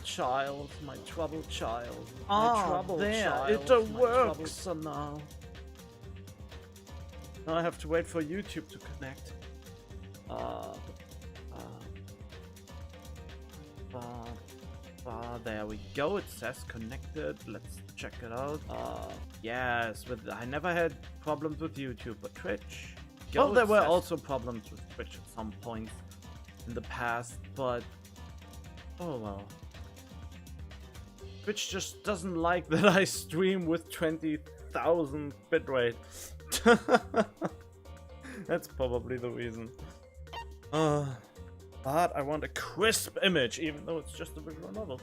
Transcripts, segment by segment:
child, my troubled child. My Ah, troubled there, child. it my works. troubled now. Now I have to wait for YouTube to connect. There we go. It says connected. Let's check it out. Yes, I never had problems with YouTube, but Twitch. Well, there were also problems with Twitch at some point in the past, but oh well. Twitch just doesn't like that I stream with 20,000 bitrate. That's probably the reason. But I want a crisp image, even though it's just a visual novel.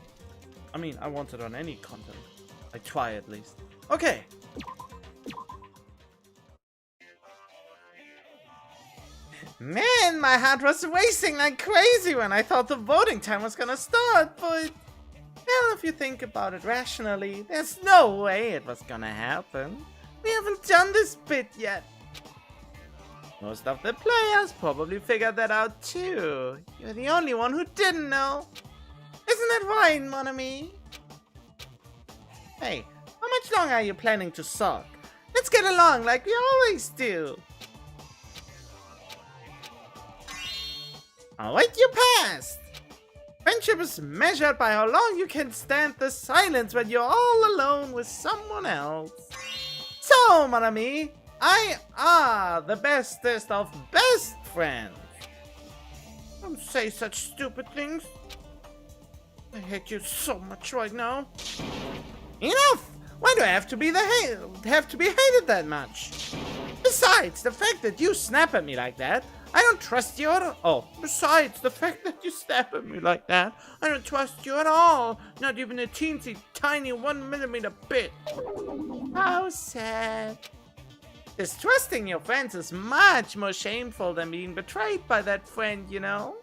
I mean, I want it on any content. I try at least. Okay. Man, my heart was racing like crazy when I thought the voting time was gonna start, but well, if you think about it rationally, there's no way it was gonna happen. We haven't done this bit yet. Most of the players probably figured that out too. You're the only one who didn't know. Isn't that right, mon ami? Hey, how much longer are you planning to sulk? Let's get along like we always do. Alright, you passed. Friendship is measured by how long you can stand the silence when you're all alone with someone else. So, mon ami, I are the bestest of best friends. Don't say such stupid things. I hate you so much right now. Enough! Why do I have to be hated that much? Besides, the fact that you snap at me like that, I don't trust you at all. Oh, besides, the fact that you snap at me like that, I don't trust you at all. Not even a teensy tiny 1mm bit. How sad. Distrusting your friends is much more shameful than being betrayed by that friend, you know?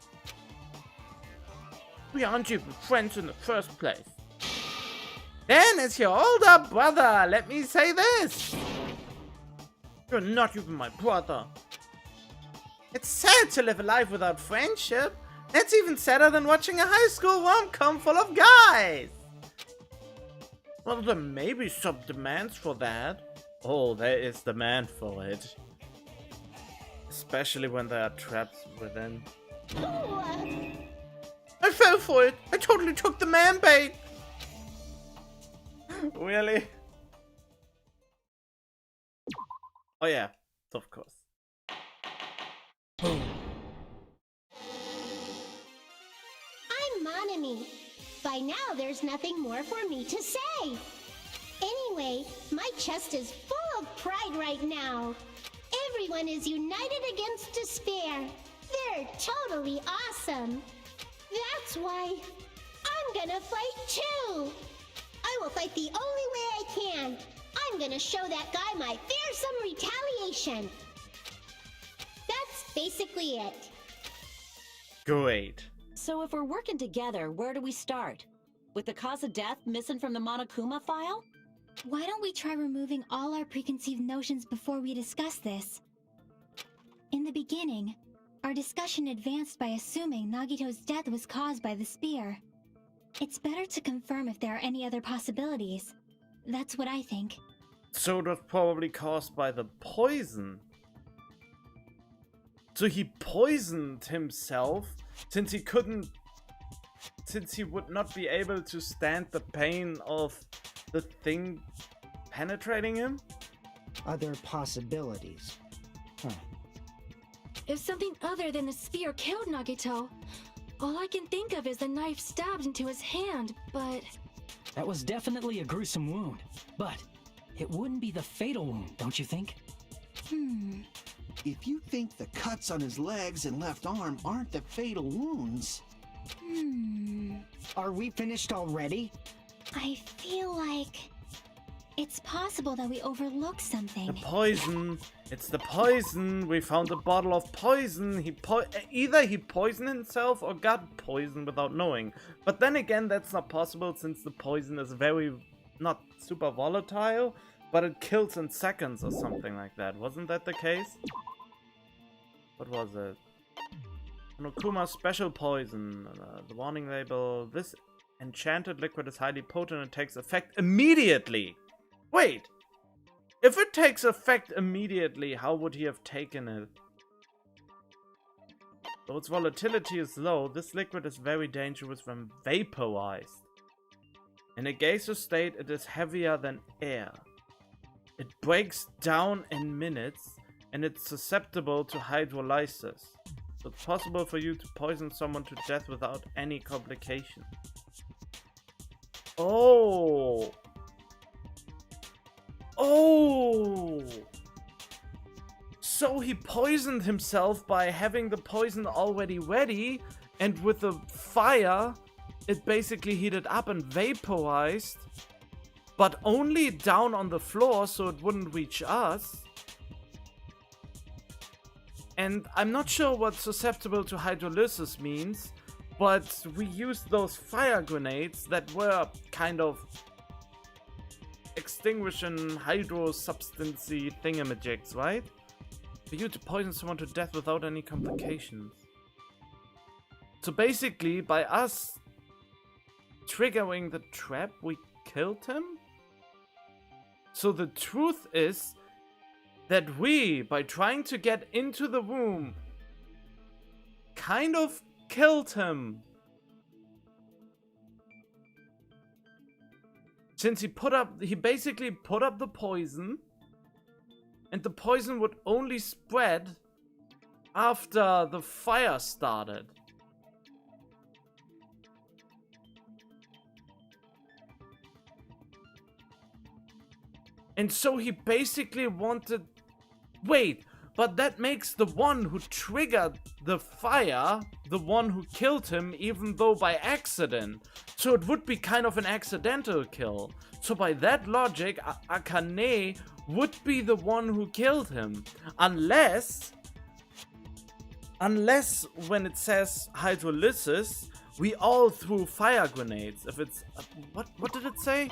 We aren't even friends in the first place. Then, as your older brother, let me say this. You're not even my brother. It's sad to live a life without friendship. That's even sadder than watching a high school rom-com full of guys. Well, there may be some demands for that. Oh, there is demand for it. Especially when there are traps within. I fell for it. I totally took the man bait. Really? Oh yeah, of course. I'm Monami. By now, there's nothing more for me to say. Anyway, my chest is full of pride right now. Everyone is united against despair. They're totally awesome. That's why I'm gonna fight too. I will fight the only way I can. I'm gonna show that guy my fearsome retaliation. That's basically it. Great. So if we're working together, where do we start? With the cause of death missing from the Monokuma file? Why don't we try removing all our preconceived notions before we discuss this? In the beginning, our discussion advanced by assuming Nagito's death was caused by the spear. It's better to confirm if there are any other possibilities. That's what I think. So it was probably caused by the poison. So he poisoned himself since he would not be able to stand the pain of the thing penetrating him? Other possibilities. Huh. If something other than the spear killed Nagito, all I can think of is the knife stabbed into his hand, but... That was definitely a gruesome wound, but it wouldn't be the fatal wound, don't you think? If you think the cuts on his legs and left arm aren't the fatal wounds... Are we finished already? I feel like it's possible that we overlooked something. The poison. It's the poison. We found a bottle of poison. Either he poisoned himself or got poisoned without knowing. But then again, that's not possible since the poison is very not super volatile, but it kills in seconds or something like that. Wasn't that the case? What was it? Monokuma special poison. The warning label. This enchanted liquid is highly potent and takes effect immediately. Wait! If it takes effect immediately, how would he have taken it? Though its volatility is low, this liquid is very dangerous when vaporized. In a gaseous state, it is heavier than air. It breaks down in minutes, and it's susceptible to hydrolysis. So it's possible for you to poison someone to death without any complication. Oh! Oh! So he poisoned himself by having the poison already ready, and with the fire, it basically heated up and vaporized, but only down on the floor so it wouldn't reach us. And I'm not sure what susceptible to hydrolysis means, but we used those fire grenades that were kind of extinguishing hydro-substancy thingamajigs, right? For you to poison someone to death without any complications. So basically, by us triggering the trap, we killed him? So the truth is that we, by trying to get into the room, kind of killed him. Since he basically put up the poison, and the poison would only spread after the fire started. And so he basically wanted... Wait, but that makes the one who triggered the fire the one who killed him, even though by accident. So it would be kind of an accidental kill. So by that logic, Akane would be the one who killed him. Unless when it says hydrolysis, we all threw fire grenades. If it's... what did it say?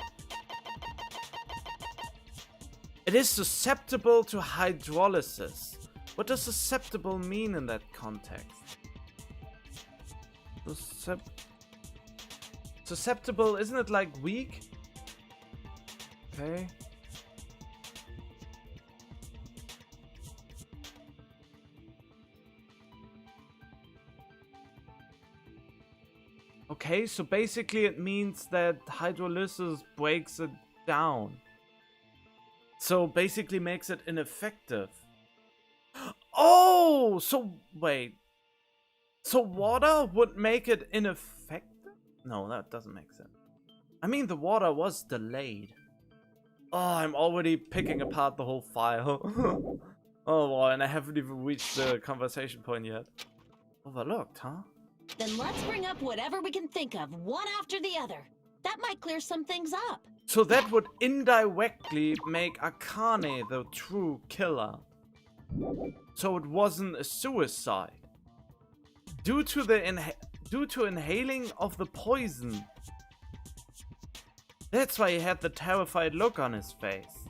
It is susceptible to hydrolysis. What does susceptible mean in that context? Susceptible, isn't it like weak? Okay. Okay, so basically it means that hydrolysis breaks it down. So basically makes it ineffective. Oh, so wait. So water would make it ineffective? No, that doesn't make sense. I mean, the water was delayed. Oh, I'm already picking apart the whole file. Oh, wow, and I haven't even reached the conversation point yet. Overlooked, huh? Then let's bring up whatever we can think of, one after the other. That might clear some things up. So that would indirectly make Akane the true killer. So it wasn't a suicide. Due to inhaling of the poison. That's why he had the terrified look on his face.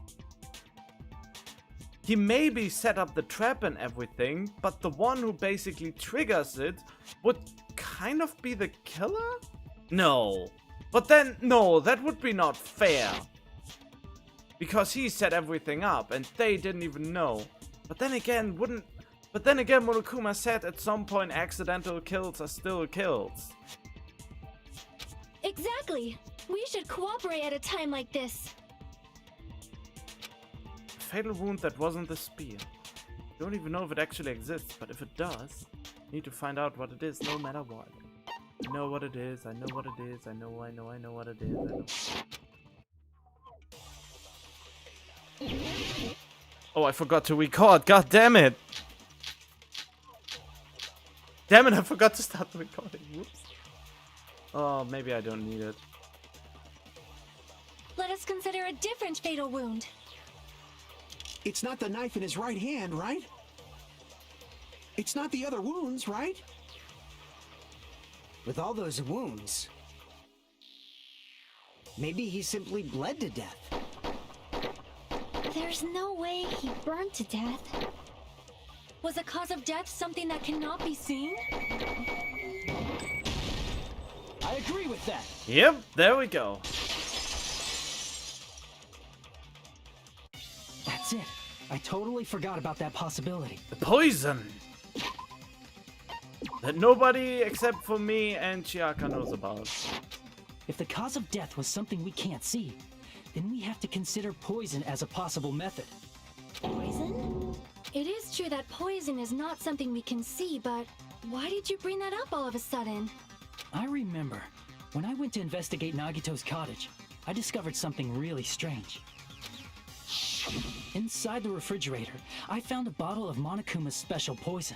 He maybe set up the trap and everything, but the one who basically triggers it would kind of be the killer? No. But then, no, that would be not fair. Because he set everything up and they didn't even know. But then again, Monokuma said at some point accidental kills are still kills. Exactly. We should cooperate at a time like this. A fatal wound that wasn't the spear. Don't even know if it actually exists, but if it does, need to find out what it is no matter what. I know what it is, I know what it is, I know what it is, I know. Oh, I forgot to record, god damn it! Damn it, I forgot to start the recording, whoops. Oh, maybe I don't need it. Let us consider a different fatal wound. It's not the knife in his right hand, right? It's not the other wounds, right? With all those wounds, maybe he simply bled to death. There's no way he burned to death. Was the cause of death something that cannot be seen? I agree with that. Yep, there we go. That's it. I totally forgot about that possibility. The poison that nobody except for me and Chiaka knows about. If the cause of death was something we can't see, then we have to consider poison as a possible method. Poison? It is true that poison is not something we can see, but why did you bring that up all of a sudden? I remember, when I went to investigate Nagito's cottage, I discovered something really strange. Inside the refrigerator, I found a bottle of Monokuma's special poison.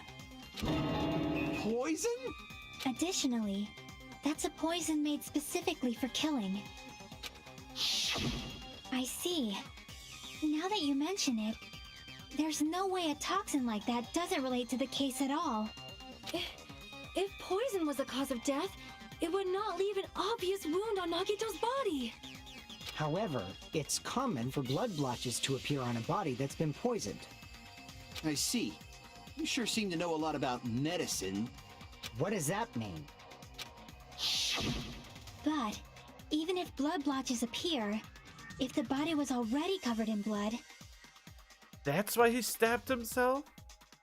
Poison? Additionally, that's a poison made specifically for killing. I see. Now that you mention it, there's no way a toxin like that doesn't relate to the case at all. If poison was the cause of death, it would not leave an obvious wound on Nagito's body. However, it's common for blood blotches to appear on a body that's been poisoned. I see. You sure seem to know a lot about medicine. What does that mean? But even if blood blotches appear, if the body was already covered in blood, That's why he stabbed himself?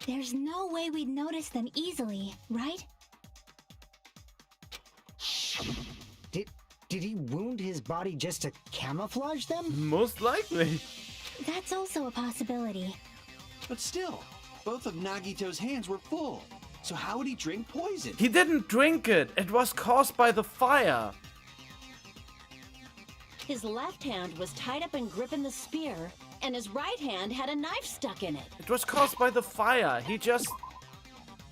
there's no way we'd notice them easily, right? Did he wound his body just to camouflage them? Most likely. That's also a possibility. But still, both of Nagito's hands were full. So how would he drink poison? He didn't drink it. It was caused by the fire. His left hand was tied up and gripping the spear, and his right hand had a knife stuck in it. It was caused by the fire. He just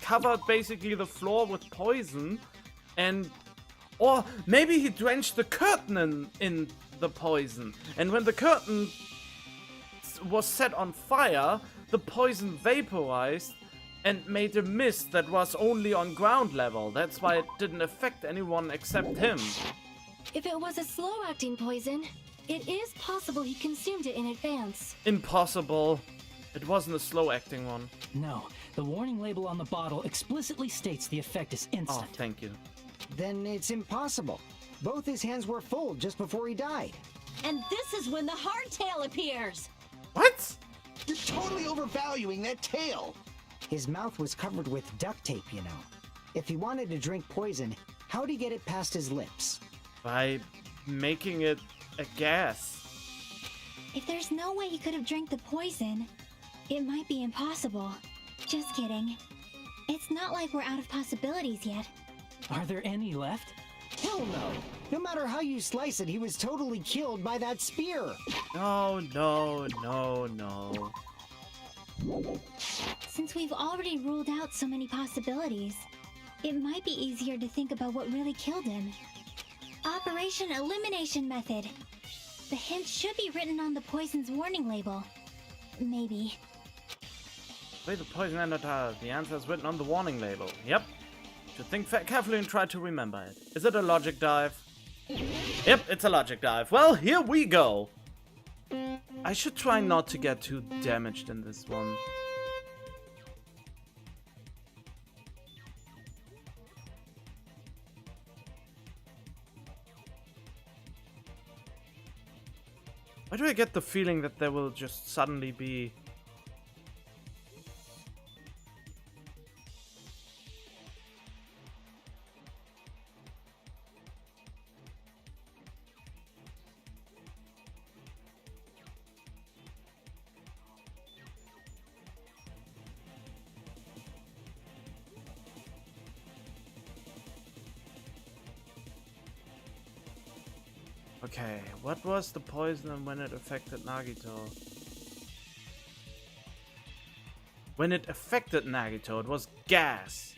covered basically the floor with poison and... Or maybe he drenched the curtain in the poison. And when the curtain was set on fire, the poison vaporized and made a mist that was only on ground level. That's why it didn't affect anyone except him. If it was a slow-acting poison, it is possible he consumed it in advance. Impossible. It wasn't a slow-acting one. No, the warning label on the bottle explicitly states the effect is Oh, instant. thank you. Then it's impossible. Both his hands were full just before he died. And this is when the hardtail appears. What? You're totally overvaluing that tail. His mouth was covered with duct tape, you know. If he wanted to drink poison, how'd he get it past his lips? By making it a gas. If there's no way he could have drank the poison, it might be impossible. Just kidding. It's not like we're out of possibilities yet. Are there any left? Hell no! No matter how you slice it, he was totally killed by that spear. No, no, no, no. Since we've already ruled out so many possibilities, it might be easier to think about what really killed him. Operation Elimination Method. The hint should be written on the poison's warning label. Maybe. Wait, the poison antidote. The answer is written on the warning label. Yep. Should think carefully and try to remember it. Is it a logic dive? Yep, it's a logic dive. Well, here we go. I should try not to get too damaged in this one. Why do I get the feeling that there will just suddenly be... Okay, what was the poison and when it affected Nagito? When it affected Nagito, it was gas.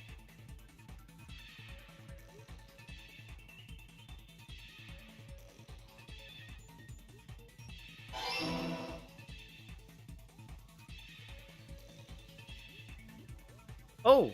Oh!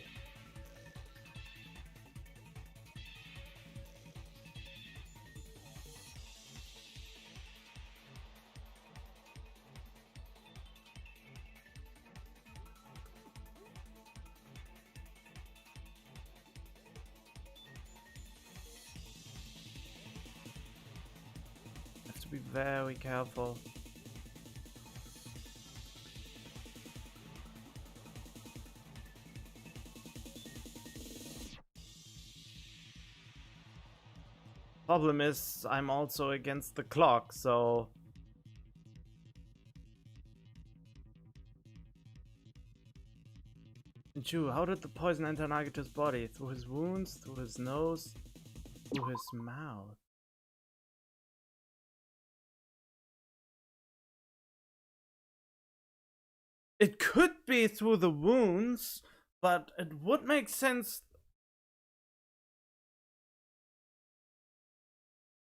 be very careful. Problem is, I'm also against the clock, so... Chu, how did the poison enter Nagito's body? Through his wounds, through his nose, through his mouth? It could be through the wounds, but it would make sense.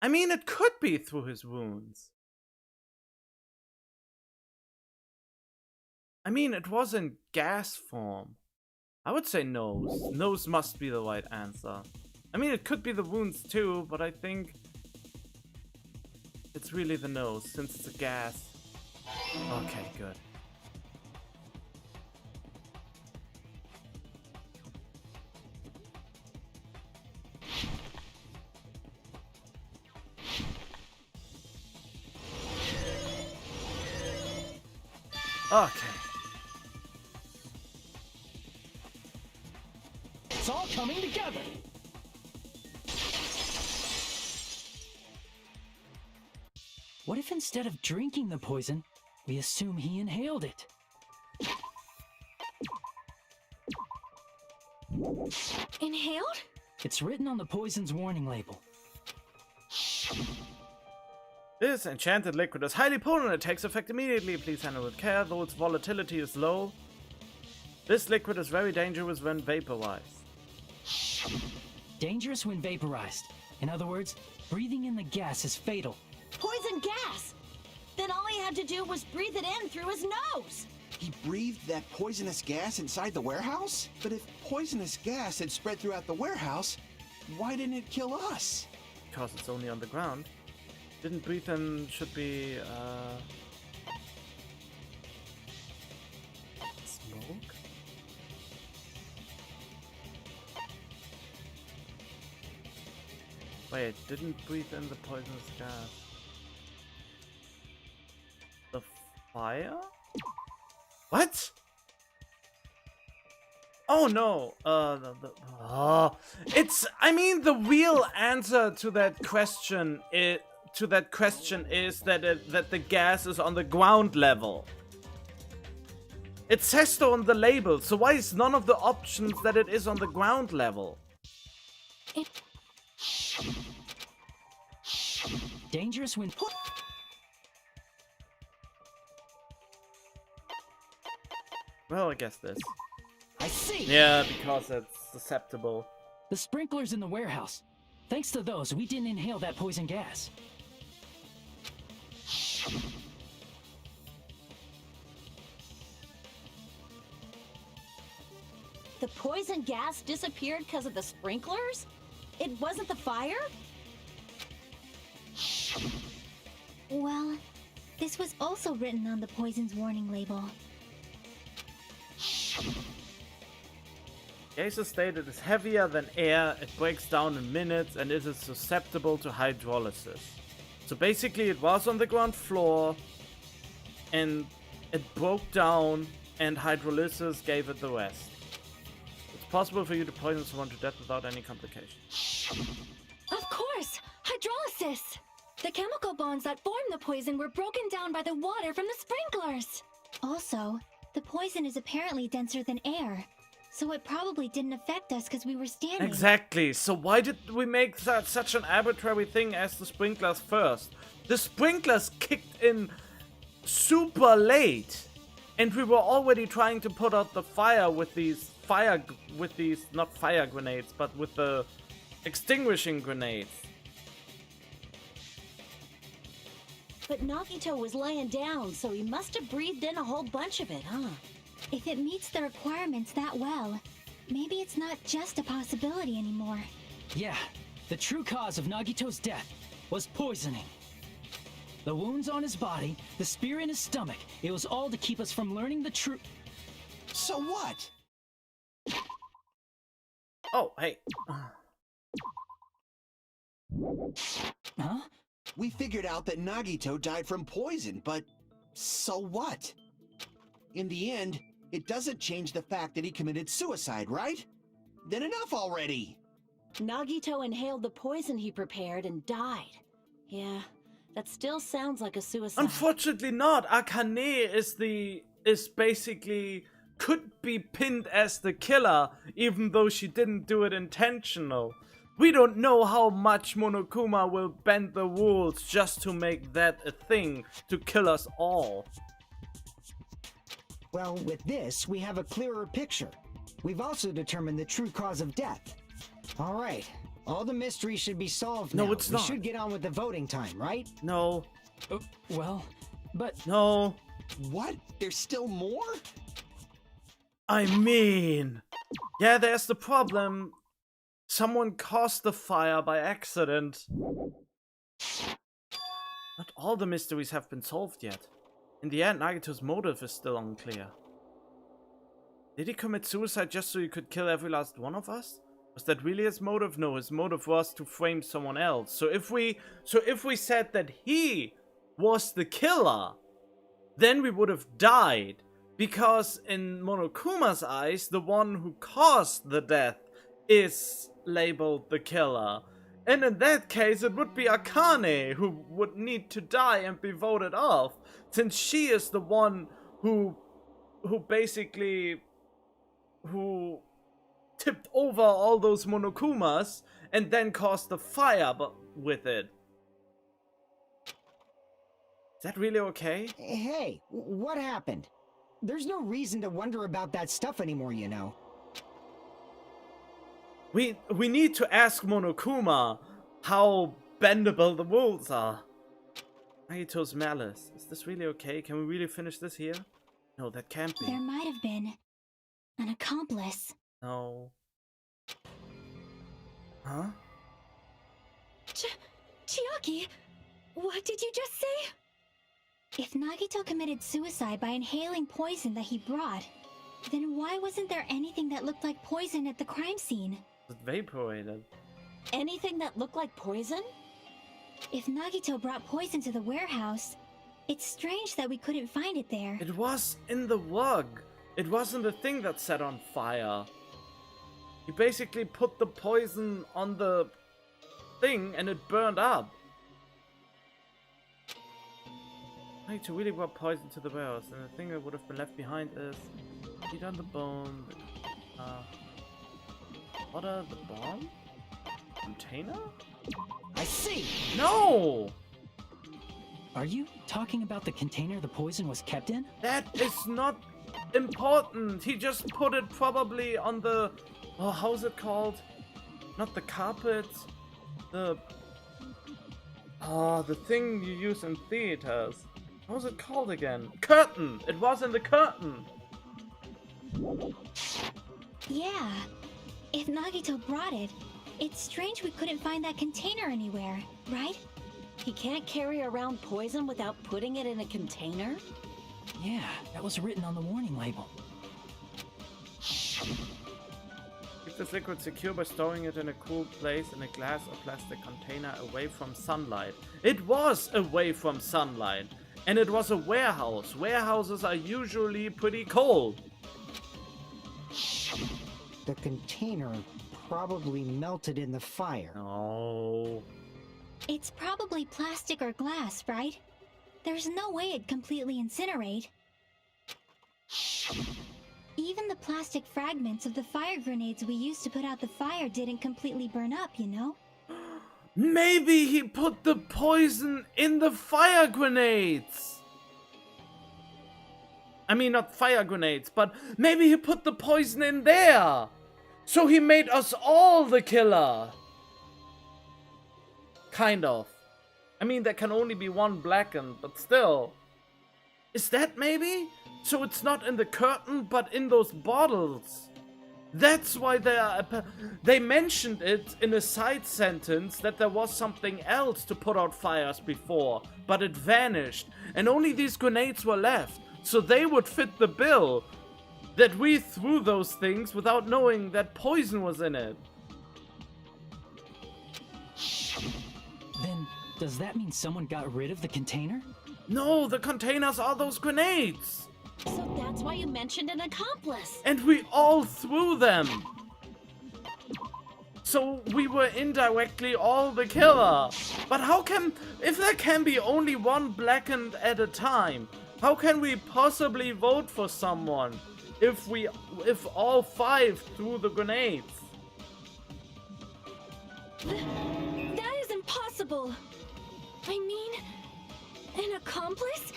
I mean, it could be through his wounds. I mean, it was in gas form. I would say nose. Nose must be the right answer. I mean, it could be the wounds too, but I think it's really the nose, since it's a gas. Okay, good. Okay. It's all coming together. What if instead of drinking the poison, we assume he inhaled it? Inhaled? It's written on the poison's warning label. This enchanted liquid is highly potent. It takes effect immediately. Please handle it with care, though its volatility is low. This liquid is very dangerous when vaporized. Dangerous when vaporized. In other words, breathing in the gas is fatal. Poison gas! Then all he had to do was breathe it in through his nose! He breathed that poisonous gas inside the warehouse? But if poisonous gas had spread throughout the warehouse, why didn't it kill us? Because it's only on the ground. Didn't breathe in should be, smoke? Wait, didn't breathe in the poisonous gas. The fire? What? Oh no, it's, I mean, the real answer to that question is that the gas is on the ground level. It says so on the label, so why is none of the options that it is on the ground level? Dangerous when... Well, I guess this. I see! Yeah, because it's susceptible. The sprinklers in the warehouse. Thanks to those, we didn't inhale that poison gas. The poison gas disappeared because of the sprinklers? It wasn't the fire? Well, this was also written on the poison's warning label. Gases stated is heavier than air, it breaks down in minutes, and it is susceptible to hydrolysis. So basically it was on the ground floor, and it broke down, and hydrolysis gave it the rest. It's possible for you to poison someone to death without any complications. Of course! Hydrolysis! The chemical bonds that formed the poison were broken down by the water from the sprinklers! Also, the poison is apparently denser than air, so it probably didn't affect us because we were standing. Exactly, so why did we make such an arbitrary thing as the sprinklers first? The sprinklers kicked in super late, and we were already trying to put out the fire with these not fire grenades, but with the extinguishing grenades. But Nagito was laying down, so he must have breathed in a whole bunch of it, huh? If it meets the requirements that well, maybe it's not just a possibility anymore. Yeah, the true cause of Nagito's death was poisoning. The wounds on his body, the spear in his stomach, it was all to keep us from learning the truth. So what? Oh, hey. Huh? We figured out that Nagito died from poison, but so what? In the end, it doesn't change the fact that he committed suicide, right? Then enough already! Nagito inhaled the poison he prepared and died. Yeah, that still sounds like a suicide. Unfortunately not. Akane is basically could be pinned as the killer, even though she didn't do it intentional. We don't know how much Monokuma will bend the rules just to make that a thing to kill us all. Well, with this, we have a clearer picture. We've also determined the true cause of death. All right, all the mysteries should be solved now. No, it's not. We should get on with the voting time, right? No. Well, but... No. What? There's still more? I mean... Yeah, there's the problem. Someone caused the fire by accident. Not all the mysteries have been solved yet. In the end, Nagito's motive is still unclear. Did he commit suicide just so he could kill every last one of us? Was that really his motive? No, his motive was to frame someone else. So if we said that he was the killer, then we would have died. Because in Monokuma's eyes, the one who caused the death is labeled the killer. And in that case, it would be Akane who would need to die and be voted off, since she is the one who basically tipped over all those Monokumas and then caused the fire with it. Is that really okay? Hey, what happened? There's no reason to wonder about that stuff anymore, you know. We need to ask Monokuma how bendable the rules are. Nagito's malice. Is this really okay? Can we really finish this here? No, that can't be. There might have been an accomplice. No. Huh? Chiaki, what did you just say? If Nagito committed suicide by inhaling poison that he brought, then why wasn't there anything that looked like poison at the crime scene? It evaporated. Anything that looked like poison? If Nagito brought poison to the warehouse, it's strange that we couldn't find it there. It was in the rug. It wasn't the thing that set on fire. He basically put the poison on the thing and it burned up. Nagito really brought poison to the warehouse, and the thing that would have been left behind is heat on the bone, water, the bomb? Container? I see! No! Are you talking about the container the poison was kept in? That is not important. He just put it probably on the... Oh, how's it called? Not the carpet. The thing you use in theaters. How's it called again? Curtain! It was in the curtain! Yeah. If Nagito brought it, it's strange we couldn't find that container anywhere, right? He can't carry around poison without putting it in a container? Yeah, that was written on the warning label. Keep this liquid secure by storing it in a cool place in a glass or plastic container away from sunlight. It was away from sunlight! And it was a warehouse. Warehouses are usually pretty cold. The container probably melted in the fire. No. It's probably plastic or glass, right? There's no way it'd completely incinerate. Even the plastic fragments of the fire grenades we used to put out the fire didn't completely burn up, you know? Maybe he put the poison in the fire grenades. I mean, not fire grenades, but maybe he put the poison in there. So he made us all the killer. Kind of. I mean, there can only be one blackened, but still. Is that maybe? So it's not in the curtain, but in those bottles. That's why they mentioned it in a side sentence that there was something else to put out fires before, but it vanished, and only these grenades were left, so they would fit the bill. That we threw those things without knowing that poison was in it. Then Does that mean someone got rid of the container? No, the containers are those grenades. So that's why you mentioned an accomplice. And we all threw them. So we were indirectly all the killer. But how can, if there can be only one blackened at a time, how can we possibly vote for someone if all 5 threw the grenades? That is impossible. I mean, an accomplice?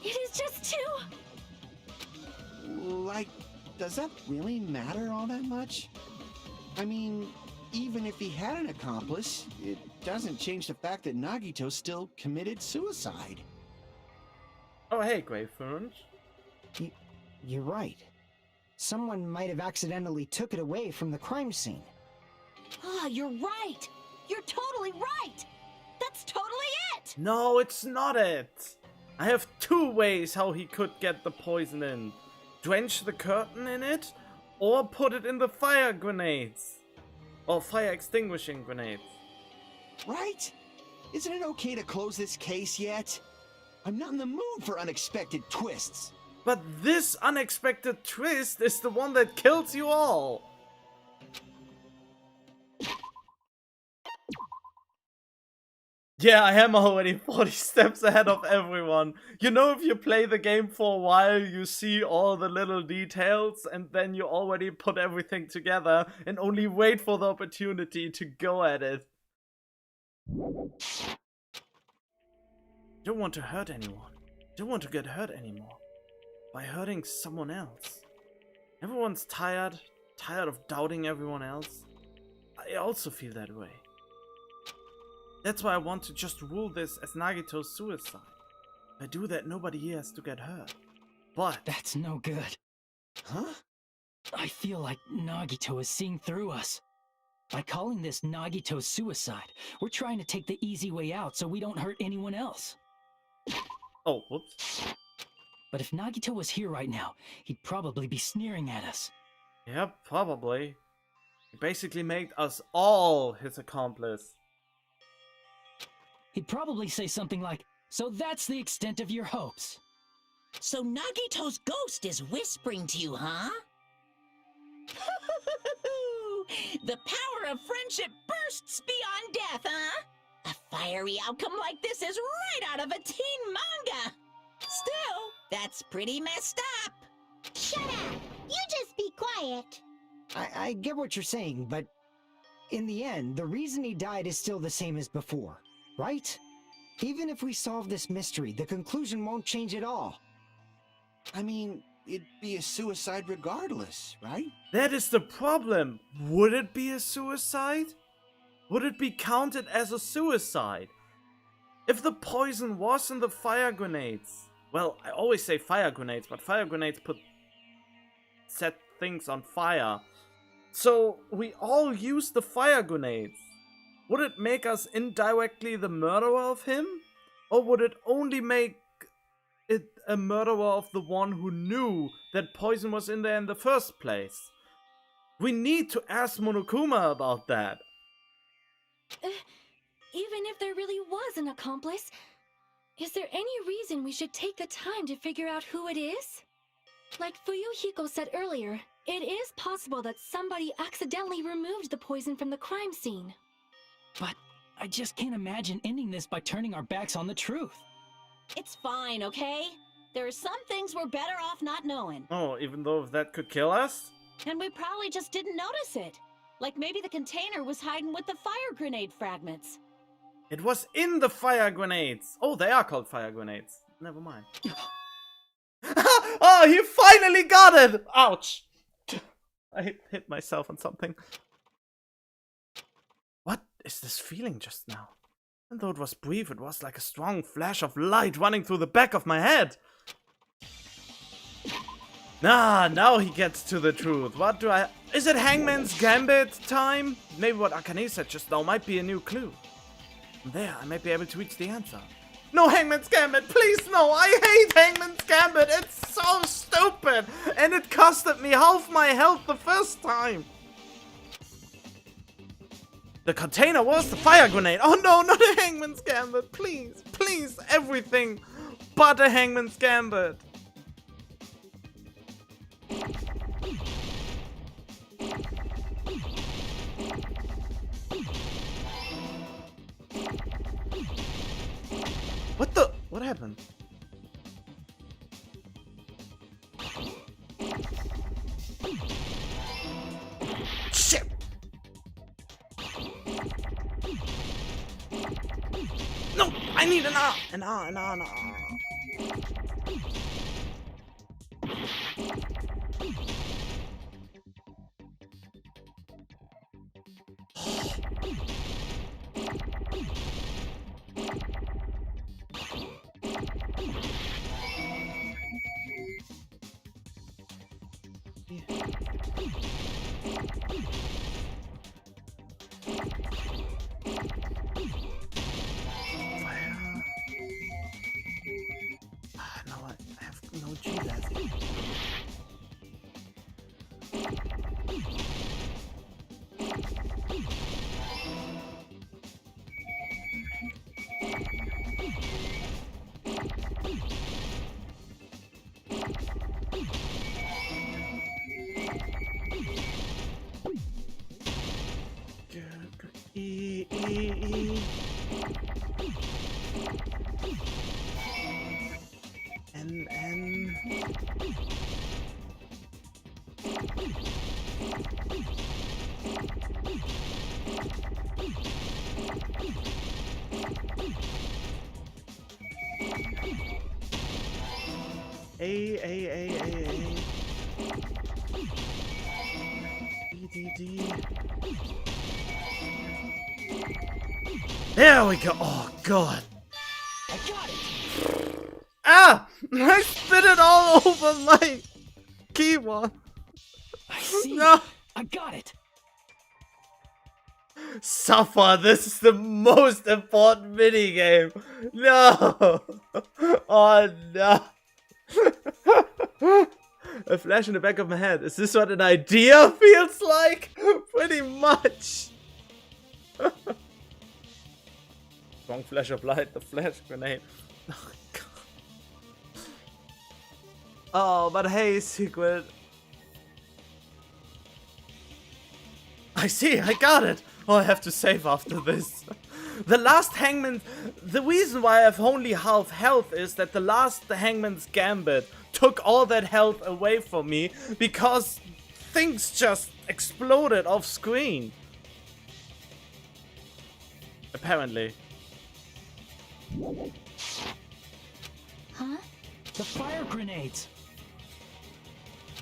It is just 2. Like, does that really matter all that much? I mean, even if he had an accomplice, it doesn't change the fact that Nagito still committed suicide. Oh, hey, Greyfern. You're right. Someone might have accidentally took it away from the crime scene. Ah, you're right. You're totally right. That's totally it. No, it's not it. I have 2 ways how he could get the poison in. Drench the curtain in it, or put it in the fire grenades. Or fire extinguishing grenades. Right? Isn't it okay to close this case yet? I'm not in the mood for unexpected twists. But this unexpected twist is the one that kills you all. Yeah, I am already 40 steps ahead of everyone. You know, if you play the game for a while, you see all the little details, and then you already put everything together and only wait for the opportunity to go at it. Don't want to hurt anyone. Don't want to get hurt anymore. By hurting someone else. Everyone's tired of doubting everyone else. I also feel that way. That's why I want to just rule this as Nagito's suicide. If I do that, nobody here has to get hurt. But... That's no good. Huh? I feel like Nagito is seeing through us. By calling this Nagito's suicide, we're trying to take the easy way out so we don't hurt anyone else. Oh, whoops. But if Nagito was here right now, he'd probably be sneering at us. Yeah, probably. He basically made us all his accomplice. He'd probably say something like, "So that's the extent of your hopes." So Nagito's ghost is whispering to you, huh? The power of friendship bursts beyond death, huh? A fiery outcome like this is right out of a teen manga. Still, that's pretty messed up. Shut up! You just be quiet. I get what you're saying, but in the end, the reason he died is still the same as before, right? Even if we solve this mystery, the conclusion won't change at all. I mean, it'd be a suicide regardless, right? That is the problem. Would it be a suicide? Would it be counted as a suicide? If the poison was in the fire grenades... Well, I always say fire grenades, but fire grenades set things on fire. So, we all use the fire grenades. Would it make us indirectly the murderer of him? Or would it only make it a murderer of the one who knew that poison was in there in the first place? We need to ask Monokuma about that. Even if there really was an accomplice, is there any reason we should take the time to figure out who it is? Like Fuyuhiko said earlier, it is possible that somebody accidentally removed the poison from the crime scene. But I just can't imagine ending this by turning our backs on the truth. It's fine, okay? There are some things we're better off not knowing. Oh, even though that could kill us? And we probably just didn't notice it. Like maybe the container was hiding with the fire grenade fragments. It was in the fire grenades. Oh, they are called fire grenades. Never mind. Oh, he finally got it! Ouch! I hit myself on something. What is this feeling just now? Even though it was brief, it was like a strong flash of light running through the back of my head. Ah, now he gets to the truth. What do I... Is it Hangman's Gambit time? Maybe what Akane said just now might be a new clue. From there, I might be able to reach the answer. No Hangman's Gambit, please no! I hate Hangman's Gambit! It's so stupid! And it costed me half my health the first time! The container was the fire grenade. Oh no, not a Hangman's Gambit. Please, please, everything but a Hangman's Gambit. What happened? Shit! No! I need an R! An R, an R, an R. No, I have no G left. E. N. A. D. There we go. Oh god. I got it! Ah! I spit it all over my keyboard. I see. No. I got it. Suffer, this is the most important minigame. No. Oh no. A flash in the back of my head. Is this what an idea feels like? Pretty much. Strong flash of light, the flash grenade. Oh, God. Oh, but hey, Secret. I see, I got it. Oh, I have to save after this. The last Hangman... The reason why I have only half health is that the last Hangman's Gambit took all that health away from me because things just exploded off screen. Apparently. Huh? The fire grenades!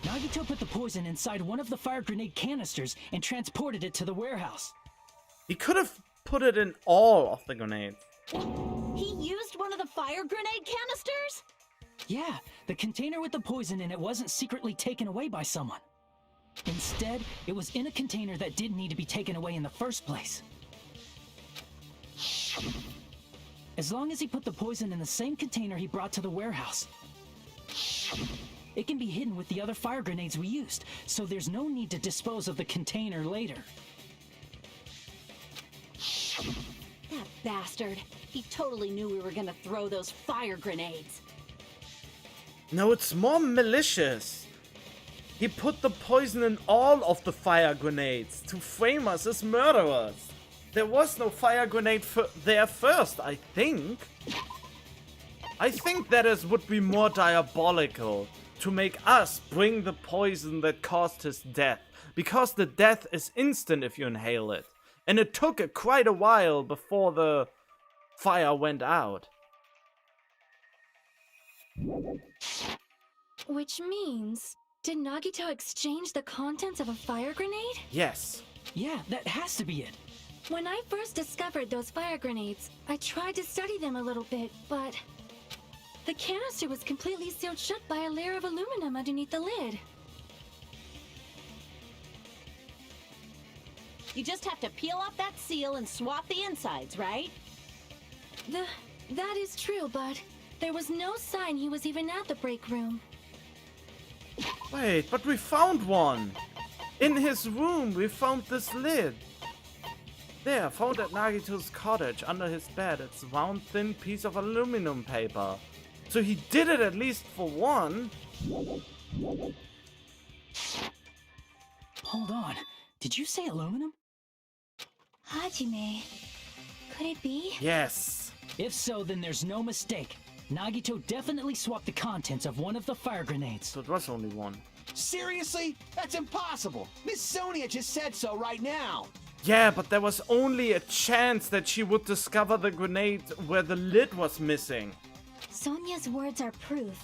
Nagito put the poison inside one of the fire grenade canisters and transported it to the warehouse. He could have put it in all of the grenades. He used one of the fire grenade canisters? Yeah, the container with the poison in it wasn't secretly taken away by someone. Instead, it was in a container that didn't need to be taken away in the first place. As long as he put the poison in the same container he brought to the warehouse, it can be hidden with the other fire grenades we used, so there's no need to dispose of the container later. That bastard. He totally knew we were gonna throw those fire grenades. No, it's more malicious. He put the poison in all of the fire grenades to frame us as murderers. There was no fire grenade there first, I think. I think that would be more diabolical to make us bring the poison that caused his death, because the death is instant if you inhale it. And it took quite a while before the fire went out. Which means, did Nagito exchange the contents of a fire grenade? Yes. Yeah, that has to be it. When I first discovered those fire grenades, I tried to study them a little bit, but the canister was completely sealed shut by a layer of aluminum underneath the lid. You just have to peel off that seal and swap the insides, right? That is true, but there was no sign he was even at the break room. Wait, but we found one. In his room, we found this lid. There, found at Nagito's cottage under his bed. It's a round, thin piece of aluminum paper. So he did it at least for one. Hold on. Did you say aluminum? Hajime, could it be? Yes. If so, then there's no mistake. Nagito definitely swapped the contents of one of the fire grenades. So it was only one. Seriously? That's impossible. Miss Sonia just said so right now. Yeah, but there was only a chance that she would discover the grenade where the lid was missing. Sonia's words are proof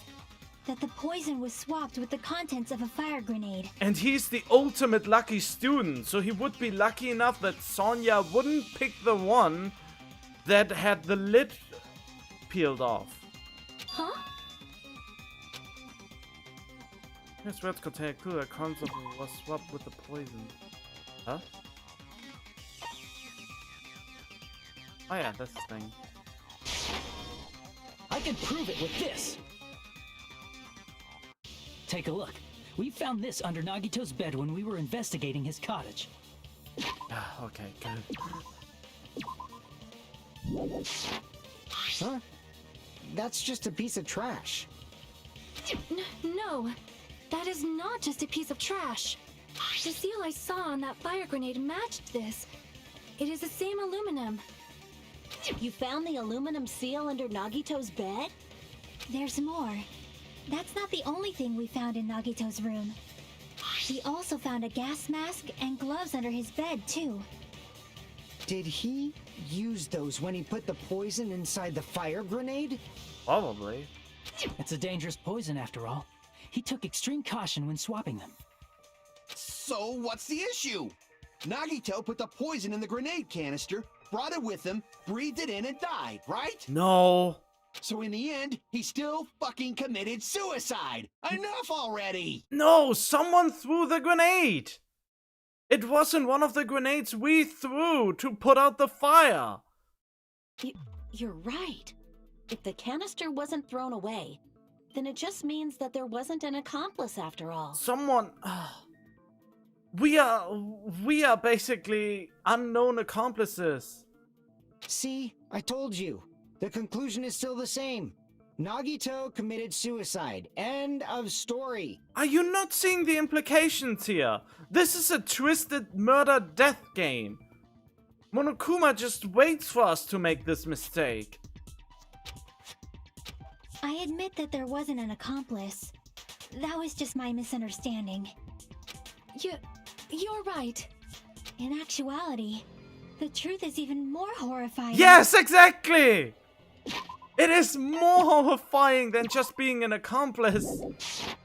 that the poison was swapped with the contents of a fire grenade. And he's the ultimate lucky student, so he would be lucky enough that Sonia wouldn't pick the one that had the lid peeled off. Huh? This words contain a clue that concept was swapped with the poison. Huh? Oh yeah, that's the thing. I can prove it with this. Take a look. We found this under Nagito's bed when we were investigating his cottage. Okay, good. Huh? That's just a piece of trash. No, that is not just a piece of trash. The seal I saw on that fire grenade matched this. It is the same aluminum. You found the aluminum seal under Nagito's bed? There's more. That's not the only thing we found in Nagito's room. We also found a gas mask and gloves under his bed, too. Did he use those when he put the poison inside the fire grenade? Probably. It's a dangerous poison after all. He took extreme caution when swapping them. So what's the issue? Nagito put the poison in the grenade canister, brought it with him, breathed it in, and died, right? No. So in the end, he still fucking committed suicide. Enough already! No, someone threw the grenade. It wasn't one of the grenades we threw to put out the fire. You're right. If the canister wasn't thrown away, then it just means that there wasn't an accomplice after all. Someone... We are basically unknown accomplices. See, I told you. The conclusion is still the same. Nagito committed suicide. End of story. Are you not seeing the implications here? This is a twisted murder-death game. Monokuma just waits for us to make this mistake. I admit that there wasn't an accomplice. That was just my misunderstanding. You're right. In actuality, the truth is even more horrifying. Yes, exactly! It is more horrifying than just being an accomplice.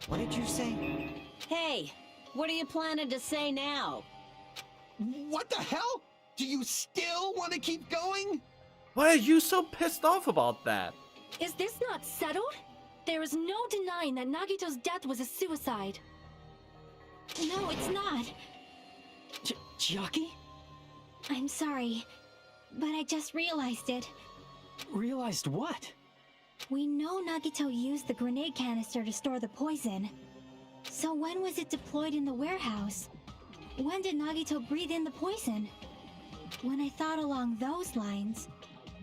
What did you say? Hey, what are you planning to say now? What the hell? Do you still want to keep going? Why are you so pissed off about that? Is this not settled? There is no denying that Nagito's death was a suicide. No, it's not. Chiaki? I'm sorry, but I just realized it. Realized what? We know Nagito used the grenade canister to store the poison. So when was it deployed in the warehouse? When did Nagito breathe in the poison? When I thought along those lines,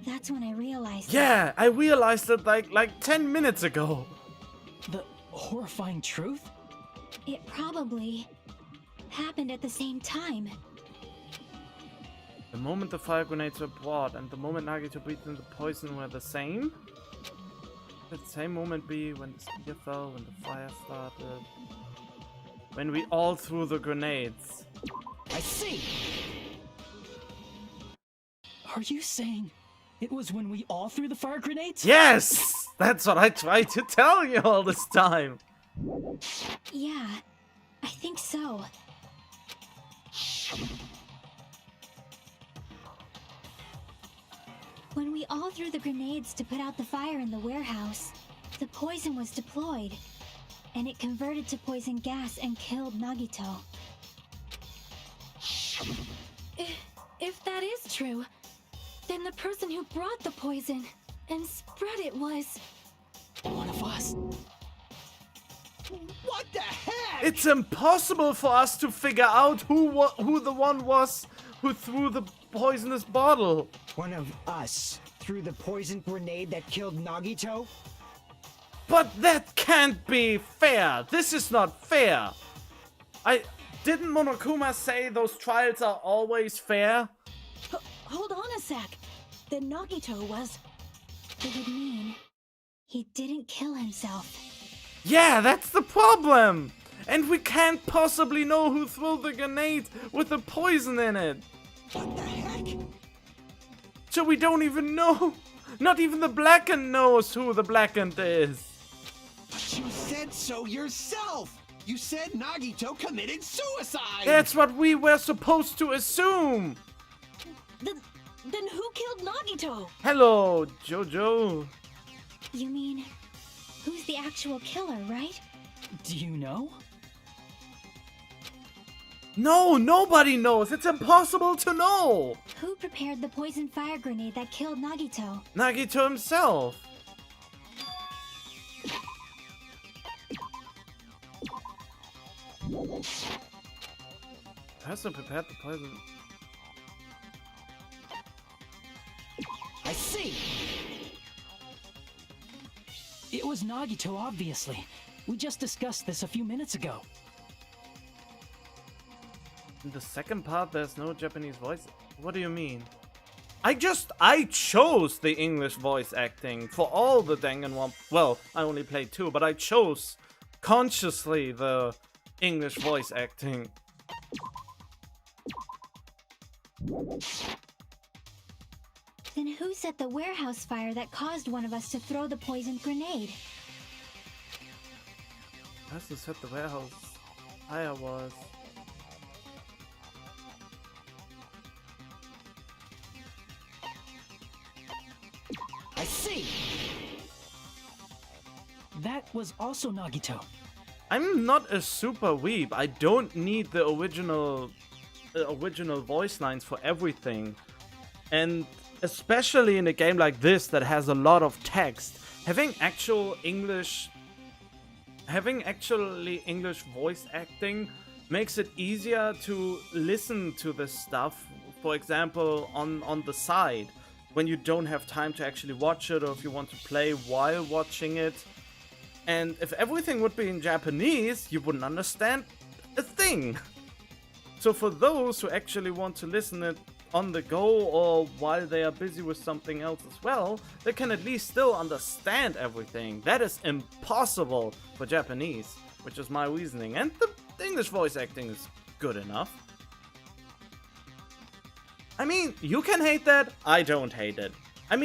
that's when I realized Yeah, I realized it like 10 minutes ago. The horrifying truth? it probably happened at the same time. The moment the fire grenades were brought and the moment Nagito breathed in the poison were the same? Could the same moment be when the spear fell, when the fire started? When we all threw the grenades? I see! Are you saying it was when we all threw the fire grenades? Yes! That's what I tried to tell you all this time! Yeah, I think so. When we all threw the grenades to put out the fire in the warehouse, the poison was deployed, and it converted to poison gas and killed Nagito. If that is true, then the person who brought the poison and spread it was... one of us. What the heck? It's impossible for us to figure out who the one was who threw the poisonous bottle. One of us threw the poison grenade that killed Nagito? But that can't be fair. This is not fair. Didn't Monokuma say those trials are always fair? Hold on a sec. Then Nagito was... It would mean he didn't kill himself. Yeah, that's the problem. And we can't possibly know who threw the grenade with the poison in it. What the heck? So we don't even know. Not even the Blackened knows who the Blackened is. But you said so yourself! You said Nagito committed suicide! That's what we were supposed to assume. Then who killed Nagito? Hello, Jojo. You mean, who's the actual killer, right? Do you know? No, nobody knows. It's impossible to know. Who prepared the poison fire grenade that killed Nagito? Nagito himself. Person prepared the poison. I see! It was Nagito, obviously. We just discussed this a few minutes ago. In the second part, there's no Japanese voice. What do you mean? I chose the English voice acting for all the Danganronpa. Well, I only played 2, but I chose consciously the English voice acting. Then who set the warehouse fire that caused one of us to throw the poisoned grenade? Person set the warehouse fire was. I see! That was also Nagito. I'm not a super weeb. I don't need the original voice lines for everything. And especially in a game like this that has a lot of text, having actually English voice acting makes it easier to listen to this stuff. For example, on the side, when you don't have time to actually watch it, or if you want to play while watching it. And if everything would be in Japanese, you wouldn't understand a thing. So for those who actually want to listen it on the go or while they are busy with something else as well, they can at least still understand everything. That is impossible for Japanese, which is my reasoning. And the English voice acting is good enough. I mean, you can hate that. I don't hate it. I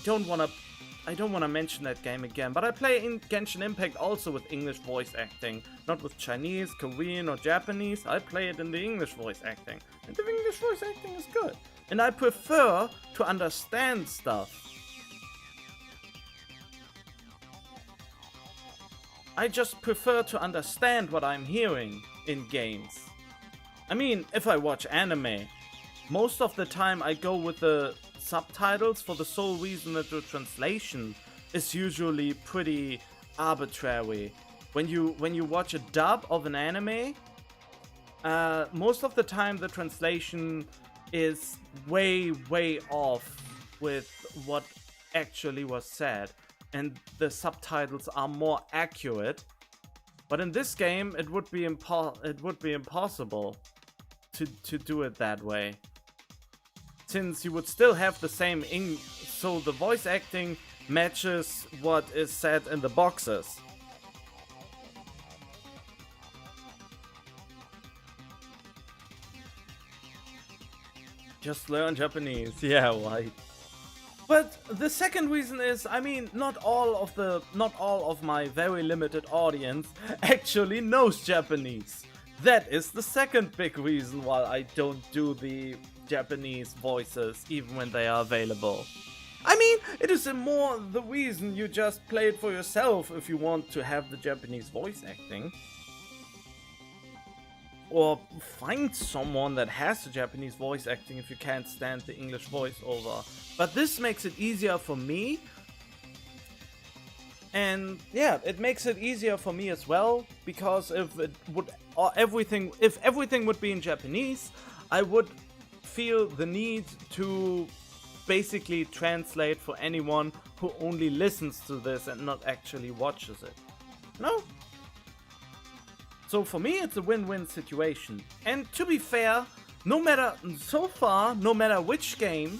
don't want to mention that game again, but I play in Genshin Impact also with English voice acting, not with Chinese, Korean, or Japanese. I play it in the English voice acting, and the English voice acting is good. And I prefer to understand stuff. I just prefer to understand what I'm hearing in games. I mean, if I watch anime, most of the time I go with the subtitles for the sole reason that the translation is usually pretty arbitrary. When you watch a dub of an anime, most of the time the translation is way off with what actually was said, and the subtitles are more accurate. But in this game, it would be impossible to do it that way, since you would still have the same so the voice acting matches what is said in the boxes. Just learn Japanese. Yeah, right. But the second reason is, I mean, not all of my very limited audience actually knows Japanese. That is the second big reason why I don't do the Japanese voices even when they are available. I mean, it is more the reason you just play it for yourself if you want to have the Japanese voice acting. Or find someone that has the Japanese voice acting if you can't stand the English voiceover. But this makes it easier for me. And yeah, it makes it easier for me as well, because if everything would be in Japanese, I would feel the need to basically translate for anyone who only listens to this and not actually watches it. No? So for me, it's a win-win situation. And to be fair, so far, no matter which game,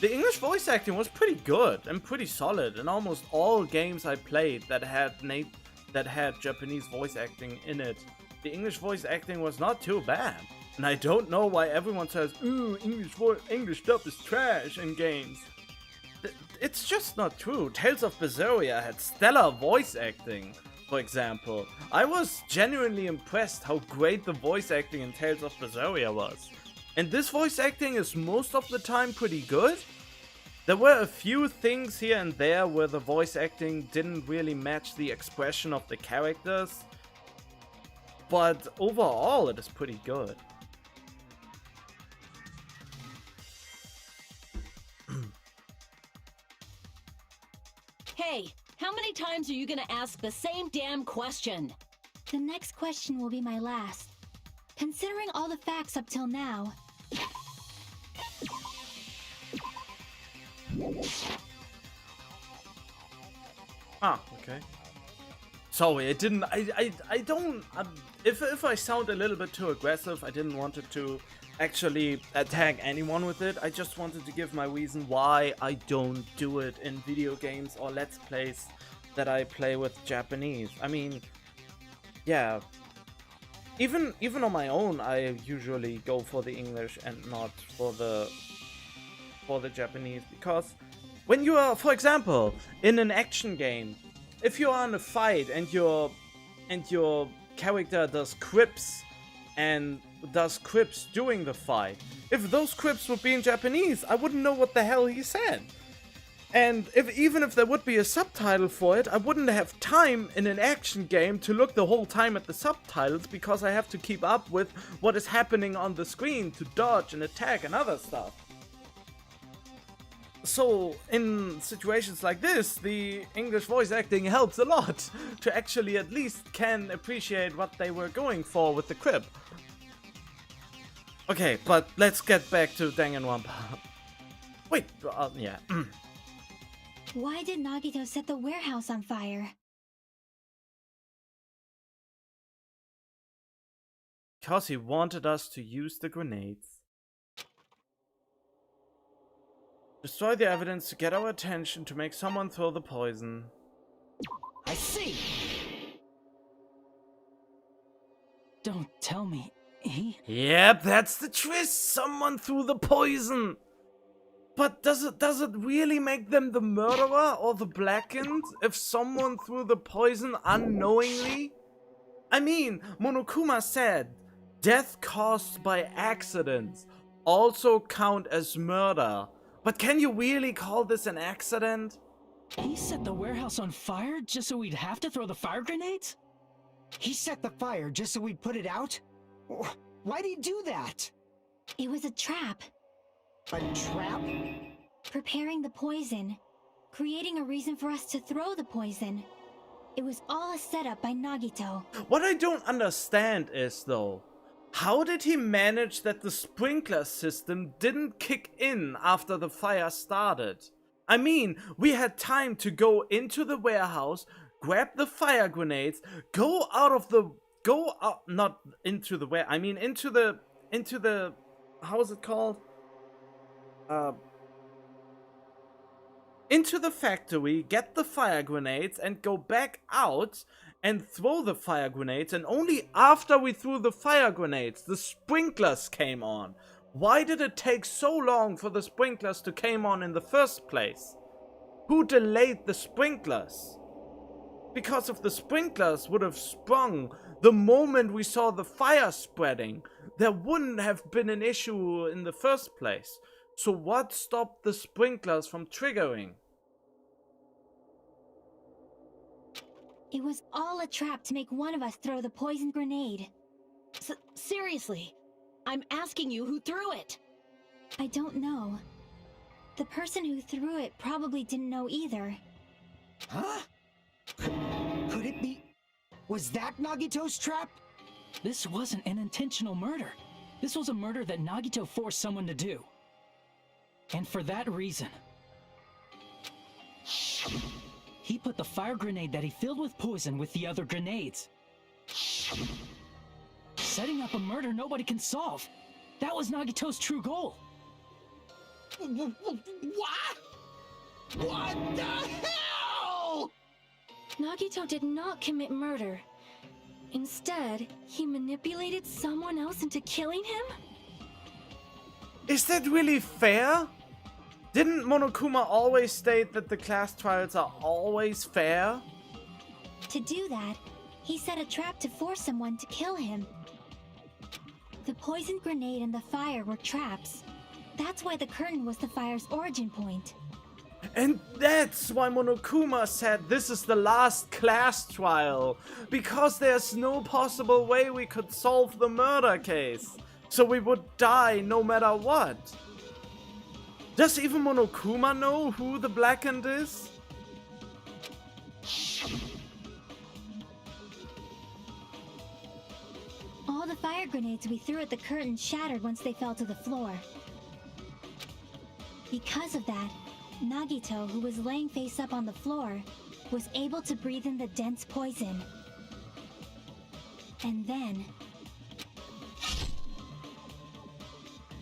the English voice acting was pretty good and pretty solid in almost all games I played that had Japanese voice acting in it. The English voice acting was not too bad. And I don't know why everyone says, ooh, English dub is trash in games. It's just not true. Tales of Berseria had stellar voice acting, for example. I was genuinely impressed how great the voice acting in Tales of Berseria was. And this voice acting is most of the time pretty good. There were a few things here and there where the voice acting didn't really match the expression of the characters. But overall, it is pretty good. Hey, how many times are you gonna ask the same damn question? The next question will be my last. Considering all the facts up till now, Okay. Sorry, if I sound a little bit too aggressive, I didn't want it to actually attack anyone with it. I just wanted to give my reason why I don't do it in video games or Let's Plays that I play with Japanese. I mean, yeah. Even on my own, I usually go for the English and not for the Japanese, because when you are, for example, in an action game, if you are in a fight and your character does quips during the fight, if those quips would be in Japanese, I wouldn't know what the hell he said. And even if there would be a subtitle for it, I wouldn't have time in an action game to look the whole time at the subtitles, because I have to keep up with what is happening on the screen to dodge and attack and other stuff. So, in situations like this, the English voice acting helps a lot to actually at least can appreciate what they were going for with the quip. Okay, but let's get back to Danganronpa. Wait, yeah. why did Nagito set the warehouse on fire? Because he wanted us to use the grenades. Destroy the evidence to get our attention, to make someone throw the poison. I see! Don't tell me. Yep, that's the twist! Someone threw the poison! But does it really make them the murderer or the blackened if someone threw the poison unknowingly? I mean, Monokuma said, death caused by accidents also count as murder. But can you really call this an accident? He set the warehouse on fire just so we'd have to throw the fire grenades? He set the fire just so we'd put it out? Why'd he do that? It was a trap. A trap? Preparing the poison. Creating a reason for us to throw the poison. It was all a setup by Nagito. What I don't understand is, though, how did he manage that the sprinkler system didn't kick in after the fire started? I mean, we had time to go into the warehouse, grab the fire grenades, into the, how is it called? Into the factory, get the fire grenades, and go back out and throw the fire grenades, and only after we threw the fire grenades, the sprinklers came on. Why did it take so long for the sprinklers to come on in the first place? Who delayed the sprinklers? Because if the sprinklers would have sprung the moment we saw the fire spreading, there wouldn't have been an issue in the first place. So what stopped the sprinklers from triggering? It was all a trap to make one of us throw the poison grenade. Seriously, I'm asking you who threw it. I don't know. The person who threw it probably didn't know either. Huh? Could it be? Was that Nagito's trap? This wasn't an intentional murder. This was a murder that Nagito forced someone to do. And for that reason, he put the fire grenade that he filled with poison with the other grenades. Setting up a murder nobody can solve. That was Nagito's true goal. What? What the hell? Nagito did not commit murder. Instead, he manipulated someone else into killing him? Is that really fair? Didn't Monokuma always state that the class trials are always fair? To do that, he set a trap to force someone to kill him. The poison grenade and the fire were traps. That's why the curtain was the fire's origin point. And that's why Monokuma said this is the last class trial. Because there's no possible way we could solve the murder case. So we would die no matter what. Does even Monokuma know who the Blackened is? All the fire grenades we threw at the curtain shattered once they fell to the floor. Because of that, Nagito, who was laying face up on the floor, was able to breathe in the dense poison. And then...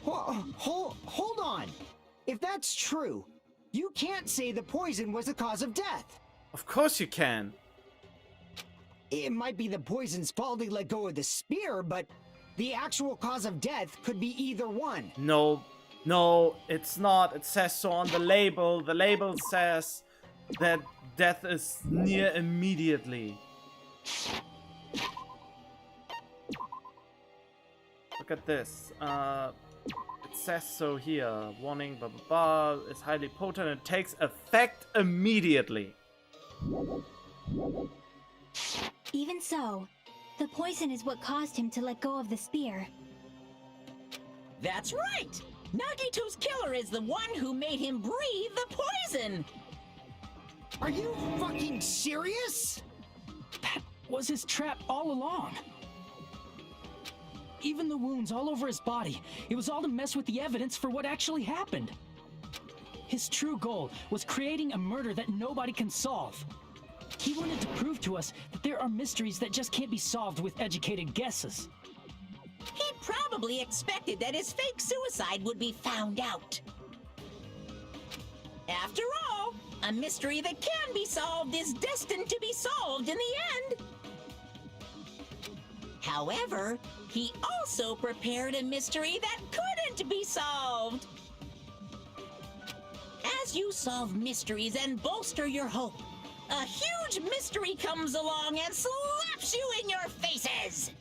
Hold on! If that's true, you can't say the poison was the cause of death! Of course you can. It might be the poison's fault he let go of the spear, but the actual cause of death could be either one. No, it's not. It says so on the label. The label says that death is near immediately. Look at this. It says so here. Warning, blah blah blah, is highly potent and takes effect immediately. Even so, the poison is what caused him to let go of the spear. That's right! Nagito's killer is the one who made him breathe the poison! Are you fucking serious? That was his trap all along. Even the wounds all over his body, it was all to mess with the evidence for what actually happened. His true goal was creating a murder that nobody can solve. He wanted to prove to us that there are mysteries that just can't be solved with educated guesses. He probably expected that his fake suicide would be found out. After all, a mystery that can be solved is destined to be solved in the end. However, he also prepared a mystery that couldn't be solved. As you solve mysteries and bolster your hope, a huge mystery comes along and slaps you in your faces.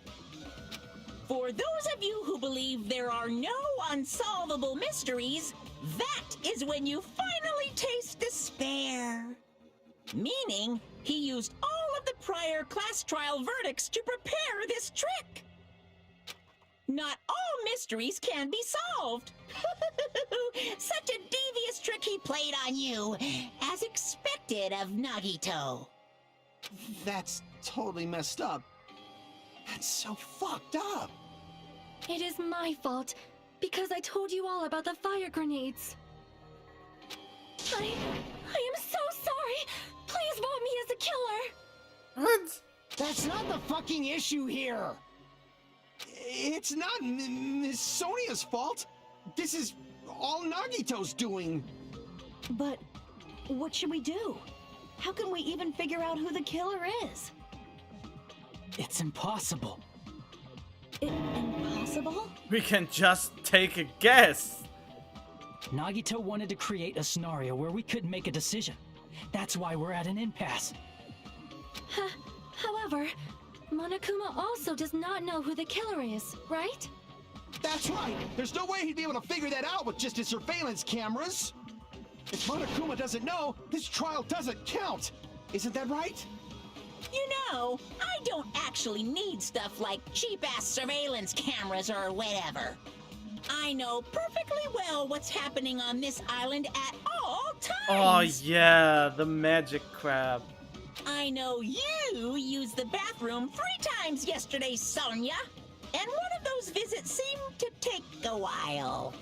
For those of you who believe there are no unsolvable mysteries, that is when you finally taste despair. Meaning, he used all of the prior class trial verdicts to prepare this trick. Not all mysteries can be solved. Such a devious trick he played on you, as expected of Nagito. That's totally messed up. That's so fucked up. It is my fault, because I told you all about the fire grenades. I am so sorry. Please vote me as a killer. What? That's not the fucking issue here! It's not Miss Sonia's fault. This is all Nagito's doing. But what should we do? How can we even figure out who the killer is? It's impossible. Impossible? We can just take a guess. Nagito wanted to create a scenario where we couldn't make a decision. That's why we're at an impasse. However, Monokuma also does not know who the killer is, right? That's right. There's no way he'd be able to figure that out with just his surveillance cameras. If Monokuma doesn't know, this trial doesn't count. Isn't that right? You know, I don't actually need stuff like cheap-ass surveillance cameras or whatever. I know perfectly well what's happening on this island at all Oh times. yeah, the magic crab. I know you used the bathroom 3 times yesterday, Sonia. And one of those visits seemed to take a while.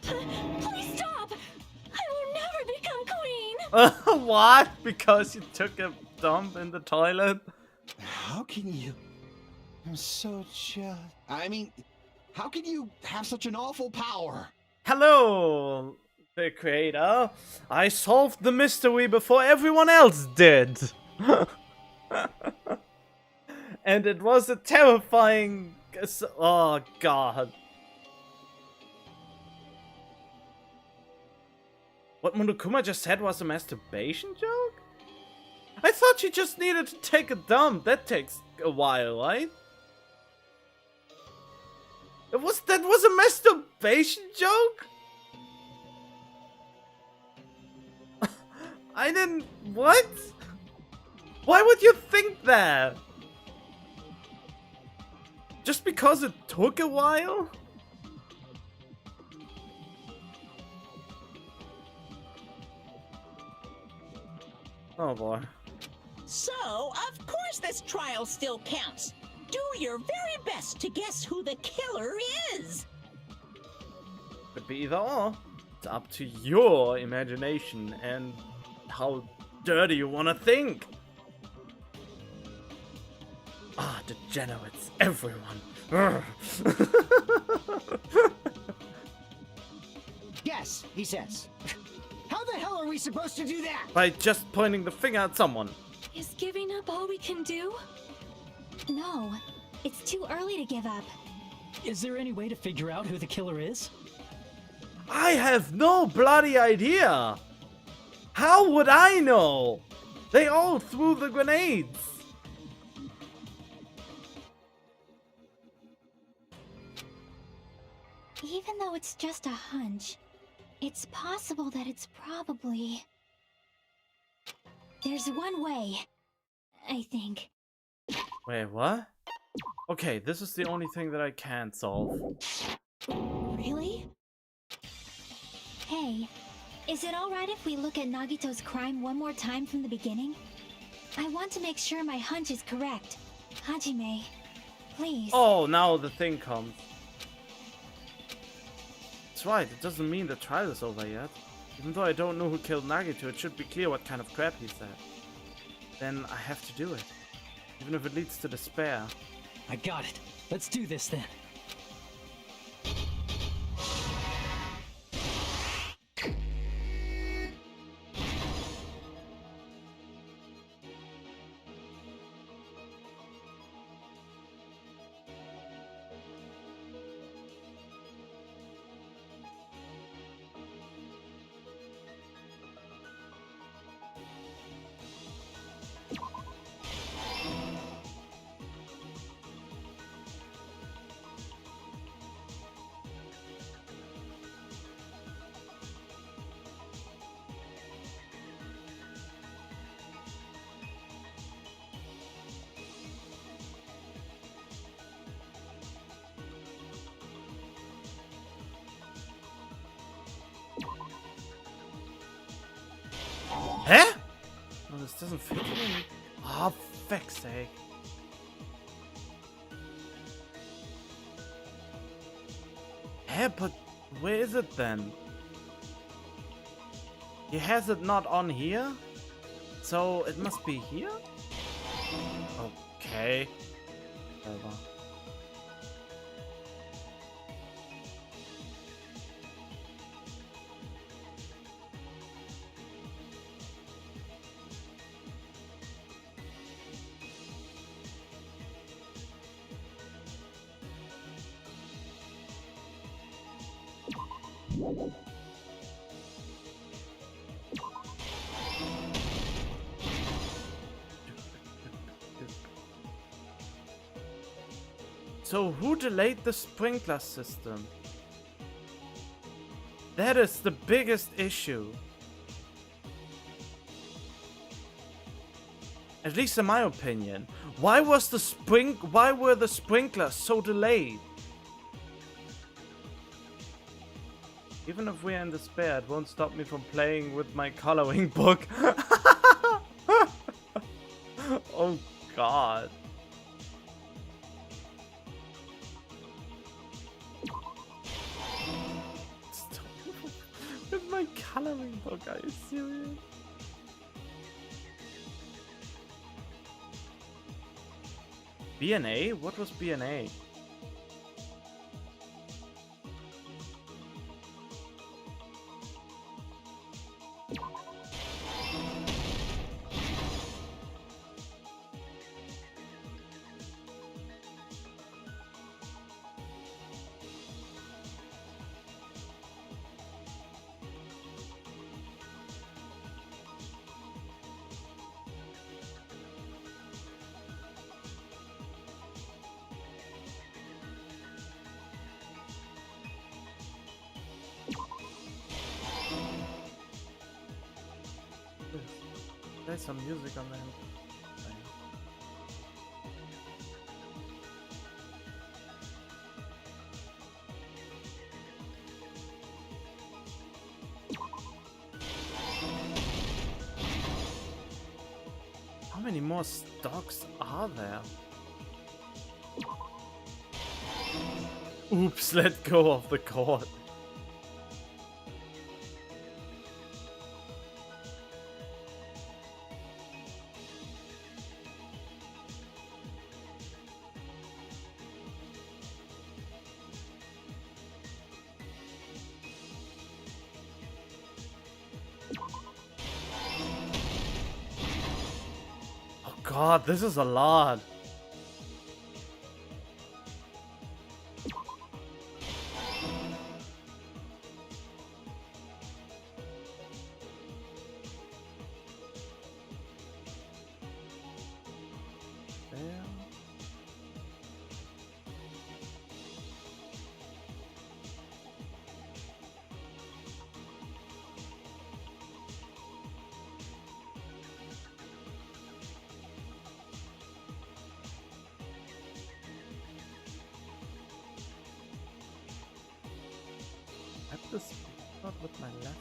Please stop! I will never become queen! What? Because you took a dump in the toilet? How can you? I'm so jealous. I mean, how can you have such an awful power? Hello, the creator. I solved the mystery before everyone else did. And it was a terrifying... Oh, God. What Monokuma just said was a masturbation joke? I thought she just needed to take a dump. That takes a while, right? That was a masturbation joke? I didn't... What? Why would you think that? Just because it took a while? Oh boy. So, of course this trial still counts. Do your very best to guess who the killer is. Could be either or. It's up to your imagination and how dirty you want to think. Ah, degenerates, everyone. Yes, he says. How the hell are we supposed to do that? By just pointing the finger at someone. Is giving up all we can do? No, it's too early to give up. Is there any way to figure out who the killer is? I have no bloody idea. How would I know? They all threw the grenades. Even though it's just a hunch, it's possible that it's probably... There's one way, I think. Wait, what? Okay, this is the only thing that I can't solve. Really? Hey, is it alright if we look at Nagito's crime one more time from the beginning? I want to make sure my hunch is correct. Hajime, please. Oh, now the thing comes. That's right, it doesn't mean the trial is over yet. Even though I don't know who killed Nagito, it should be clear what kind of crap he said. Then I have to do it. Even if it leads to despair. I got it. Let's do this then. Huh? Oh, this doesn't fit in. Oh, fuck's sake. Huh, but where is it then? He has it not on here? So it must be here? Okay. Whatever. So who delayed the sprinkler system? That is the biggest issue. At least in my opinion. Why were the sprinklers so delayed? Even if we're in despair, it won't stop me from playing with my coloring book. Oh god. coloring book, are you serious? B&A? What was B&A? There's some music on there. How many more stocks are there? Oops, let go of the cord. God, this is a lot. Not with my left.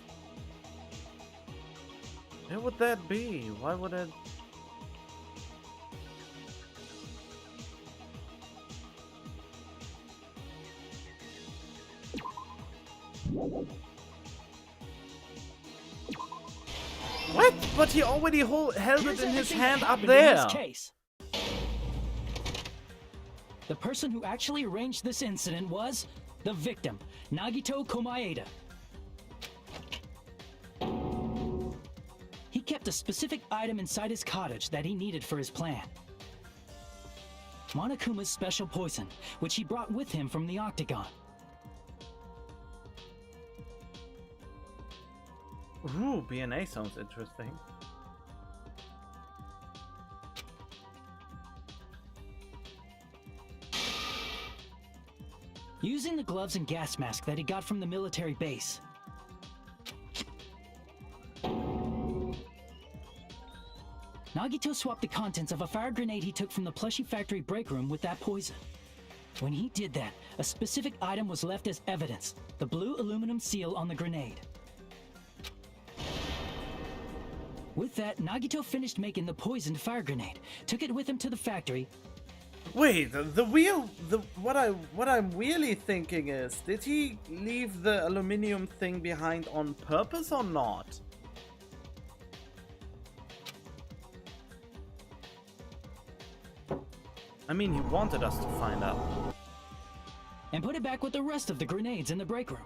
Where would that be? Why would it? What? But he already held it in his hand up there. In this case. The person who actually arranged this incident was the victim, Nagito Komaeda. He kept a specific item inside his cottage that he needed for his plan. Monokuma's special poison, which he brought with him from the Octagon. Ooh, B&A sounds interesting. Using the gloves and gas mask that he got from the military base. Nagito swapped the contents of a fire grenade he took from the plushie factory break room with that poison. When he did that, a specific item was left as evidence, the blue aluminum seal on the grenade. With that, Nagito finished making the poisoned fire grenade, took it with him to the factory. Wait, what I'm really thinking is, did he leave the aluminium thing behind on purpose or not? I mean, he wanted us to find out. And put it back with the rest of the grenades in the break room.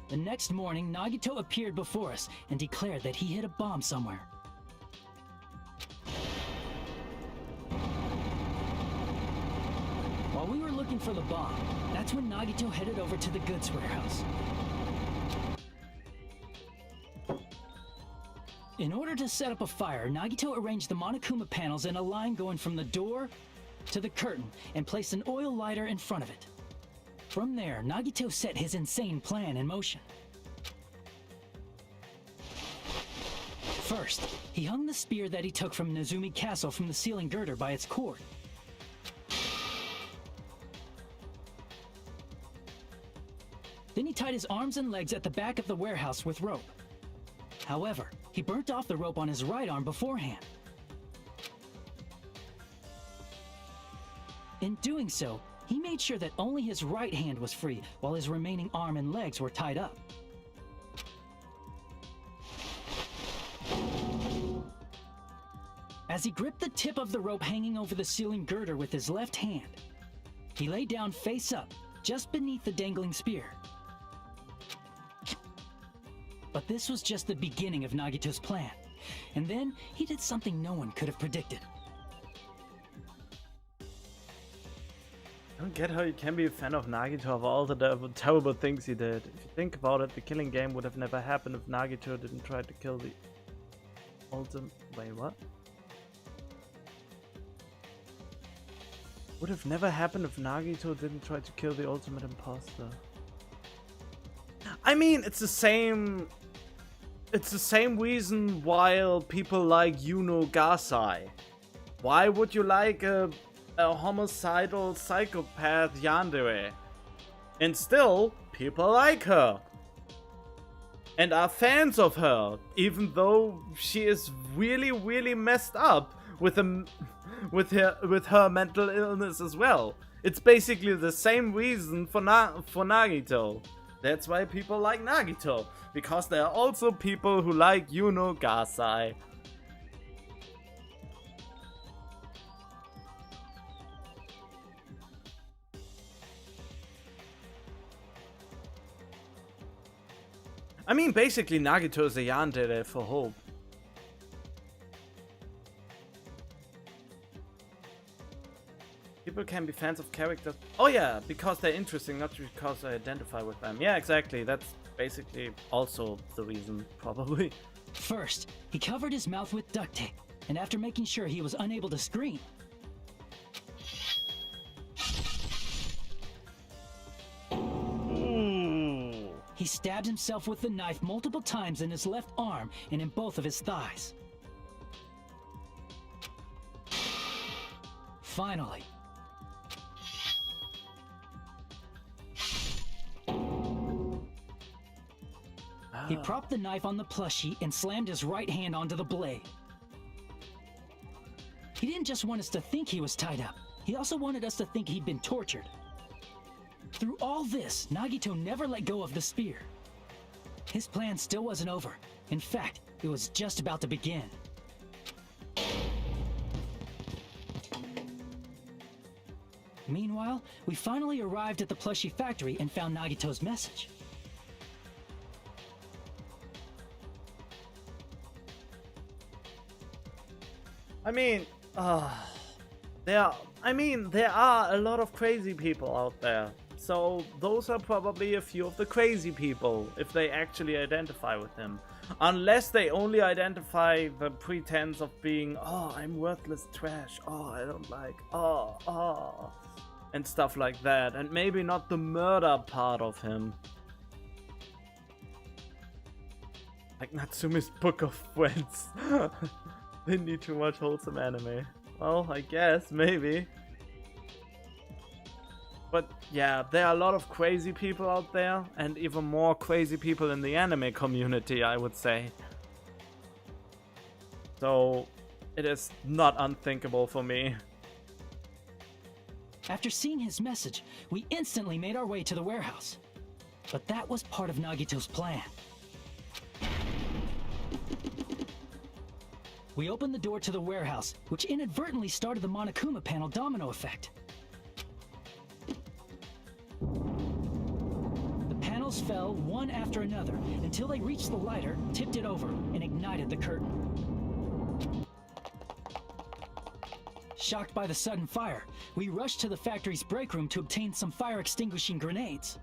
The next morning, Nagito appeared before us and declared that he hid a bomb somewhere. While we were looking for the bomb, that's when Nagito headed over to the goods warehouse. In order to set up a fire, Nagito arranged the Monokuma panels in a line going from the door to the curtain and placed an oil lighter in front of it. From there, Nagito set his insane plan in motion. First, he hung the spear that he took from Nezumi Castle from the ceiling girder by its cord. Then he tied his arms and legs at the back of the warehouse with rope. However, he burnt off the rope on his right arm beforehand. In doing so, He made sure that only his right hand was free, while his remaining arm and legs were tied up. As he gripped the tip of the rope hanging over the ceiling girder with his left hand, he lay down face up, just beneath the dangling spear. But this was just the beginning of Nagito's plan. And then he did something no one could have predicted. I don't get how you can be a fan of Nagito of all the terrible things he did. If you think about it, the killing game would have never happened if Nagito didn't try to kill the ultimate... Wait, what? Would have never happened if Nagito didn't try to kill the ultimate imposter. I mean, it's the same reason why people like Yuno Gasai. Why would you like a homicidal psychopath yandere? And still, people like her. And are fans of her, even though she is really, really messed up with her mental illness as well. It's basically the same reason for Nagito. That's why people like Nagito, because there are also people who like Yuno Gasai. I mean, basically Nagito is a yandere for hope. People can be fans of characters. Oh yeah, because they're interesting, not because I identify with them. Yeah, exactly. That's basically also the reason, probably. First, he covered his mouth with duct tape, and after making sure he was unable to scream, he stabbed himself with the knife multiple times in his left arm and in both of his thighs. Finally, he propped the knife on the plushie and slammed his right hand onto the blade. He didn't just want us to think he was tied up, he also wanted us to think he'd been tortured. Through all this, Nagito never let go of the spear. His plan still wasn't over. In fact, it was just about to begin. Meanwhile, we finally arrived at the plushie factory and found Nagito's message. There are a lot of crazy people out there. So those are probably a few of the crazy people, if they actually identify with him. Unless they only identify the pretense of being, oh, I'm worthless trash, oh, I don't like, and stuff like that. And maybe not the murder part of him. Like Natsume's Book of Friends. They need too much wholesome anime. Well, I guess, maybe. But yeah, there are a lot of crazy people out there, and even more crazy people in the anime community, I would say. So, it is not unthinkable for me. After seeing his message, we instantly made our way to the warehouse. But that was part of Nagito's plan. We opened the door to the warehouse, which inadvertently started the Monokuma panel domino effect. The panels fell one after another until they reached the lighter, tipped it over, and ignited the curtain. Shocked by the sudden fire, we rushed to the factory's break room to obtain some fire-extinguishing grenades.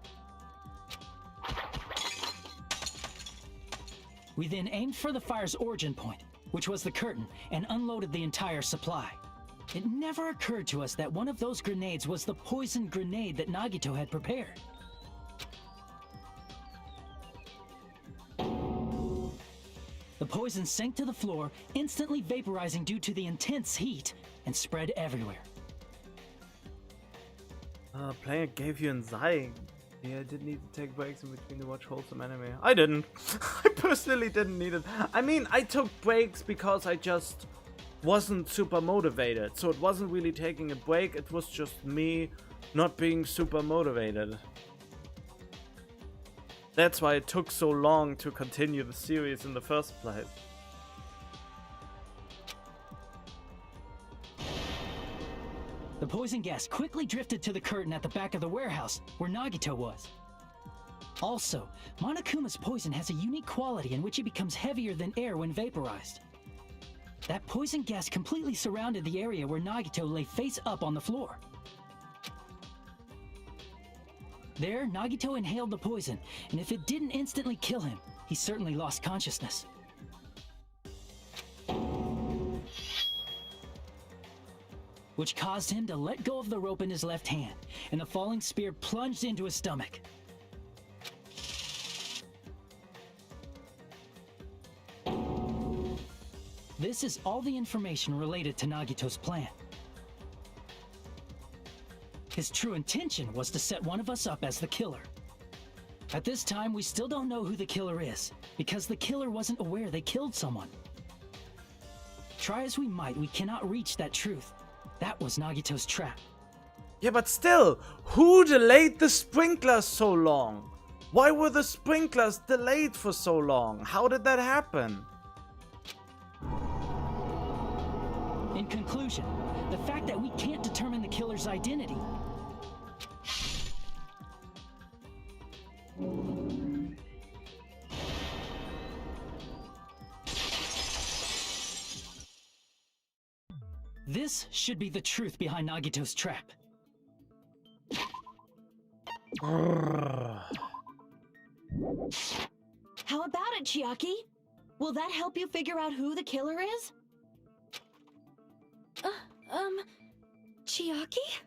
We then aimed for the fire's origin point, which was the curtain, and unloaded the entire supply. It never occurred to us that one of those grenades was the poisoned grenade that Nagito had prepared. The poison sank to the floor, instantly vaporizing due to the intense heat, and spread everywhere. Player gave you anxiety. Yeah, I didn't need to take breaks in between to watch wholesome anime. I didn't. I personally didn't need it. I mean, I took breaks because I just wasn't super motivated. So it wasn't really taking a break. It was just me not being super motivated. That's why it took so long to continue the series in the first place. The poison gas quickly drifted to the curtain at the back of the warehouse, where Nagito was. Also, Monokuma's poison has a unique quality in which it becomes heavier than air when vaporized. That poison gas completely surrounded the area where Nagito lay face up on the floor. There, Nagito inhaled the poison, and if it didn't instantly kill him, he certainly lost consciousness. Which caused him to let go of the rope in his left hand, and the falling spear plunged into his stomach. This is all the information related to Nagito's plan. His true intention was to set one of us up as the killer. At this time, we still don't know who the killer is, because the killer wasn't aware they killed someone. Try as we might, we cannot reach that truth. That was Nagito's trap. Yeah, but still, who delayed the sprinklers so long? Why were the sprinklers delayed for so long? How did that happen? In conclusion, the fact that we can't determine the killer's identity this should be the truth behind Nagito's trap. How about it, Chiaki? Will that help you figure out who the killer is? Chiaki?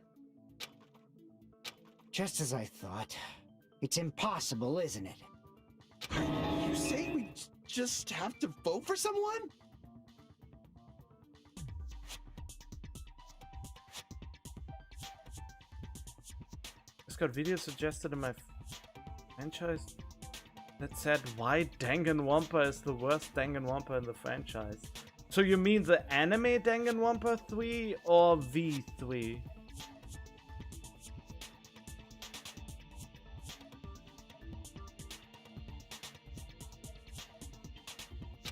Just as I thought. It's impossible, isn't it? Are you saying we just have to vote for someone? Just got video suggested in my franchise that said why Danganronpa is the worst Danganronpa in the franchise. So you mean the anime Danganronpa 3 or V3?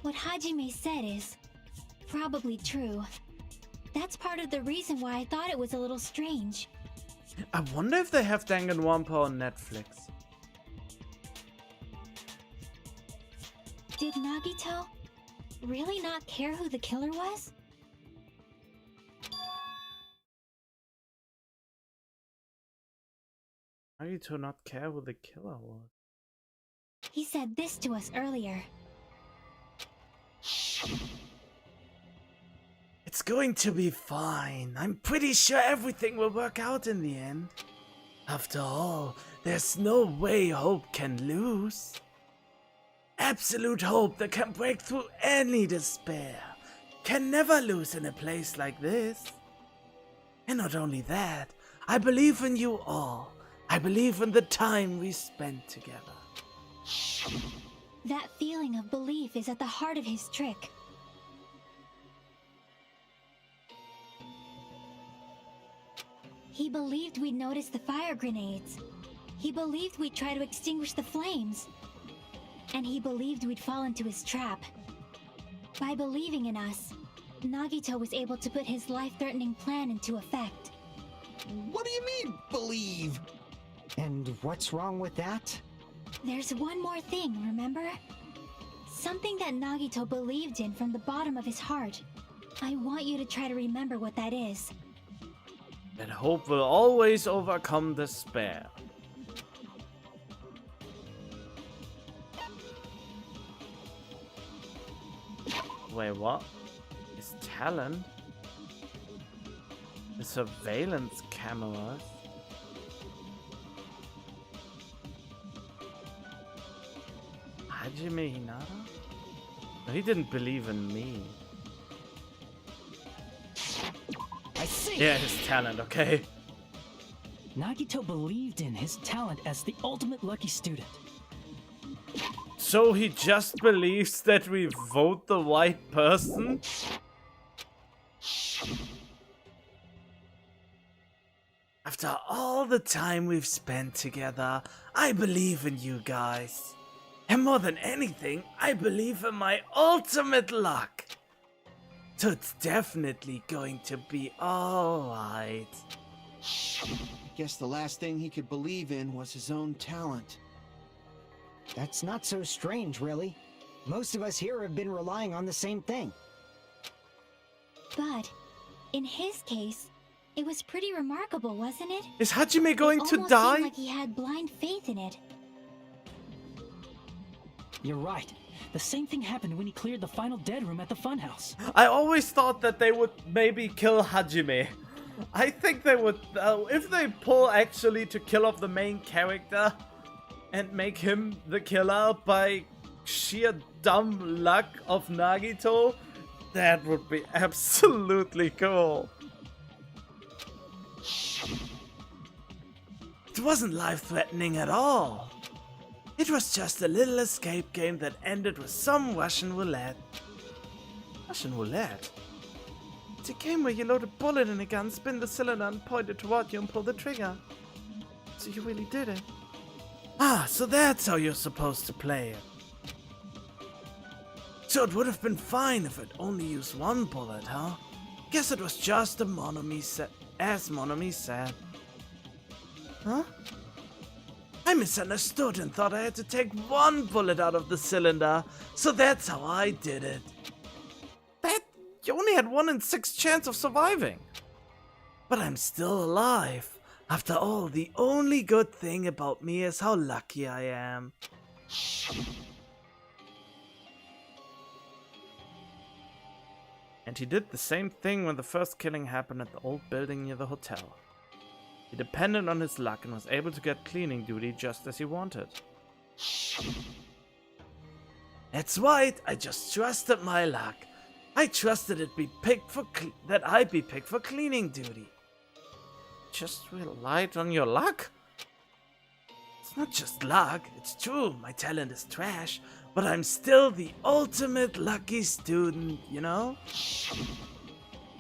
What Hajime said is probably true. That's part of the reason why I thought it was a little strange. I wonder if they have Danganronpa on Netflix. Did Nagito really not care who the killer was? Nagito not care who the killer was? He said this to us earlier. It's going to be fine. I'm pretty sure everything will work out in the end. After all, there's no way hope can lose. Absolute hope that can break through any despair can never lose in a place like this. And not only that, I believe in you all. I believe in the time we spent together. That feeling of belief is at the heart of his trick. He believed we'd notice the fire grenades. He believed we'd try to extinguish the flames. And he believed we'd fall into his trap. By believing in us, Nagito was able to put his life-threatening plan into effect. What do you mean, believe? And what's wrong with that? There's one more thing, remember? Something that Nagito believed in from the bottom of his heart. I want you to try to remember what that is. That hope will always overcome despair. Wait, what? His talent? The surveillance cameras? Hajime Hinata? No, he didn't believe in me. I see! Yeah, his talent, okay? Nagito believed in his talent as the ultimate lucky student. So he just believes that we vote the right person? I've After all the time we've spent together, I believe in you guys. And more than anything, I believe in my ultimate luck. So it's definitely going to be alright. Guess the last thing he could believe in was his own talent. That's not so strange, really. Most of us here have been relying on the same thing. But in his case, it was pretty remarkable, wasn't it? Is Hajime going It to almost die? seemed like he had blind faith in it. You're right. The same thing happened when he cleared the final dead room at the funhouse. I always thought that they would maybe kill Hajime. I think they would, if they pull actually to kill off the main character and make him the killer by sheer dumb luck of Nagito, that would be absolutely cool. It wasn't life-threatening at all. It was just a little escape game that ended with some Russian roulette. Russian roulette? It's a game where you load a bullet in a gun, spin the cylinder and point it toward you and pull the trigger. So you really did it. Ah, so that's how you're supposed to play it. So it would have been fine if it only used one bullet, huh? Guess it was just a Monomi set, as Monomi said. Huh? I misunderstood and thought I had to take one bullet out of the cylinder, so that's how I did it. That, you only had 1 in 6 chance of surviving. But I'm still alive. After all, the only good thing about me is how lucky I am. And he did the same thing when the first killing happened at the old building near the hotel. He depended on his luck and was able to get cleaning duty just as he wanted. That's right, I just trusted my luck. I trusted that I'd be picked for cleaning duty. Just relied on your luck? It's not just luck, it's true, my talent is trash, but I'm still the ultimate lucky student, you know?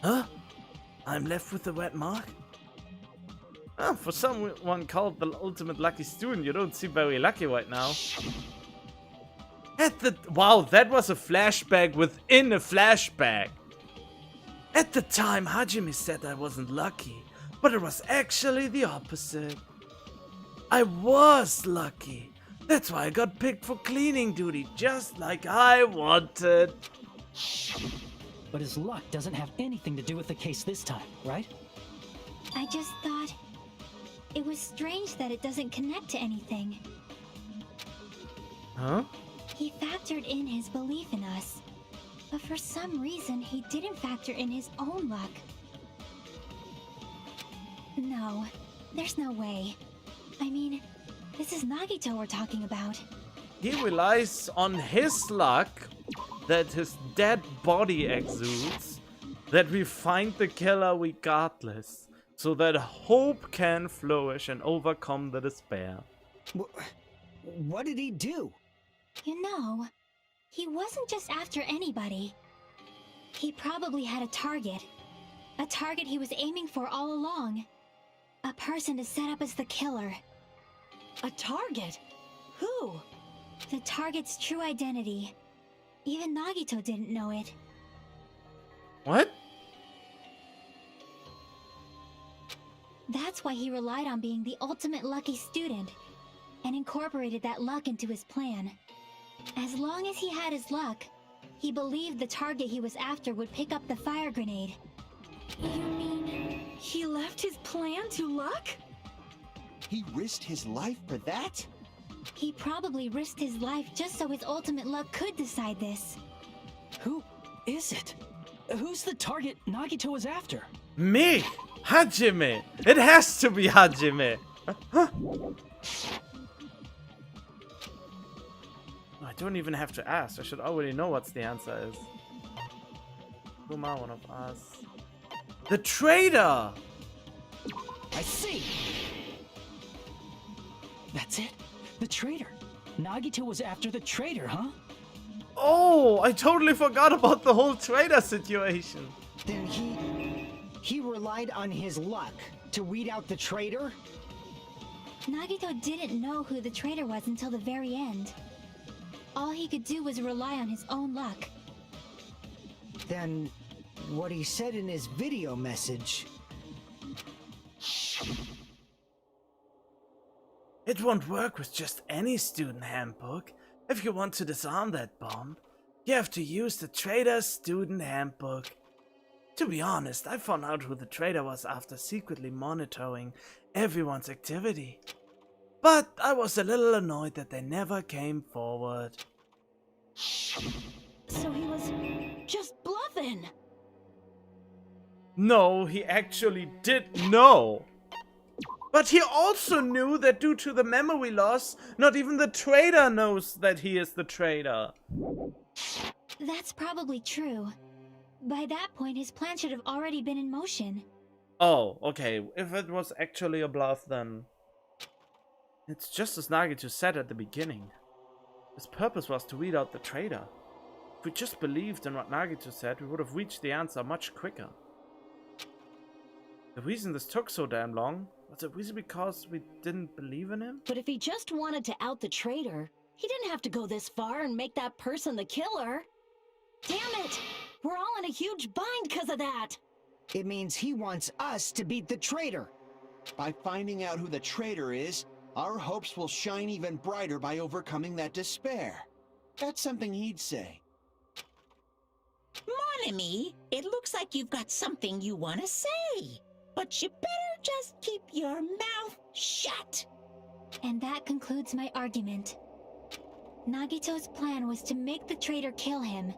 Huh? I'm left with a red mark? Oh, for someone called the ultimate lucky student, you don't seem very lucky right now. Wow, that was a flashback within a flashback. At the time, Hajime said I wasn't lucky, but it was actually the opposite. I was lucky. That's why I got picked for cleaning duty, just like I wanted. But his luck doesn't have anything to do with the case this time, right? I just thought it was strange that it doesn't connect to anything. Huh? He factored in his belief in us, but for some reason he didn't factor in his own luck. No, there's no way. I mean, this is Nagito we're talking about. He relies on his luck that his dead body exudes, that we find the killer regardless, so that hope can flourish and overcome the despair. What did he do? You know, he wasn't just after anybody. He probably had a target he was aiming for all along. A person to set up as the killer. A target? Who? The target's true identity. Even Nagito didn't know it. What? That's why he relied on being the ultimate lucky student, and incorporated that luck into his plan. As long as he had his luck, he believed the target he was after would pick up the fire grenade. You mean he left his plan to luck? He risked his life for that? He probably risked his life just so his ultimate luck could decide this. Who is it? Who's the target Nagito was after? Me! Hajime! It has to be Hajime! I don't even have to ask. I should already know what the answer is. Who am I, one of us? The traitor! I see! That's it? The traitor. Nagito was after the traitor, huh? Oh, I totally forgot about the whole traitor situation. Then he relied on his luck To weed out the traitor? Nagito didn't know who the traitor was until the very end. All he could do was rely on his own luck. Then, what he said in his video message... It won't work with just any student handbook. If you want to disarm that bomb, you have to use the traitor's student handbook. To be honest, I found out who the traitor was after secretly monitoring everyone's activity. But I was a little annoyed that they never came forward. So he was just bluffing. No, he actually did know. But he also knew that due to the memory loss, not even the traitor knows that he is the traitor. That's probably true. By that point, his plan should have already been in motion. Oh, okay. If it was actually a bluff, then... It's just as Nagito said at the beginning. His purpose was to weed out the traitor. If we just believed in what Nagito said, we would have reached the answer much quicker. The reason this took so damn long, was it really because we didn't believe in him? But if he just wanted to out the traitor, he didn't have to go this far and make that person the killer. Damn it! We're all in a huge bind because of that! It means he wants us to beat the traitor. By finding out who the traitor is, our hopes will shine even brighter by overcoming that despair. That's something he'd say. Mon ami, it looks like you've got something you want to say. But you better just keep your mouth shut. And that concludes my argument. Nagito's plan was to make the traitor kill him.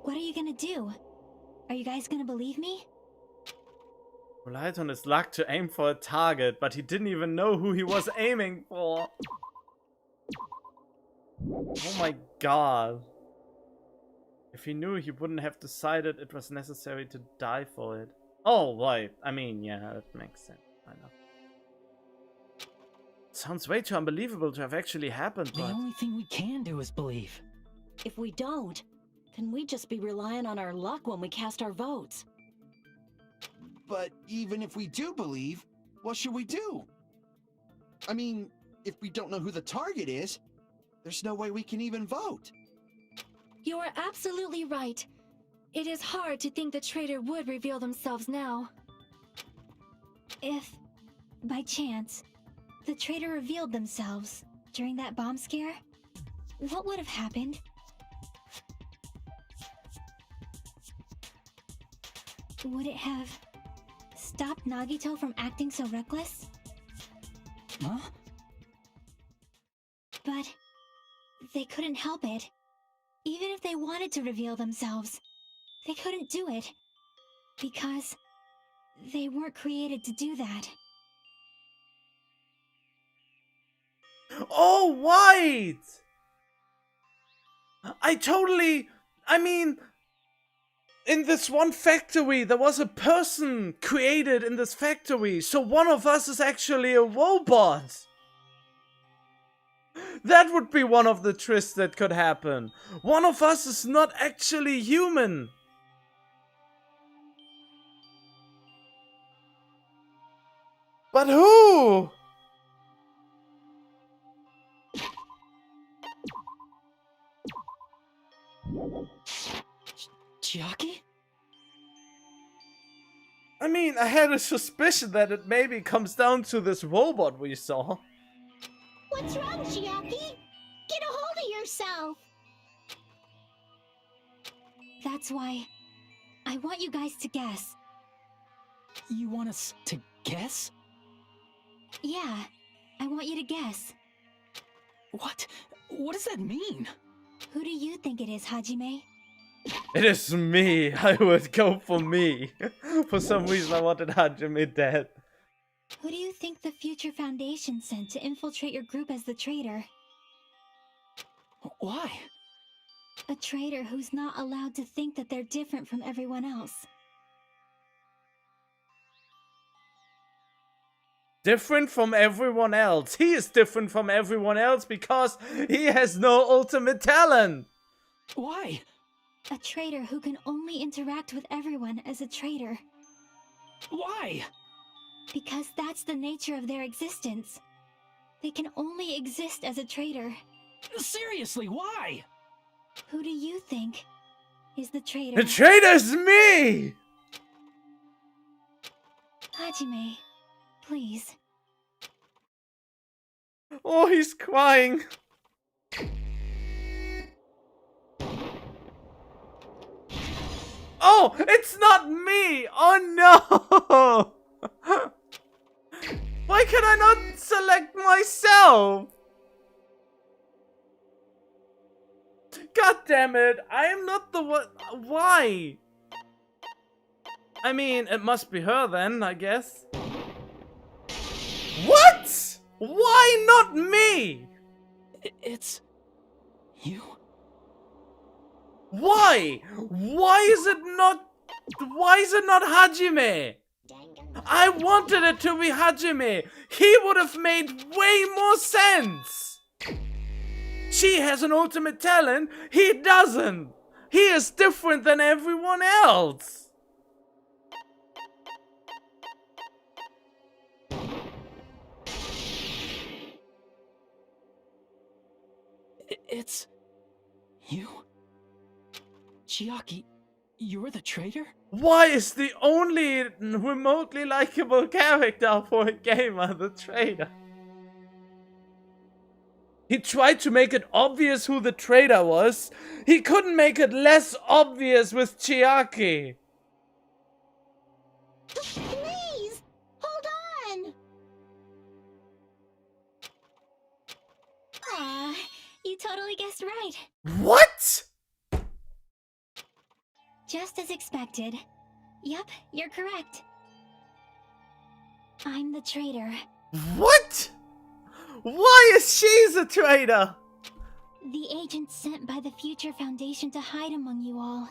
What are you gonna do? Are you guys gonna believe me? Relied on his luck to aim for a target, but he didn't even know who he was aiming for. Oh my god. If he knew, he wouldn't have decided it was necessary to die for it. Oh, right. I mean, yeah, that makes sense. I know. Sounds way too unbelievable to have actually happened, The but... only thing we can do is believe. If we don't, then we'd just be relying on our luck when we cast our votes. But even if we do believe, what should we do? I mean, if we don't know who the target is, there's no way we can even vote. You are absolutely right. It is hard to think the traitor would reveal themselves now. If, by chance, the traitor revealed themselves during that bomb scare, what would have happened? Would it have stopped Nagito from acting so reckless? Huh? But they couldn't help it. Even if they wanted to reveal themselves, they couldn't do it. Because they weren't created to do that. Oh, right! I mean, in this one factory, there was a person created in this factory, so one of us is actually a robot. That would be one of the twists that could happen. One of us is not actually human. But who? Chiaki? I mean, I had a suspicion that it maybe comes down to this robot we saw. What's wrong, Chiaki? Get a hold of yourself! That's why I want you guys to guess. You want us to guess? Yeah, I want you to guess. What? What does that mean? Who do you think it is, Hajime? It is me. I would go for me. For some reason, I wanted Hajime dead. Who do you think the Future Foundation sent to infiltrate your group as the traitor? Why? A traitor who's not allowed to think that they're different from everyone else. Different from everyone else. He is different from everyone else because he has no ultimate talent. Why? A traitor who can only interact with everyone as a traitor. Why? Because that's the nature of their existence. They can only exist as a traitor. Seriously, why? Who do you think is the traitor? The traitor's me! Hajime, please. Oh, he's crying. Oh, it's not me! Oh no! Why can I not select myself? God damn it, I am not the one. Why? I mean, it must be her then, I guess. What? Why not me? It's... you? Why? Why is it not Hajime? I wanted it to be Hajime. He would have made way more sense. She has an ultimate talent. He doesn't. He is different than everyone else. It's... you? Chiaki, you're the traitor? Why is the only remotely likable character for a gamer the traitor? He tried to make it obvious who the traitor was. He couldn't make it less obvious with Chiaki. Please, hold on. Aw, you totally guessed right. What? Just as expected. Yep, you're correct. I'm the traitor. What? Why is she the traitor? The agent sent by the Future Foundation to hide among you all.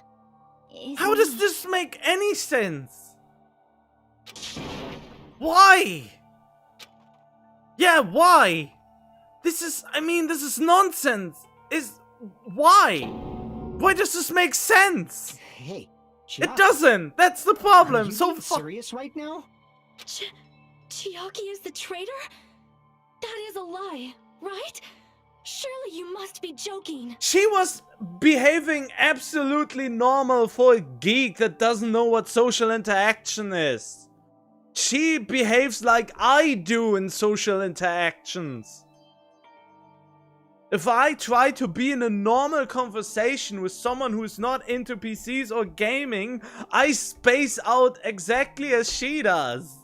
How does this make any sense? Why? Yeah, why? This is nonsense. Why? Why does this make sense? Hey, It doesn't. That's the problem. Are you So being serious right now? Chiaki is the traitor? That is a lie, right? Surely you must be joking. She was behaving absolutely normal for a geek that doesn't know what social interaction is. She behaves like I do in social interactions. If I try to be in a normal conversation with someone who's not into PCs or gaming, I space out exactly as she does.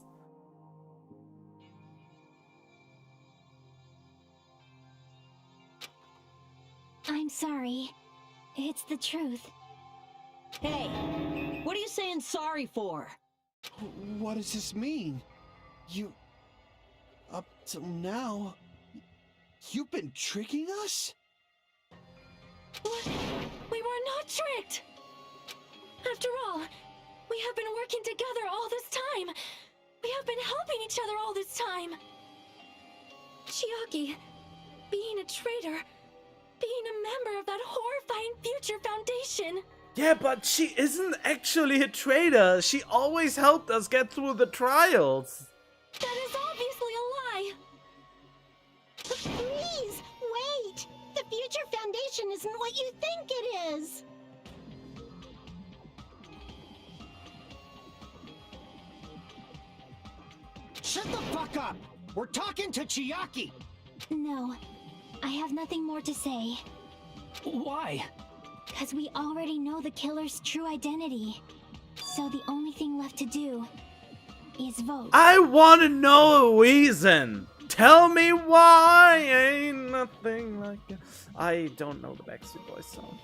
I'm sorry. It's the truth. Hey, what are you saying sorry for? What does this mean? You... Up till now... You've been tricking us? What? We were not tricked! After all, we have been working together all this time. We have been helping each other all this time. Chiaki, being a traitor, being a member of that horrifying Future Foundation. Yeah, but she isn't actually a traitor. She always helped us get through the trials. That is obviously a lie. Please, wait. The Future Foundation isn't what you think it is. Shut the fuck up! We're talking to Chiaki! No, I have nothing more to say. Why? Because we already know the killer's true identity. So the only thing left to do is vote. I want to know a reason. Tell me why ain't nothing like it. I don't know the Backstreet Boys song.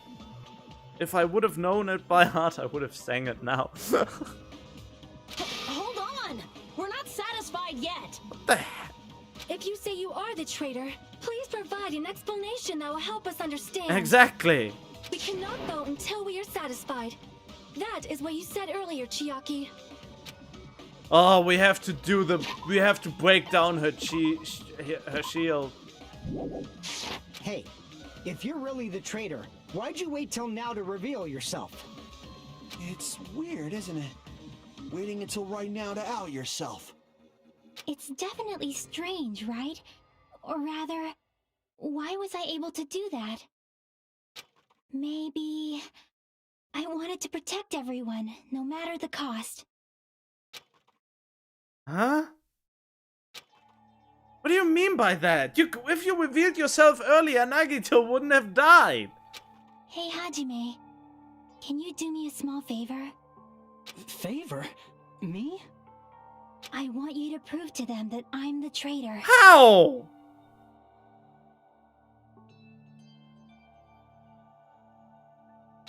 If I would have known it by heart, I would have sang it now. Hold on! We're not satisfied yet! What the heck? If you say you are the traitor, please provide an explanation that will help us understand. Exactly. We cannot vote until we are satisfied. That is what you said earlier, Chiaki. Oh, we have to break down her shield. Hey, if you're really the traitor, why'd you wait till now to reveal yourself? It's weird, isn't it? Waiting until right now to out yourself. It's definitely strange, right? Or rather, why was I able to do that? Maybe I wanted to protect everyone, no matter the cost. Huh? What do you mean by that? If you revealed yourself earlier, Nagito wouldn't have died. Hey Hajime, can you do me a small favor? Favor? Me? I want you to prove to them that I'm the traitor. How?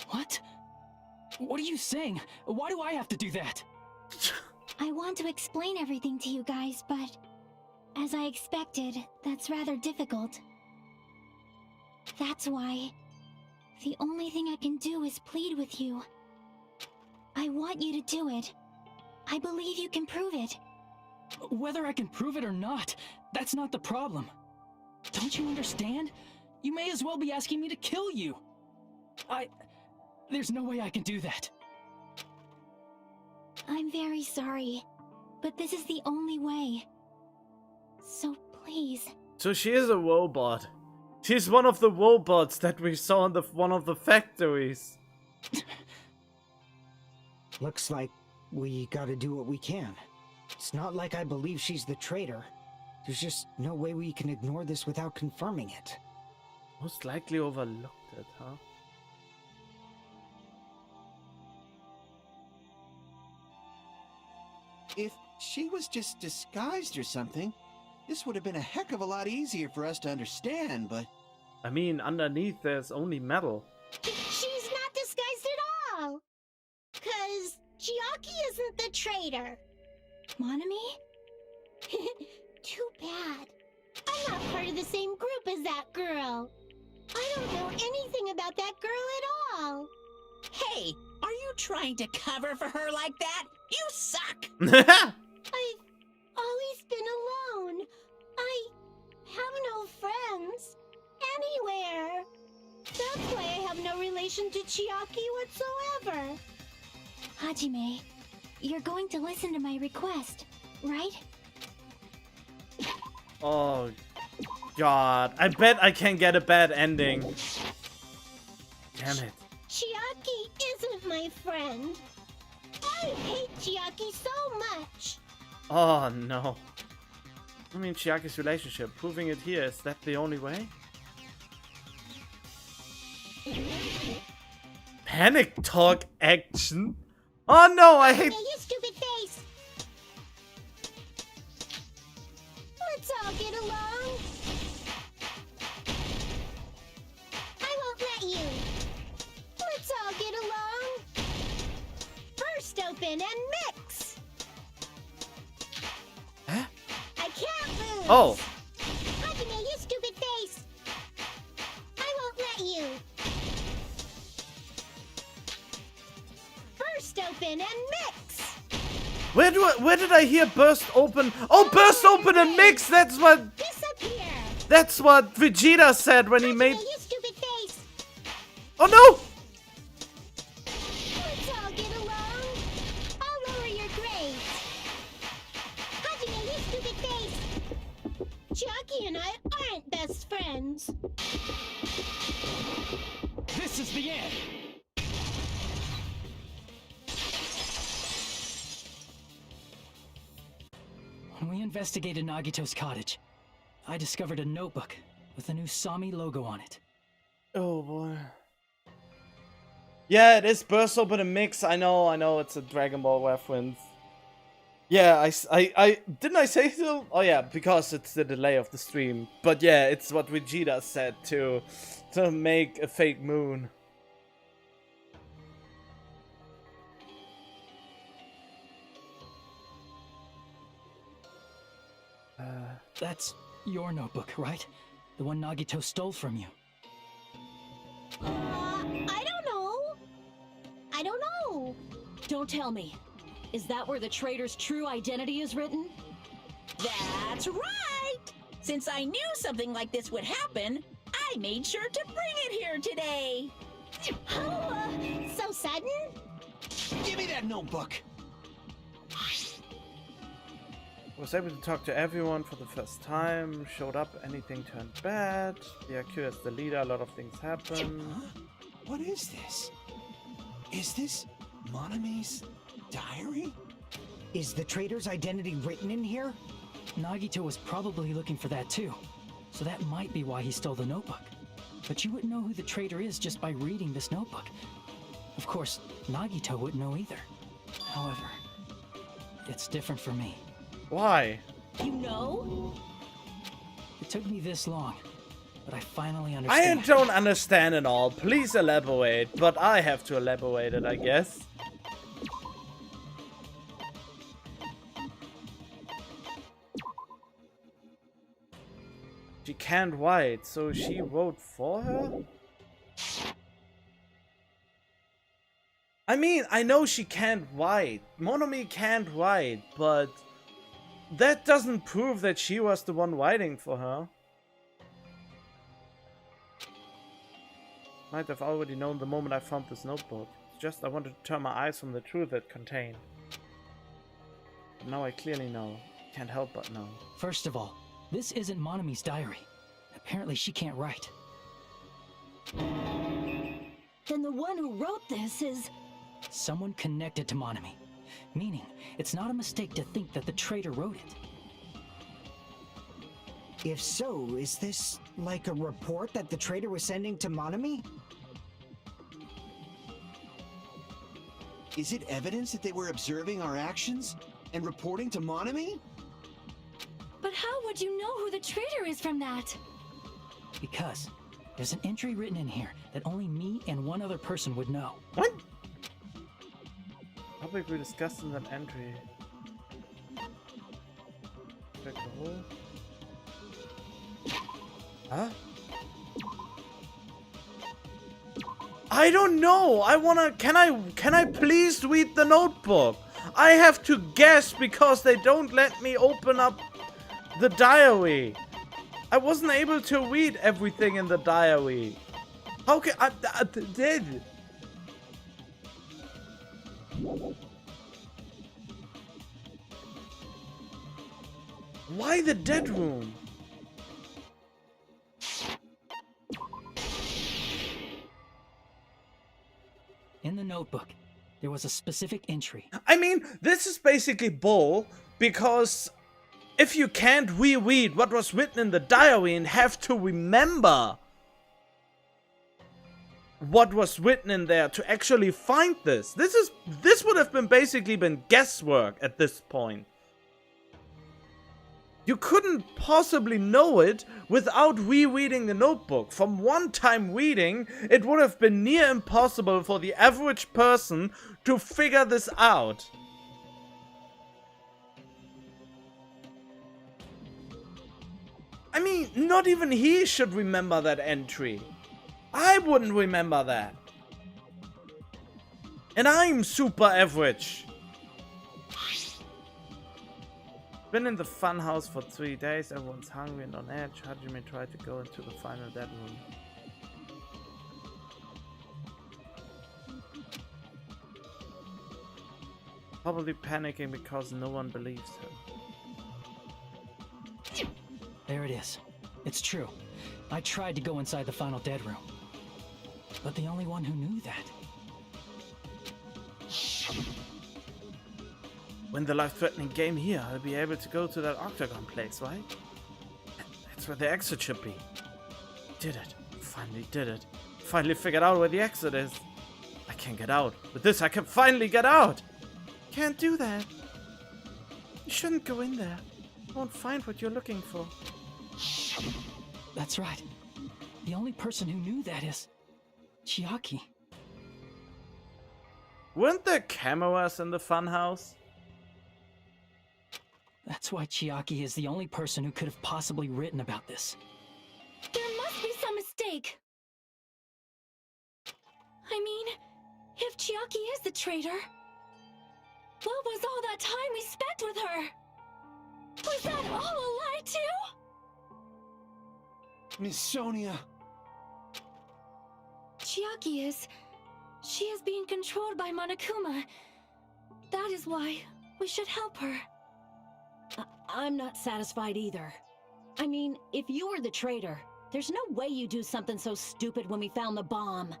What? What are you saying? Why do I have to do that? I want to explain everything to you guys, but as I expected, that's rather difficult. That's why the only thing I can do is plead with you. I want you to do it. I believe you can prove it. Whether I can prove it or not, that's not the problem. Don't you understand? You may as well be asking me to kill you. There's no way I can do that. I'm very sorry, but this is the only way. So please. So she is a robot. She's one of the robots that we saw in one of the factories. Looks like we gotta do what we can. It's not like I believe she's the traitor. There's just no way we can ignore this without confirming it. Most likely overlooked it, huh? If she was just disguised or something, this would have been a heck of a lot easier for us to understand, but... I mean, underneath there's only metal. She's not disguised at all. 'Cause Chiaki isn't the traitor. Monami? Too bad. I'm not part of the same group as that girl. I don't know anything about that girl at all. Hey, are you trying to cover for her like that? You suck! I've always been alone. I have no friends anywhere. That's why I have no relation to Chiaki whatsoever. Hajime, you're going to listen to my request, right? Oh, God. I bet I can get a bad ending. Damn it. Chiaki isn't my friend. I hate Chiaki so much. Oh, no. I mean, Chiaki's relationship. Proving it here, is that the only way? Panic talk action? Oh, no, I hate... Hey, you stupid face. Let's all get along. I won't let you. Let's all get along. First open and mix. Huh? I can't lose. Oh. Hajime, you stupid face. I won't let you. First open and mix. Where did I hear burst open? Oh, burst open and mix! That's what Vegeta said when he made... You stupid face. Oh, no! Let's all get along. I'll lower your grades. Hajime, you stupid face. Chiaki and I aren't best friends. This is the end! When we investigated Nagito's cottage, I discovered a notebook with a new Sami logo on it. Oh, boy. Yeah, it is burst open and mix. I know, it's a Dragon Ball reference. Yeah, I didn't I say so? Oh yeah, because it's the delay of the stream. But yeah, it's what Vegeta said to make a fake moon. That's your notebook, right? The one Nagito stole from you. I don't know. I don't know. Don't tell me. Is that where the traitor's true identity is written? That's right! Since I knew something like this would happen, I made sure to bring it here today. Oh, so sudden? Give me that notebook! Was able to talk to everyone for the first time. Showed up, anything turned bad. The IQ as the leader, a lot of things happen. Huh? What is this? Is this Monami's diary? Is the traitor's identity written in here? Nagito was probably looking for that too, so that might be why he stole the notebook. But you wouldn't know who the traitor is just by reading this notebook. Of course, Nagito wouldn't know either. However, it's different for me. Why? You know? It took me this long, but I finally I understand. don't understand at all. Please elaborate, but I have to elaborate it, I guess. She can't write, so she wrote for her? I mean, I know she can't write. Monami can't write, but that doesn't prove that she was the one writing for her. Might have already known the moment I found this notebook. It's just I wanted to turn my eyes from the truth it contained. But now I clearly know. Can't help but know. First of all, this isn't Monami's diary. Apparently she can't write. Then the one who wrote this is... Someone connected to Monami. Meaning, it's not a mistake to think that the traitor wrote it. If so, is this like a report that the traitor was sending to Monami? Is it evidence that they were observing our actions and reporting to Monami? But how would you know who the traitor is from that? Because there's an entry written in here that only me and one other person would know. What? Topic we discussed in that entry. Check the hole. Huh? I don't know. I wanna. Can I please read the notebook? I have to guess because they don't let me open up the diary. I wasn't able to read everything in the diary. How can I did? Why the dead room? In the notebook, there was a specific entry. I mean, this is basically bull, because if you can't reread what was written in the diary and have to remember what was written in there to actually find this would have been basically been guesswork at this point. You couldn't possibly know it without rereading the notebook. From one time reading, it would have been near impossible for the average person to figure this out. I mean, not even he should remember that entry. I wouldn't remember that. And I'm super average. Been in the funhouse for 3 days, everyone's hungry and on edge. Hajime tried to go into the final dead room. Probably panicking because no one believes her. There it is. It's true. I tried to go inside the final dead room. But the only one who knew that... Win the life-threatening game here, I'll be able to go to that octagon place, right? That's where the exit should be. Did it. Finally did it. Finally figured out where the exit is. I can't get out. With this, I can finally get out. Can't do that. You shouldn't go in there. You won't find what you're looking for. That's right. The only person who knew that is... Chiaki. Weren't there cameras in the funhouse? That's why Chiaki is the only person who could have possibly written about this. There must be some mistake. I mean, if Chiaki is the traitor, what was all that time we spent with her? Was that all a lie too? Miss Sonia. Chiaki is... She is being controlled by Monokuma. That is why we should help her. I'm not satisfied either. I mean, if you were the traitor, there's no way you'd do something so stupid when we found the bomb.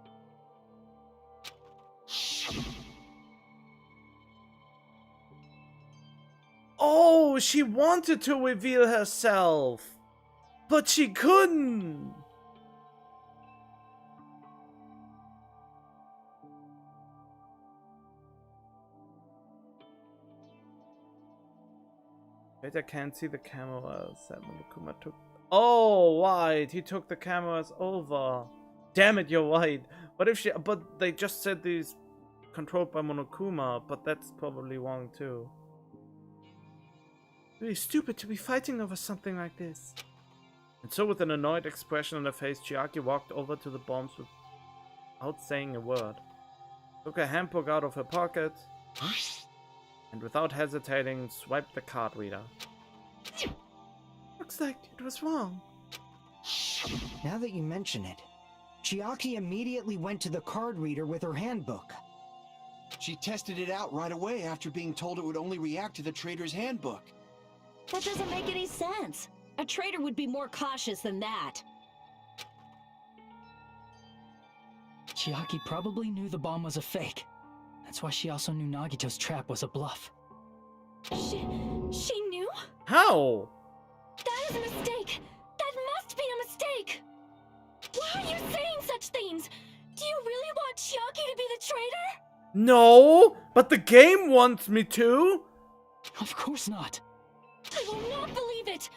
Oh, she wanted to reveal herself, but she couldn't. Wait, I can't see the cameras that Monokuma took. Oh, right, he took the cameras over. Damn it, you're right. But if she, but they just said these controlled by Monokuma, but that's probably wrong too. Really stupid to be fighting over something like this. And so with an annoyed expression on her face, Chiaki walked over to the bombs without saying a word. Took a handbook out of her pocket, and without hesitating, swiped the card reader. Looks like it was wrong. Now that you mention it, Chiaki immediately went to the card reader with her handbook. She tested it out right away after being told it would only react to the traitor's handbook. That doesn't make any sense. A traitor would be more cautious than that. Chiaki probably knew the bomb was a fake. That's why she also knew Nagito's trap was a bluff. She knew? How? That is a mistake! That must be a mistake! Why are you saying such things? Do you really want Chiaki to be the traitor? No, but the game wants me to. Of course not. I will not believe it!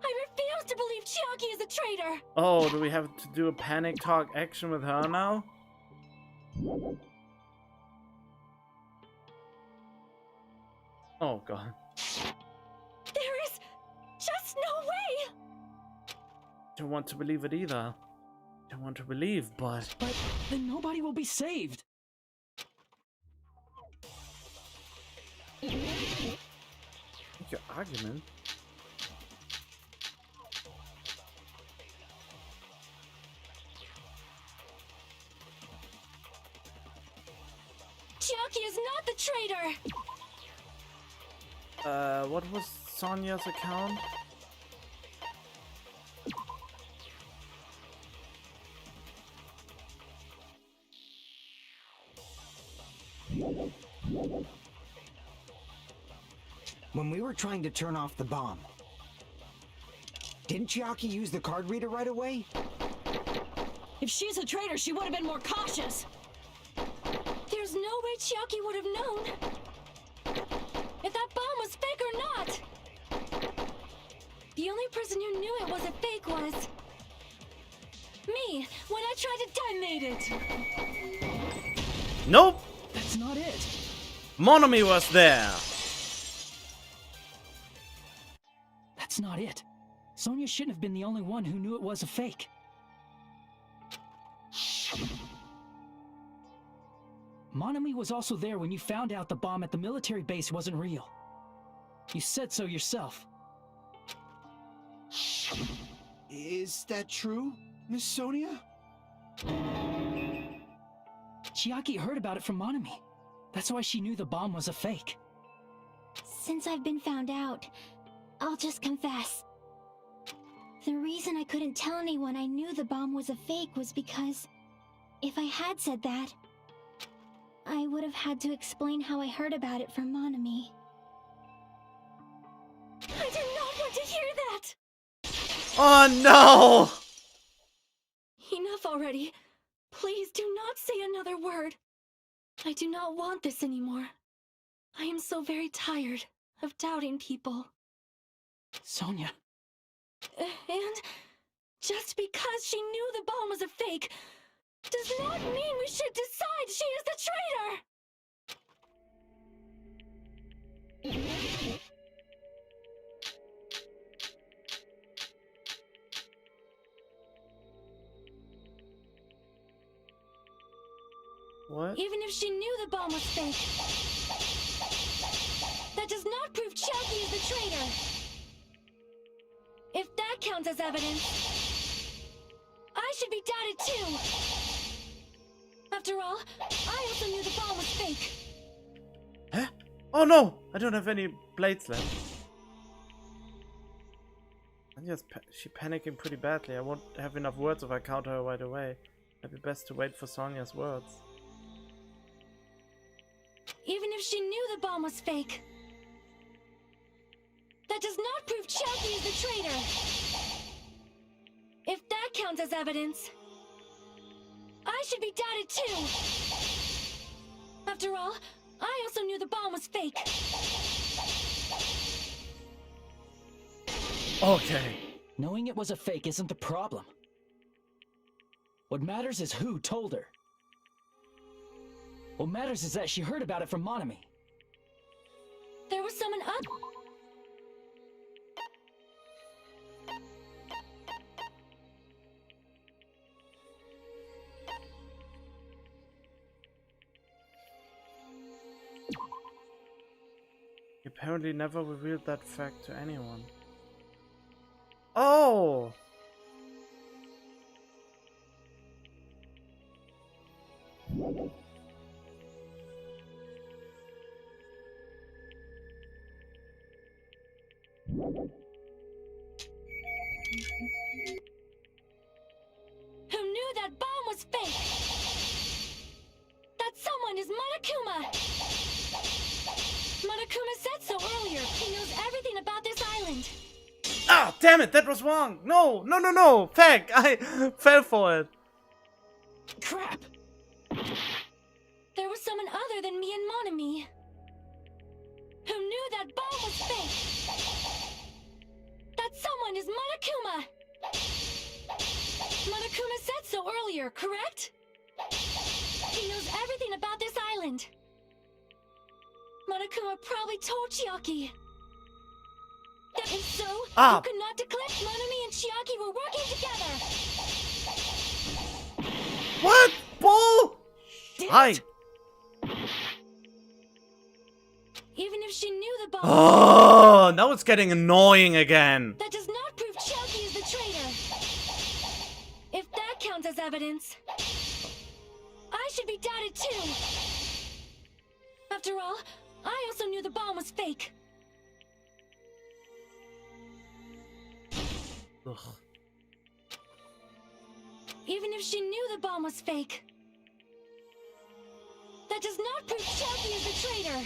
I refuse to believe Chiaki is a traitor! Oh, do we have to do a panic talk action with her now? Oh god. There is just no way! Don't want to believe it either. Don't want to believe, but Then nobody will be saved. what's your argument? Chiaki is not the traitor! What was Sonya's account? When we were trying to turn off the bomb, didn't Chiaki use the card reader right away? If she's a traitor, she would have been more cautious. There's no way Chiaki would have known if that bomb was fake or not. The only person who knew it was a fake was me when I tried to detonate it. Nope! That's not it. Monomi was there! That's not it. Sonya shouldn't have been the only one who knew it was a fake. Monomi was also there when you found out the bomb at the military base wasn't real. You said so yourself. Is that true, Miss Sonia? Chiaki heard about it from Monomi. That's why she knew the bomb was a fake. Since I've been found out, I'll just confess. The reason I couldn't tell anyone I knew the bomb was a fake was because if I had said that, I would have had to explain how I heard about it from Monomi. I do not want to hear that! Oh no! Enough already. Please do not say another word. I do not want this anymore. I am so very tired of doubting people. Sonya. And just because she knew the bomb was a fake does not mean we should decide she is the traitor! What? Even if she knew the bomb was fake, that does not prove Chiaki is the traitor. If that counts as evidence, I should be doubted too. After all, I also knew the bomb was fake. Huh? Oh no! I don't have any blades left. Yes, she panicking pretty badly. I won't have enough words if I counter her right away. It'd be best to wait for Sonya's words. Even if she knew the bomb was fake, that does not prove Chiaki is the traitor. If that counts as evidence, I should be doubted too. After all, I also knew the bomb was fake. Okay. Knowing it was a fake isn't the problem. What matters is who told her. What matters is that she heard about it from Monami. There was someone up. He apparently never revealed that fact to anyone. Oh! Who knew that bomb was fake? That someone is Monokuma! Monokuma said so earlier. He knows everything about this island. Ah, damn it, that was wrong! No, no, no, no! Fact, I fell for it. Crap! There was someone other than me and Monami who knew that bomb was fake. That someone is Monokuma! Monokuma said so earlier, correct? He knows everything about this island. Monokuma probably told Chiaki. That if so, you could not declare Monami and Chiaki were working together. What? Bull? Hi. Even if she knew the bomb, Oh, now it's getting annoying again. that does not prove Chiaki is the traitor. If that counts as evidence, I should be doubted too. After all, I also knew the bomb was fake. Ugh. Even if she knew the bomb was fake, that does not prove Chiaki is the traitor.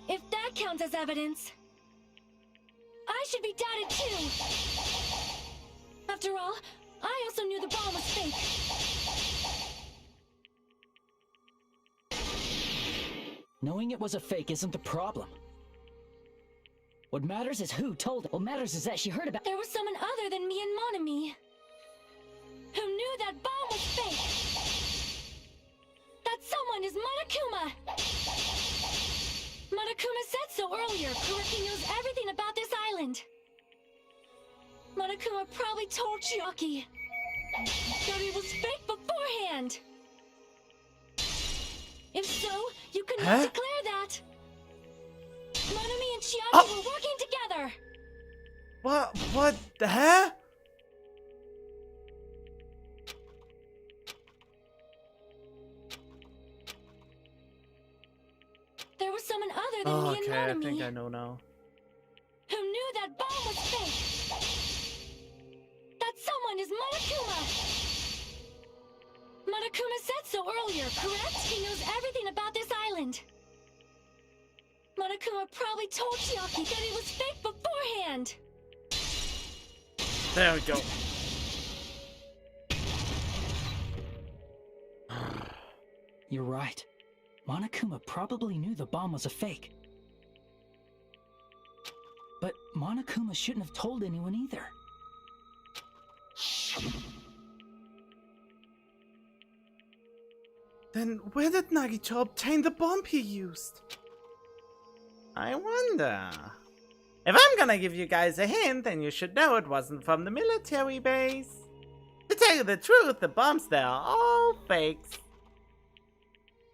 If that counts as evidence, I should be doubted too. After all, I also knew the bomb was fake. Knowing it was a fake isn't the problem. What matters is who told her. What matters is that she heard about. There was someone other than me and Monami who knew that bomb was fake. That someone is Monokuma. Monokuma said so earlier, correct? He knows everything about this island. Monokuma probably told Chiaki that it was fake beforehand. If so, you could not declare that. Monami and Chiaki were working together. What the hell? There was someone other than me and Okay, I Monami think I know now. who knew that bomb was fake. That someone is Monokuma. Monokuma said so earlier, correct? He knows everything about this island. Monokuma probably told Chiaki that it was fake beforehand. There we go. You're right. Monokuma probably knew the bomb was a fake. But Monokuma shouldn't have told anyone either. Then where did Nagito obtain the bomb he used? I wonder. If I'm gonna give you guys a hint, then you should know it wasn't from the military base. To tell you the truth, the bombs there are all fakes.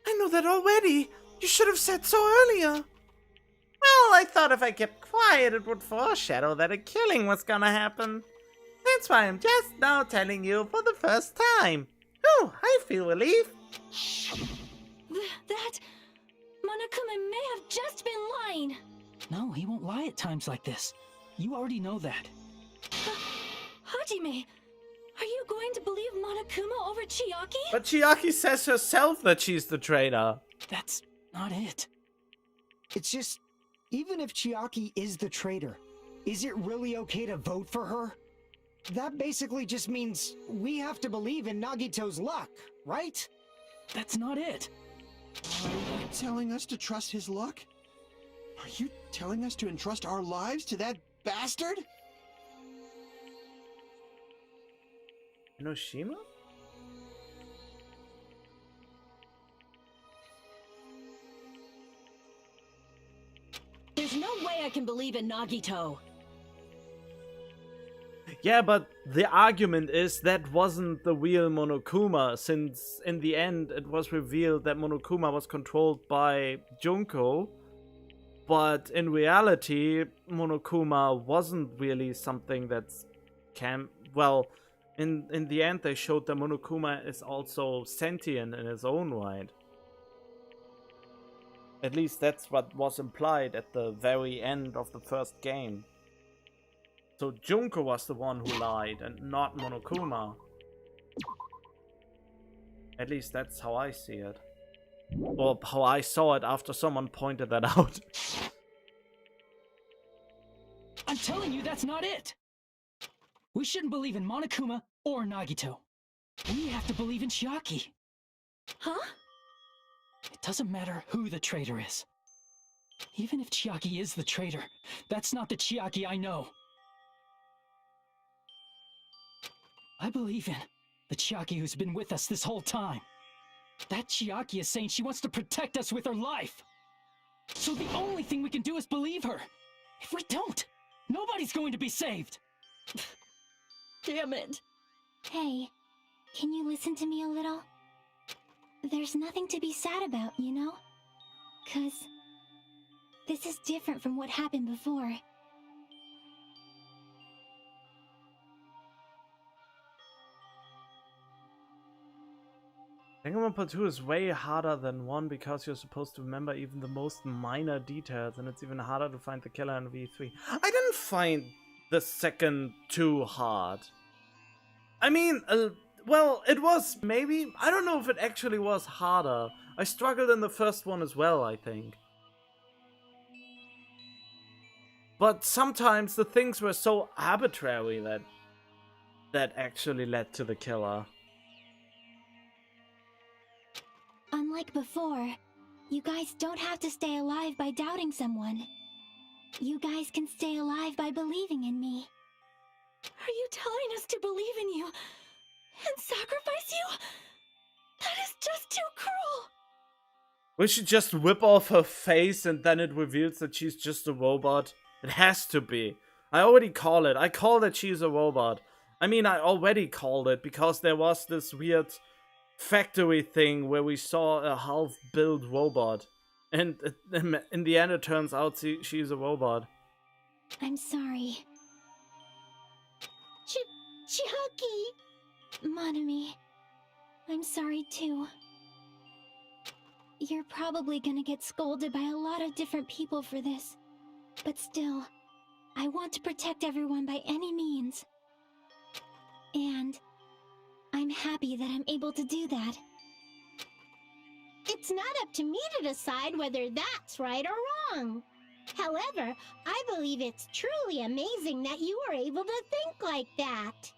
I know that already. You should have said so earlier. Well, I thought if I kept quiet, it would foreshadow that a killing was gonna happen. That's why I'm just now telling you for the first time. Whew, I feel relief. That Monokuma may have just been lying. No, he won't lie at times like this. You already know that. Hajime, are you going to believe Monokuma over Chiaki? But Chiaki says herself that she's the traitor. That's not it. It's just, even if Chiaki is the traitor, is it really okay to vote for her? That basically just means we have to believe in Nagito's luck, right? That's not it. Are you telling us to trust his luck? Are you telling us to entrust our lives to that bastard? Enoshima? There's no way I can believe in Nagito. Yeah, but the argument is that wasn't the real Monokuma, since in the end it was revealed that Monokuma was controlled by Junko, but in reality Monokuma wasn't really something that's well, in the end they showed that Monokuma is also sentient in his own right. At least that's what was implied at the very end of the first game. So Junko was the one who lied and not Monokuma. At least that's how I see it. Or how I saw it after someone pointed that out. I'm telling you, that's not it. We shouldn't believe in Monokuma or Nagito. We have to believe in Chiaki. Huh? It doesn't matter who the traitor is. Even if Chiaki is the traitor, that's not the Chiaki I know. I believe in the Chiaki who's been with us this whole time. That Chiaki is saying she wants to protect us with her life. So the only thing we can do is believe her. If we don't, nobody's going to be saved. Damn it. Hey, can you listen to me a little? There's nothing to be sad about, you know? 'Cause this is different from what happened before. Danganronpa 2 is way harder than 1 because you're supposed to remember even the most minor details, and it's even harder to find the killer in V3. I didn't find the second too hard. I mean, well, it was maybe. I don't know if it actually was harder. I struggled in the first one as well, I think. But sometimes the things were so arbitrary that actually led to the killer. Unlike before, you guys don't have to stay alive by doubting someone. You guys can stay alive by believing in me. Are you telling us to believe in you and sacrifice you? That is just too cruel. Will she just whip off her face and then it reveals that she's just a robot? It has to be. I already call it. I call that she's a robot. I mean, I already called it because there was this weird factory thing where we saw a half-built robot. And in the end it turns out she's a robot. I'm sorry. Chiaki! Monami, I'm sorry too. You're probably gonna get scolded by a lot of different people for this. But still, I want to protect everyone by any means. And I'm happy that I'm able to do that. It's not up to me to decide whether that's right or wrong. However, I believe it's truly amazing that you were able to think like that.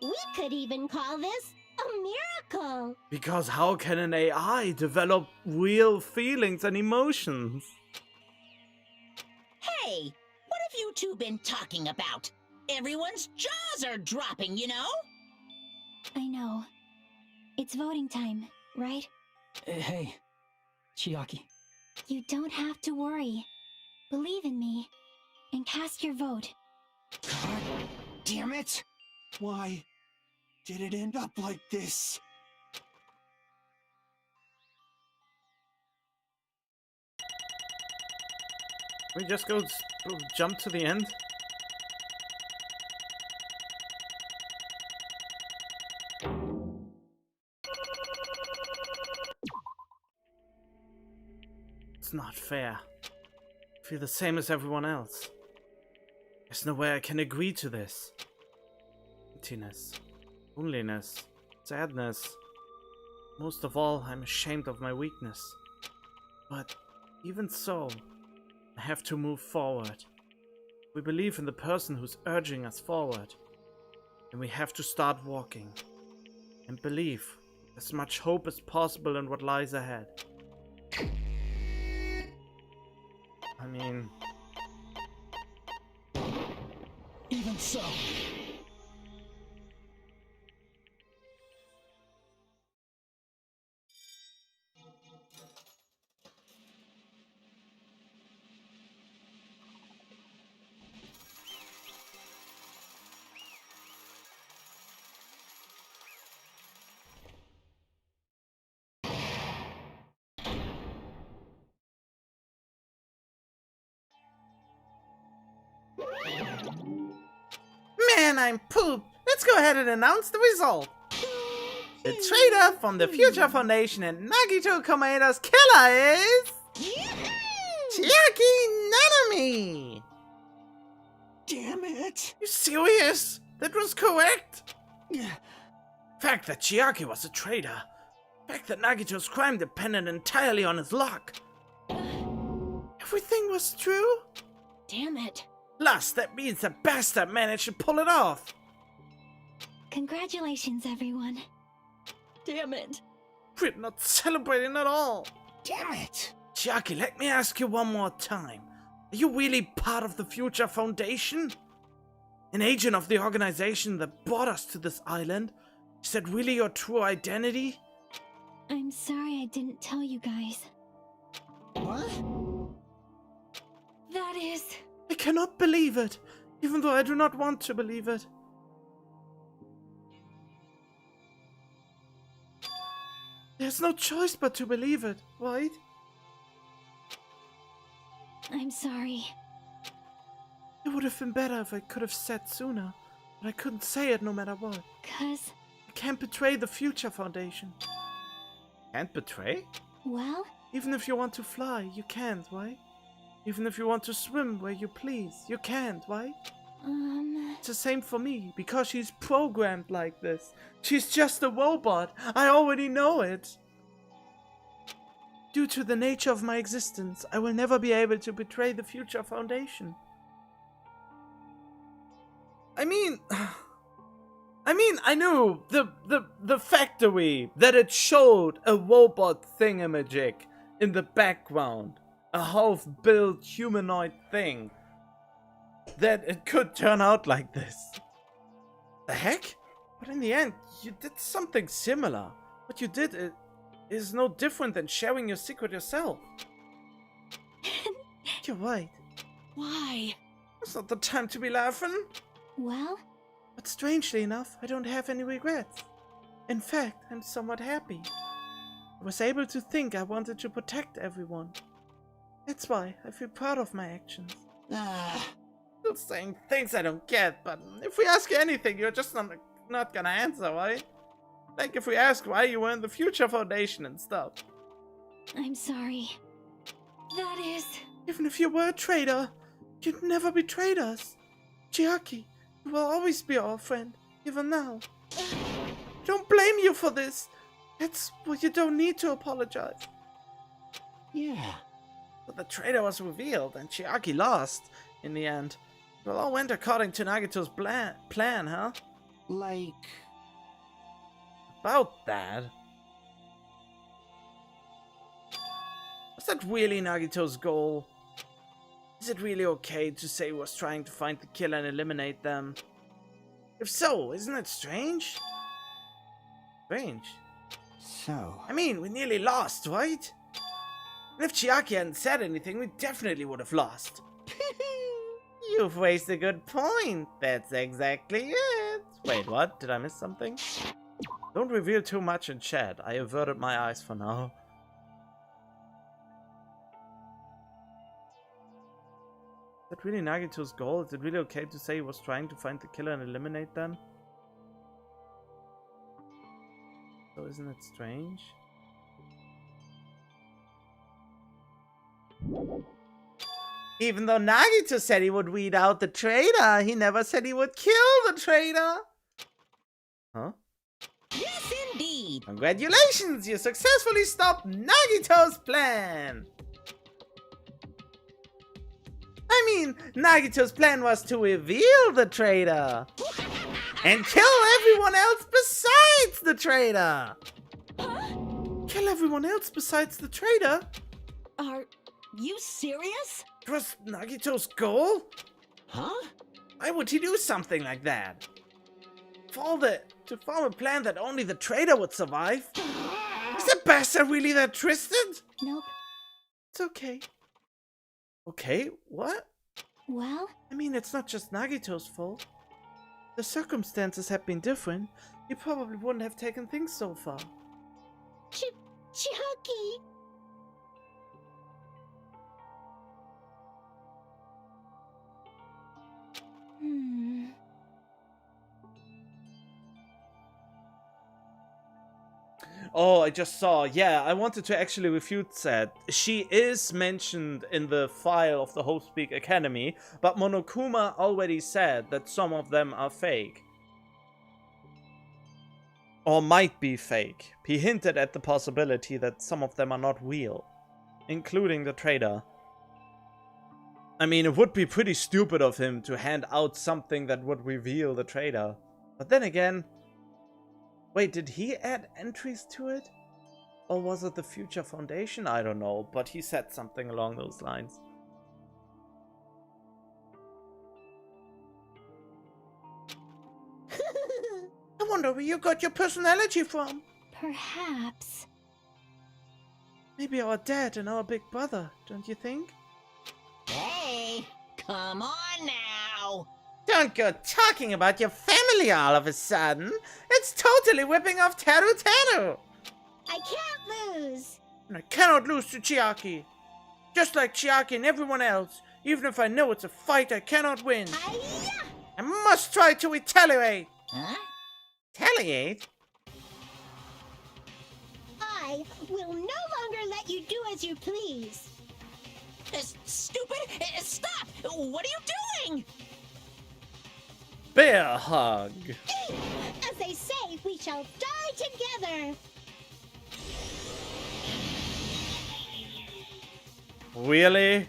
We could even call this a miracle. Because how can an AI develop real feelings and emotions? Hey, what have you two been talking about? Everyone's jaws are dropping, you know? I know. It's voting time, right? Hey, Chiaki. You don't have to worry. Believe in me, and cast your vote. God damn it! Why did it end up like this? We just go jump to the end? It's not fair. I feel the same as everyone else. There's no way I can agree to this. Emptiness, loneliness, sadness. Most of all, I'm ashamed of my weakness. But even so, I have to move forward. We believe in the person who's urging us forward. And we have to start walking. And believe as much hope as possible in what lies ahead. I mean... Even so. Man, I'm pooped! Let's go ahead and announce the result! The traitor from the Future Foundation and Nagito Komeda's killer is... Chiaki Nanami! Damn it! You serious? That was correct? Fact that Chiaki was a traitor. Fact that Nagito's crime depended entirely on his luck. Everything was true? Damn it. Plus, that means the bastard managed to pull it off. Congratulations, everyone. Damn it. We're not celebrating at all. Damn it! Chiaki, let me ask you one more time. Are you really part of the Future Foundation? An agent of the organization that brought us to this island? Is that really your true identity? I'm sorry I didn't tell you guys. What? That is... I cannot believe it, even though I do not want to believe it. There's no choice but to believe it, right? I'm sorry. It would have been better if I could have said sooner, but I couldn't say it no matter what. 'Cause, I can't betray the Future Foundation. Can't betray? well, Even if you want to fly, you can't, right? Even if you want to swim where you please, you can't, right? It's the same for me, because she's programmed like this. She's just a robot. I already know it. Due to the nature of my existence, I will never be able to betray the Future Foundation. I mean, I knew the factory, that it showed a robot thingamajig in the background. A half-built humanoid thing. That it could turn out like this. The heck? But in the end, you did something similar. What you did is no different than sharing your secret yourself. You're right. Why? It's not the time to be laughing. well, But strangely enough, I don't have any regrets. In fact, I'm somewhat happy. I was able to think I wanted to protect everyone. That's why I feel proud of my actions. Still saying things I don't get, but if we ask you anything, you're just not gonna answer, right? Like if we ask why you were in the Future Foundation and stuff. I'm sorry. That is... Even if you were a traitor, you'd never betrayed us. Chiaki, you will always be our friend, even now. Don't blame you for this. That's why you don't need to apologize. Yeah. But the traitor was revealed, and Chiaki lost, in the end. It all went according to Nagito's plan, huh? Like... About that. Was that really Nagito's goal? Is it really okay to say he was trying to find the killer and eliminate them? If so, isn't it strange? Strange? So... I mean, we nearly lost, right? And if Chiaki hadn't said anything, we definitely would have lost. You've raised a good point. That's exactly it. Wait, what? Did I miss something? Don't reveal too much in chat. I averted my eyes for now. Is that really Nagito's goal? Is it really okay to say he was trying to find the killer and eliminate them? So isn't it strange? Even though Nagito said he would weed out the traitor, he never said he would kill the traitor. Huh? Yes, indeed. Congratulations, you successfully stopped Nagito's plan. I mean, Nagito's plan was to reveal the traitor and kill everyone else besides the traitor. Kill everyone else besides the traitor? Are you serious? It was Nagito's goal? Huh? Why would he do something like that? To form a plan that only the traitor would survive? Is the bastard really that twisted? Nope. It's okay. Okay, what? Well, I mean, it's not just Nagito's fault. The circumstances had been different. He probably wouldn't have taken things so far. Chiaki! Oh, I just saw. Yeah, I wanted to actually refute that. She is mentioned in the file of the Hostpeak Academy, but Monokuma already said that some of them are fake. Or might be fake. He hinted at the possibility that some of them are not real, including the traitor. I mean, it would be pretty stupid of him to hand out something that would reveal the traitor. But then again... Wait, did he add entries to it? Or was it the Future Foundation? I don't know, but he said something along those lines. I wonder where you got your personality from. perhaps. Maybe our dad and our big brother, don't you think? Hey, come on now. Don't go talking about your family all of a sudden. It's totally whipping off Teru Teru. I can't lose! And I cannot lose to Chiaki. Just like Chiaki and everyone else, even if I know it's a fight I cannot win. Hi-ya! I must try to retaliate. Huh? Retaliate? I will no longer let you do as you please. Stupid! Stop! What are you doing? Bear hug. As they say, we shall die together. Really?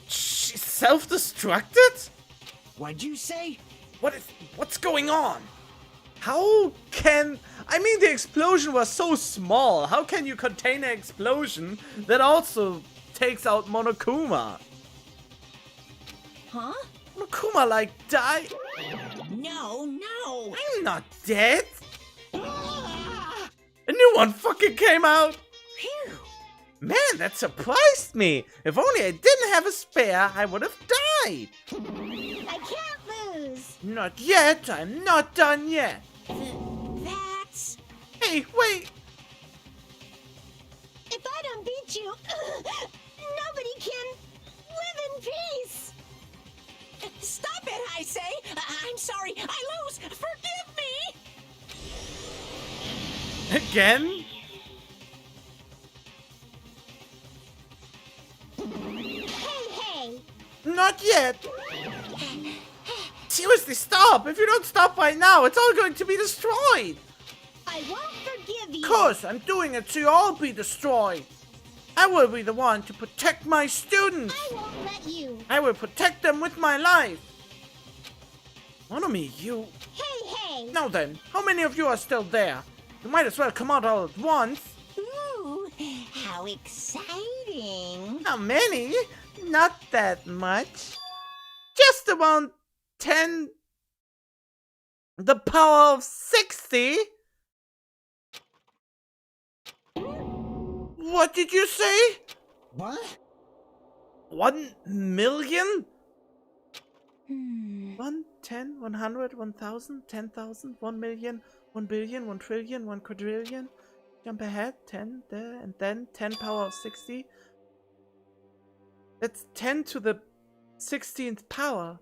She's self-destructed? What'd you say? What's going on? How can... I mean, the explosion was so small. How can you contain an explosion that also takes out Monokuma? Huh? Monokuma, like, die? No, no! I'm not dead. A new one fucking came out. Phew! Man, that surprised me. If only I didn't have a spare, I would have died. I can't lose. Not yet. I'm not done yet. That's... Hey, wait. If I don't beat you, nobody can live in peace. Stop it, I say! I'm sorry, I lose! Forgive me! Again? Hey! Not yet. Seriously, stop. If you don't stop right now, it's all going to be destroyed. I won't forgive you. Of course, I'm doing it so you'll all be destroyed. I will be the one to protect my students. I won't let you. I will protect them with my life. Monomi, you... Hey! Now then, how many of you are still there? You might as well come out all at once. Ooh, how exciting! How many? Not that much. Just around 10... the power of 60? What did you say? What? 1 million? Hmm. 1, 10, 100, 1,000, 10,000, 1 million, 1 billion, 1 trillion, 1 quadrillion. Jump ahead, 10 there, and then 10 power of 60. That's 10 to the 16th power.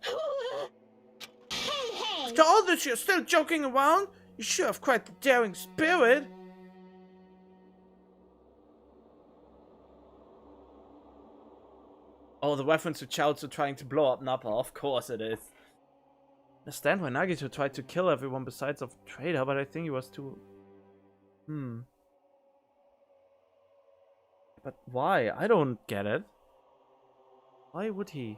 Hey! After all this, you're still joking around? You sure have quite the daring spirit. Oh, the reference to Chaozu trying to blow up Nappa. Of course it is. I understand why Nagito tried to kill everyone besides of Trader, but I think he was too... But why? I don't get it. Why would he?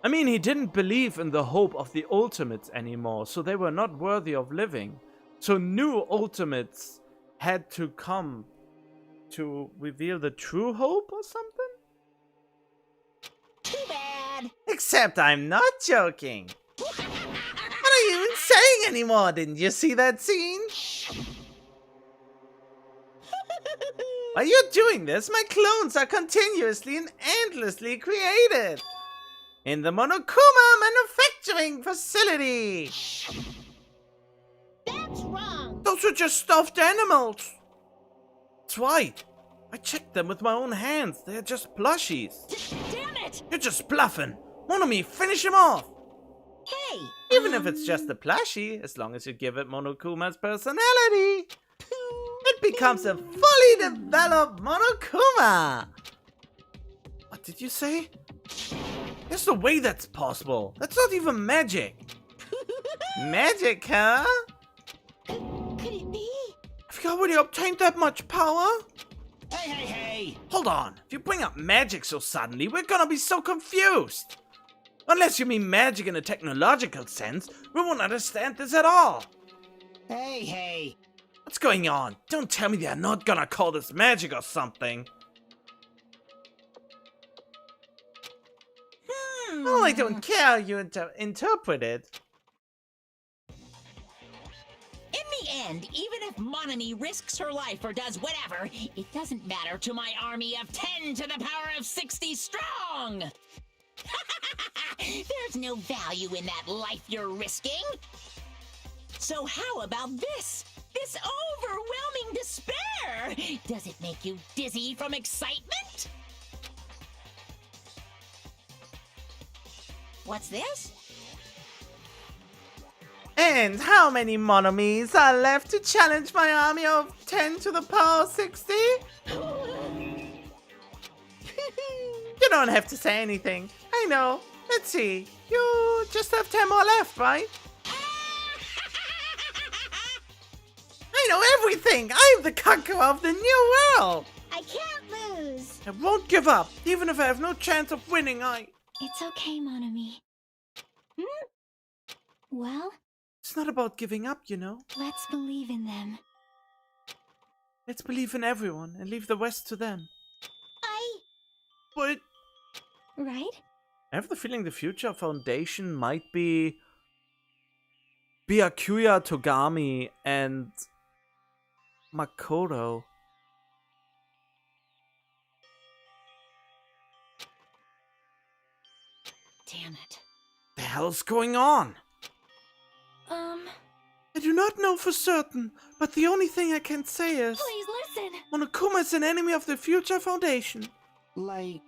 I mean, he didn't believe in the hope of the Ultimates anymore, so they were not worthy of living. So new Ultimates had to come to reveal the true hope or something? Too bad. Except I'm not joking. What are you even saying anymore? Didn't you see that scene? While you're doing this, my clones are continuously and endlessly created in the Monokuma manufacturing facility. That's wrong. Those are just stuffed animals. That's right. I checked them with my own hands. They're just plushies. Damn it! You're just bluffing. Monomi, finish him off. Hey! Even if it's just a plushie, as long as you give it Monokuma's personality, it becomes a fully developed Monokuma. What did you say? There's no way that's possible. That's not even magic. Magic, huh? Could it be? Have you already obtained that much power? Hey, hey, hey! Hold on. If you bring up magic so suddenly, we're gonna be so confused. Unless you mean magic in a technological sense, we won't understand this at all. Hey, hey. What's going on? Don't tell me they're not gonna call this magic or something. Well, I don't care how you interpret it. In the end, even if Monomi risks her life or does whatever, it doesn't matter to my army of 10 to the power of 60 strong! There's no value in that life you're risking. So how about this? This overwhelming despair! Does it make you dizzy from excitement? What's this? And how many Monomis are left to challenge my army of 10 to the power 60? You don't have to say anything. I know. Let's see. You just have 10 more left, right? I know everything! I'm the conqueror of the new world! I can't lose. I won't give up, even if I have no chance of winning, It's okay, Monomi. Well, It's not about giving up, you know. let's believe in them. Let's believe in everyone and leave the rest to them. But Right? I have the feeling the future foundation might be Byakuya Togami and Makoto. Damn it. The hell's going on? I do not know for certain, but the only thing I can say is Please listen. Monokuma is an enemy of the Future Foundation. Like,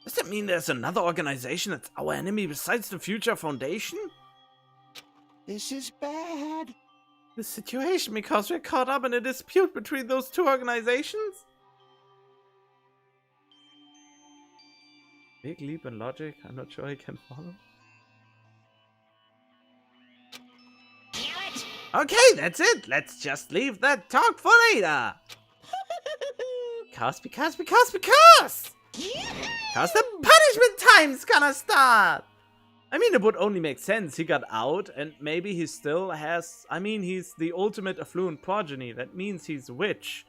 Does that mean there's another organization that's our enemy besides the Future Foundation? this is bad. This situation because we're caught up in a dispute between those two organizations? Big leap in logic, I'm not sure I can follow. Damn it! Okay, that's it. Let's just leave that talk for later. Because the punishment time's gonna start. I mean, it would only make sense. He got out and maybe he still has... I mean, he's the ultimate affluent progeny. That means he's rich.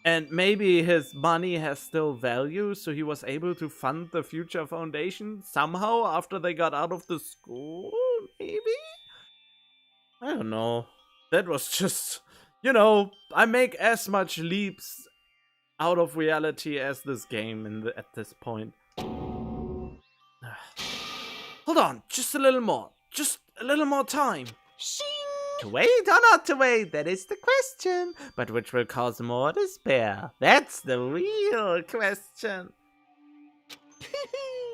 And maybe his money has still value, so he was able to fund the Future Foundation somehow after they got out of the school, maybe? I don't know. That was just... You know, I make as much leaps out of reality as this game at this point. Hold on, just a little more. Just a little more time. Shing! To wait or not to wait, that is the question. But which will cause more despair? That's the real question.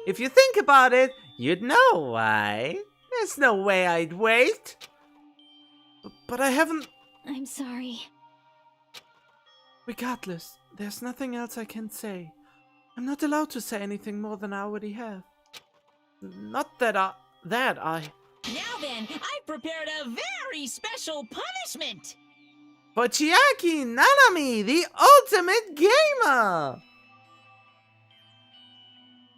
If you think about it, you'd know why. There's no way I'd wait. But I haven't... I'm sorry. Regardless, there's nothing else I can say. I'm not allowed to say anything more than I already have. Not that I... Now then, I've prepared a very special punishment. For Chiaki Nanami, the ultimate gamer!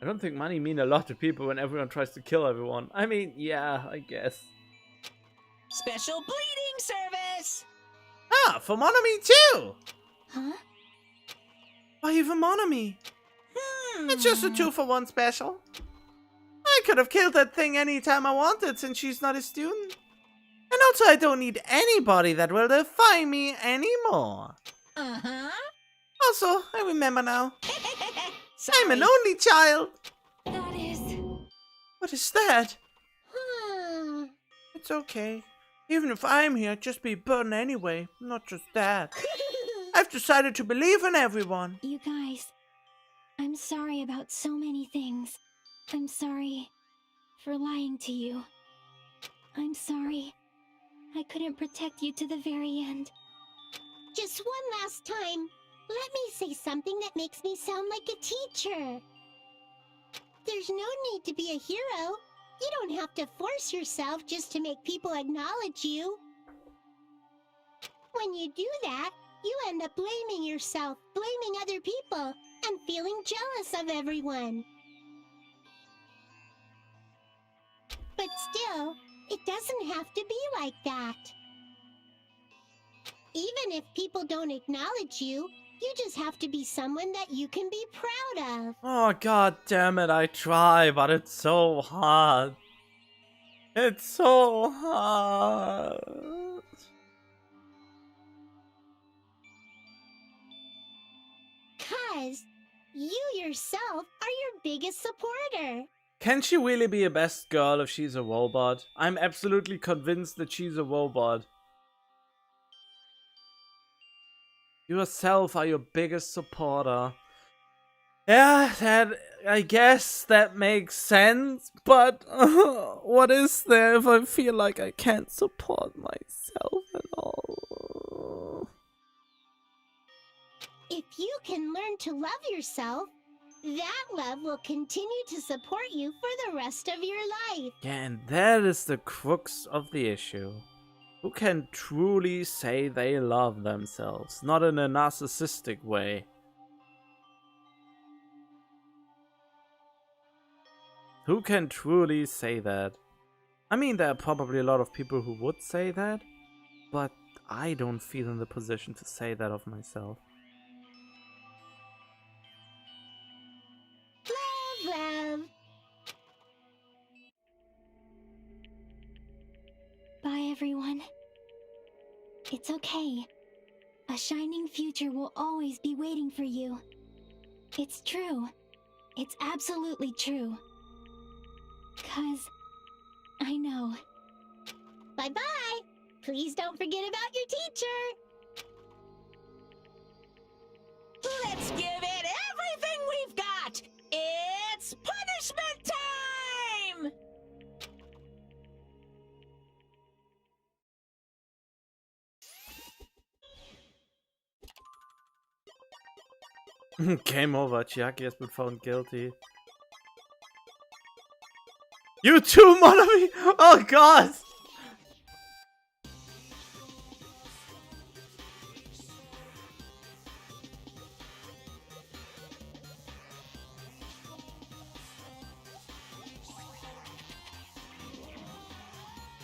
I don't think money mean a lot to people when everyone tries to kill everyone. I mean, yeah, I guess. Special bleeding service. Ah, for Monami too! Huh? Why even Monami? It's just a 2-for-1 special. I could have killed that thing anytime I wanted since she's not a student. And also I don't need anybody that will defy me anymore. Uh-huh. Also, I remember now. I'm an Sorry. only child. That is... What is that? Hmm. It's okay. Even if I'm here, I'd just be a burden anyway. Not just that. I've decided to believe in everyone. You guys, I'm sorry about so many things. I'm sorry for lying to you. I'm sorry I couldn't protect you to the very end. Just one last time, let me say something that makes me sound like a teacher. There's no need to be a hero. You don't have to force yourself just to make people acknowledge you. When you do that, you end up blaming yourself, blaming other people, and feeling jealous of everyone. But still, it doesn't have to be like that. Even if people don't acknowledge you, you just have to be someone that you can be proud of. Oh god damn it, I try, but it's so hard. It's so hard. 'Cause you yourself are your biggest supporter. Can she really be a best girl if she's a robot? I'm absolutely convinced that she's a robot. You yourself are your biggest supporter. Yeah, I guess that makes sense, but what is there if I feel like I can't support myself at all? If you can learn to love yourself, that love will continue to support you for the rest of your life. Yeah, and that is the crux of the issue. Who can truly say they love themselves, not in a narcissistic way? Who can truly say that? I mean, there are probably a lot of people who would say that, but I don't feel in the position to say that of myself. Love. Bye, everyone. It's okay. A shining future will always be waiting for you. It's true. It's absolutely true. 'Cause I know. Bye-bye. Please don't forget about your teacher. Let's give it everything we've got. It's punishment time! Game over. Chiaki has been found guilty. You too, Monami! Oh god!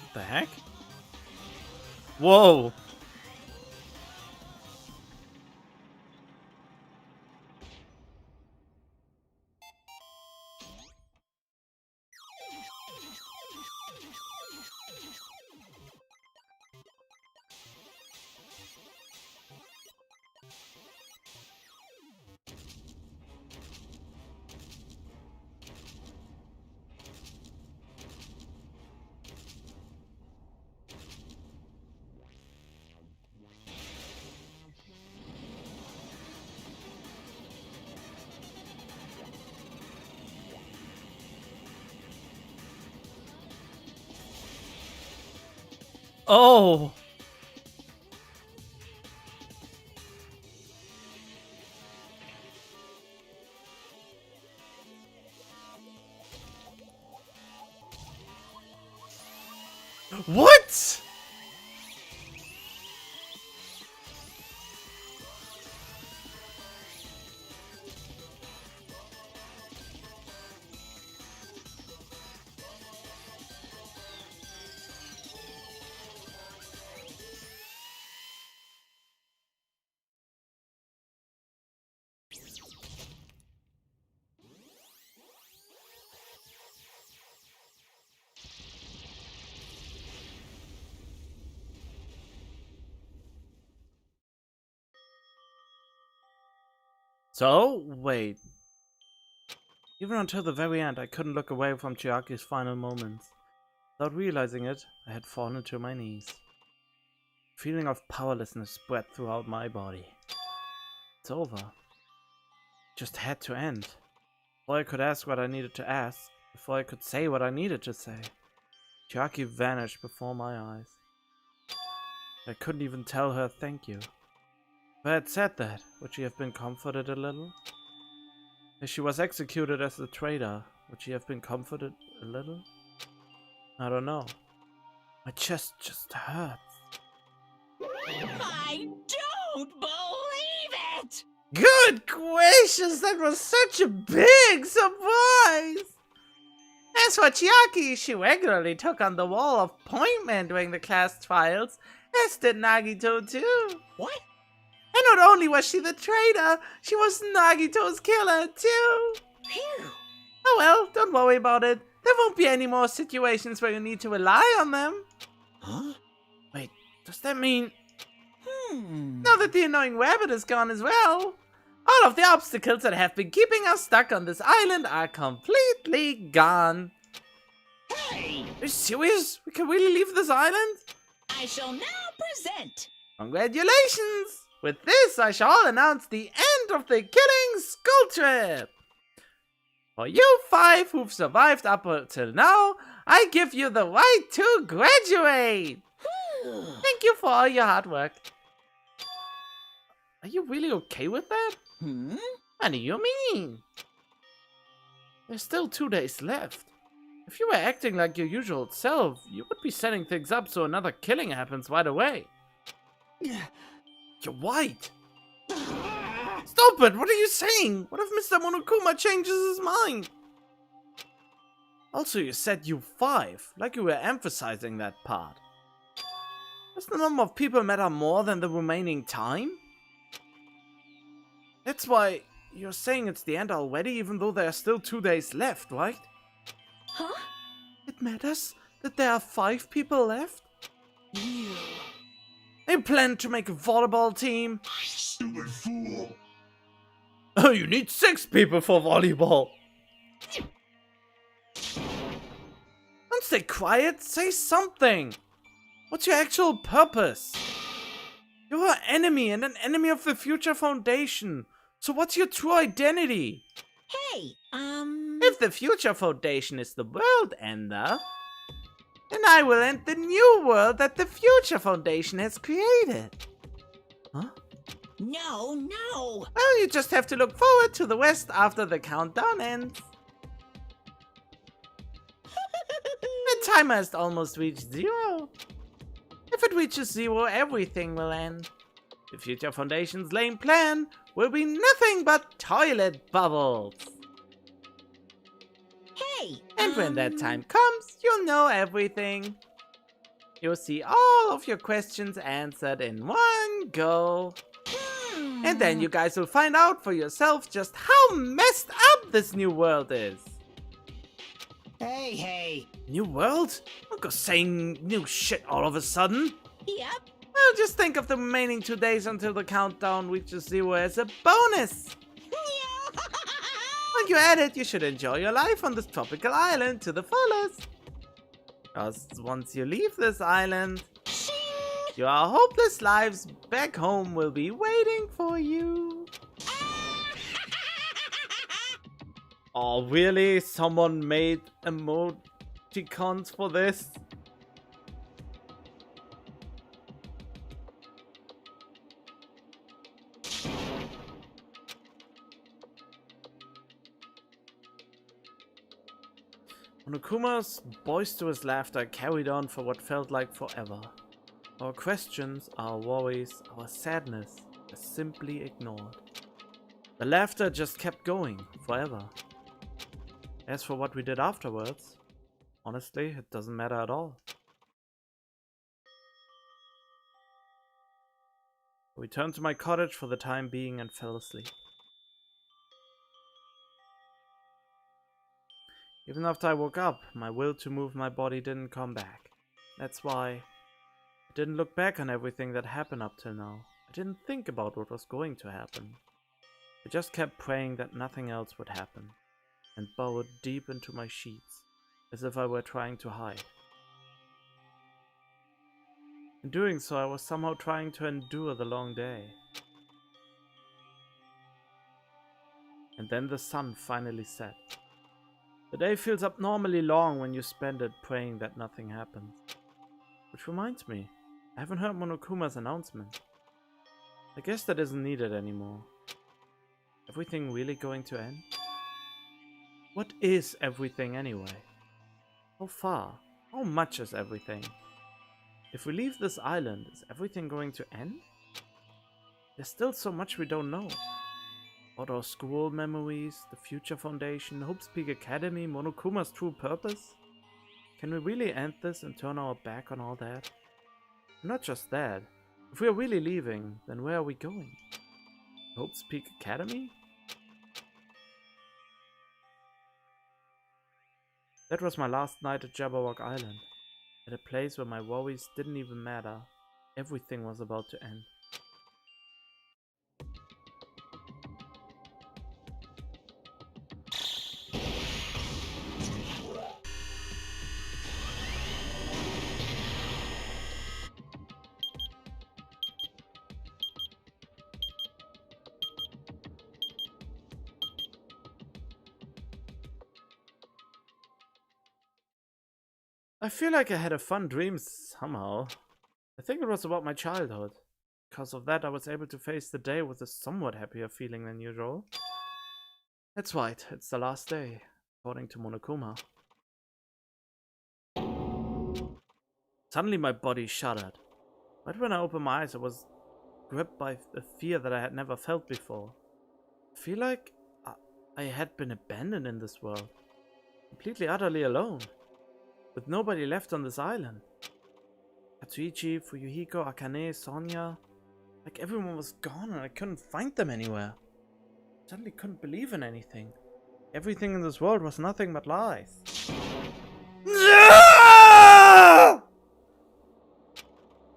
What the heck? Whoa! Oh! So, wait. Even until the very end, I couldn't look away from Chiaki's final moments. Without realizing it, I had fallen to my knees. A feeling of powerlessness spread throughout my body. It's over. It just had to end. Before I could ask what I needed to ask, before I could say what I needed to say, Chiaki vanished before my eyes. I couldn't even tell her thank you. If I had said that, would she have been comforted a little? If she was executed as the traitor, would she have been comforted a little? I don't know. My chest just hurts. I don't believe it! Good gracious, that was such a big surprise! As for Chiaki, she regularly took on the role of point man during the class trials, as did Nagito too. What? And not only was she the traitor, she was Nagito's killer too. Phew. Oh well, don't worry about it. There won't be any more situations where you need to rely on them. Huh? Wait, does that mean... Hmm. Now that the annoying rabbit is gone as well, all of the obstacles that have been keeping us stuck on this island are completely gone. Hey! Are you serious? We can really leave this island? I shall now present. Congratulations! With this, I shall announce the end of the Killing School Trip. For you 5 who've survived up until now, I give you the right to graduate. Thank you for all your hard work. Are you really okay with that? Hmm? What do you mean? There's still 2 days left. If you were acting like your usual self, you would be setting things up so another killing happens right away. You're white. Stop it! What are you saying? What if Mr. Monokuma changes his mind? Also, you said you 5, like you were emphasizing that part. Does the number of people matter more than the remaining time? That's why you're saying it's the end already, even though there are still 2 days left, right? Huh? It matters that there are 5 people left? You. They plan to make a volleyball team. Stupid fool! Oh, you need 6 people for volleyball. Don't stay quiet, say something. What's your actual purpose? You're an enemy and an enemy of the Future Foundation. So what's your true identity? Hey, If the Future Foundation is the world ender, then I will end the new world that the Future Foundation has created. Huh? No. Well, you just have to look forward to the West after the countdown ends. The timer has almost reached 0. If it reaches 0, everything will end. The Future Foundation's lame plan will be nothing but toilet bubbles. Hey, And when that time comes, you'll know everything. You'll see all of your questions answered in one go. And then you guys will find out for yourself just how messed up this new world is. Hey. New world? Don't go saying new shit all of a sudden. Yep. Well, just think of the remaining 2 days until the countdown reaches 0 as a bonus. When you're at it, you should enjoy your life on this tropical island to the fullest. Because once you leave this island, your hopeless lives back home will be waiting for you. Oh, really? Someone made emoticons for this? Monokuma's boisterous laughter carried on for what felt like forever. Our questions, our worries, our sadness were simply ignored. The laughter just kept going forever. As for what we did afterwards, honestly, it doesn't matter at all. I returned to my cottage for the time being and fell asleep. Even after I woke up, my will to move my body didn't come back. That's why I didn't look back on everything that happened up till now. I didn't think about what was going to happen. I just kept praying that nothing else would happen, and burrowed deep into my sheets, as if I were trying to hide. In doing so, I was somehow trying to endure the long day. And then the sun finally set. The day feels abnormally long when you spend it praying that nothing happens. Which reminds me, I haven't heard Monokuma's announcement. I guess that isn't needed anymore. Everything really going to end? What is everything anyway? How far? How much is everything? If we leave this island, is everything going to end? There's still so much we don't know. About our school memories, the Future Foundation, Hope's Peak Academy, Monokuma's true purpose? Can we really end this and turn our back on all that? And not just that. If we are really leaving, then where are we going? Hope's Peak Academy? That was my last night at Jabberwock Island. At a place where my worries didn't even matter. Everything was about to end. I feel like I had a fun dream somehow. I think it was about my childhood. Because of that, I was able to face the day with a somewhat happier feeling than usual. That's right, it's the last day, according to Monokuma. Suddenly my body shuddered. Right when I opened my eyes, I was gripped by a fear that I had never felt before. I feel like I had been abandoned in this world. Completely, utterly alone. With nobody left on this island. Katsuichi, Fuyuhiko, Akane, Sonia. Like everyone was gone and I couldn't find them anywhere. I suddenly couldn't believe in anything. Everything in this world was nothing but lies.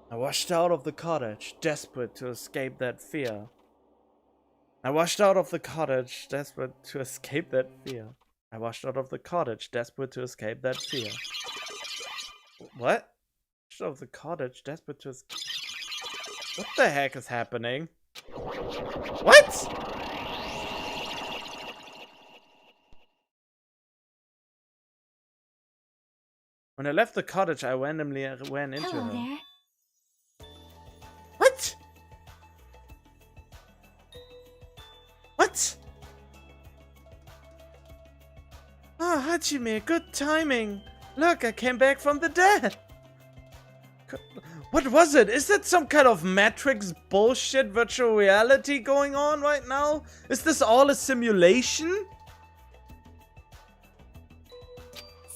I rushed out of the cottage, desperate to escape that fear. I rushed out of the cottage, desperate to escape that fear. I rushed out of the cottage, desperate to escape that fear. What? Rushed out of the cottage, desperate to escape. What the heck is happening? What? When I left the cottage, I randomly ran into Hello her. there. What? What? Ah, Hajime, good timing. Look, I came back from the dead. What was it? Is that some kind of Matrix bullshit virtual reality going on right now? Is this all a simulation?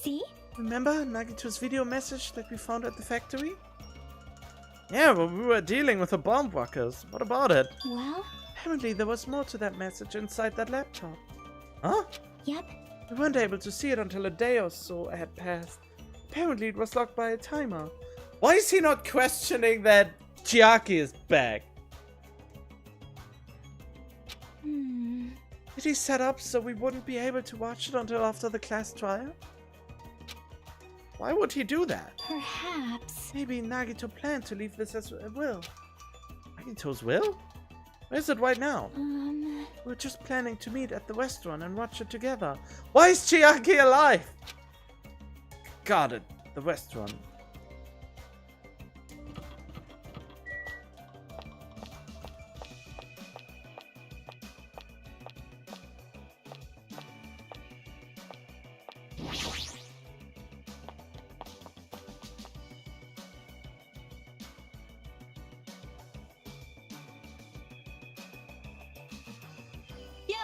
See? Remember Nagito's video message that we found at the factory? Yeah, well, we were dealing with the bomb workers. What about it? Well, Apparently there was more to that message inside that laptop. Huh? yep. We weren't able to see it until a day or so had passed. Apparently it was locked by a timer. Why is he not questioning that Chiaki is back? Did he set up so we wouldn't be able to watch it until after the class trial? Why would he do that? Perhaps. Maybe Nagito planned to leave this as a will. Nagito's will? Where is it right now? We're just planning to meet at the restaurant and watch it together. Why is Chiaki alive? Got it. The restaurant. Yo!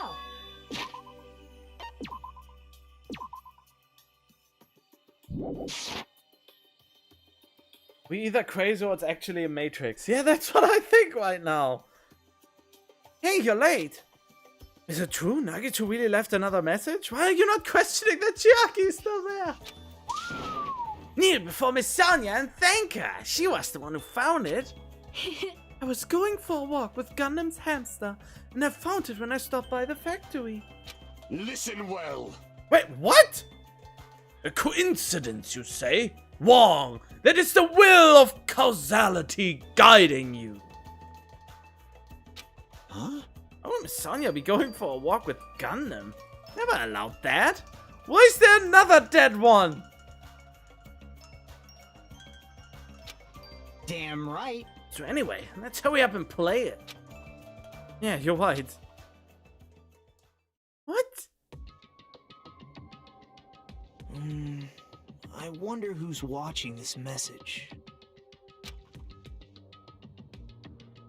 We either crazy or it's actually a Matrix. Yeah, that's what I think right now. Hey, you're late. Is it true? Nagito really left another message? Why are you not questioning that Chiaki is still there? Kneel before Miss Sonia and thank her. She was the one who found it. I was going for a walk with Gundam's hamster, and I found it when I stopped by the factory. Listen well. Wait, what? A coincidence, you say? Wrong! That is the will of causality guiding you. Huh? How would Miss Sonia be going for a walk with Gundam? Never allowed that. Why is there another dead one? Damn right. So anyway, let's hurry up and play it. Yeah, you're right. What? I wonder who's watching this message.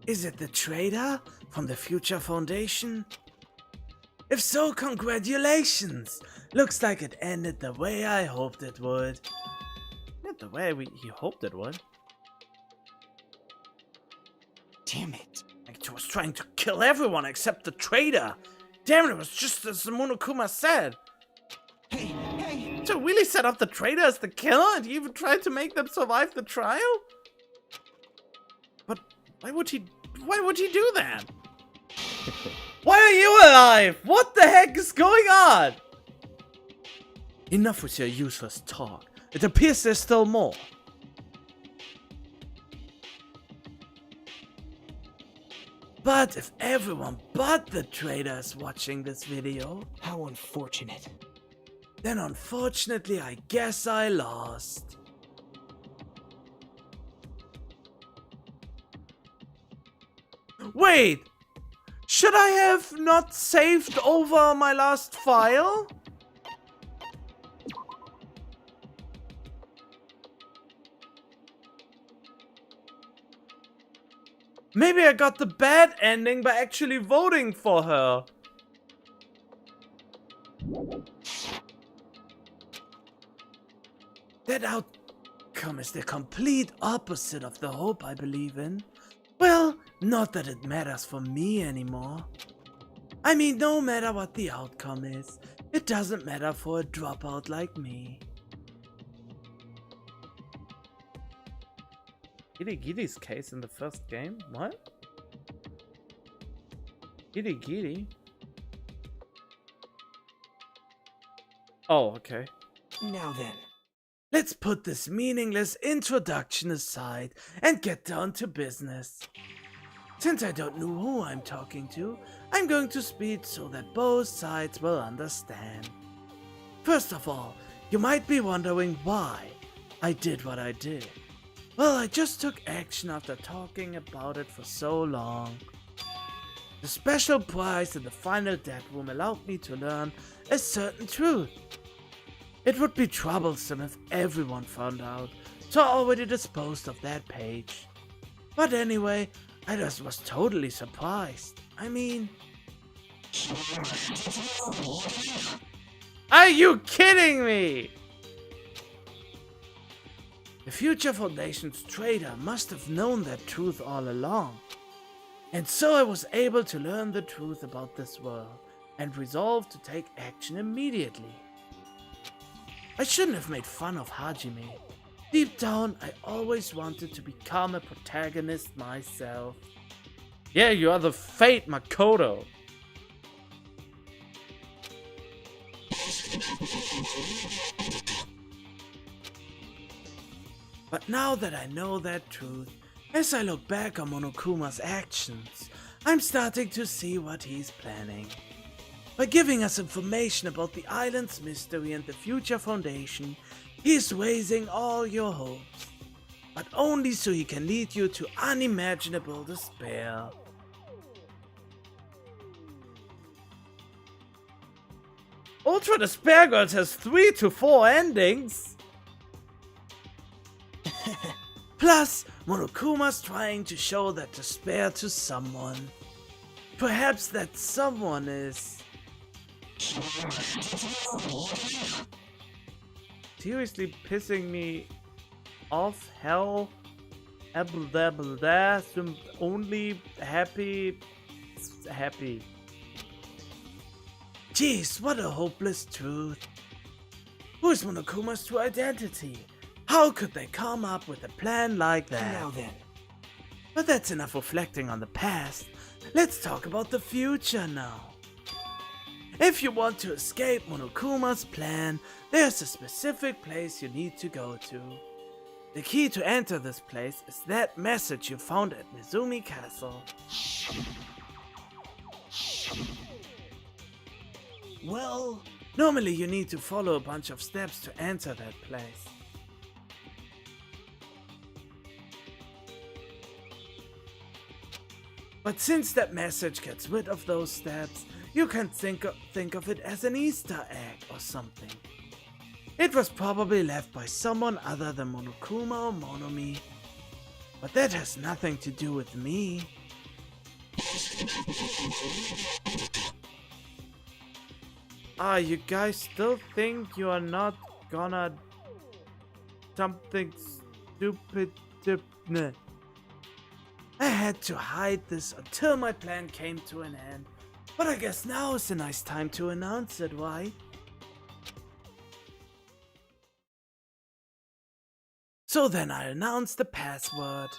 Is it the trader from the Future Foundation? If so, congratulations! Looks like it ended the way I hoped it would. Not the way he hoped it would. Damn it. Like, was trying to kill everyone except the trader. Damn it, it was just as Monokuma said. Hey! So really set up the trader as the killer and he even tried to make them survive the trial? But why would he do that? Why are you alive? What the heck is going on? Enough with your useless talk. It appears there's still more. But if everyone but the trader is watching this video, How unfortunate. then unfortunately I guess I lost. Wait! Should I have not saved over my last file? Maybe I got the bad ending by actually voting for her. That outcome is the complete opposite of the hope I believe in. Well, not that it matters for me anymore. I mean, no matter what the outcome is, it doesn't matter for a dropout like me. Giri case in the first game? What? Giri? Oh, okay. Now then. Let's put this meaningless introduction aside and get down to business. Since I don't know who I'm talking to, I'm going to speak so that both sides will understand. First of all, you might be wondering why I did what I did. Well, I just took action after talking about it for so long. The special prize in the final dead room allowed me to learn a certain truth. It would be troublesome if everyone found out, so I already disposed of that page. But anyway, I just was totally surprised. I mean... Are you kidding me? The Future Foundation's trader must have known that truth all along. And so I was able to learn the truth about this world and resolved to take action immediately. I shouldn't have made fun of Hajime. Deep down, I always wanted to become a protagonist myself. Yeah, you are the Fate Makoto. But now that I know that truth, as I look back on Monokuma's actions, I'm starting to see what he's planning. By giving us information about the island's mystery and the Future Foundation, he's raising all your hopes, but only so he can lead you to unimaginable despair. Ultra Despair Girls has 3 to 4 endings. Plus, Monokuma's trying to show that despair to someone. Perhaps that someone is... seriously pissing me off. Hell, only happy. Jeez, what a hopeless truth. Who is Monokuma's true identity? How could they come up with a plan like that? Now then. But that's enough reflecting on the past. Let's talk about the future now. If you want to escape Monokuma's plan, there's a specific place you need to go to. The key to enter this place is that message you found at Nezumi Castle. Well, Normally you need to follow a bunch of steps to enter that place. But since that message gets rid of those steps, you can think of it as an Easter egg or something. It was probably left by someone other than Monokuma or Monomi. But that has nothing to do with me. You guys still think you are not gonna something stupid to... Nah. I had to hide this until my plan came to an end. But I guess now is a nice time to announce it, right? So then I announce the password.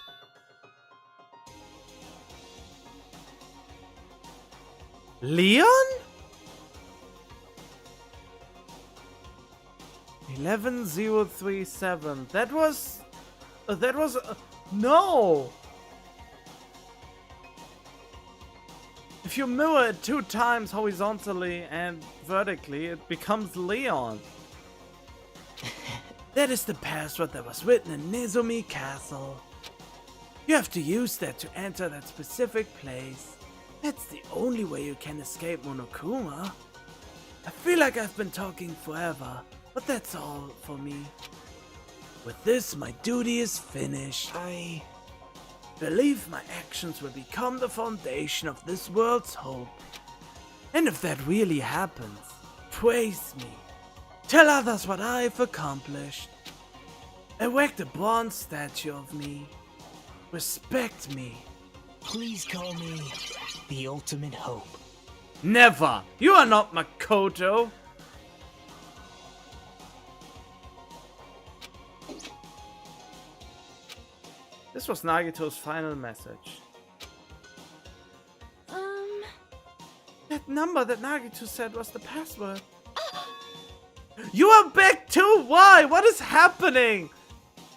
Leon? 11037. That was... no! If you mirror it 2 times horizontally and vertically, it becomes Leon. That is the password that was written in Nezumi Castle. You have to use that to enter that specific place. That's the only way you can escape Monokuma. I feel like I've been talking forever, but that's all for me. With this, my duty is finished. I believe my actions will become the foundation of this world's hope. And if that really happens, praise me. Tell others what I've accomplished. Erect a bronze statue of me. Respect me. please call me the ultimate hope. Never! You are not Makoto! This was Nagito's final message. That number that Nagito said was the password. You are back too? Why? What is happening?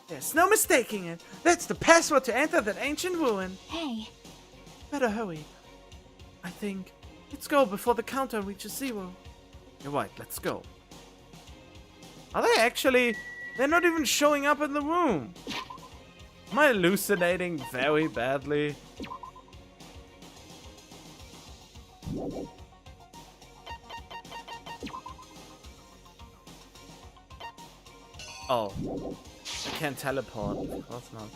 There's no mistaking it. That's the password to enter that ancient ruin. Hey, Better hurry. I think. Let's go before the countdown reaches 0. You're right, let's go. Are they actually... They're not even showing up in the room. Am I hallucinating very badly? Oh. I can't teleport. Of course not.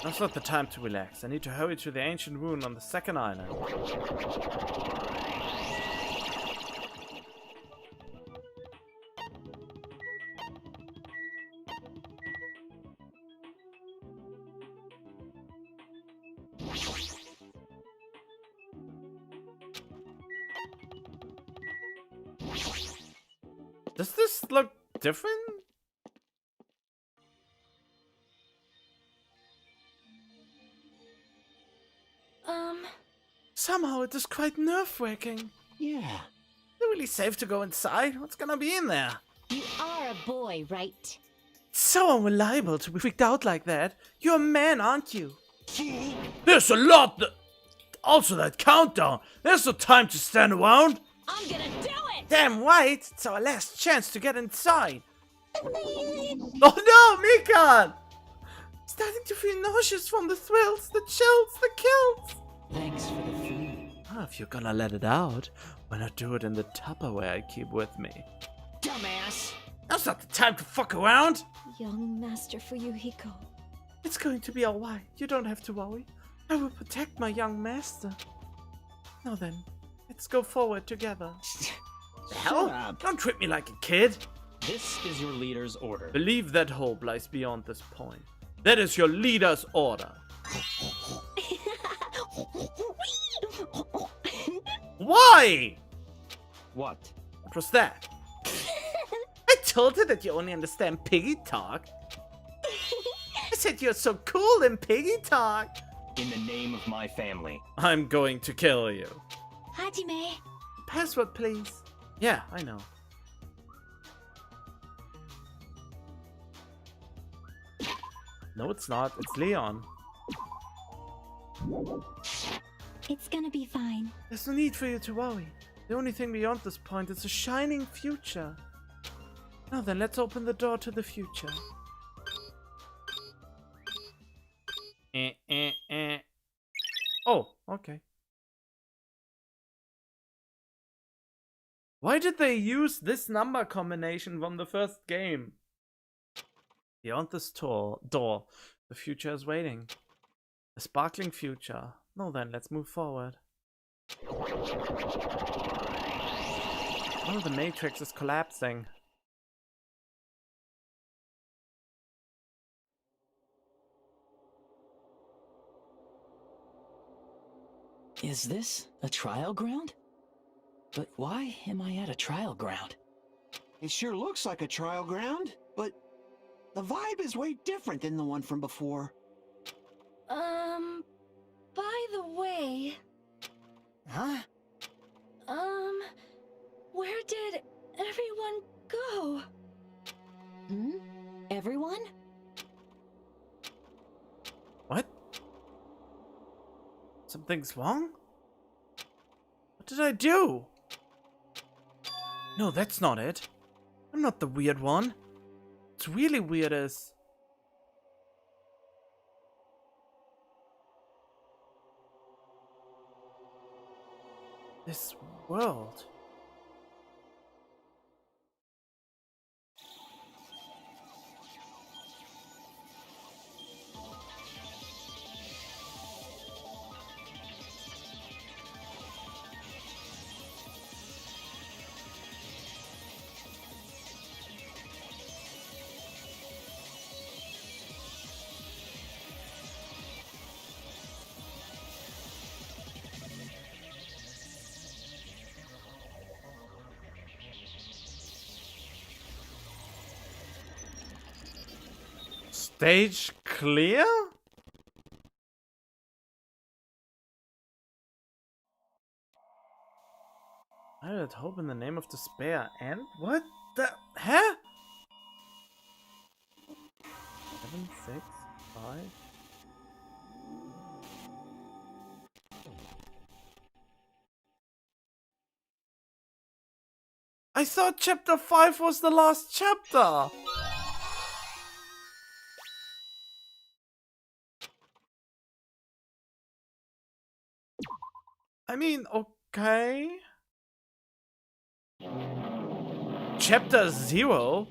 Now's not the time to relax. I need to hurry to the ancient ruin on the second island. Does this look different? Somehow it is quite nerve-wracking. Yeah. Is it really safe to go inside? What's gonna be in there? You are a boy, right? So unreliable to be freaked out like that. You're a man, aren't you? There's a lot that... Also that countdown. There's no time to stand around. I'm gonna do it! Damn right. It's our last chance to get inside. Oh no, Mikan! Starting to feel nauseous from the thrills, the chills, the kills. Thanks for the food. If you're gonna let it out, why not do it in the Tupperware I keep with me? Dumbass! Now's not the time to fuck around! Young Master Fuyuhiko. It's going to be alright. You don't have to worry. I will protect my young master. Now then, let's go forward together. The hell? up. Don't treat me like a kid. This is your leader's order. Believe that hope lies beyond this point. That is your leader's order. Why? What? What was that? I told her that you only understand piggy talk. I said you're so cool in piggy talk. In the name of my family. I'm going to kill you. Hajime. Password, please. Yeah, I know. No, it's not. It's Leon. It's gonna be fine. There's no need for you to worry. The only thing beyond this point is a shining future. Now then, let's open the door to the future. Oh, okay. Why did they use this number combination from the first game? Beyond this door, the future is waiting. A sparkling future. No then, let's move forward. Oh, the Matrix is collapsing. Is this a trial ground? But why am I at a trial ground? It sure looks like a trial ground, but the vibe is way different than the one from before. By the way, Huh? where did everyone go? Everyone? What? Something's wrong? What did I do? No, that's not it. I'm not the weird one. What's really weird is... this world. Stage clear? I had hope in the name of despair. And what the? Huh? 7, 6, 5. I thought chapter 5 was the last chapter. I mean, okay. Chapter 0?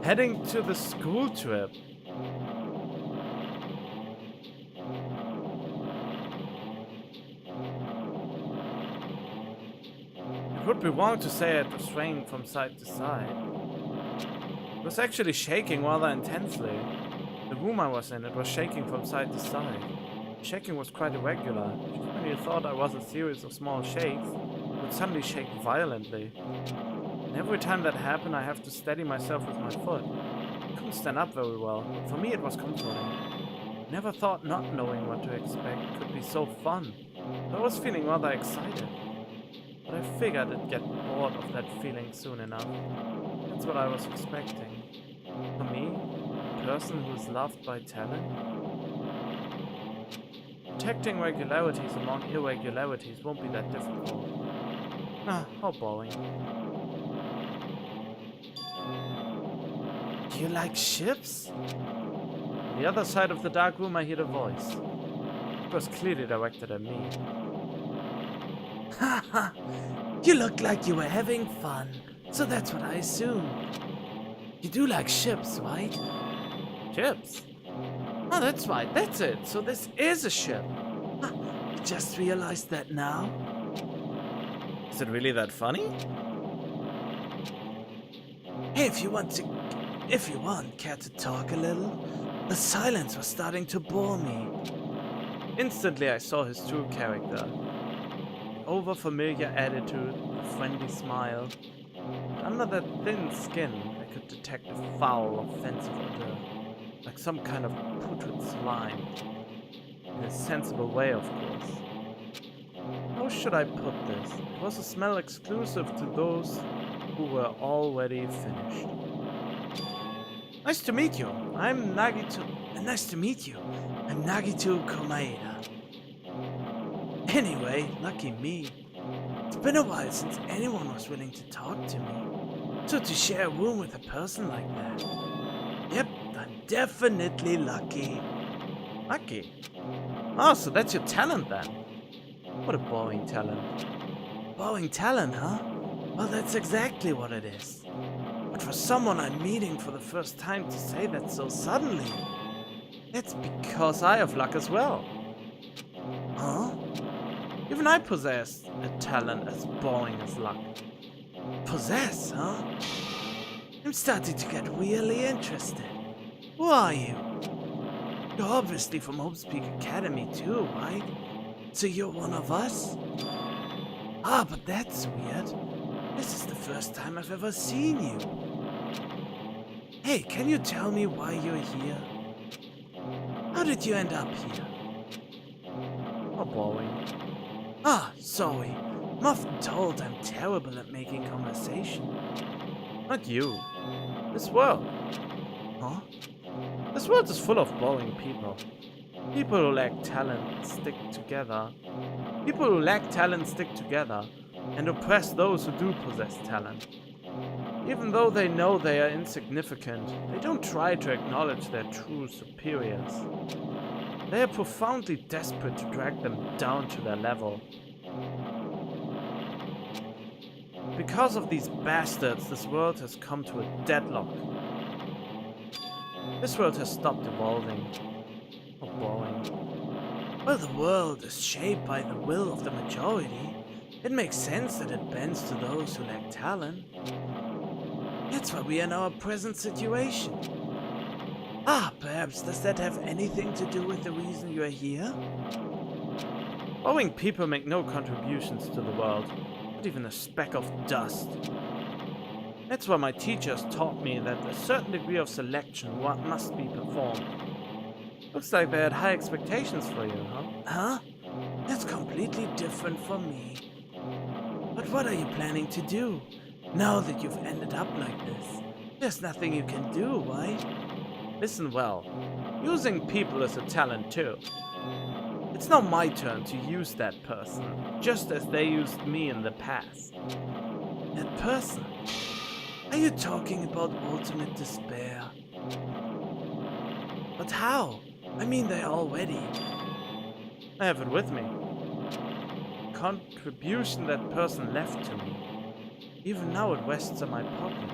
Heading to the school trip. It would be wrong to say it was swaying from side to side. It was actually shaking rather intensely. The room I was in, it was shaking from side to side. Shaking was quite irregular. When you thought I was a series of small shakes, it would suddenly shake violently. And every time that happened, I have to steady myself with my foot. I couldn't stand up very well, but for me it was comforting. Never thought not knowing what to expect could be so fun. I was feeling rather excited. But I figured I'd get bored of that feeling soon enough. That's what I was expecting. For me, a person who is loved by talent. Detecting regularities among irregularities won't be that difficult. Ah, how boring. Do you like ships? On the other side of the dark room I heard a voice. It was clearly directed at me. Haha! You looked like you were having fun, so that's what I assumed. You do like ships, right? Ships? Oh, that's right, that's it. So this is a ship. Huh, you just realized that now? Is it really that funny? Hey, if you want, care to talk a little? The silence was starting to bore me. Instantly I saw his true character. The over-familiar attitude, the friendly smile. But under that thin skin, there could detect a foul, offensive odor, like some kind of putrid slime. In a sensible way, of course. How should I put this? It was a smell exclusive to those who were already finished. Nice to meet you. I'm Nagito. Nice to meet you. I'm Nagito Komaeda. Anyway, lucky me. It's been a while since anyone was willing to talk to me. So to share a room with a person like that. Yep, I'm definitely lucky. Lucky? Oh, so that's your talent then. What a boring talent. Boring talent, huh? Well, that's exactly what it is. But for someone I'm meeting for the first time to say that so suddenly, that's because I have luck as well. Huh? Even I possess a talent as boring as luck. Possess, huh? I'm starting to get really interested. Who are you? You're obviously from Hope's-Peak Academy too, right? So you're one of us? Ah, but that's weird. This is the first time I've ever seen you. Hey, can you tell me why you're here? How did you end up here? Oh, boring. Ah, sorry. I'm often told I'm terrible at making conversation. Not you. This world. Huh? This world is full of boring people. People who lack talent stick together. People who lack talent stick together and oppress those who do possess talent. Even though they know they are insignificant, they don't try to acknowledge their true superiors. They are profoundly desperate to drag them down to their level. Because of these bastards, this world has come to a deadlock. This world has stopped evolving. Oh, boring. Well, the world is shaped by the will of the majority. It makes sense that it bends to those who lack talent. That's why we are in our present situation. Ah, perhaps does that have anything to do with the reason you are here? Boring people make no contributions to the world, not even a speck of dust. That's why my teachers taught me that a certain degree of selection must be performed. Looks like they had high expectations for you, huh? Huh? That's completely different from me. But what are you planning to do? Now that you've ended up like this, there's nothing you can do, right? Listen well, using people is a talent too. It's now my turn to use that person, just as they used me in the past. That person? Are you talking about ultimate despair? But how? I mean, they're already. I have it with me. Contribution that person left to me. Even now it rests in my pocket.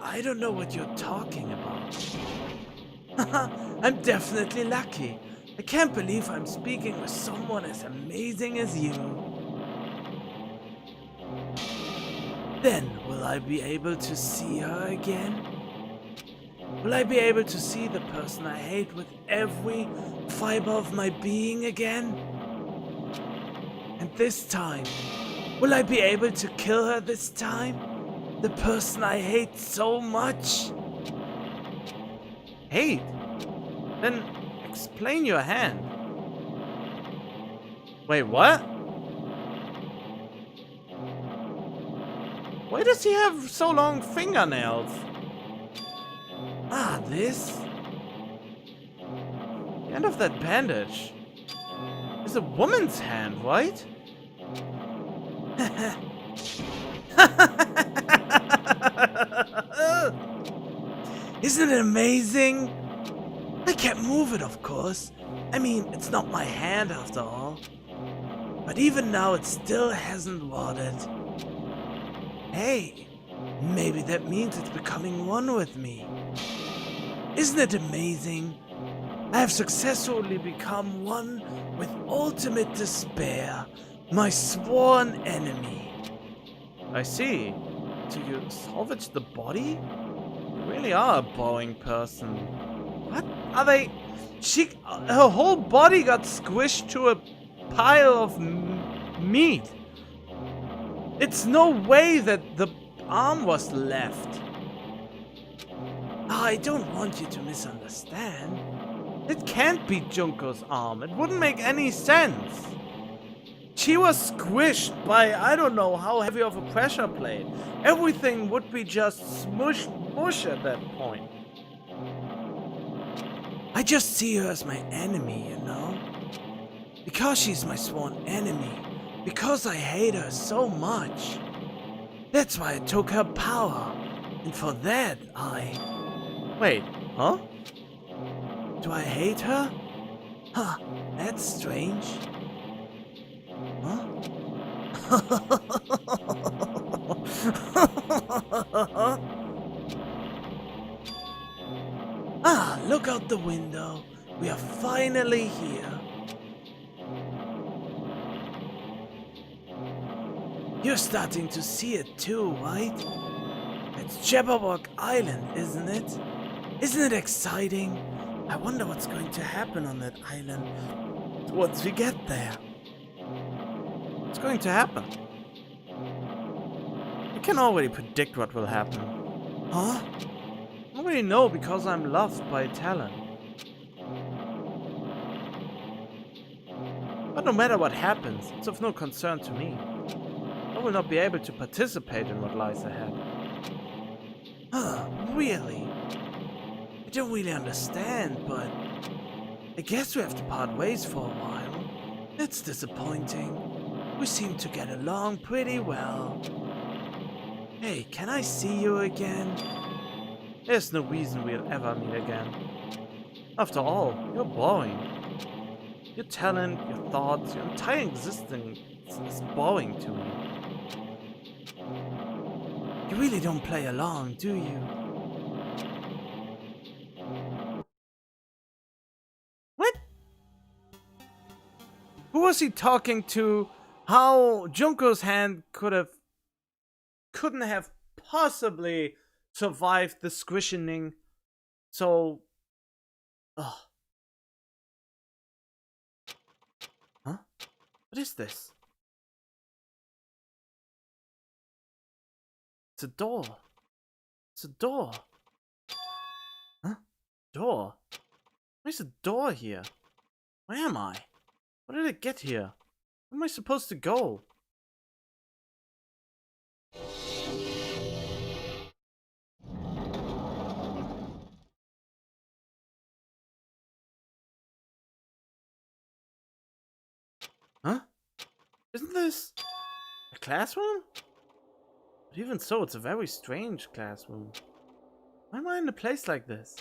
I don't know what you're talking about. I'm definitely lucky. I can't believe I'm speaking with someone as amazing as you. Then, will I be able to see her again? Will I be able to see the person I hate with every fiber of my being again? And this time, will I be able to kill her this time? The person I hate so much? Hate? Then explain your hand. Wait, what? Why does he have so long fingernails? Ah, this? The end of that bandage is a woman's hand, right? Isn't it amazing? I can't move it, of course. I mean, it's not my hand after all. But even now, it still hasn't watered. Hey, maybe that means it's becoming one with me. Isn't it amazing? I have successfully become one with ultimate despair, my sworn enemy. I see. So you salvaged the body? You really are a boring person. What are they? Her whole body got squished to a pile of meat. It's no way that the arm was left. I don't want you to misunderstand. It can't be Junko's arm. It wouldn't make any sense. She was squished by I don't know how heavy of a pressure plate. Everything would be just smush at that point. I just see her as my enemy, you know? Because she's my sworn enemy. Because I hate her so much. That's why I took her power. And for that, Wait, huh? Do I hate her? Huh, that's strange. Huh? Ah, look out the window. We are finally here. You're starting to see it too, right? It's Jabberwock Island, isn't it? Isn't it exciting? I wonder what's going to happen on that island once we get there. What's going to happen? I can already predict what will happen. Huh? I already know because I'm loved by Talon. But no matter what happens, it's of no concern to me. I will not be able to participate in what lies ahead. Huh, really? I don't really understand, but I guess we have to part ways for a while. It's disappointing. We seem to get along pretty well. Hey, can I see you again? There's no reason we'll ever meet again. After all, you're boring. Your talent, your thoughts, your entire existence is boring to me. You really don't play along, do you? What? Who was he talking to? How Junko's hand couldn't have possibly survived the squishing. So, ugh. Huh? What is this? It's a door. It's a door. Huh? Door? Where's a door here? Where am I? How did I get here? Where am I supposed to go? Huh? Isn't this a classroom? But even so, it's a very strange classroom. Why am I in a place like this?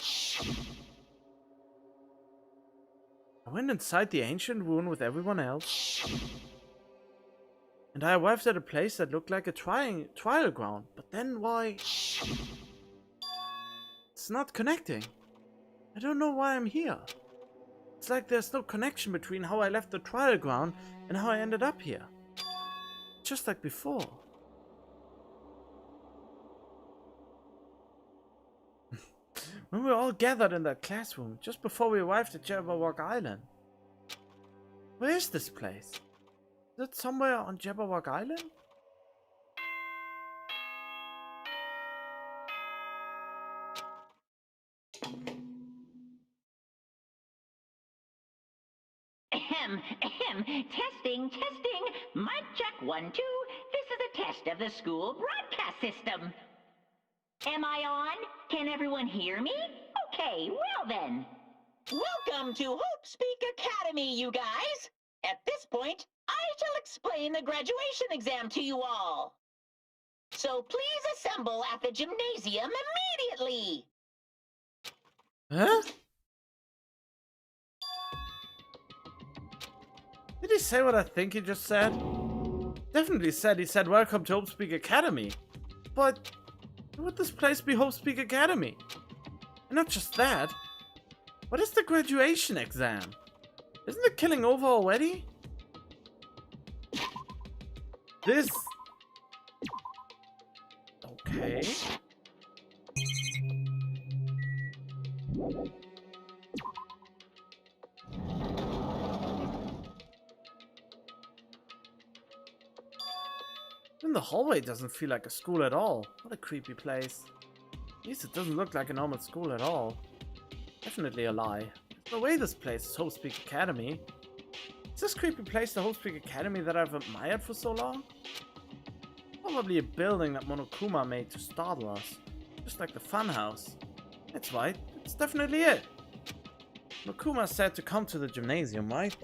I went inside the ancient ruin with everyone else. And I arrived at a place that looked like a trial ground. But then why? It's not connecting. I don't know why I'm here. It's like there's no connection between how I left the trial ground and how I ended up here. Just like before. When we were all gathered in that classroom, just before we arrived at Jabberwock Island. Where is this place? Is it somewhere on Jabberwock Island? Ahem, ahem. Testing, testing. Mic check 1, 2. This is a test of the school broadcast system. Am I on? Can everyone hear me? Okay, well then. Welcome to Hope Speak Academy, you guys. At this point, I shall explain the graduation exam to you all. So please assemble at the gymnasium immediately. Huh? Did he say what I think he just said? Definitely said he said welcome to Hope Speak Academy. But would this place be Hope Speak Academy? And not just that. What is the graduation exam? Isn't the killing over already? This... Okay. In the hallway doesn't feel like a school at all. What a creepy place. At least it doesn't look like a normal school at all. Definitely a lie. There's no way this place is Hope Speak Academy. Is this creepy place the Hope Speak Academy that I've admired for so long? Probably a building that Monokuma made to startle us. Just like the funhouse. That's right, it's definitely it. Monokuma said to come to the gymnasium, right?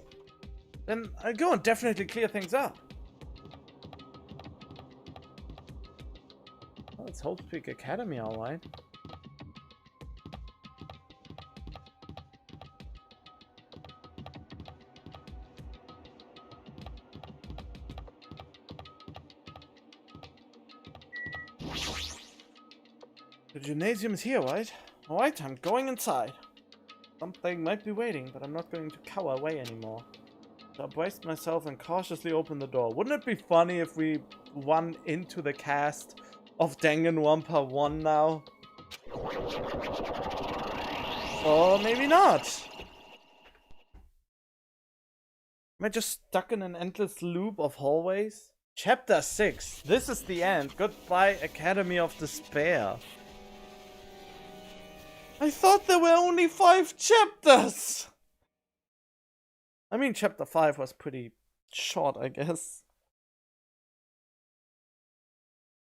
Then I'll go and definitely clear things up. Well, it's Hope Speak Academy, alright. The gymnasium is here, right? Alright, I'm going inside. Something might be waiting, but I'm not going to cower away anymore. So I braced myself and cautiously opened the door. Wouldn't it be funny if we run into the cast of Danganronpa 1 now? Or maybe not. Am I just stuck in an endless loop of hallways? Chapter 6. This is the end. Goodbye, Academy of Despair. I thought there were only 5 chapters! I mean, chapter 5 was pretty short, I guess.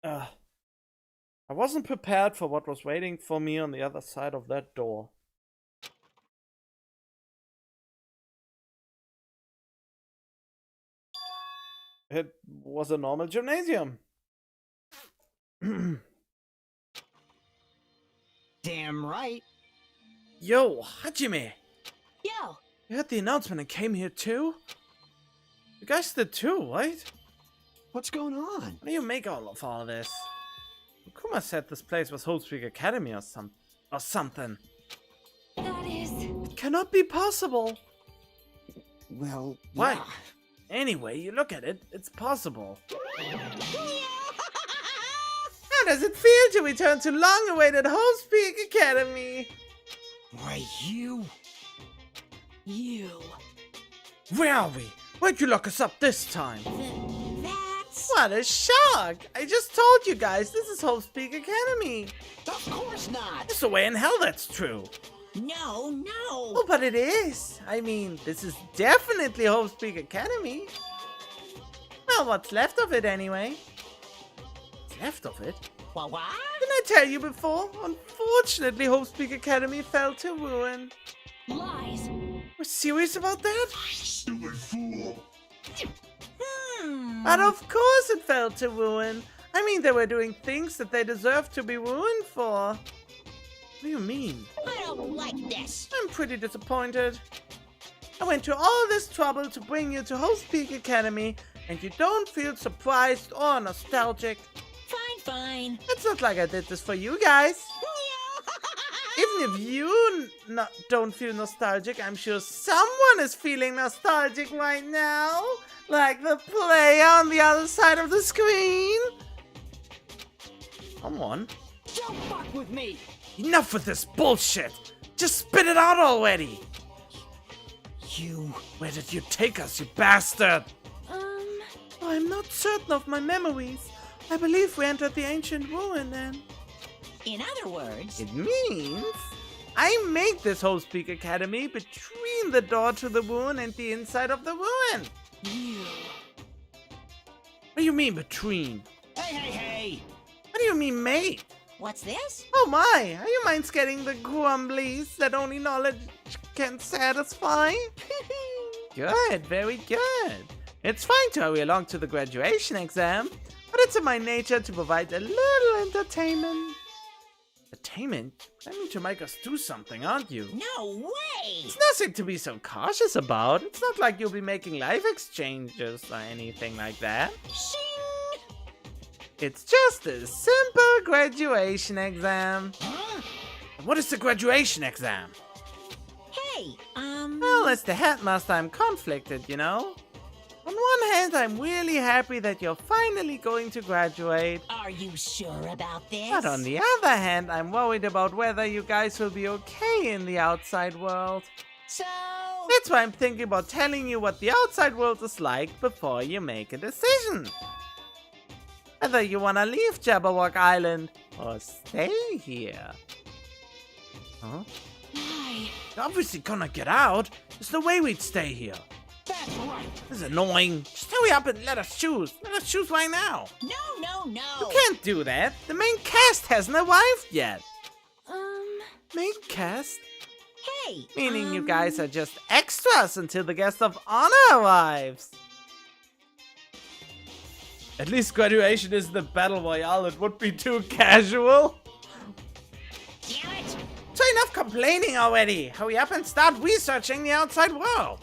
I wasn't prepared for what was waiting for me on the other side of that door. It was a normal gymnasium. Damn right. Yo, Hajime! Yo, You heard the announcement and came here too? You guys did too, right? What's going on? What do you make of all of this? Kuma said this place was Hope Speak Academy or something. That is... It cannot be possible. Well, Why? yeah. Anyway, you look at it, it's possible. How does it feel to return to long-awaited Hope Speak Academy? Why, you... Where are we? Where'd you lock us up this time? That's... What a shock! I just told you guys this is Hope Speak Academy. Of course not! There's a way in hell that's true. No, no! Oh, but it is. I mean, this is definitely Hope Speak Academy. Well, what's left of it anyway? What's left of it? What? Didn't I tell you before? Unfortunately, Hope Speak Academy fell to ruin. lies. We're serious about that? And And of course it fell to ruin. I mean, they were doing things that they deserved to be ruined for. What do you mean? I don't like this. I'm pretty disappointed. I went to all this trouble to bring you to Hope Speak Academy, and you don't feel surprised or nostalgic. Fine. It's not like I did this for you guys. Even if you don't feel nostalgic, I'm sure someone is feeling nostalgic right now. Like the player on the other side of the screen. Come on. Don't fuck with me! Enough with this bullshit. Just spit it out already. You... Where did you take us, you bastard? I'm not certain of my memories. I believe we entered the ancient ruin then. In other words, It means I made this Hope Speak Academy between the door to the ruin and the inside of the ruin. What do you mean between? Hey! What do you mean made? what's this? Oh my, are you minds getting the grumblies that only knowledge can satisfy? Good, very good. It's fine to hurry along to the graduation exam, but it's in my nature to provide a little entertainment. Entertainment? I mean to make us do something, aren't you? No way! It's nothing to be so cautious about. It's not like you'll be making life exchanges or anything like that. Shing! It's just a simple graduation exam. Huh? What is the graduation exam? Hey, Well, as the headmaster, I'm conflicted, you know? On one hand, I'm really happy that you're finally going to graduate. are you sure about this? But on the other hand, I'm worried about whether you guys will be okay in the outside world. So, That's why I'm thinking about telling you what the outside world is like before you make a decision. whether you want to leave Jabberwock Island or stay here. Huh? Why? You're obviously gonna get out. There's no way we'd stay here. That's right. This is annoying. Just hurry up and let us choose. Let us choose right now. No, no, no. You can't do that. The main cast hasn't arrived yet. Main cast? Hey, Meaning you guys are just extras until the guest of honor arrives. At least graduation isn't a battle royale. It would be too casual. damn it. So enough complaining already. Hurry up and start researching the outside world.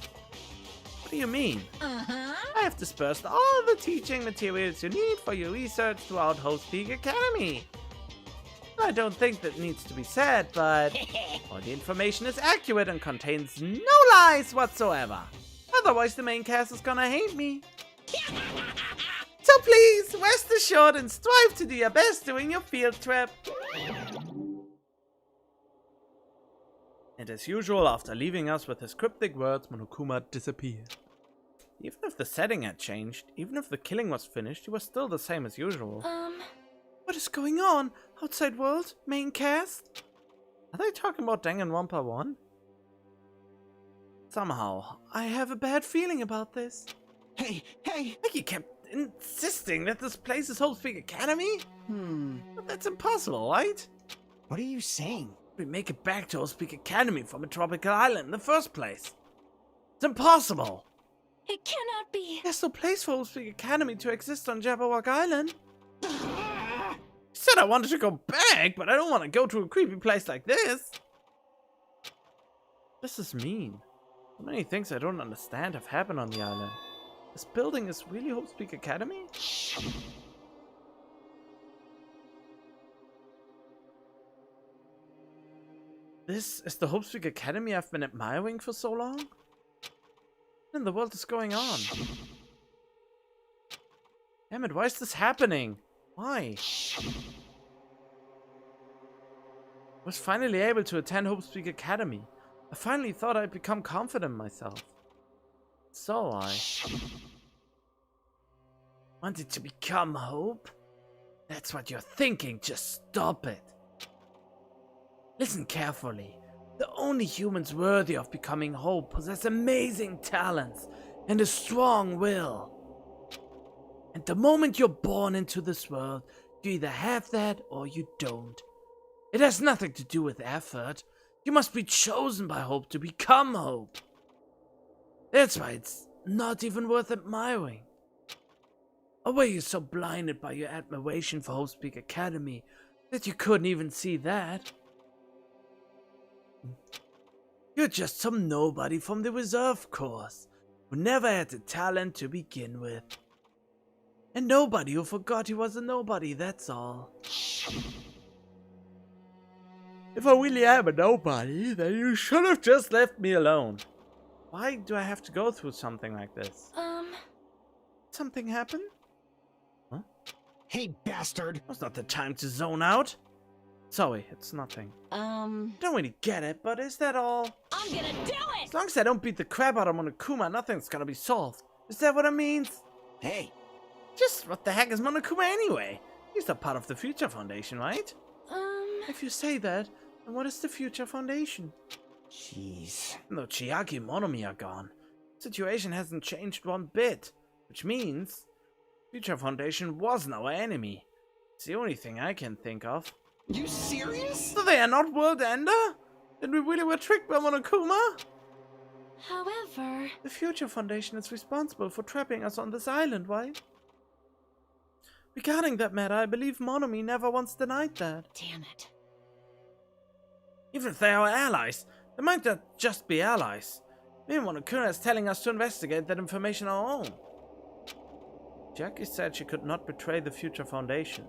What do you mean? Uh-huh. I have dispersed all the teaching materials you need for your research throughout Host Peak Academy. I don't think that needs to be said, but all the information is accurate and contains no lies whatsoever. Otherwise, the main cast is gonna hate me. So please, rest assured and strive to do your best during your field trip. And as usual, after leaving us with his cryptic words, Monokuma disappeared. Even if the setting had changed, even if the killing was finished, he was still the same as usual. What is going on? Outside world? Main cast? Are they talking about Danganronpa 1? Somehow, I have a bad feeling about this. Hey! Like you kept insisting that this place is Host Peak Academy? But that's impossible, right? What are you saying? We make it back to Host Peak Academy from a tropical island in the first place. It's impossible. It cannot be. There's no place for Host Peak Academy to exist on Jabberwock Island. I said I wanted to go back, but I don't want to go to a creepy place like this. This is mean. So many things I don't understand have happened on the island. This building is really Host Peak Academy? This is the Host Peak Academy I've been admiring for so long? What in the world is going on? Damn it, why is this happening? Why? I was finally able to attend Hope Peak Academy. I finally thought I'd become confident in myself. So I wanted to become Hope? That's what you're thinking, just stop it. Listen carefully. The only humans worthy of becoming Hope possess amazing talents and a strong will. And the moment you're born into this world, you either have that or you don't. It has nothing to do with effort. You must be chosen by Hope to become Hope. That's why it's not even worth admiring. Or were you so blinded by your admiration for Hope Peak Academy that you couldn't even see that? You're just some nobody from the reserve course who never had the talent to begin with. And nobody who forgot he was a nobody, that's all. If I really am a nobody, then you should have just left me alone. Why do I have to go through something like this? Something happened? Huh? Hey, bastard! Now's not the time to zone out. Sorry, it's nothing. Don't really get it, but is that all? I'm gonna do it! As long as I don't beat the crap out of Monokuma, nothing's gonna be solved. Is that what it means? Hey! Just what the heck is Monokuma anyway? He's a part of the Future Foundation, right? If you say that, then what is the Future Foundation? Jeez. Even though Chiaki and Monomi are gone, the situation hasn't changed one bit. Which means, Future Foundation wasn't our enemy. It's the only thing I can think of. You serious? So they are not World Ender? Then we really were tricked by Monokuma? However... The Future Foundation is responsible for trapping us on this island, right? Regarding that matter, I believe Monomi never once denied that. Damn it. Even if they are allies, they might not just be allies. Maybe Monokuma is telling us to investigate that information on our own. Jackie said she could not betray the Future Foundation.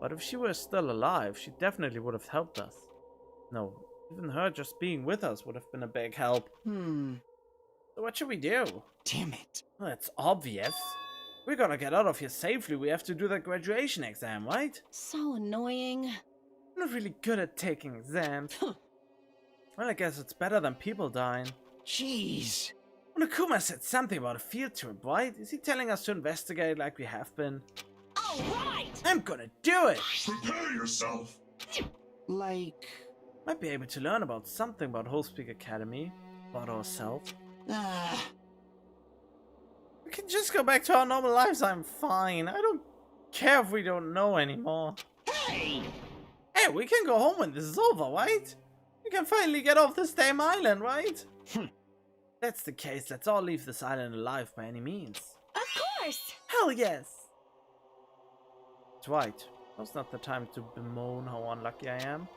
But if she were still alive, she definitely would have helped us. No, even her just being with us would have been a big help. So what should we do? Damn it. Well, it's obvious. We're gonna get out of here safely. We have to do that graduation exam, right? So annoying. I'm not really good at taking exams. Well, I guess it's better than people dying. Jeez. Monokuma said something about a field trip, right? Is he telling us to investigate like we have been? All right! I'm gonna do it! Prepare yourself. Like... Might be able to learn about something about Whole Speak Academy, about ourselves. Ah, We can just go back to our normal lives, I'm fine. I don't care if we don't know anymore. hey! Hey, we can go home when this is over, right? We can finally get off this damn island, right? Hmm. That's the case, let's all leave this island alive by any means. Of course! Hell yes! That's right. Now's not the time to bemoan how unlucky I am.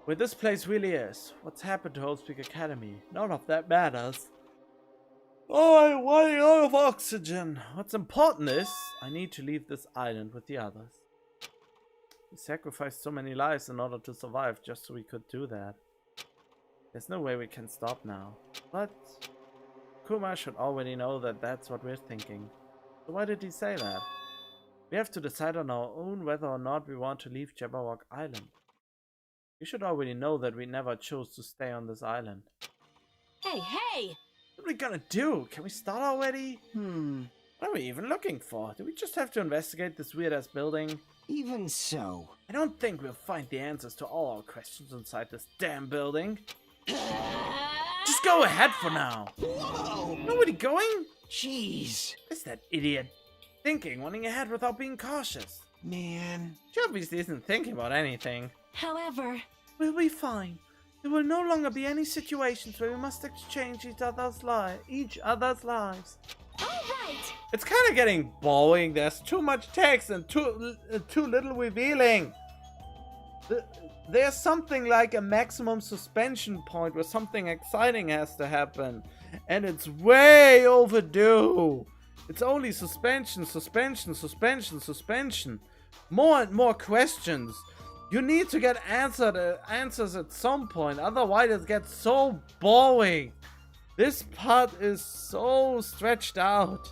Where this place really is, what's happened to Whole Speak Academy, none of that matters. Oh, I'm running out of oxygen. What's important is, I need to leave this island with the others. We sacrificed so many lives in order to survive just so we could do that. There's no way we can stop now. But Kuma should already know that that's what we're thinking. So why did he say that? We have to decide on our own whether or not we want to leave Jabberwock Island. You should already know that we never chose to stay on this island. Hey, hey! What are we gonna do? Can we start already? What are we even looking for? Do we just have to investigate this weird-ass building? Even so... I don't think we'll find the answers to all our questions inside this damn building. Just go ahead for now. Whoa! Nobody going? Jeez. What's that idiot thinking, running ahead without being cautious? Man. She obviously isn't thinking about anything. However, We'll be fine. There will no longer be any situations where we must exchange each other's lives. alright! It's kind of getting boring. There's too much text and too little revealing. There's something like a maximum suspension point where something exciting has to happen. And it's way overdue. It's only suspension. More and more questions. You need to get answers at some point, otherwise it gets so boring. This part is so stretched out.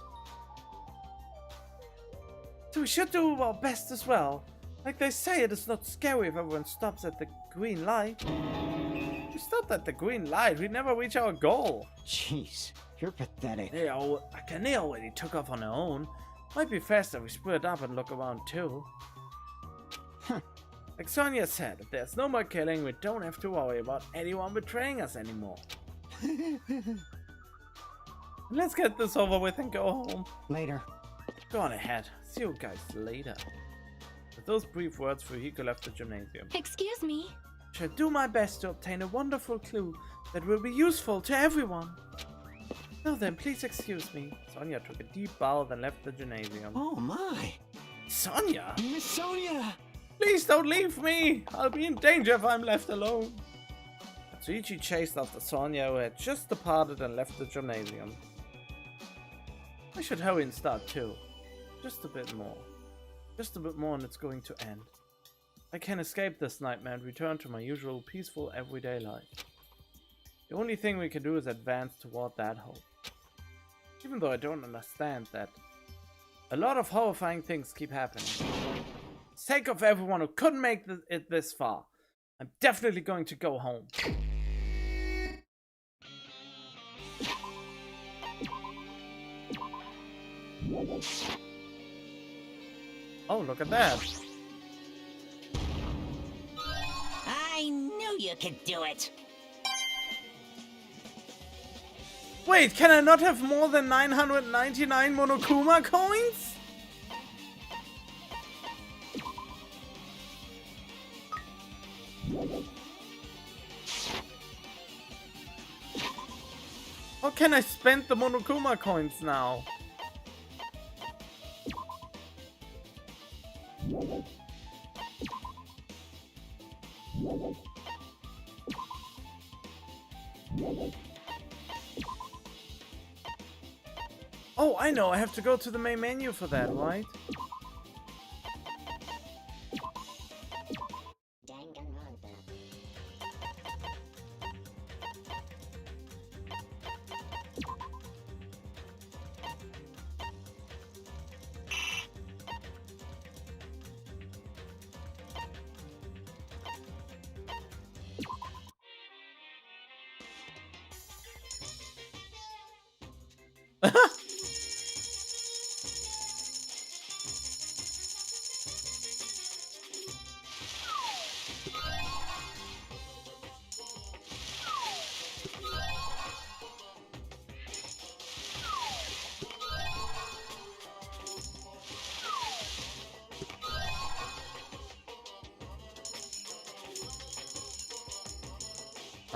So we should do our best as well. Like they say, it is not scary if everyone stops at the green light. If we stopped at the green light, we'd never reach our goal. Jeez, you're pathetic. Akane already took off on her own. Might be faster if we split up and look around too. Huh. Like Sonia said, if there's no more killing, we don't have to worry about anyone betraying us anymore. Let's get this over with and go home. Later. Go on ahead. See you guys later. With those brief words, Fuyuhiko left the gymnasium. Excuse me? Shall do my best to obtain a wonderful clue that will be useful to everyone. Now then, please excuse me. Sonia took a deep bow, then left the gymnasium. Oh my. Sonia? Miss Sonia! Please don't leave me! I'll be in danger if I'm left alone. Katsuichi chased after Sonia, who had just departed and left the gymnasium. I should hurry and start too. Just a bit more. Just a bit more and it's going to end. I can escape this nightmare and return to my usual peaceful everyday life. The only thing we can do is advance toward that hope. Even though I don't understand that. A lot of horrifying things keep happening. For the sake of everyone who couldn't make it this far, I'm definitely going to go home. Oh, look at that. I knew you could do it. Wait, can I not have more than 999 Monokuma coins? How can I spend the Monokuma coins now? Oh, I know. I have to go to the main menu for that, right? Danganronpa.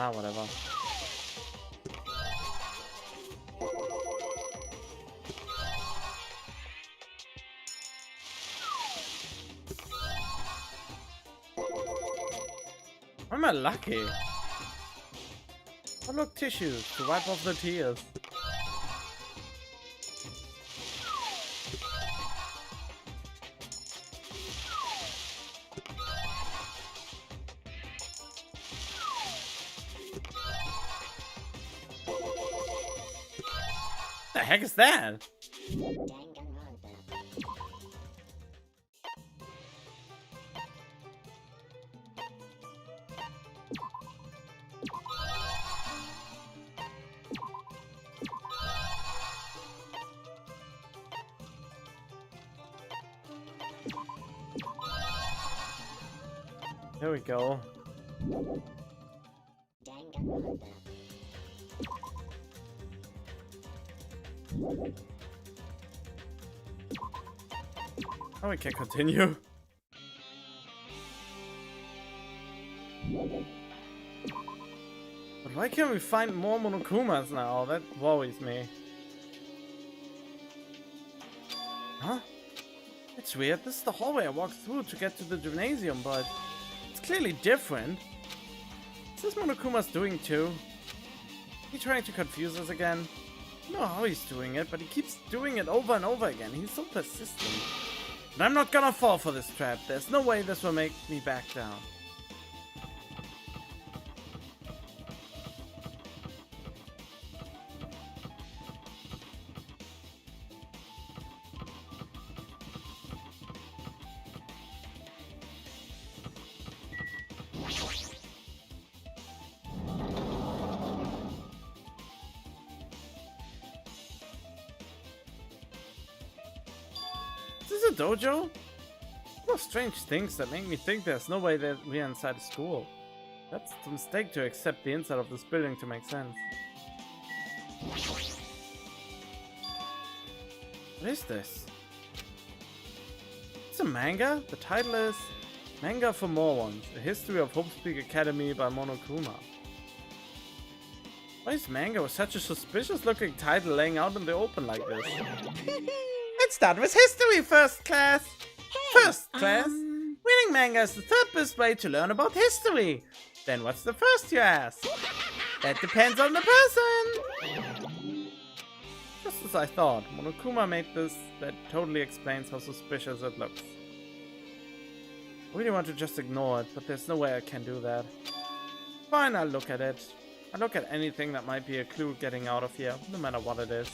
Ah, whatever. Am I lucky? Oh look, tissues to wipe off the tears. The heck is that? There we go. Oh, we can continue. But why can't we find more Monokumas now? That worries me. Huh? It's weird. This is the hallway I walked through to get to the gymnasium, but it's clearly different. Is this Monokuma's doing too? Is he trying to confuse us again? I don't know how he's doing it, but he keeps doing it over and over again. He's so persistent. But I'm not gonna fall for this trap. There's no way this will make me back down. Is this a dojo? What are strange things that make me think there's no way that we're inside a school. That's a mistake to accept the inside of this building to make sense. What is this? It's a manga? The title is Manga for Morons, A History of Hopespeak Academy by Monokuma. Why is manga with such a suspicious looking title laying out in the open like this? Let's start with history, first class. First class? Reading manga is the third best way to learn about history. Then what's the first, you ask? That depends on the person. Just as I thought, Monokuma made this that totally explains how suspicious it looks. I really want to just ignore it, but there's no way I can do that. Fine, I'll look at it. I'll look at anything that might be a clue getting out of here, no matter what it is.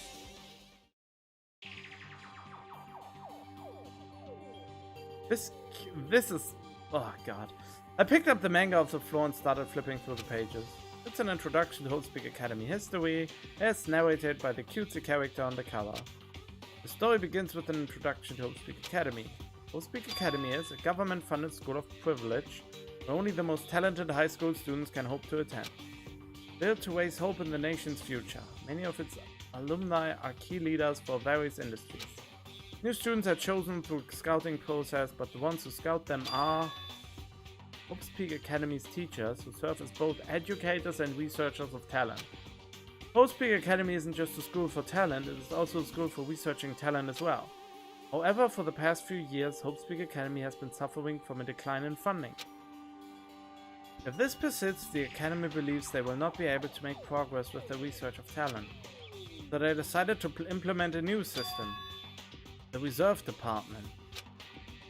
This is... oh god. I picked up the manga off the floor and started flipping through the pages. It's an introduction to Hopespeak Academy history, as narrated by the cutesy character on the cover. The story begins with an introduction to Hopespeak Academy. Hopespeak Academy is a government-funded school of privilege, where only the most talented high school students can hope to attend. Built to raise hope in the nation's future, many of its alumni are key leaders for various industries. New students are chosen through scouting process, but the ones who scout them are Hopespeak Academy's teachers, who serve as both educators and researchers of talent. Hopespeak Academy isn't just a school for talent, it is also a school for researching talent as well. However, for the past few years, Hopespeak Academy has been suffering from a decline in funding. If this persists, the Academy believes they will not be able to make progress with the research of talent. So they decided to implement a new system. The Reserve Department.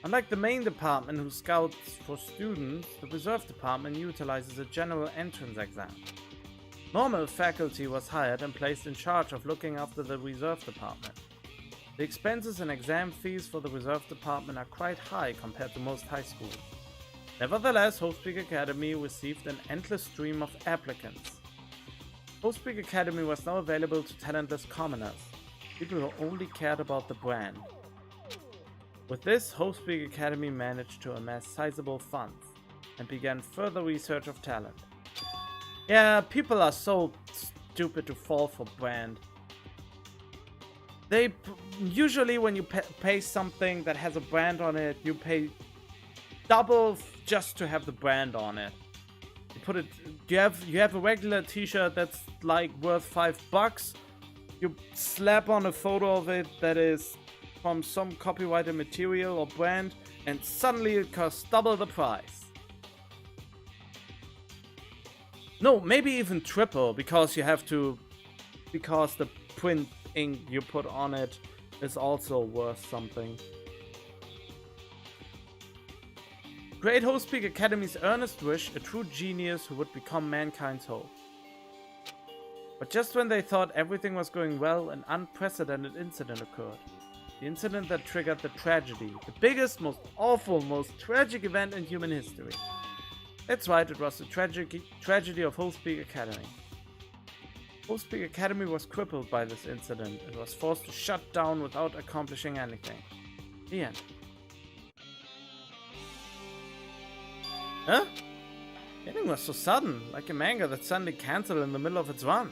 Unlike the main department who scouts for students, the Reserve Department utilizes a general entrance exam. Normal faculty was hired and placed in charge of looking after the Reserve Department. The expenses and exam fees for the Reserve Department are quite high compared to most high schools. Nevertheless, Hopespeak Academy received an endless stream of applicants. Hopespeak Academy was now available to talentless commoners, people who only cared about the brand. With this, Hopespeak Academy managed to amass sizable funds and began further research of talent. Yeah, people are so stupid to fall for brand. They usually, when you pay something that has a brand on it, you pay double just to have the brand on it. You put it. You have a regular T-shirt that's like worth $5. You slap on a photo of it that is from some copyrighted material or brand, and suddenly it costs double the price. No, maybe even triple, because the print ink you put on it is also worth something. Great Host Peak Academy's earnest wish, a true genius who would become mankind's hope. But just when they thought everything was going well, an unprecedented incident occurred. The incident that triggered the tragedy. The biggest, most awful, most tragic event in human history. That's right, it was the tragedy of Host Peak Academy. Host Peak Academy was crippled by this incident and was forced to shut down without accomplishing anything. The end. Huh? The ending was so sudden, like a manga that suddenly cancelled in the middle of its run.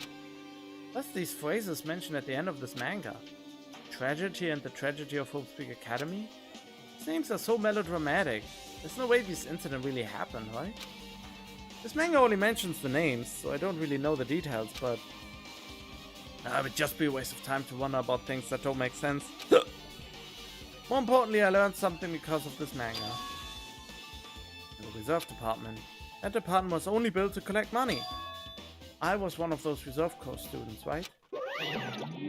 Plus these phrases mentioned at the end of this manga. Tragedy and the tragedy of Hope Peak Academy? These names are so melodramatic. There's no way this incident really happened, right? This manga only mentions the names, so I don't really know the details, but it would just be a waste of time to wonder about things that don't make sense. More importantly, I learned something because of this manga. In the reserve department. That department was only built to collect money. I was one of those reserve corps students, right?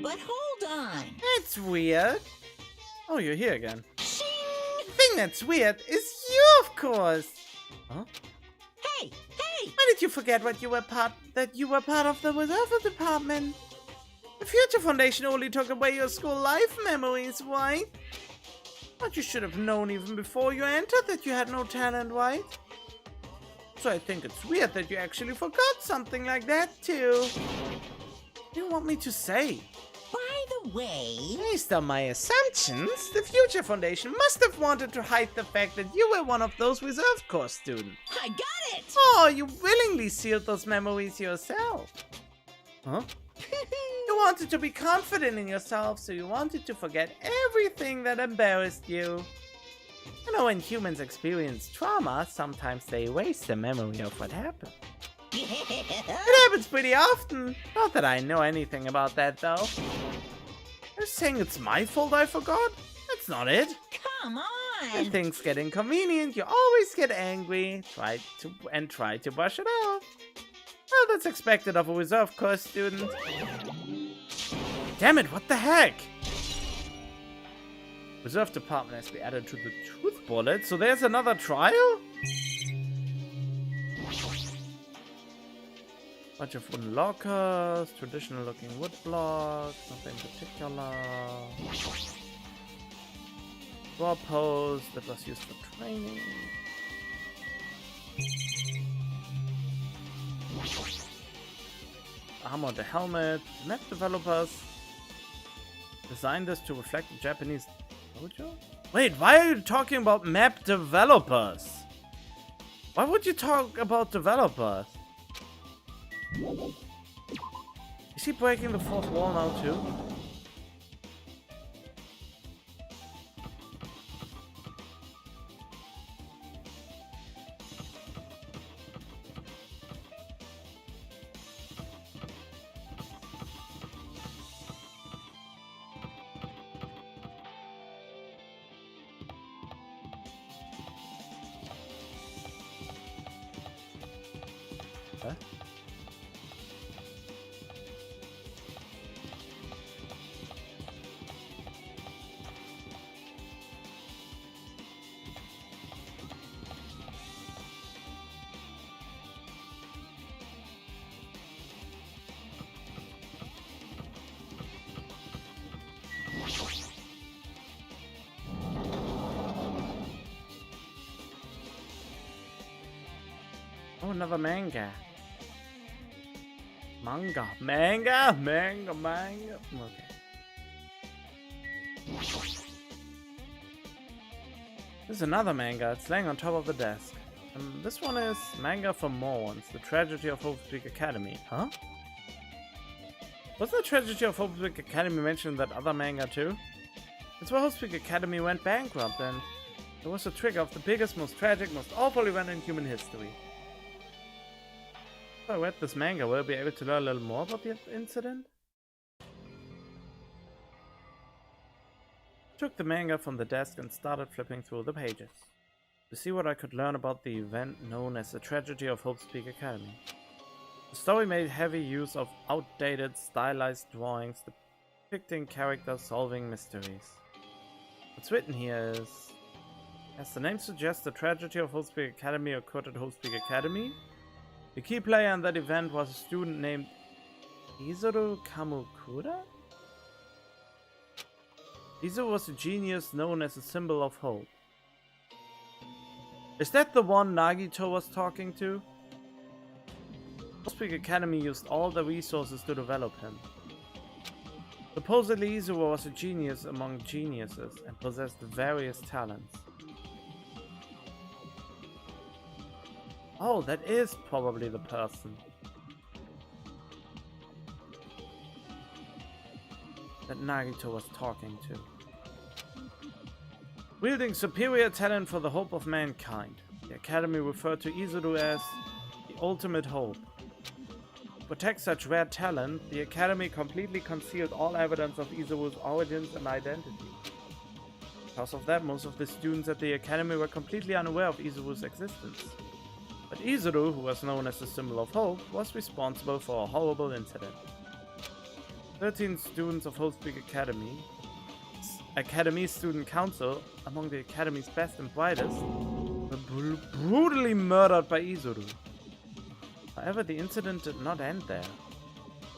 But hold on. That's weird. Oh, you're here again. Shing! The thing that's weird is you, of course. Huh? Hey! Hey! Why did you forget that you were part of the reserve department? The Future Foundation only took away your school life memories, right? But you should have known even before you entered that you had no talent, right? So I think it's weird that you actually forgot something like that too. What do you want me to say? By the way... Based on my assumptions, the Future Foundation must have wanted to hide the fact that you were one of those reserve corps students. I got it! Oh, you willingly sealed those memories yourself. Huh? You wanted to be confident in yourself, so you wanted to forget everything that embarrassed you. You know, when humans experience trauma, sometimes they erase the memory of what happened. It happens pretty often. Not that I know anything about that, though. You're saying it's my fault I forgot? That's not it. Come on! When things get inconvenient, you always get angry, try to brush it off. Well, that's expected of a reserve course student. Damn it, what the heck? Reserve department has to be added to the truth bullet, so there's another trial? Bunch of wooden lockers, traditional looking wood blocks, nothing particular. Door post that was used for training. Armor the helmet. Map developers designed this to reflect the Japanese dojo? Wait, why are you talking about map developers? Why would you talk about developers? Is he breaking the fourth wall now too? Huh? Oh, another manga. Manga. Okay. This is another manga. It's laying on top of the desk. This one is Manga for Morons, The Tragedy of Hope Peak Academy. Huh? Wasn't the Tragedy of Hope Peak Academy mentioned in that other manga too? It's where Hope Peak Academy went bankrupt and it was the trigger of the biggest, most tragic, most awful event in human history. If I read this manga, will I be able to learn a little more about the incident? I took the manga from the desk and started flipping through the pages to see what I could learn about the event known as the tragedy of Hope's Peak Academy. The story made heavy use of outdated, stylized drawings depicting characters solving mysteries. What's written here is, as the name suggests, the tragedy of Hope's Peak Academy occurred at Hope's Peak Academy. The key player in that event was a student named Izuru Kamukura? Izuru was a genius known as a symbol of hope. Is that the one Nagito was talking to? Hope's Peak Academy used all the resources to develop him. Supposedly Izuru was a genius among geniuses and possessed various talents. Oh, that is probably the person that Nagito was talking to. Wielding superior talent for the hope of mankind, the Academy referred to Izuru as the ultimate hope. To protect such rare talent, the Academy completely concealed all evidence of Izuru's origins and identity. Because of that, most of the students at the Academy were completely unaware of Izuru's existence. But Izuru, who was known as the symbol of hope, was responsible for a horrible incident. 13 students of Hope's Peak Academy's student council, among the Academy's best and brightest, were brutally murdered by Izuru. However, the incident did not end there.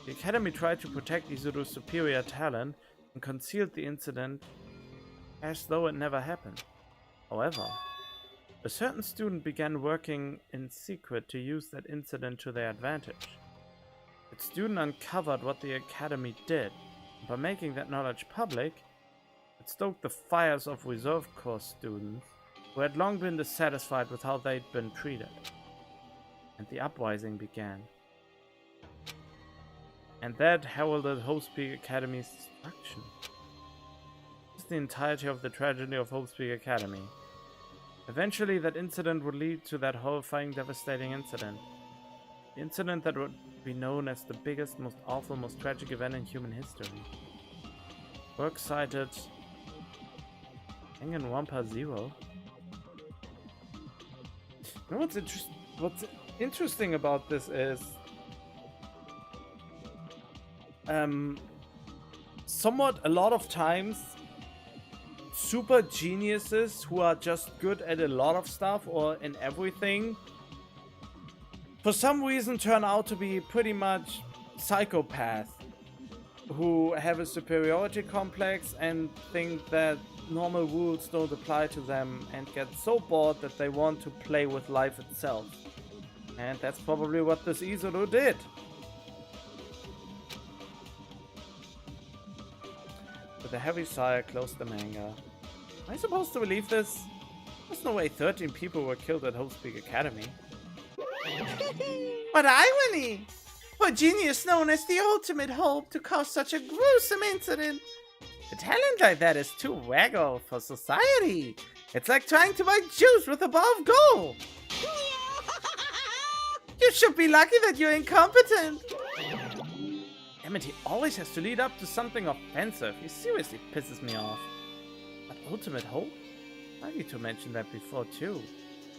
The Academy tried to protect Izuru's superior talent and concealed the incident as though it never happened. However, a certain student began working in secret to use that incident to their advantage. That student uncovered what the Academy did, and by making that knowledge public, it stoked the fires of Reserve Corps students who had long been dissatisfied with how they'd been treated. And the uprising began. And that heralded Hope's Peak Academy's destruction. This is the entirety of the tragedy of Hope's Peak Academy. Eventually, that incident would lead to that horrifying, devastating incident. The incident that would be known as the biggest, most awful, most tragic event in human history. Works cited Danganronpa 0. You know what's interesting about this is somewhat a lot of times super geniuses who are just good at a lot of stuff or in everything for some reason turn out to be pretty much psychopaths who have a superiority complex and think that normal rules don't apply to them and get so bored that they want to play with life itself. And that's probably what this Izuru did. With a heavy sigh, I closed the manga. Am I supposed to believe this? There's no way 13 people were killed at Hope's Peak Academy. What irony! For a genius known as the ultimate hope to cause such a gruesome incident. A talent like that is too regal for society. It's like trying to buy juice with a bar of gold. You should be lucky that you're incompetent. Damn it, he always has to lead up to something offensive. He seriously pisses me off. But ultimate hope? Nagito mentioned that before too.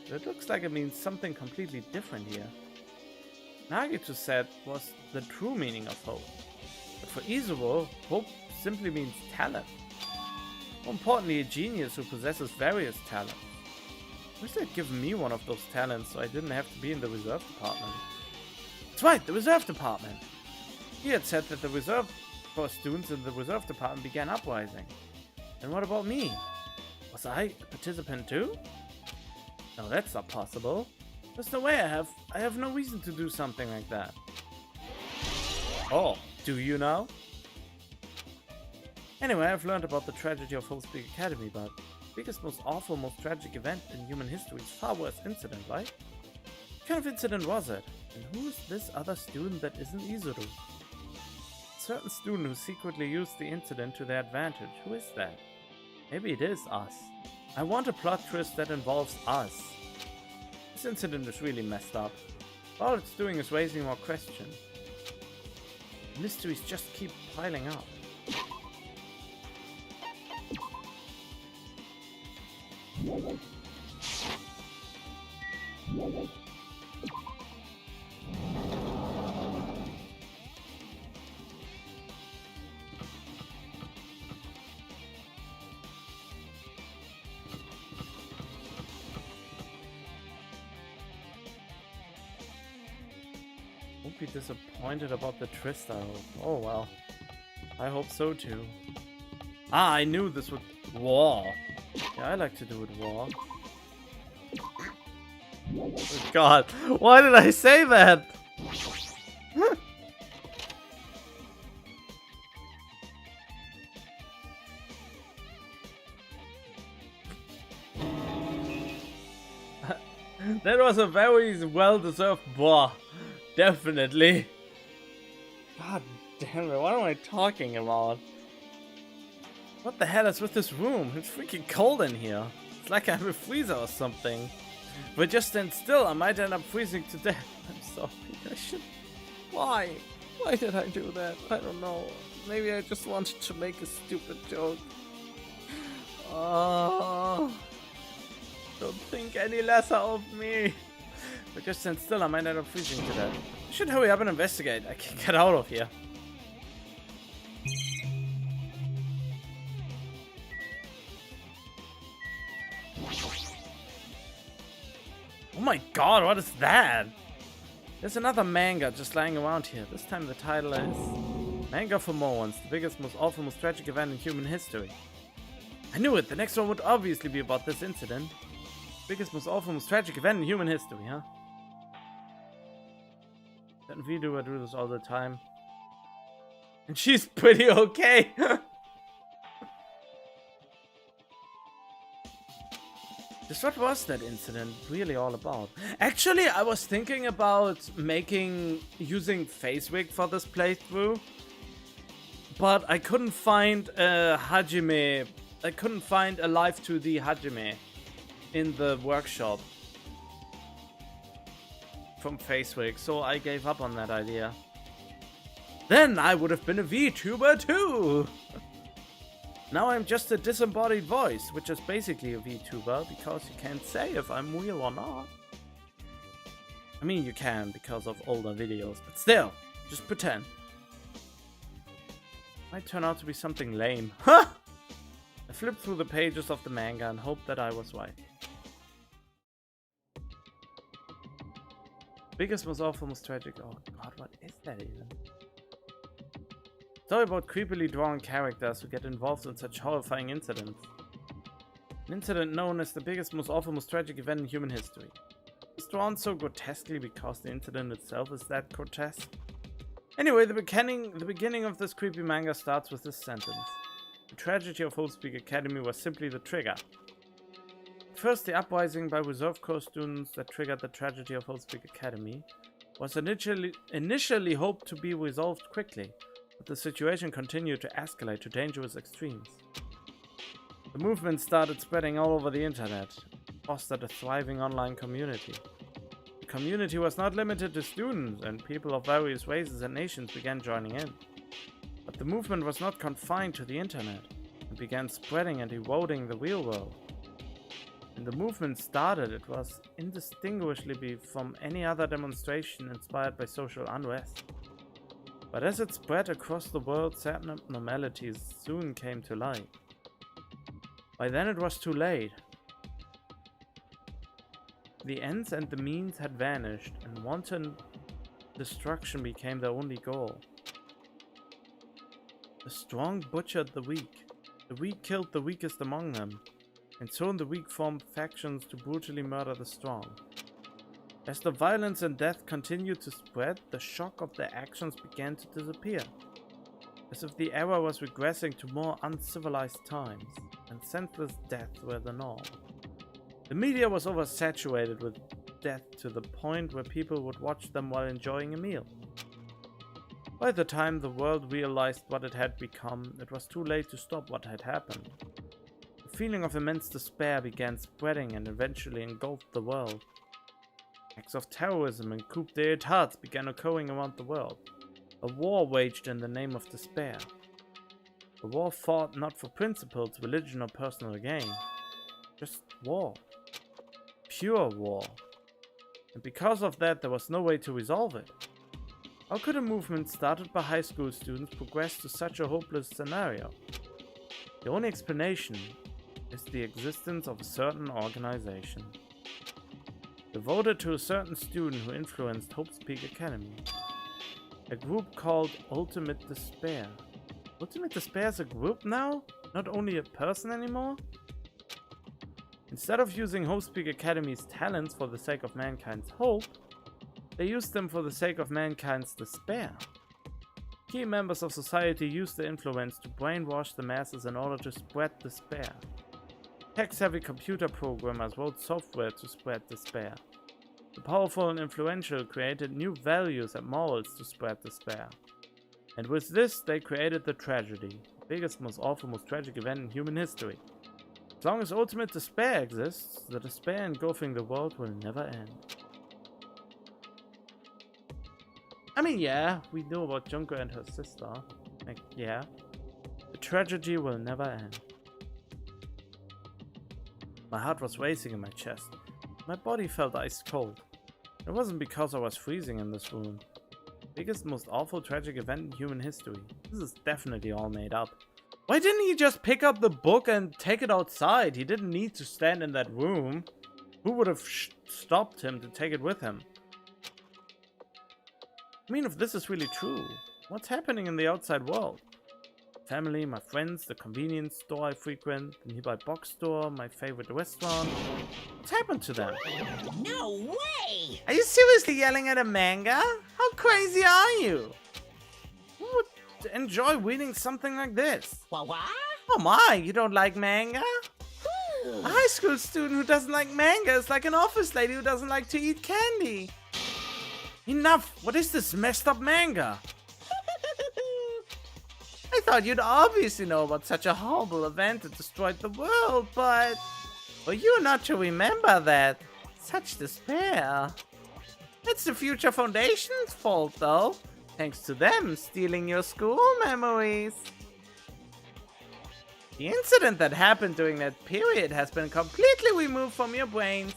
But it looks like it means something completely different here. Nagito said was the true meaning of hope. But for Izuru, hope simply means talent. More importantly, a genius who possesses various talents. I wish they'd given me one of those talents so I didn't have to be in the reserve department. That's right, the reserve department! He had said that the reserve corps students in the reserve department began uprising. And what about me? Was I a participant too? No, that's not possible. There's no way I have no reason to do something like that. Oh, do you now? Anyway, I've learned about the tragedy of Hope's Peak Academy, but the biggest, most awful, most tragic event in human history is far worse incident, right? What kind of incident was it? And who is this other student that isn't Izuru? A certain student who secretly used the incident to their advantage. Who is that? Maybe it is us. I want a plot twist that involves us. This incident is really messed up. All it's doing is raising more questions. Mysteries just keep piling up. Won't be disappointed about the twist, I hope. Oh well. I hope so too. Ah, I knew this would... War. Yeah, I like to do it war. Oh god, why did I say that? That was a very well-deserved boah. Definitely. God damn it, what am I talking about? What the hell is with this room? It's freaking cold in here. It's like I have a freezer or something. If I just stand still, I might end up freezing to death. I'm sorry, I should... Why? Why did I do that? I don't know. Maybe I just wanted to make a stupid joke. Oh, don't think any lesser of me. If I just stand still, I might end up freezing to death. I should hurry up and investigate. I can get out of here. Oh my god, what is that? There's another manga just lying around here. This time the title is Manga for Morons, the biggest, most awful, most tragic event in human history. I knew it! The next one would obviously be about this incident. Biggest, most awful, most tragic event in human history, huh? That video, I do this all the time. And she's pretty okay! Just what was that incident really all about? Actually, I was thinking about using FaceWig for this playthrough. But I couldn't find a Hajime. I couldn't find a live 2D Hajime in the workshop from FaceWig, so I gave up on that idea. Then I would have been a VTuber too! Now I'm just a disembodied voice, which is basically a VTuber, because you can't say if I'm real or not. I mean, you can, because of older videos, but still, just pretend. Might turn out to be something lame. Huh! I flipped through the pages of the manga and hoped that I was right. Biggest, most awful, most tragic... Oh god, what is that even? Story about creepily drawn characters who get involved in such horrifying incidents. An incident known as the biggest, most awful, most tragic event in human history. It's drawn so grotesquely because the incident itself is that grotesque. Anyway, the beginning of this creepy manga starts with this sentence. The tragedy of Holspeak Academy was simply the trigger. First, the uprising by Reserve Corps students that triggered the tragedy of Holspeak Academy was initially hoped to be resolved quickly. But the situation continued to escalate to dangerous extremes. The movement started spreading all over the internet, fostered a thriving online community. The community was not limited to students, and people of various races and nations began joining in. But the movement was not confined to the internet, and began spreading and eroding the real world. When the movement started, it was indistinguishably from any other demonstration inspired by social unrest. But as it spread across the world, certain abnormalities soon came to light. By then it was too late. The ends and the means had vanished, and wanton destruction became their only goal. The strong butchered the weak killed the weakest among them, and soon the weak formed factions to brutally murder the strong. As the violence and death continued to spread, the shock of their actions began to disappear, as if the era was regressing to more uncivilized times, and senseless death were the norm. The media was oversaturated with death to the point where people would watch them while enjoying a meal. By the time the world realized what it had become, it was too late to stop what had happened. The feeling of immense despair began spreading and eventually engulfed the world. Acts of terrorism and coup d'etats began occurring around the world. A war waged in the name of despair. A war fought not for principles, religion, or personal gain. Just war. Pure war. And because of that, there was no way to resolve it. How could a movement started by high school students progress to such a hopeless scenario? The only explanation is the existence of a certain organization. Devoted to a certain student who influenced Hope's Peak Academy. A group called Ultimate Despair. Ultimate Despair is a group now? Not only a person anymore? Instead of using Hope's Peak Academy's talents for the sake of mankind's hope, they used them for the sake of mankind's despair. Key members of society used their influence to brainwash the masses in order to spread despair. Tech-savvy computer programmers wrote software to spread despair. The powerful and influential created new values and morals to spread despair. And with this, they created the tragedy, the biggest, most awful, most tragic event in human history. As long as ultimate despair exists, the despair engulfing the world will never end. I mean, yeah, we know about Junko and her sister. Like, yeah. The tragedy will never end. My heart was racing in my chest. My body felt ice cold. It wasn't because I was freezing in this room. Biggest, most awful, tragic event in human history. This is definitely all made up. Why didn't he just pick up the book and take it outside? He didn't need to stand in that room. Who would have stopped him to take it with him? I mean, if this is really true, what's happening in the outside world? Family, my friends, the convenience store I frequent, the nearby box store, my favorite restaurant. What's happened to them? No way! Are you seriously yelling at a manga? How crazy are you? Who would enjoy reading something like this? What? Oh my, you don't like manga? A high school student who doesn't like manga is like an office lady who doesn't like to eat candy. Enough! What is this messed up manga? I thought you'd obviously know about such a horrible event that destroyed the world, but for you not to remember that, such despair. It's the Future Foundation's fault, though. Thanks to them stealing your school memories. The incident that happened during that period has been completely removed from your brains.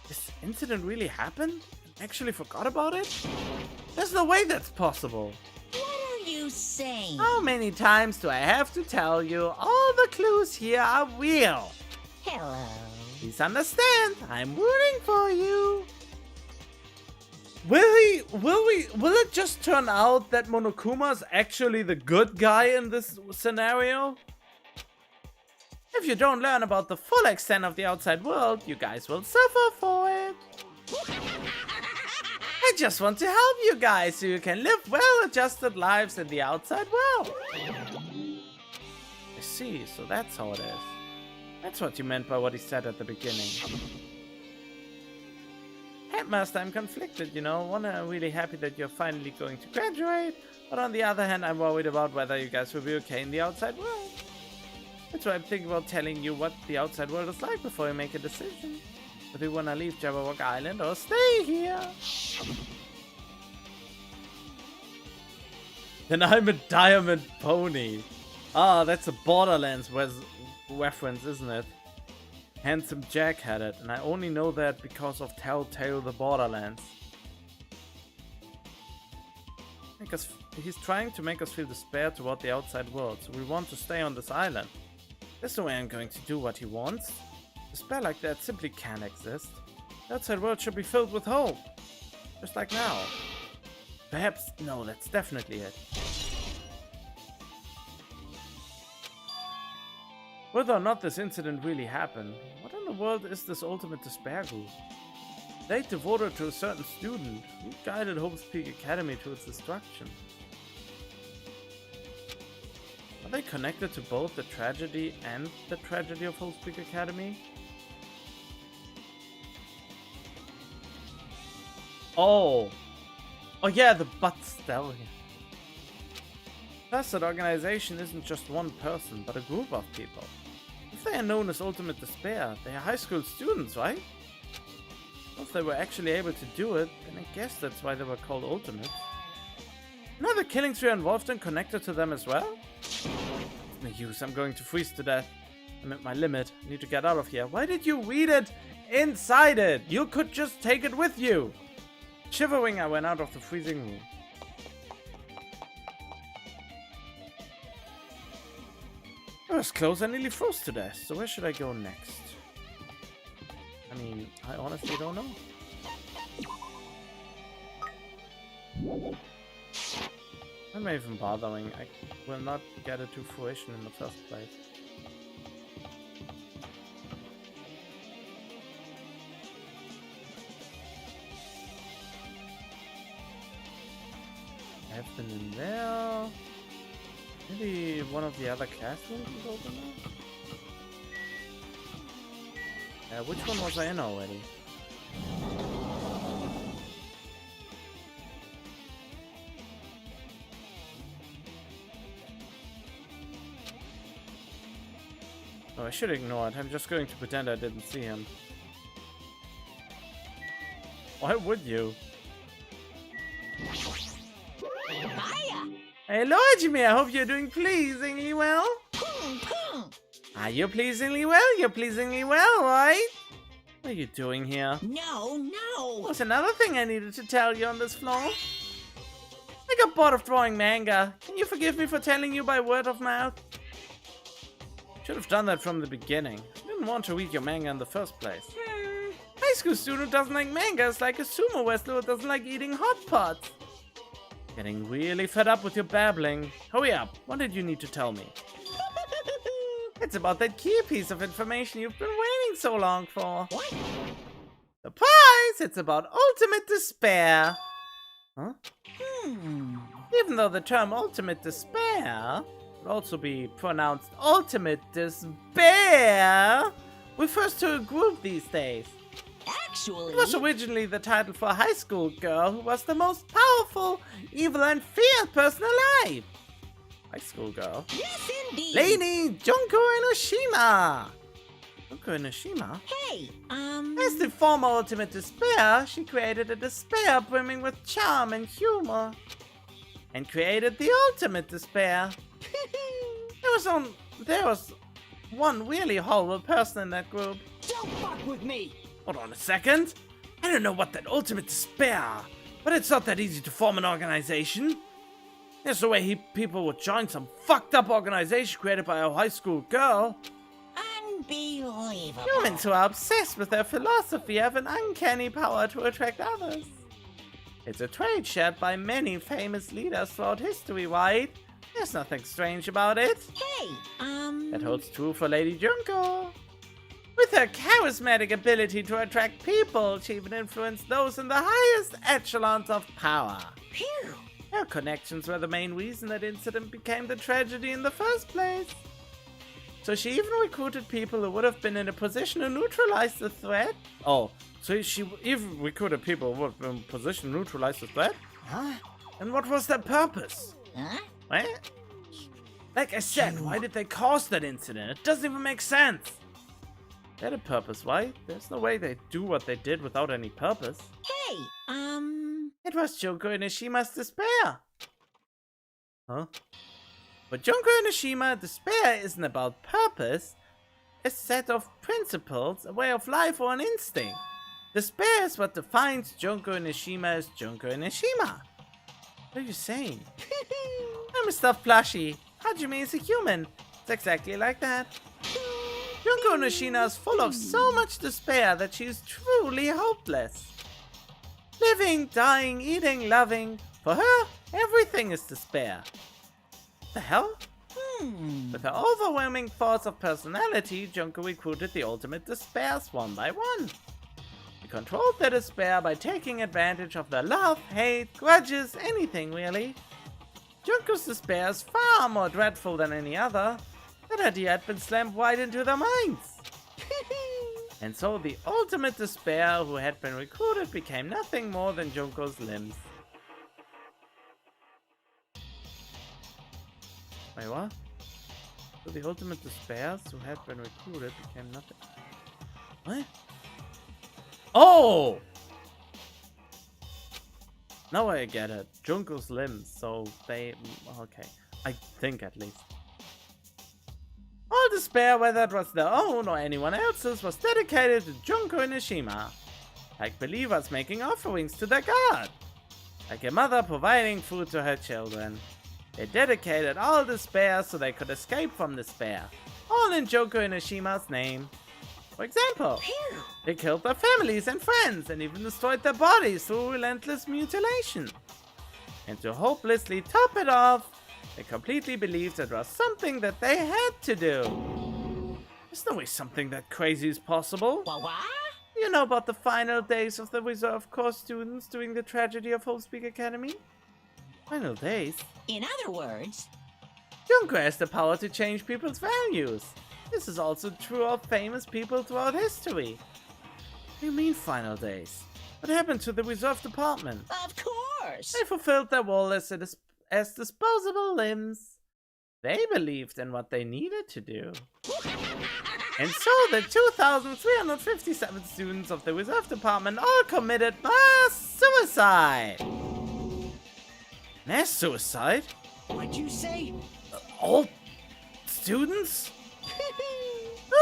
This incident really happened? Actually forgot about it? There's no way that's possible. What are you saying? How many times do I have to tell you? All the clues here are real. Hello. Please understand, I'm rooting for you. Will it just turn out that Monokuma's actually the good guy in this scenario? If you don't learn about the full extent of the outside world, you guys will suffer for it. I just want to help you guys so you can live well-adjusted lives in the outside world. I see, so that's how it is. That's what you meant by what he said at the beginning. Headmaster, I'm conflicted, you know. I'm really happy that you're finally going to graduate, but on the other hand, I'm worried about whether you guys will be okay in the outside world. That's why I'm thinking about telling you what the outside world is like before you make a decision. Do you want to leave Jabberwock Island or stay here? Then I'm a diamond pony. Ah, that's a Borderlands reference, isn't it? Handsome Jack had it, and I only know that because of Telltale the Borderlands. He's trying to make us feel despair toward the outside world, so we want to stay on this island. There's no way I'm going to do what he wants. Despair like that simply can't exist. The outside world should be filled with hope. Just like now. Perhaps, no, that's definitely it. Whether or not this incident really happened, what in the world is this Ultimate Despair group? They devoted to a certain student who guided Hope's Peak Academy to its destruction. Are they connected to both the tragedy and the tragedy of Hope's Peak Academy? Oh yeah, the butt stallion. Plus, that organization isn't just one person, but a group of people. If they are known as Ultimate Despair, they are high school students, right? If they were actually able to do it, then I guess that's why they were called Ultimates. Another killing spree involved and connected to them as well? No use, I'm going to freeze to death. I'm at my limit. I need to get out of here. Why did you read it inside it? You could just take it with you. Shivering, I went out of the freezing room. It was close, I nearly froze to death. So where should I go next? I mean, I honestly don't know. I'm not even bothering. I will not get it to fruition in the first place. I've been in there. Maybe one of the other classrooms is open now? Which one was I in already? Oh, I should ignore it. I'm just going to pretend I didn't see him. Why would you? Hello, Jimmy. I hope you're doing pleasingly well. Are you pleasingly well? You're pleasingly well, right? What are you doing here? No. There's another thing I needed to tell you on this floor. I got bored of drawing manga. Can you forgive me for telling you by word of mouth? Should have done that from the beginning. I didn't want to read your manga in the first place. High school student doesn't like manga is like a sumo wrestler who doesn't like eating hot pots. Getting really fed up with your babbling. Hurry up. What did you need to tell me? It's about that key piece of information you've been waiting so long for. What? Surprise! It's about ultimate despair. Huh? Even though the term ultimate despair would also be pronounced ultimate despair, refers to a group these days. Actually, It was originally the title for a high school girl who was the most powerful, evil, and feared person alive. High school girl? yes, indeed. Lady Junko Enoshima. Junko Enoshima? Hey, As the former ultimate despair, she created a despair brimming with charm and humor. And created the ultimate despair. There was one really horrible person in that group. Don't fuck with me! Hold on a second. I don't know what that ultimate despair, but it's not that easy to form an organization. There's no way people would join some fucked up organization created by a high school girl. unbelievable. Humans who are obsessed with their philosophy have an uncanny power to attract others. It's a trait shared by many famous leaders throughout history, right? There's nothing strange about it. Hey, That holds true for Lady Junko. With her charismatic ability to attract people, she even influenced those in the highest echelons of power. phew. Her connections were the main reason that incident became the tragedy in the first place. So she even recruited people who would have been in a position to neutralize the threat. Oh, so she even recruited people who would have been in a position to neutralize the threat? Huh? And what was their purpose? Huh? What? Like I said, why did they cause that incident? It doesn't even make sense. They had a purpose, right? There's no way they'd do what they did without any purpose. Hey, It was Junko Inishima's despair. Huh? But Junko Inishima, despair isn't about purpose. A set of principles, a way of life, or an instinct. Despair is what defines Junko Inishima as Junko Inishima. What are you saying? I'm a stuffed plushie. Hajime is a human. It's exactly like that. Junko Nishina is full of so much despair that she is truly hopeless. Living, dying, eating, loving. For her, everything is despair. The hell? With her overwhelming force of personality, Junko recruited the ultimate despairs one by one. He controlled their despair by taking advantage of their love, hate, grudges, anything really. Junko's despair is far more dreadful than any other. That idea had been slammed right into their minds. And so the ultimate despair who had been recruited became nothing more than Junko's limbs. Wait, what? So the ultimate despairs who had been recruited became nothing. What? Oh! Now I get it. Junko's limbs, so they... Okay. I think at least. All despair, whether it was their own or anyone else's, was dedicated to Junko Inashima. Like believers making offerings to their god. Like a mother providing food to her children. They dedicated all despair so they could escape from despair. All in Junko Inashima's name. For example, they killed their families and friends and even destroyed their bodies through relentless mutilation. And to hopelessly top it off, they completely believed it was something that they had to do. There's no way something that crazy is possible. What? You know about the final days of the Reserve Corps students during the tragedy of Hopespeak Academy? Final days? In other words, Junko has the power to change people's values. This is also true of famous people throughout history. What do you mean final days? What happened to the Reserve Department? of course. They fulfilled their role as disposable limbs. They believed in what they needed to do. And so the 2,357 students of the Reserve Department all committed mass suicide. Mass suicide? What'd you say? All students?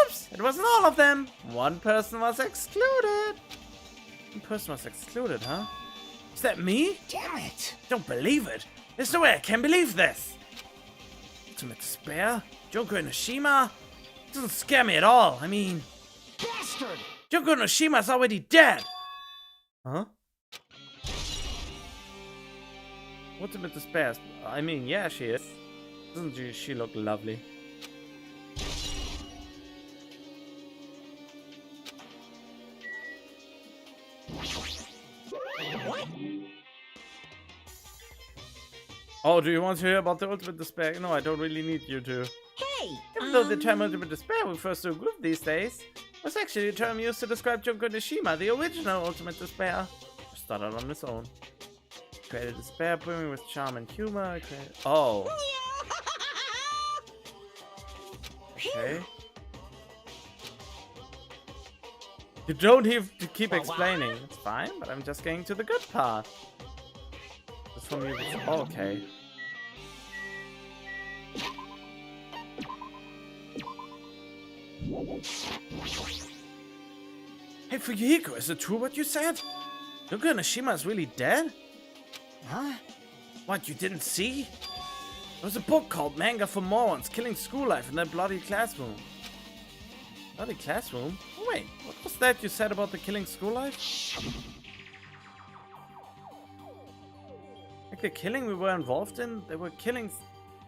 Oops, it wasn't all of them. One person was excluded. One person was excluded, huh? Is that me? Damn it! Don't believe it. There's no way I can believe this. Ultimate despair? Junko Inashima? Doesn't scare me at all. I mean, Bastard! Junko Inishima's already dead. Huh? Ultimate despair? I mean, yeah, she is. Doesn't she look lovely? What? Oh, do you want to hear about the Ultimate Despair? No, I don't really need you to. Hey, Even though the term Ultimate Despair refers to a group these days, was actually a term used to describe Junko Nishima, the original Ultimate Despair. Who started on his own. Created despair, brimming with charm and humor. Oh. Okay. You don't have to keep explaining. It's fine, but I'm just getting to the good part. It's from you. Oh, okay. Hey, Fuyuhiko, is it true what you said? Junko Nishima is really dead? Huh? What, you didn't see? There was a book called Manga for Morons, Killing School Life in that bloody classroom. Bloody classroom? Oh, wait, what was that you said about the Killing School Life? Like the killing we were involved in? There were killings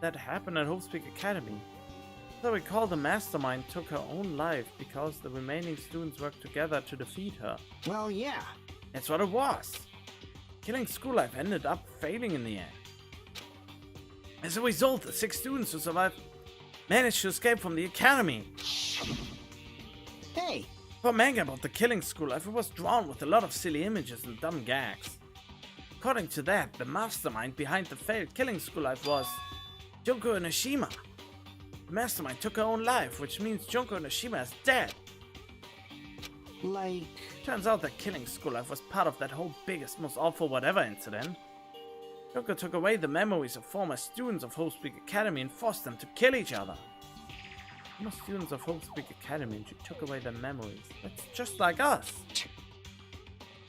that happened at Hopespeak Academy. As I recall, the mastermind took her own life because the remaining students worked together to defeat her. Well, yeah. That's what it was. Killing School Life ended up failing in the end. As a result, the 6 students who survived managed to escape from the academy. Hey, For a manga about the Killing School Life, it was drawn with a lot of silly images and dumb gags. According to that, the mastermind behind the failed Killing School Life was Junko Inashima. The mastermind took her own life, which means Junko Inashima is dead. like... Turns out that Killing School Life was part of that whole biggest, most awful whatever incident. Junko took away the memories of former students of Hopespeak Academy and forced them to kill each other. Former students of Hopespeak Academy and she took away their memories. That's just like us.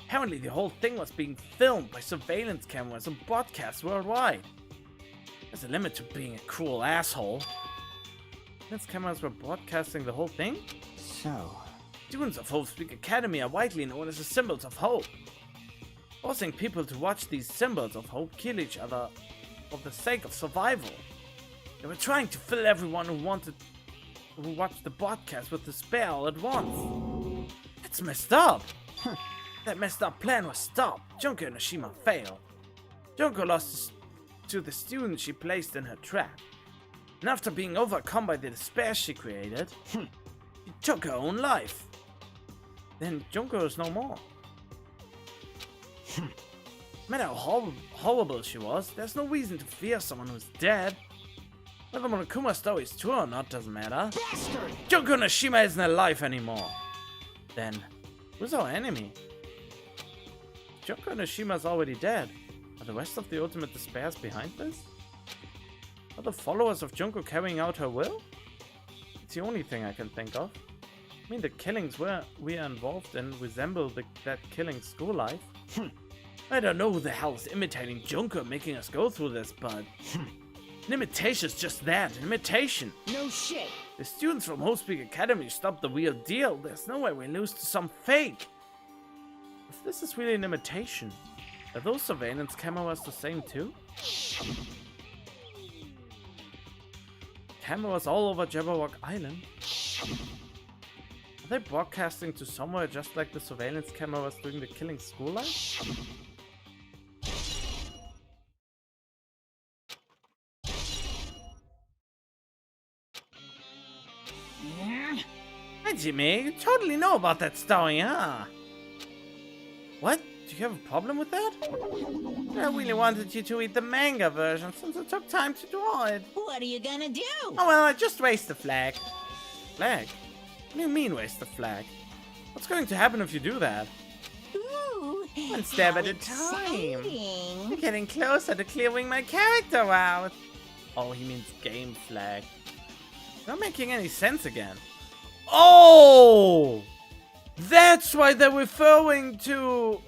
Apparently the whole thing was being filmed by surveillance cameras and broadcast worldwide. There's a limit to being a cruel asshole. Surveillance cameras were broadcasting the whole thing? So... Students of Hopespeak Academy are widely known as the symbols of hope. Forcing people to watch these symbols of hope kill each other for the sake of survival. They were trying to fill everyone who watched the broadcast with despair all at once. That's messed up. That messed up plan was stopped. Junko Inashima failed. Junko lost to the student she placed in her trap. And after being overcome by the despair she created, she took her own life. Then Junko is no more. No matter how horrible she was, there's no reason to fear someone who's dead. Whether Monokuma's story is true or not doesn't matter. Bastard! Junko Nishima isn't alive anymore. Then, who's our enemy? Junko Nishima's already dead. Are the rest of the Ultimate Despairs behind this? Are the followers of Junko carrying out her will? It's the only thing I can think of. I mean, the killings we are involved in resemble that killing school life. I don't know who the hell is imitating Junko making us go through this, but... An imitation is just that, an imitation. No shit. The students from Hope's Academy stopped the real deal. There's no way we lose to some fake. If this is really an imitation, are those surveillance cameras the same too? Cameras all over Jabberwock Island? Are they broadcasting to somewhere just like the surveillance cameras during the killing school life? Hey Jimmy, you totally know about that story, huh? What? Do you have a problem with that? I really wanted you to read the manga version since it took time to draw it. What are you gonna do? Oh well, I just raised the flag. Flag? What do you mean raise the flag? What's going to happen if you do that? Ooh, One step how at a time. exciting. You're getting closer to clearing my character out. Oh, he means game flag. Not making any sense again. Oh! That's why they're referring to...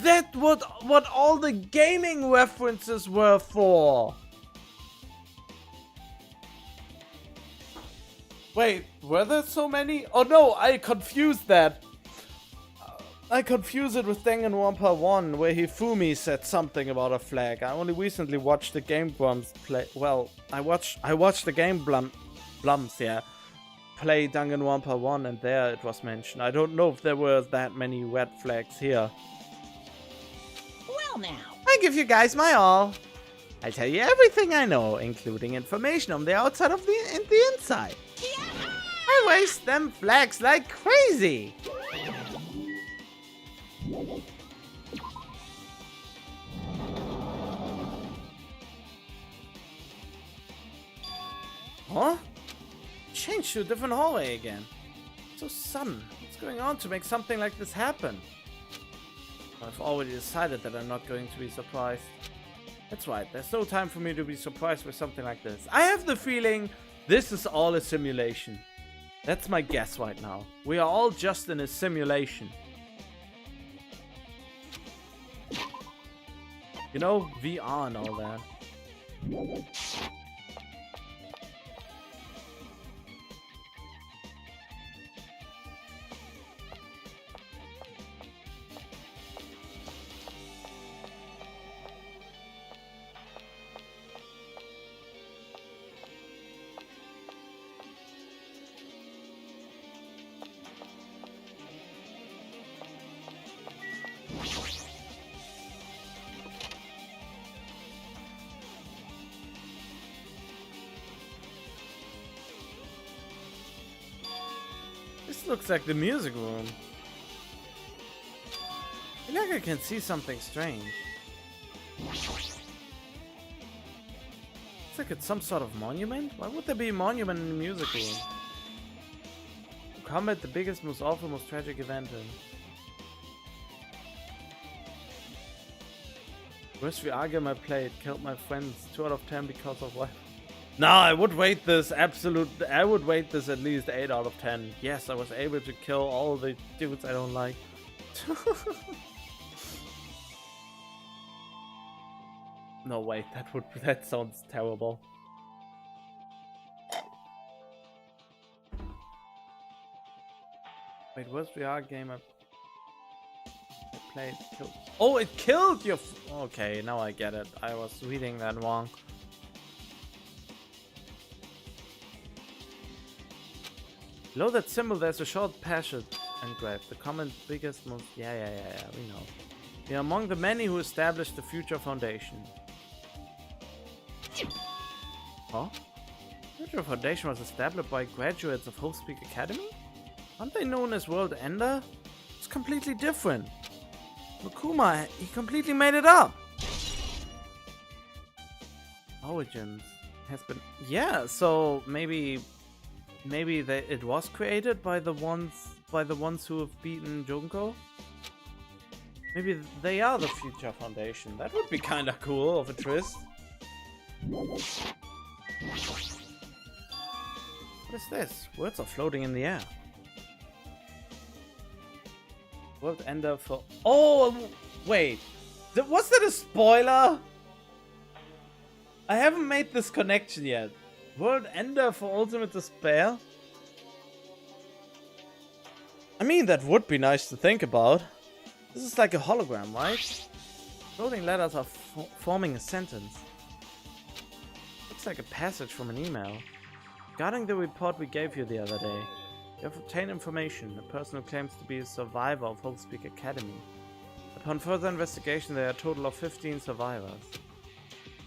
That's what all the gaming references were for. Wait, were there so many? Oh no, I confused that. I confused it with Danganronpa 1, where Hifumi said something about a flag. I only recently watched the Game Blums play. Well, I watched the Game Blums, yeah, play Danganronpa 1, and there it was mentioned. I don't know if there were that many red flags here. Well now. I give you guys my all. I tell you everything I know, including information on the outside of the inside. Yeah. I waste them flags like crazy. Huh? Changed to a different hallway again. So sudden. What's going on to make something like this happen? I've already decided that I'm not going to be surprised. That's right, there's no time for me to be surprised with something like this. I have the feeling this is all a simulation. That's my guess right now. We are all just in a simulation. You know, VR and all that. This looks like the music room. I feel like I can see something strange. Looks like it's some sort of monument? Why would there be a monument in the music room? Combat the biggest, most awful, most tragic event in. Worst VR game I played, killed my friends 2 out of 10 because of what? No, I would rate this I would rate this at least 8 out of 10. Yes, I was able to kill all the dudes I don't like. No, wait, that sounds terrible. Wait, worst VR game I played, killed. Oh, it killed your. Okay, now I get it. I was reading that wrong. Below that symbol, there's a short passage engraved. The comment biggest, most. Yeah, we know. We are among the many who established the Future Foundation. Huh? Future Foundation was established by graduates of Hope's Academy? Aren't they known as World Ender? It's completely different. Makuma, he completely made it up. Origins has been. Yeah, so maybe it was created by the ones who have beaten Junko. Maybe they are the future foundation. That would be kind of cool of a twist. What is this? Words are floating in the air. World ender for... Oh, wait. Was that a spoiler? I haven't made this connection yet. World ender for ultimate despair? I mean, that would be nice to think about. This is like a hologram, right? Floating letters are forming a sentence. Looks like a passage from an email. Regarding the report we gave you the other day, you have obtained information. A person who claims to be a survivor of Hopespeak Academy. Upon further investigation, there are a total of 15 survivors.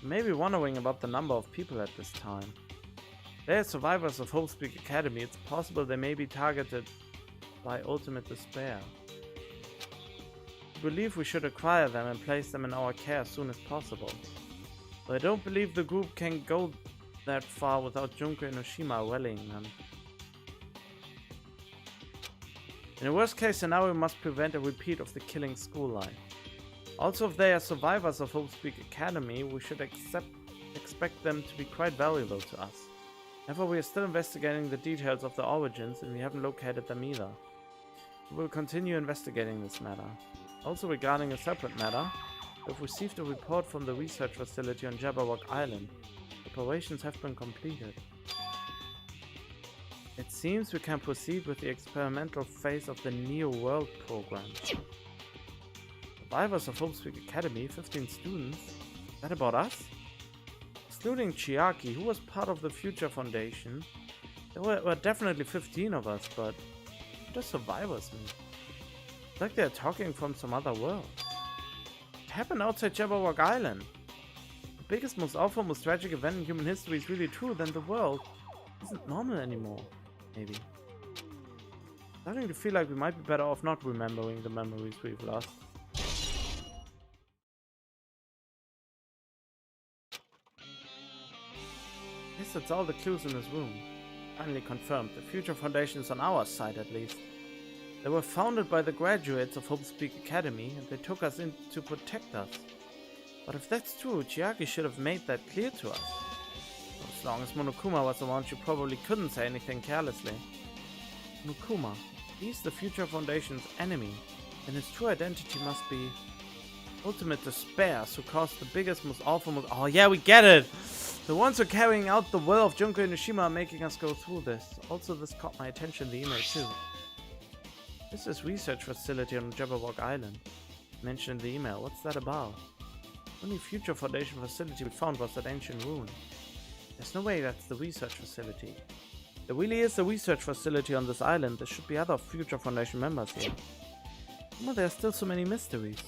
You may be wondering about the number of people at this time. They are survivors of Hopespeak Academy. It's possible they may be targeted by ultimate despair. We believe we should acquire them and place them in our care as soon as possible. But I don't believe the group can go that far without Junko Enoshima rallying them. In a worst case scenario, we must prevent a repeat of the killing school life. Also, if they are survivors of Hopespeak Academy, we should expect them to be quite valuable to us. However, we are still investigating the details of their origins and we haven't located them either. We will continue investigating this matter. Also, regarding a separate matter, we've received a report from the research facility on Jabberwock Island. Operations have been completed. It seems we can proceed with the experimental phase of the Neo World program. Survivors of Hopespeak Academy, 15 students. Is that about us? Excluding Chiaki, who was part of the Future Foundation, there were definitely 15 of us, but what does survivors mean? It's like they're talking from some other world. It happened outside Jabberwock Island. The biggest, most awful, most tragic event in human history is really true, then the world isn't normal anymore. Maybe. Starting to feel like we might be better off not remembering the memories we've lost. Guess that's all the clues in this room. Finally confirmed. The Future Foundation is on our side at least. They were founded by the graduates of Hopespeak Academy and they took us in to protect us. But if that's true, Chiaki should have made that clear to us. As long as Monokuma was around, she probably couldn't say anything carelessly. Monokuma, he's the Future Foundation's enemy, and his true identity must be ultimate despair, who caused the biggest, most awful, most... Oh yeah, we get it! The ones who are carrying out the will of Junko Enoshima are making us go through this. Also, this caught my attention in the email too. This is research facility on Jabberwock Island. Mentioned in the email. What's that about? The only Future Foundation facility we found was that ancient ruin. There's no way that's the research facility. There really is a research facility on this island. There should be other Future Foundation members here. Well, there are still so many mysteries.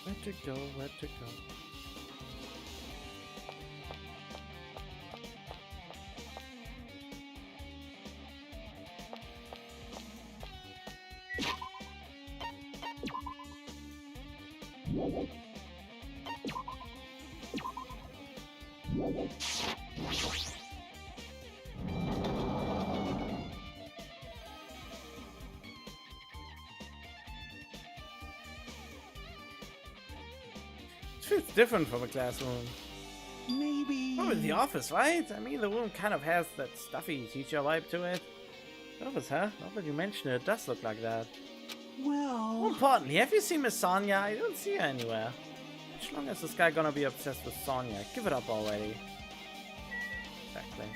Where to go, where to go? It feels different from a classroom. Maybe... Probably the office, right? I mean, the room kind of has that stuffy teacher vibe to it. The office, huh? Now that you mention it, it does look like that. Well... More importantly, have you seen Miss Sonia? I don't see her anywhere. How long is this guy gonna be obsessed with Sonia? Give it up already. Exactly.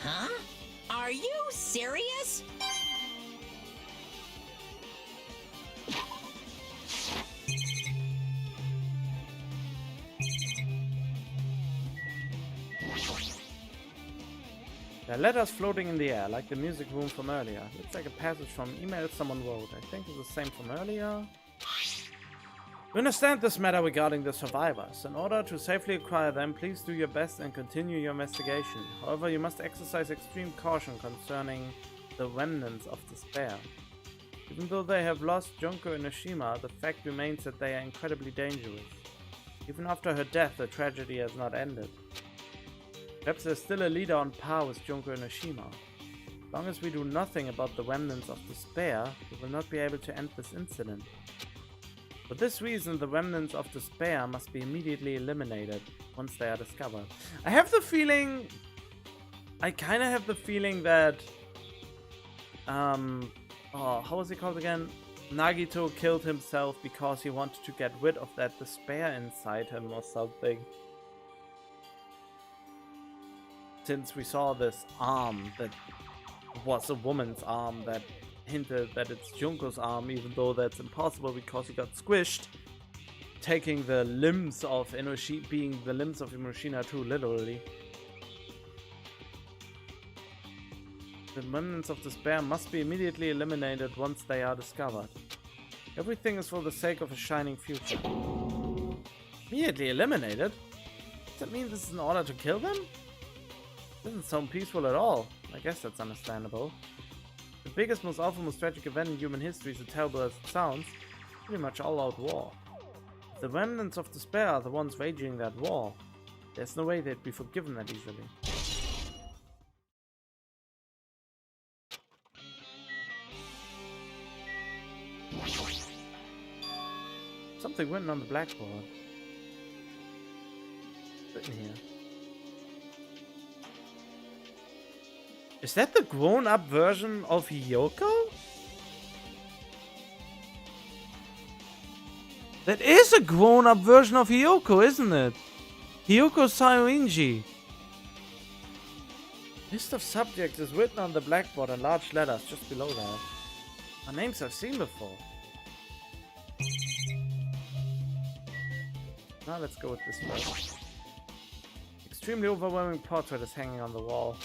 Huh? Are you serious? There are letters floating in the air, like the music room from earlier. Looks like a passage from email someone wrote. I think it's the same from earlier. To understand this matter regarding the survivors, in order to safely acquire them, please do your best and continue your investigation. However, you must exercise extreme caution concerning the remnants of despair. Even though they have lost Junko Inoshima, the fact remains that they are incredibly dangerous. Even after her death, the tragedy has not ended. Perhaps there's still a leader on par with Junko Inoshima. As long as we do nothing about the remnants of despair, we will not be able to end this incident. For this reason, the remnants of despair must be immediately eliminated once they are discovered. I kind of have the feeling that, how was he called again? Nagito killed himself because he wanted to get rid of that despair inside him or something. Since we saw this arm that was a woman's arm that hinted that it's Junko's arm, even though that's impossible because he got squished, taking the limbs of Inoshima, being the limbs of Inoshima too literally. The remnants of despair must be immediately eliminated once they are discovered. Everything is for the sake of a shining future. Immediately eliminated? Does that mean this is in order to kill them? Doesn't sound peaceful at all. I guess that's understandable. The biggest, most awful, most tragic event in human history, so terrible as it sounds, pretty much all-out war. If the remnants of despair are the ones waging that war, there's no way they'd be forgiven that easily. Something written on the blackboard. Written here. Is that the grown-up version of Hiyoko? That is a grown-up version of Hiyoko, isn't it? Hiyoko Sayoinji. List of subjects is written on the blackboard in large letters just below that. Are names I've seen before. Now let's go with this first. Extremely overwhelming portrait is hanging on the wall.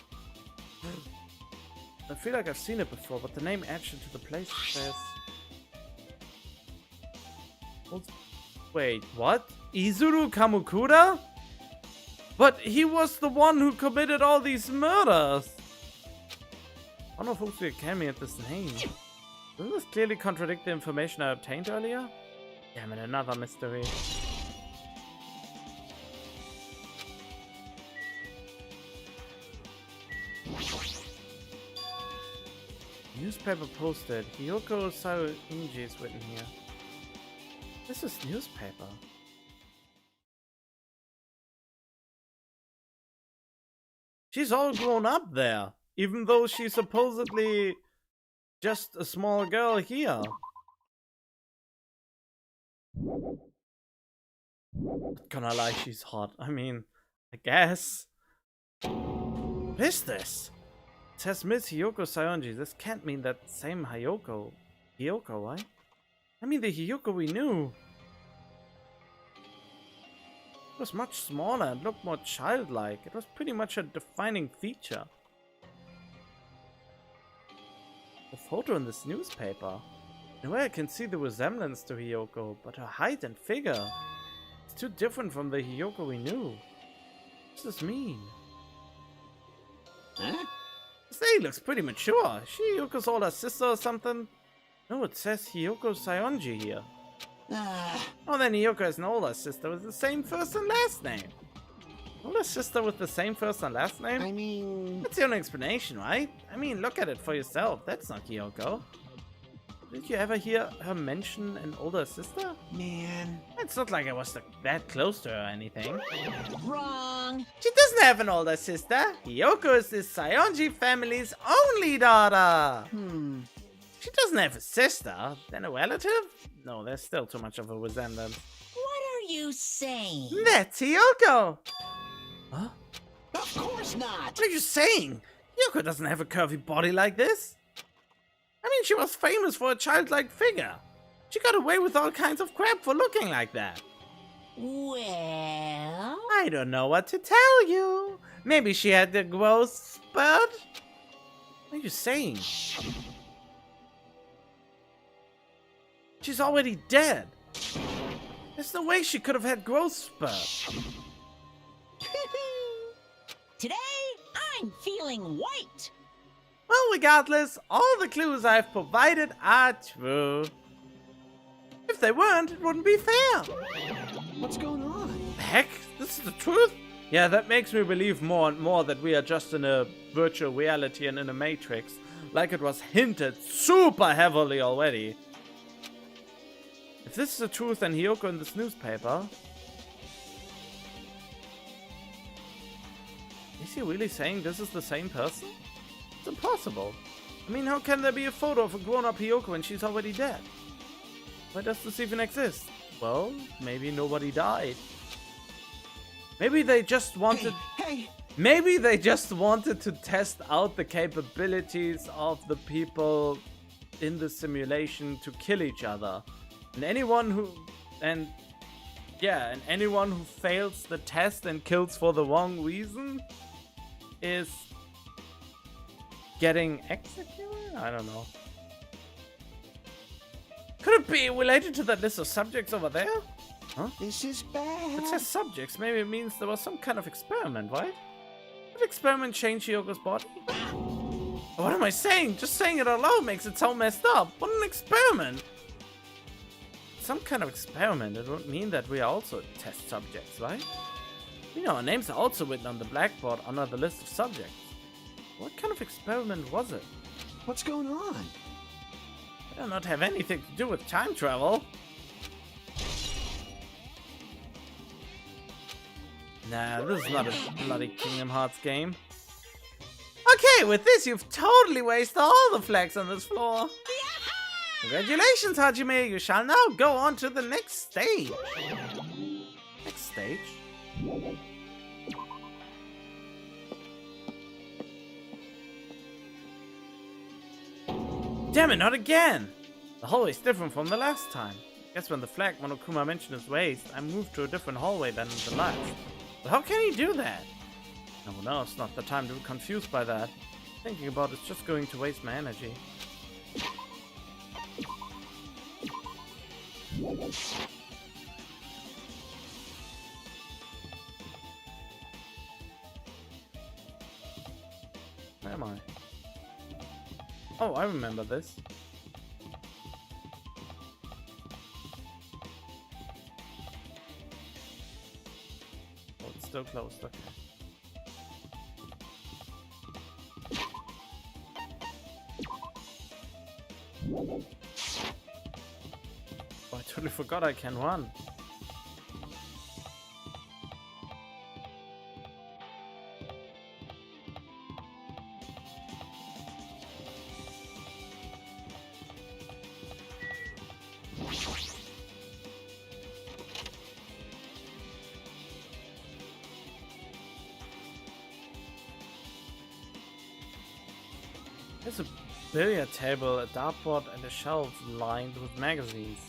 I feel like I've seen it before, but the name etched into the place says... Wait, what? Izuru Kamukura? But he was the one who committed all these murders! I don't know if Hokusui Academy had this name. Doesn't this clearly contradict the information I obtained earlier? Damn it, another mystery. Newspaper posted. Hiyoko Sayoinji is written here. This is newspaper. She's all grown up there, even though she's supposedly just a small girl here. Not gonna lie, she's hot. I mean, I guess. What is this? It says Miss Hiyoko Sayoinji. This can't mean that same Hiyoko, right? I mean the Hiyoko we knew. It was much smaller and looked more childlike. It was pretty much a defining feature. The photo in this newspaper. In a way I can see the resemblance to Hiyoko, but her height and figure. It's too different from the Hiyoko we knew. What does this mean? Huh? This lady looks pretty mature. Is she Hiyoko's older sister or something? No, it says Hiyoko Sayoinji here. Oh, then Hiyoko is an older sister with the same first and last name. Older sister with the same first and last name? I mean... That's the only explanation, right? I mean, look at it for yourself. That's not Hiyoko. Did you ever hear her mention an older sister? Man... It's not like I was that close to her or anything. Wrong. She doesn't have an older sister. Hiyoko is the Sayoinji family's only daughter. She doesn't have a sister. Then a relative? No, there's still too much of a resemblance. What are you saying? That's Hiyoko. Huh? Of course not! What are you saying? Hiyoko doesn't have a curvy body like this. I mean, she was famous for a childlike figure. She got away with all kinds of crap for looking like that. Well... I don't know what to tell you. Maybe she had the growth spurt? What are you saying? She's already dead. There's no way she could have had growth spurt. Today, I'm feeling white. Well, regardless, all the clues I've provided are true. If they weren't, it wouldn't be fair. What's going on? Heck, this is the truth? Yeah, that makes me believe more and more that we are just in a virtual reality and in a matrix, like it was hinted super heavily already. If this is the truth and Hiyoko in this newspaper, is he really saying this is the same person? It's impossible. I mean, how can there be a photo of a grown-up Hiyoko when she's already dead? Why does this even exist? Well, maybe nobody died. Maybe they just wanted... Hey! Maybe they just wanted to test out the capabilities of the people in the simulation to kill each other. And anyone who... And anyone who fails the test and kills for the wrong reason is getting executed? I don't know. Could it be related to that list of subjects over there? Huh? This is bad. It says subjects. Maybe it means there was some kind of experiment, right? Did experiment change Hyogo's body? What am I saying? Just saying it out loud makes it sound messed up. What an experiment! Some kind of experiment. It would mean that we are also test subjects, right? You know, our names are also written on the blackboard under the list of subjects. What kind of experiment was it? What's going on? It does not have anything to do with time travel. Nah, this is not a bloody Kingdom Hearts game. Okay, with this you've totally wasted all the flags on this floor. Congratulations, Hajime. You shall now go on to the next stage. Next stage? Damn it, not again! The hallway's different from the last time. Guess when the flag Monokuma mentioned his waist, I moved to a different hallway than the last. But how can he do that? No, it's not the time to be confused by that. Thinking about it's just going to waste my energy. Where am I? Oh, I remember this. Oh, it's still closed, okay. Oh, I totally forgot I can run. There's a billiard table, a dartboard, and a shelf lined with magazines.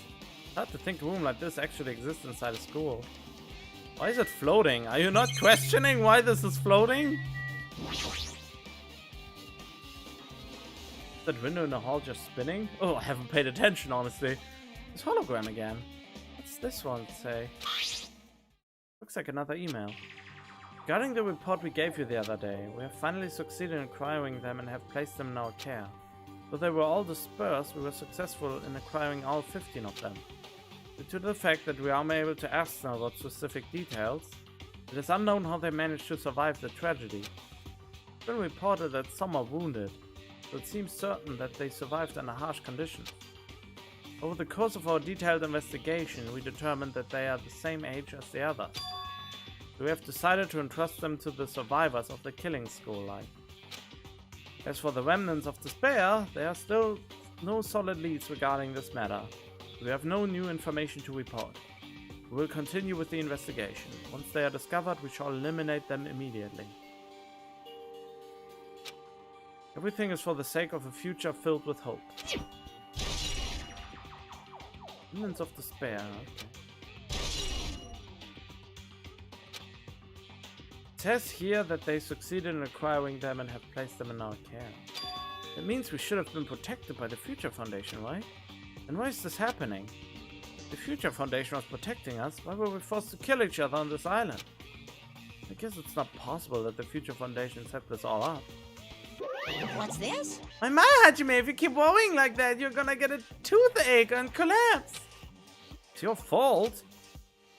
Hard to think a room like this actually exists inside a school. Why is it floating? Are you not questioning why this is floating? That window in the hall just spinning? Oh, I haven't paid attention, honestly. This hologram again. What's this one say? Looks like another email. Regarding the report we gave you the other day, we have finally succeeded in acquiring them and have placed them in our care. Though they were all dispersed, we were successful in acquiring all 15 of them. Due to the fact that we are unable to ask them about specific details, it is unknown how they managed to survive the tragedy. It's been reported that some are wounded, so it seems certain that they survived under harsh conditions. Over the course of our detailed investigation, we determined that they are the same age as the others. So we have decided to entrust them to the survivors of the killing school life. As for the remnants of despair, there are still no solid leads regarding this matter. We have no new information to report. We will continue with the investigation. Once they are discovered, we shall eliminate them immediately. Everything is for the sake of a future filled with hope. Remnants of despair, okay. says here that they succeeded in acquiring them and have placed them in our care. It means we should have been protected by the Future Foundation, right? And why is this happening? If the Future Foundation was protecting us, why were we forced to kill each other on this island? I guess it's not possible that the Future Foundation set this all up. What's this? My Hajime, if you keep worrying like that, you're gonna get a toothache and collapse. It's your fault.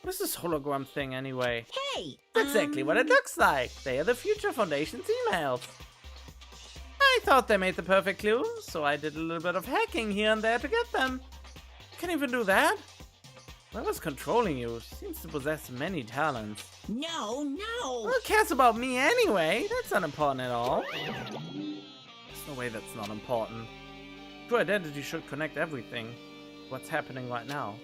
What is this hologram thing anyway? Hey! That's exactly what it looks like. They are the Future Foundation's emails. I thought they made the perfect clue, so I did a little bit of hacking here and there to get them. You can even do that? Whoever's controlling you seems to possess many talents. No! Who cares about me anyway? That's not important at all. There's no way that's not important. True identity should connect everything. What's happening right now?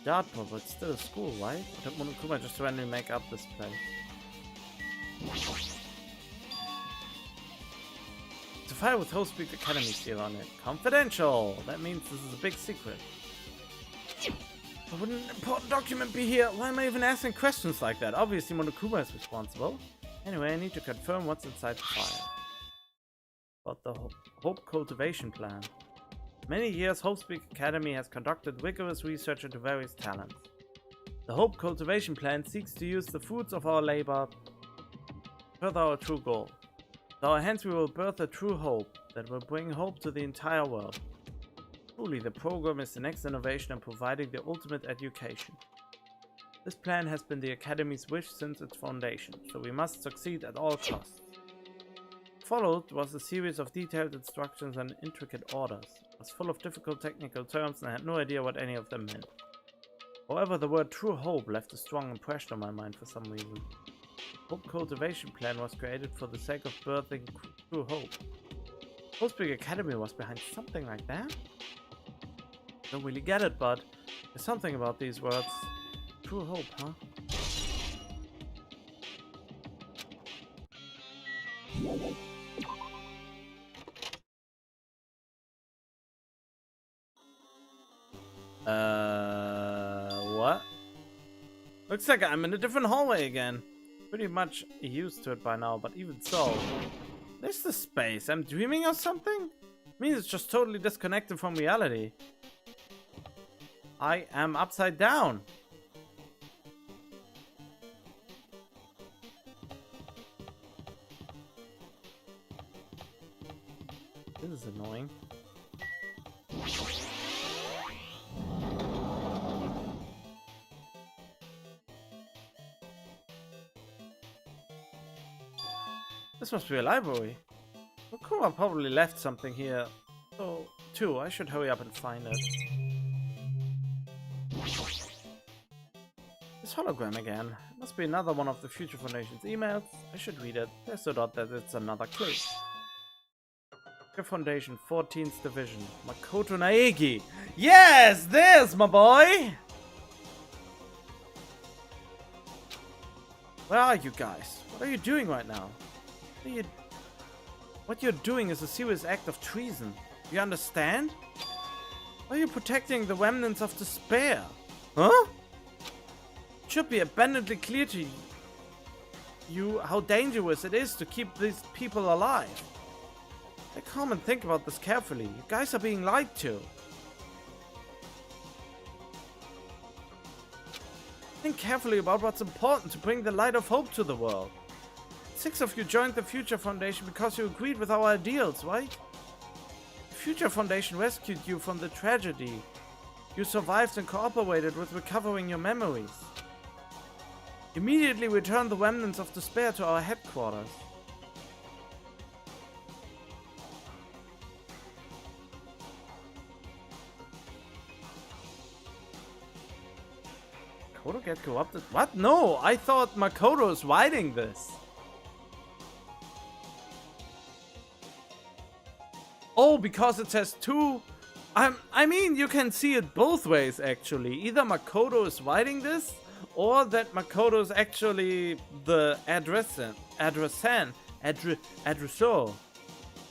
Dartmoor, but still a school, right? Or did Monokuma just randomly make up this place? It's a file with Hostpeak Academy seal on it. Confidential! That means this is a big secret. But wouldn't an important document be here? Why am I even asking questions like that? Obviously Monokuma is responsible. Anyway, I need to confirm what's inside the file. About the Hope Cultivation Plan. Many years, Hopespeak Academy has conducted vigorous research into various talents. The Hope Cultivation Plan seeks to use the fruits of our labor to further our true goal. With our hands we will birth a true hope that will bring hope to the entire world. Truly, the program is the next innovation in providing the ultimate education. This plan has been the Academy's wish since its foundation, so we must succeed at all costs. Followed was a series of detailed instructions and intricate orders. It was full of difficult technical terms and I had no idea what any of them meant. However, the word true hope left a strong impression on my mind for some reason. Hope Cultivation Plan was created for the sake of birthing true hope. Hostpeak Academy was behind something like that? Don't really get it, but there's something about these words. True hope, huh? What? Looks like I'm in a different hallway again. Pretty much used to it by now, but even so. There's the space. I'm dreaming or something? I mean, it's just totally disconnected from reality. I am upside down. This is annoying. This must be a library. Okuma probably left something here. So, too, I should hurry up and find it. This hologram again. It must be another one of the Future Foundation's emails. I should read it. There's no doubt that it's another clue. Future Foundation 14th Division. Makoto Naegi. Yes, this, my boy! Where are you guys? What are you doing right now? What you're doing is a serious act of treason. You understand? Why are you protecting the remnants of despair? Huh? It should be abundantly clear to you how dangerous it is to keep these people alive. Take calm and think about this carefully. You guys are being lied to. Think carefully about what's important to bring the light of hope to the world. 6 of you joined the Future Foundation because you agreed with our ideals, right? The Future Foundation rescued you from the tragedy. You survived and cooperated with recovering your memories. Immediately returned the remnants of despair to our headquarters. Makoto get corrupted? What? No, I thought Makoto is writing this. Oh, because it says 2. I mean, you can see it both ways, actually. Either Makoto is writing this, or that Makoto is actually the addressor.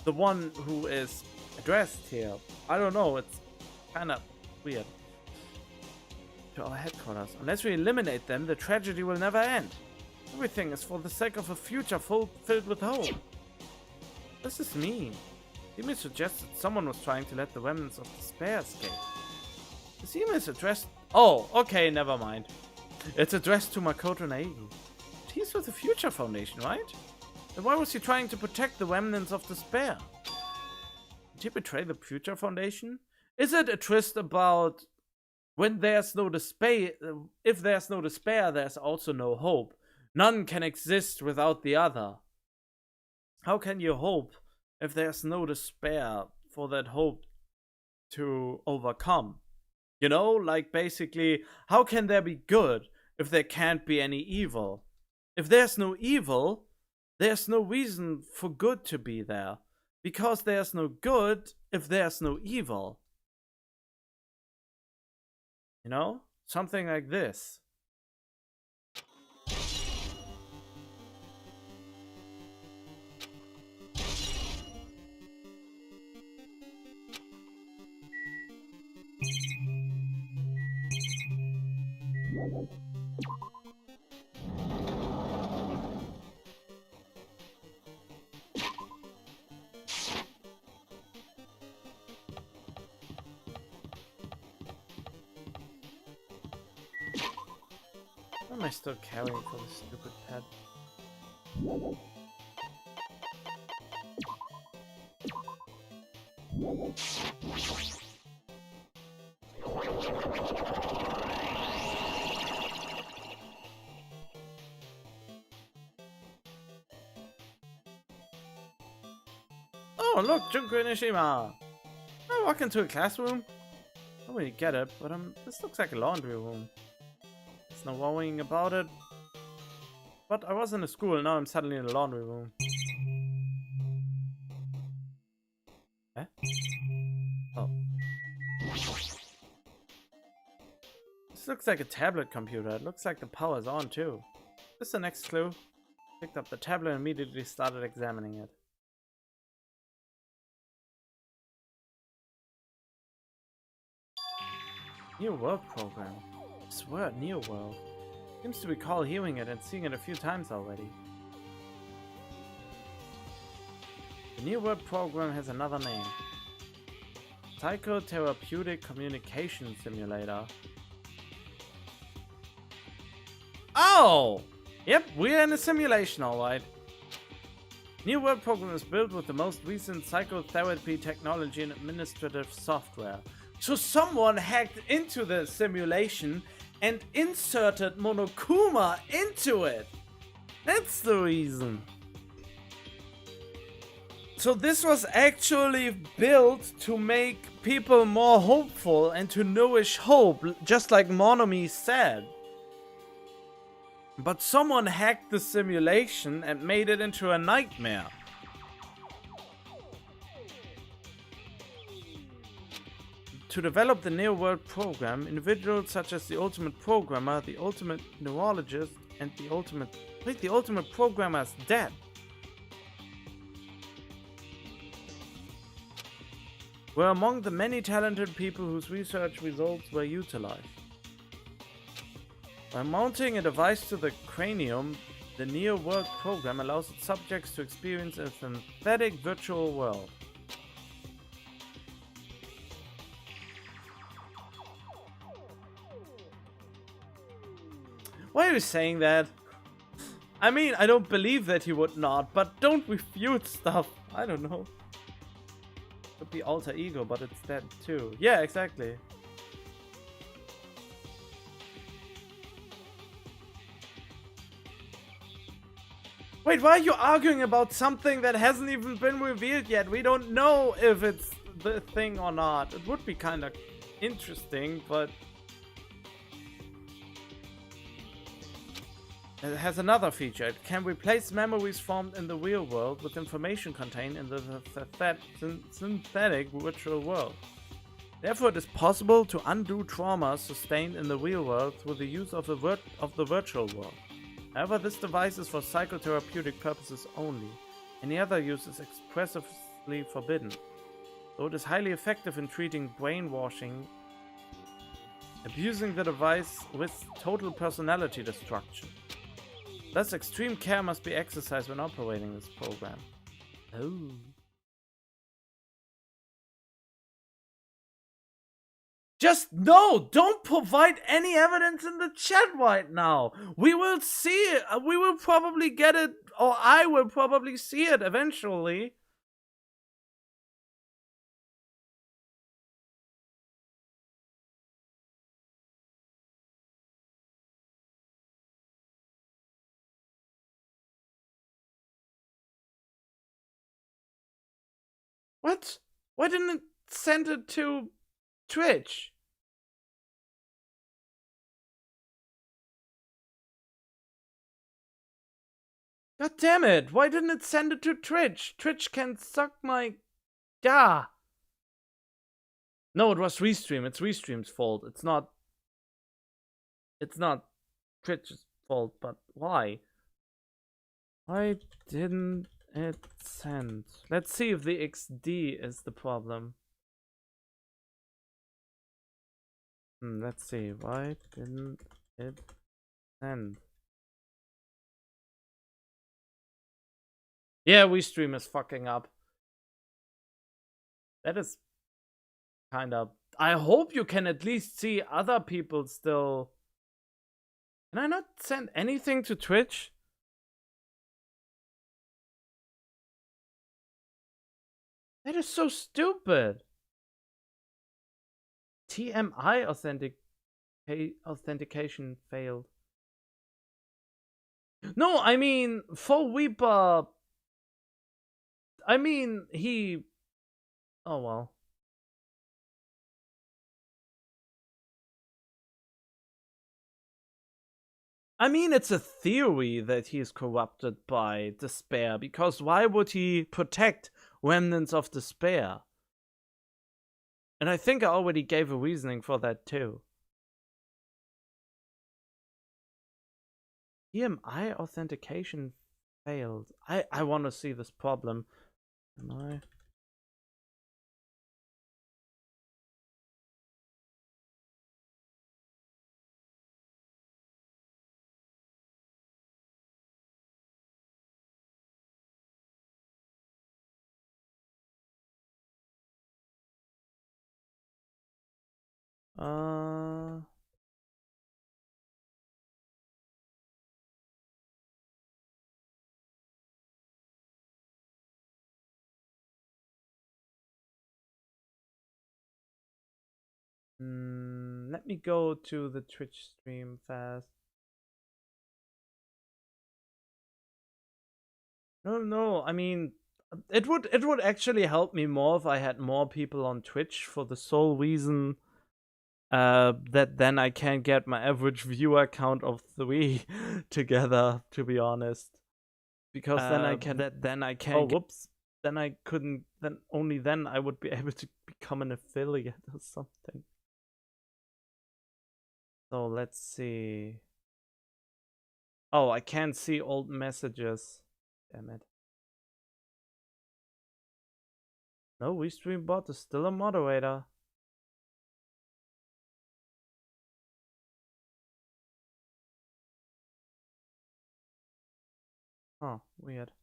The one who is addressed here. I don't know, it's Kinda weird. To our headquarters. Unless we eliminate them, the tragedy will never end. Everything is for the sake of a future filled with hope. This is mean. Email suggests that someone was trying to let the remnants of despair escape. This email is addressed... Oh, okay, never mind. It's addressed to Makoto Naegi. But he's with the Future Foundation, right? Then why was he trying to protect the remnants of despair? Did he betray the Future Foundation? Is it a twist about when there's no despair? If there's no despair, there's also no hope. None can exist without the other. How can you hope if there's no despair for that hope to overcome? You know, like basically, how can there be good if there can't be any evil? If there's no evil, there's no reason for good to be there. Because there's no good if there's no evil. You know? Something like this. Why am I still carrying for this stupid pet? Oh, look, Junko Nishima! I walk into a classroom. I don't really get it, but this looks like a laundry room. There's no worrying about it. But I was in a school, now I'm suddenly in a laundry room. Eh? Oh. This looks like a tablet computer. It looks like the power's on too. This is the next clue. Picked up the tablet and immediately started examining it. New World program. This word, New World. Seems to recall hearing it and seeing it a few times already. The New World program has another name. Psychotherapeutic Communication Simulator. Oh! Yep, we're in a simulation, alright. New World program is built with the most recent psychotherapy technology and administrative software. So someone hacked into the simulation and inserted Monokuma into it. That's the reason. So this was actually built to make people more hopeful and to nourish hope, just like Monomi said. But someone hacked the simulation and made it into a nightmare. To develop the Neo World program, individuals such as the Ultimate Programmer, the Ultimate Neurologist, and the Ultimate... Wait, the Ultimate Programmer is dead. Were among the many talented people whose research results were utilized. By mounting a device to the cranium, the Neo World program allows its subjects to experience a synthetic virtual world. Why are you saying that? I mean, I don't believe that he would not, but don't refute stuff. I don't know. Could be alter ego, but it's dead too. Yeah, exactly. Wait, why are you arguing about something that hasn't even been revealed yet? We don't know if it's the thing or not. It would be kind of interesting, but... It has another feature. It can replace memories formed in the real world with information contained in the synthetic virtual world. Therefore, it is possible to undo traumas sustained in the real world through the use of the virtual world. However, this device is for psychotherapeutic purposes only. Any other use is expressly forbidden. though it is highly effective in treating brainwashing, abusing the device with total personality destruction. Thus, extreme care must be exercised when operating this program. Oh. Just no! Don't provide any evidence in the chat right now! We will see it! We will probably get it, or I will probably see it eventually. What? Why didn't it send it to Twitch? God damn it! Why didn't it send it to Twitch? Twitch can suck my... Ah! No, it was Restream. It's Restream's fault. It's not Twitch's fault, but why? Why didn't it send? Let's see if the XD is the problem. Let's see. Why didn't it send? Yeah, Restream is fucking up. That is kind of... I hope you can at least see other people still. Can I not send anything to Twitch? That is so stupid. TMI authentication failed. No, I mean, for Weeper. I mean, he... Oh, well. I mean, it's a theory that he is corrupted by despair, because why would he protect remnants of despair? And I think I already gave a reasoning for that too. EMI authentication failed. I want to see this problem. Am I? Let me go to the Twitch stream fast. No, I mean, it would actually help me more if I had more people on Twitch, for the sole reason that then I can get my average viewer count of 3 together, to be honest. Because then I can oh, whoops. Then I couldn't, then only then I would be able to become an affiliate or something. So let's see. Oh, I can't see old messages. Damn it. No, WeStreamBot is still a moderator. Oh, weird.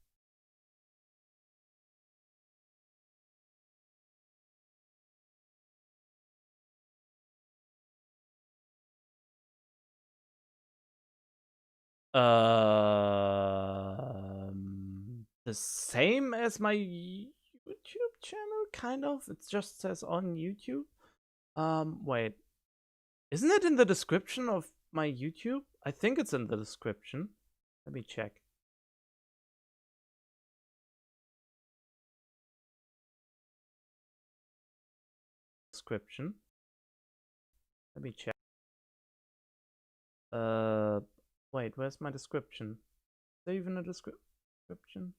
The same as my YouTube channel, kind of. It just says on YouTube. Wait. Isn't it in the description of my YouTube? I think it's in the description. Let me check. Description. Let me check. Wait, where's my description? Is there even a description?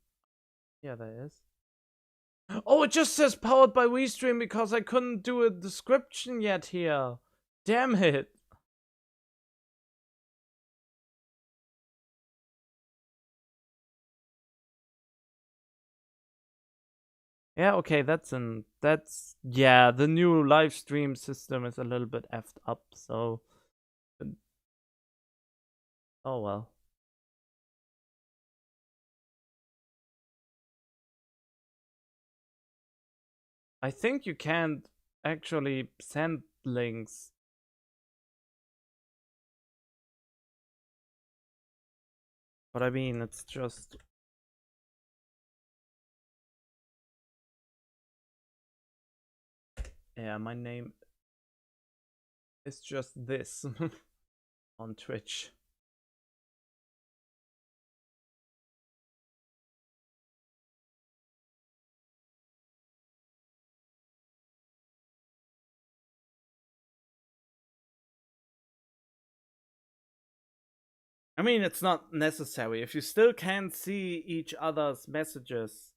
Yeah, there is. Oh, it just says powered by WeStream because I couldn't do a description yet here. Damn it. Yeah, okay, yeah, the new live stream system is a little bit effed up, so oh well. I think you can't actually send links. But I mean, it's just... Yeah, my name is just this on Twitch. I mean, it's not necessary. If you still can't see each other's messages,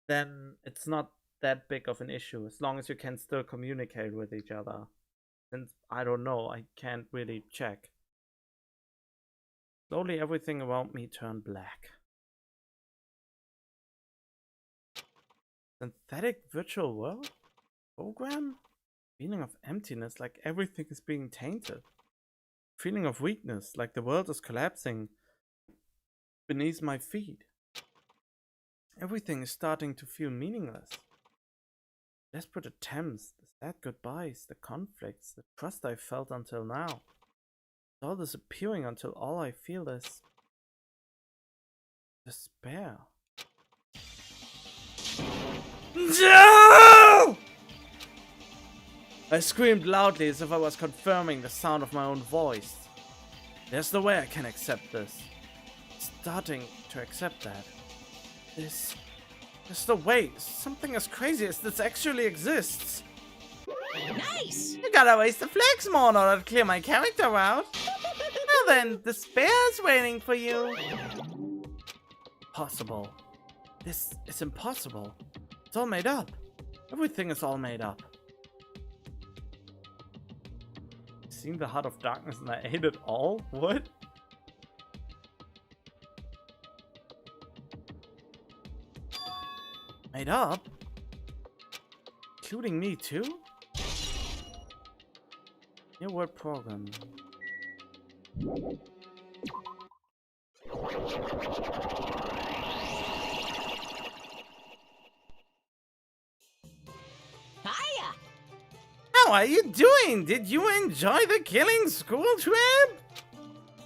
then it's not that big of an issue, as long as you can still communicate with each other. And I don't know, I can't really check. Slowly everything around me turned black. Synthetic virtual world? Program? Feeling of emptiness, like everything is being tainted. Feeling of weakness, like the world is collapsing beneath my feet. Everything is starting to feel meaningless. Desperate attempts, the sad goodbyes, the conflicts, the trust I felt until now. It's all disappearing until all I feel is despair. No! I screamed loudly as if I was confirming the sound of my own voice. There's no way I can accept this. Starting to accept that. There's no way. Something as crazy as this actually exists. Nice! You gotta waste the flex more in order to clear my character out. Well then, despair's waiting for you. Possible. This is impossible. It's all made up. Everything is all made up. Seen the Heart of Darkness and I ate it all? What? Made up? Including me too? New word program. Hiya! How are you doing? Did you enjoy the Killing School trip?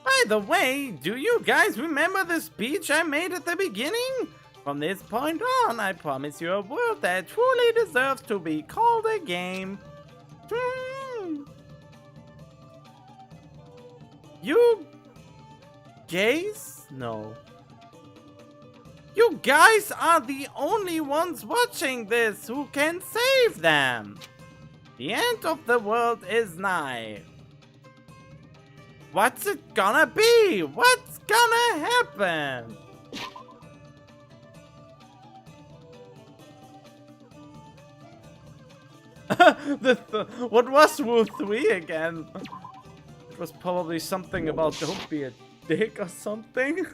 By the way, do you guys remember the speech I made at the beginning? From this point on, I promise you a world that truly deserves to be called a game. You gays? No. You guys are the only ones watching this who can save them. The end of the world is nigh. What's it gonna be? What's gonna happen? What was Rule 3 again? It was probably something about don't be a dick or something.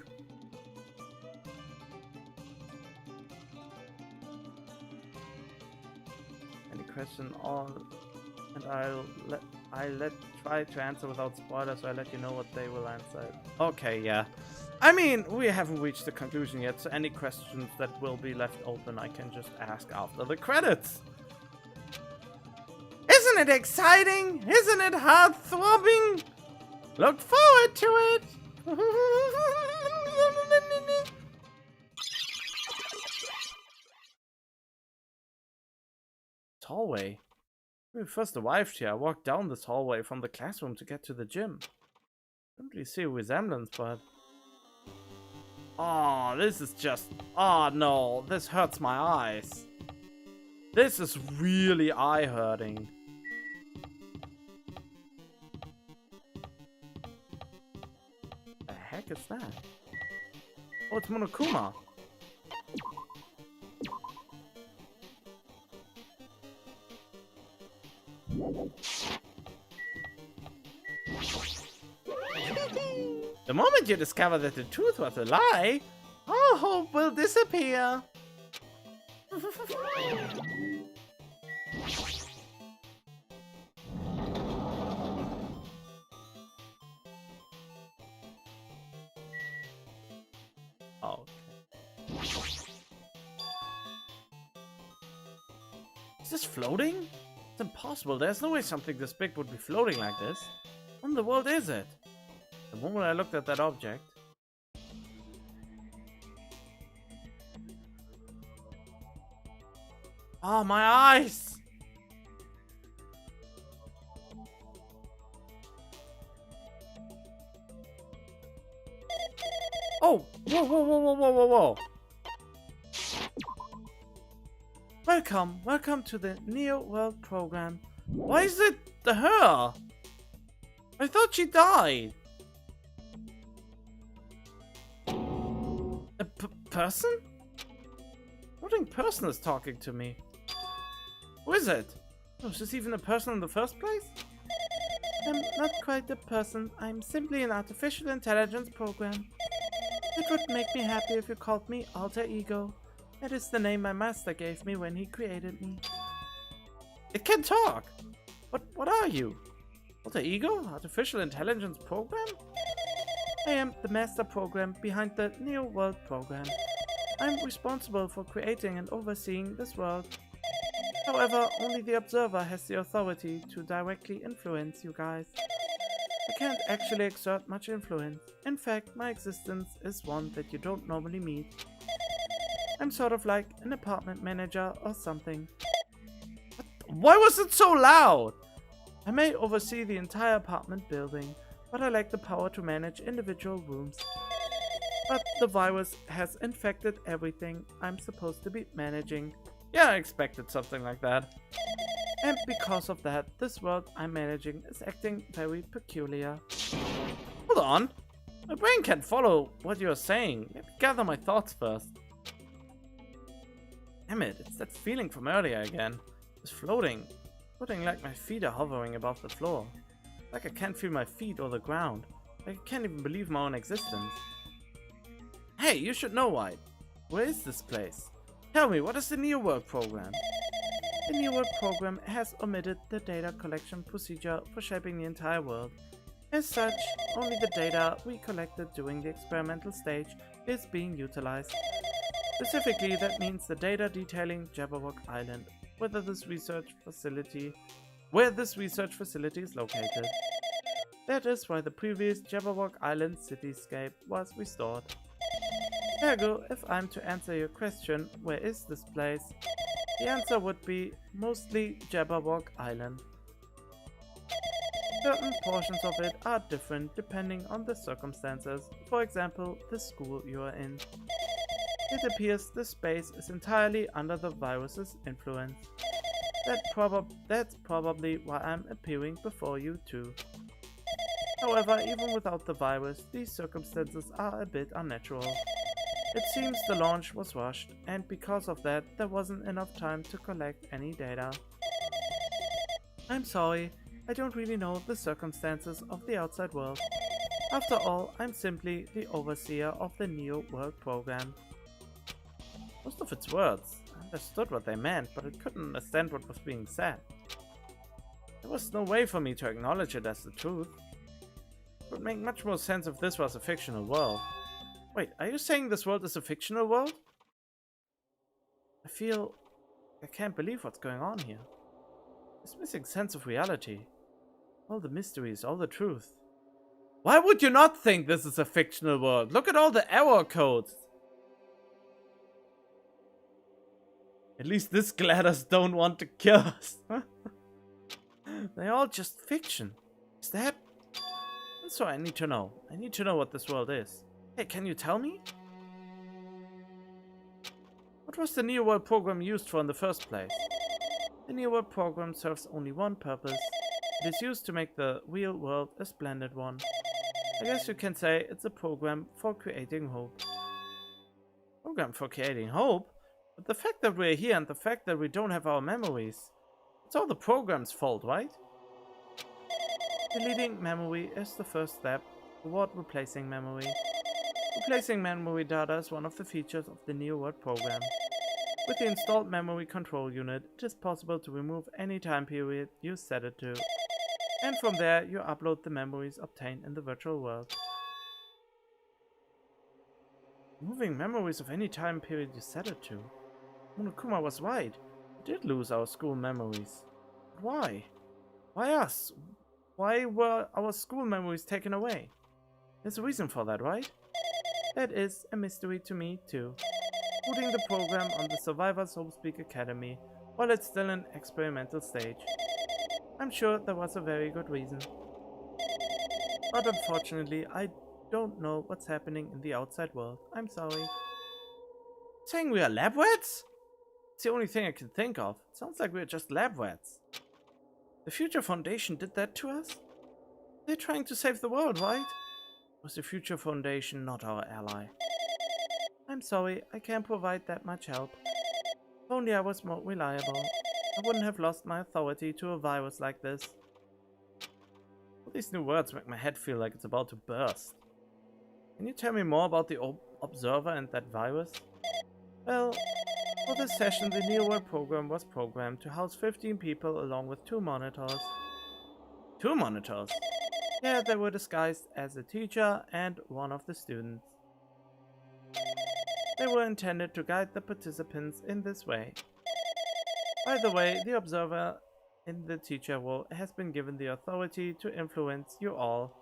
Any question on, and I try to answer without spoilers, so I let you know what they will answer. Okay, yeah. I mean, we haven't reached the conclusion yet, so any questions that will be left open I can just ask after the credits. Isn't it exciting? Isn't it heart-throbbing? Look forward to it! Hallway. When we first arrived here, I walked down this hallway from the classroom to get to the gym. Don't really see a resemblance, but... Oh, this is just... Oh no, this hurts my eyes. This is really eye-hurting. The heck is that? Oh, it's Monokuma. The moment you discover that the truth was a lie, all hope will disappear. Oh, okay. Is this floating? It's impossible. There's no way something this big would be floating like this. What in the world is it? The moment I looked at that object. Oh, my eyes! Oh! Whoa, whoa, whoa, whoa, whoa, whoa, whoa! Welcome to the Neo World program. Why is it her? I thought she died. A person? Floating person is talking to me. Who is it? Oh, is this even a person in the first place? I'm not quite a person. I'm simply an artificial intelligence program. It would make me happy if you called me Alter Ego. That is the name my master gave me when he created me. It can talk! What are you? Alter Ego? Artificial Intelligence Program? I am the master program behind the Neo World program. I'm responsible for creating and overseeing this world. However, only the observer has the authority to directly influence you guys. I can't actually exert much influence. In fact, my existence is one that you don't normally meet. I'm sort of like an apartment manager or something. Why was it so loud? I may oversee the entire apartment building, but I lack the power to manage individual rooms. But the virus has infected everything I'm supposed to be managing. Yeah, I expected something like that. And because of that, this world I'm managing is acting very peculiar. Hold on. My brain can't follow what you're saying. Let me gather my thoughts first. Damn it, it's that feeling from earlier again. It's floating like my feet are hovering above the floor. Like I can't feel my feet or the ground. Like I can't even believe my own existence. Hey, you should know why. Where is this place? Tell me, what is the Neo World program? The Neo World program has omitted the data collection procedure for shaping the entire world. As such, only the data we collected during the experimental stage is being utilized. Specifically, that means the data detailing Jabberwock Island, where this research facility is located. That is why the previous Jabberwock Island cityscape was restored. Ergo, if I'm to answer your question, where is this place? The answer would be mostly Jabberwock Island. Certain portions of it are different depending on the circumstances, for example, the school you are in. It appears this space is entirely under the virus's influence. That's probably why I'm appearing before you too. However, even without the virus, these circumstances are a bit unnatural. It seems the launch was rushed, and because of that, there wasn't enough time to collect any data. I'm sorry, I don't really know the circumstances of the outside world. After all, I'm simply the overseer of the Neo World program. Most of its words, I understood what they meant, but I couldn't understand what was being said. There was no way for me to acknowledge it as the truth. It would make much more sense if this was a fictional world. Wait, are you saying this world is a fictional world? I can't believe what's going on here. This missing sense of reality. All the mysteries, all the truth. Why would you not think this is a fictional world? Look at all the error codes. At least this GLaDOS don't want to kill us. They're all just fiction. Is that? And so I need to know. I need to know what this world is. Hey, can you tell me? What was the Neo World program used for in the first place? The Neo World program serves only one purpose. It is used to make the real world a splendid one. I guess you can say it's a program for creating hope. Program for creating hope? But the fact that we're here and the fact that we don't have our memories, it's all the program's fault, right? Deleting memory is the first step toward replacing memory. Replacing memory data is one of the features of the Neo World program. With the installed memory control unit, it is possible to remove any time period you set it to. And from there, you upload the memories obtained in the virtual world. Moving memories of any time period you set it to. Monokuma was right. We did lose our school memories. But why? Why us? Why were our school memories taken away? There's a reason for that, right? That is a mystery to me, too. Putting the program on the Survivors Homespeak Academy while it's still in experimental stage. I'm sure there was a very good reason. But unfortunately, I don't know what's happening in the outside world. I'm sorry. Saying we are lab rats? It's the only thing I can think of. It sounds like we're just lab rats. The Future Foundation did that to us? They're trying to save the world, right? Was the Future Foundation not our ally? I'm sorry, I can't provide that much help. If only I was more reliable, I wouldn't have lost my authority to a virus like this. All these new words make my head feel like it's about to burst. Can you tell me more about the Observer and that virus? Well, for this session, the Neo World program was programmed to house 15 people along with 2 monitors. 2 monitors? Yeah, they were disguised as a teacher and one of the students. They were intended to guide the participants in this way. By the way, the observer in the teacher role has been given the authority to influence you all.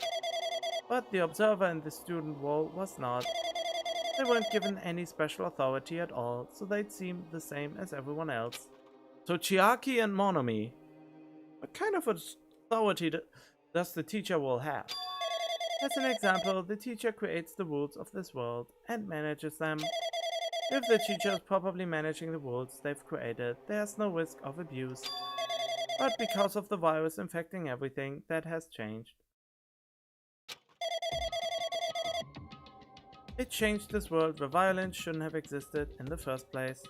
But the observer in the student role was not. They weren't given any special authority at all, so they'd seem the same as everyone else. So Chiaki and Monomi, what kind of authority does the teacher role have? As an example, the teacher creates the rules of this world and manages them. If the teacher is properly managing the rules they've created, there's no risk of abuse. But because of the virus infecting everything, that has changed. It changed this world where violence shouldn't have existed in the first place.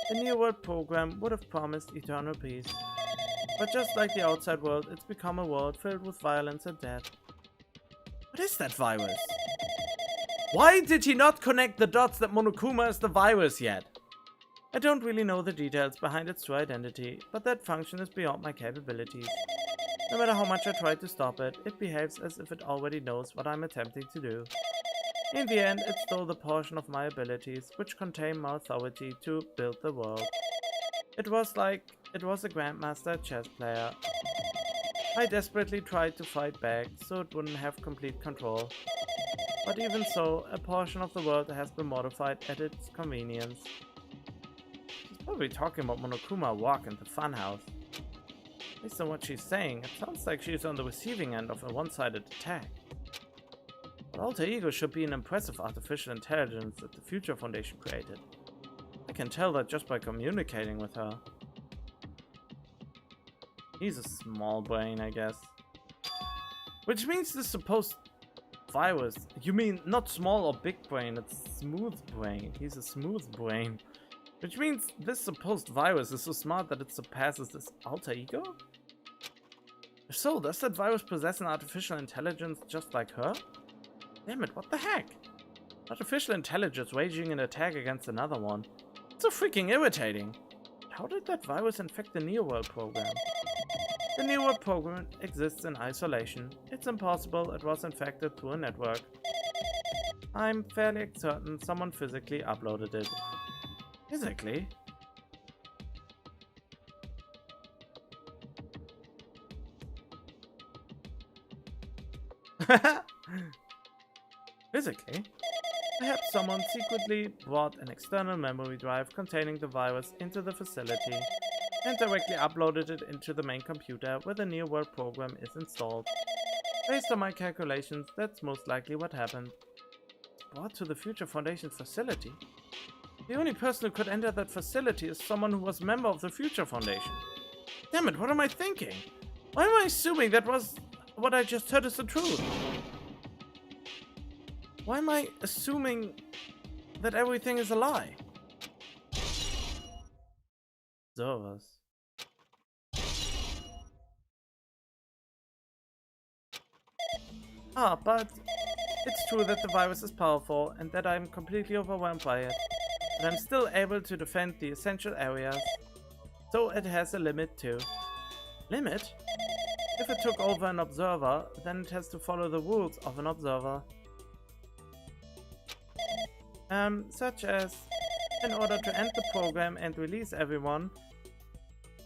The New World program would have promised eternal peace. But just like the outside world, it's become a world filled with violence and death. What is that virus? Why did he not connect the dots that Monokuma is the virus yet? I don't really know the details behind its true identity, but that function is beyond my capabilities. No matter how much I try to stop it, it behaves as if it already knows what I'm attempting to do. In the end, it stole the portion of my abilities which contain my authority to build the world. It was like it was a grandmaster chess player. I desperately tried to fight back so it wouldn't have complete control. But even so, a portion of the world has been modified at its convenience. She's probably talking about Monokuma walk in the funhouse. Based on what she's saying, it sounds like she's on the receiving end of a one-sided attack. But Alter Ego should be an impressive artificial intelligence that the Future Foundation created. I can tell that just by communicating with her. He's a small brain, I guess. Which means the supposed virus. You mean not small or big brain, it's smooth brain. He's a smooth brain. Which means this supposed virus is so smart that it surpasses this alter ego? If so, does that virus possess an artificial intelligence just like her? Damn it, what the heck? Artificial intelligence waging an attack against another one. It's so freaking irritating. How did that virus infect the Neo World program? The Neo World program exists in isolation. It's impossible it was infected through a network. I'm fairly certain someone physically uploaded it. Physically? Physically? Perhaps someone secretly brought an external memory drive containing the virus into the facility and directly uploaded it into the main computer where the Neo World program is installed. Based on my calculations, that's most likely what happened. Brought to the Future Foundation's facility? The only person who could enter that facility is someone who was a member of the Future Foundation. Damn it, what am I thinking? Why am I assuming that was what I just heard is the truth? Why am I assuming that everything is a lie? Observers. But it's true that the virus is powerful and that I'm completely overwhelmed by it. but I'm still able to defend the essential areas. So it has a limit too. Limit? If it took over an observer, then it has to follow the rules of an observer. Such as, in order to end the program and release everyone,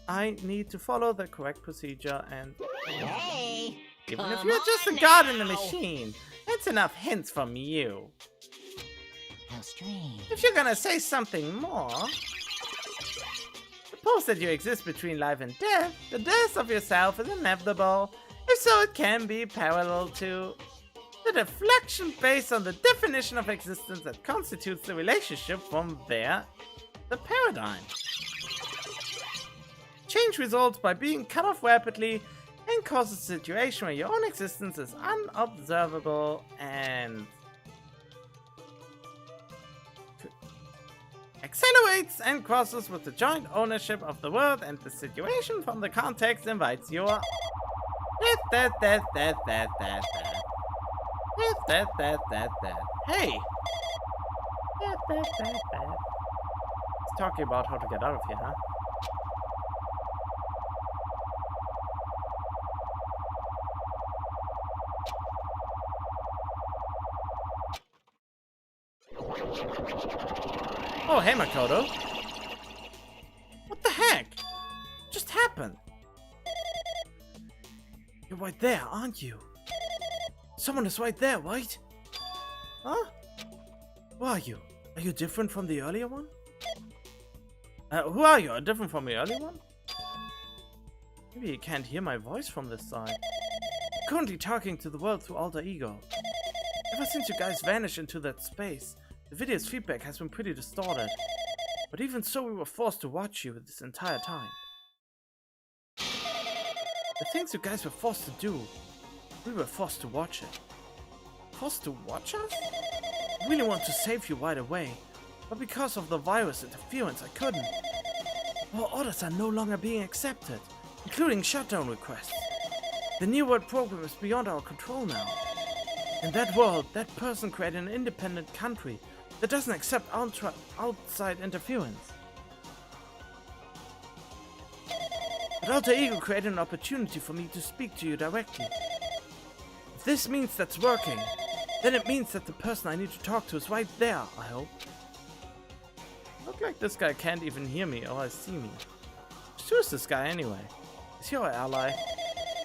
I need to follow the correct procedure and... Hey! Even if come you're just a on god in the now. machine, that's enough hints from you. How strange. If you're gonna say something more... Suppose that you exist between life and death, the death of yourself is inevitable. If so, it can be parallel to the deflection based on the definition of existence that constitutes the relationship from there, the paradigm. Change results by being cut off rapidly and causes a situation where your own existence is unobservable and accelerates and crosses with the joint ownership of the world, and the situation from the context invites your Hey! It's talking about how to get out of here, huh? Oh, hey, Makoto. What the heck? Just happened? You're right there, aren't you? Someone is right there, right? Huh? Who are you? Are you different from the earlier one? Who are you? Are different from the earlier one? Maybe you can't hear my voice from this side. I'm currently talking to the world through alter ego. Ever since you guys vanished into that space, the video's feedback has been pretty distorted. But even so, we were forced to watch you this entire time. The things you guys were forced to do, we were forced to watch it. Forced to watch us? I really want to save you right away, but because of the virus interference, I couldn't. Our orders are no longer being accepted, including shutdown requests. The New World program is beyond our control now. In that world, that person created an independent country that doesn't accept outside interference. But Alter Ego created an opportunity for me to speak to you directly. If this means that's working, then it means that the person I need to talk to is right there, I hope. Look like this guy can't even hear me or see me. Who is this guy anyway? Is he our ally?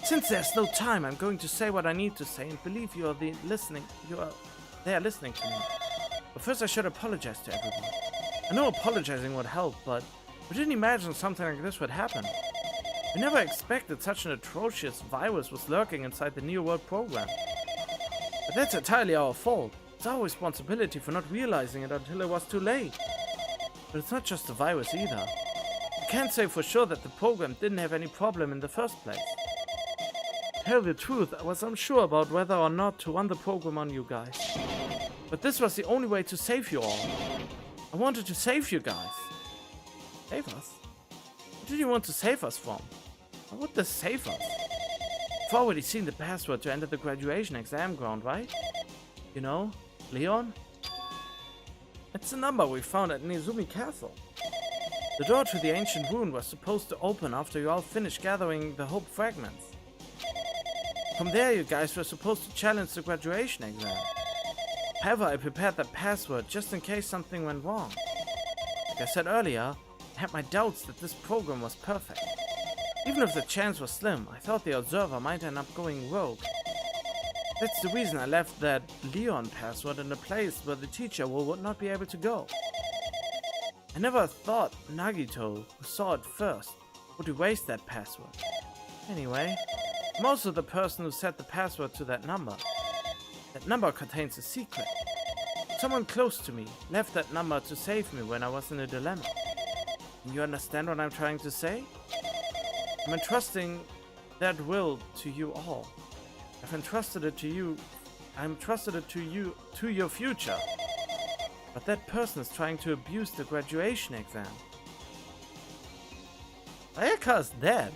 Since there's no time, I'm going to say what I need to say and believe you are there listening to me. But first I should apologize to everyone. I know apologizing would help, but we didn't imagine something like this would happen. We never expected such an atrocious virus was lurking inside the New World program. But that's entirely our fault. It's our responsibility for not realizing it until it was too late. But it's not just the virus either. I can't say for sure that the program didn't have any problem in the first place. To tell the truth, I was unsure about whether or not to run the program on you guys. But this was the only way to save you all. I wanted to save you guys. Save us? What did you want to save us from? Why would this save us? You've already seen the password to enter the graduation exam ground, right? You know, Leon? It's the number we found at Nezumi Castle. The door to the ancient ruin was supposed to open after you all finished gathering the Hope fragments. From there, you guys were supposed to challenge the graduation exam. However, I prepared that password just in case something went wrong. Like I said earlier, I had my doubts that this program was perfect. Even if the chance was slim, I thought the observer might end up going rogue. That's the reason I left that Leon password in a place where the teacher would not be able to go. I never thought Nagito, who saw it first, would erase that password. Anyway, I'm also the person who set the password to that number. That number contains a secret. Someone close to me left that number to save me when I was in a dilemma. Can you understand what I'm trying to say? I'm entrusting that will to you all. I've entrusted it to you. I'm trusted it to your future. But that person is trying to abuse the graduation exam. Ayaka's dead.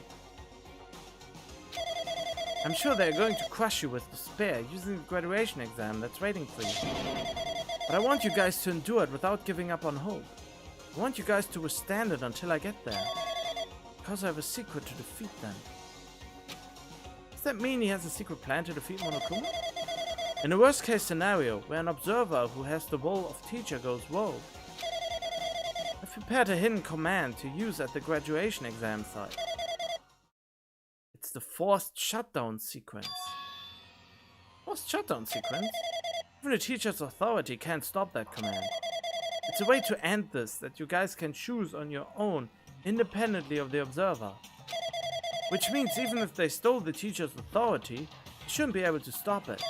I'm sure they're going to crush you with despair using the graduation exam that's waiting for you. But I want you guys to endure it without giving up on hope. I want you guys to withstand it until I get there. Because I have a secret to defeat them. Does that mean he has a secret plan to defeat Monokuma? In the worst case scenario, where an observer who has the role of teacher goes rogue, I've prepared a hidden command to use at the graduation exam site. It's the forced shutdown sequence. Forced shutdown sequence? Even the teacher's authority can't stop that command. It's a way to end this that you guys can choose on your own, independently of the observer. Which means even if they stole the teacher's authority, you shouldn't be able to stop it.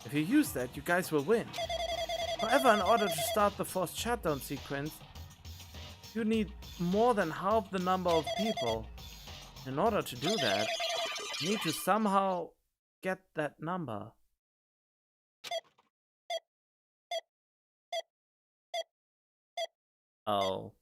If you use that, you guys will win. However, in order to start the forced shutdown sequence, you need more than half the number of people. In order to do that, you need to somehow get that number. Oh.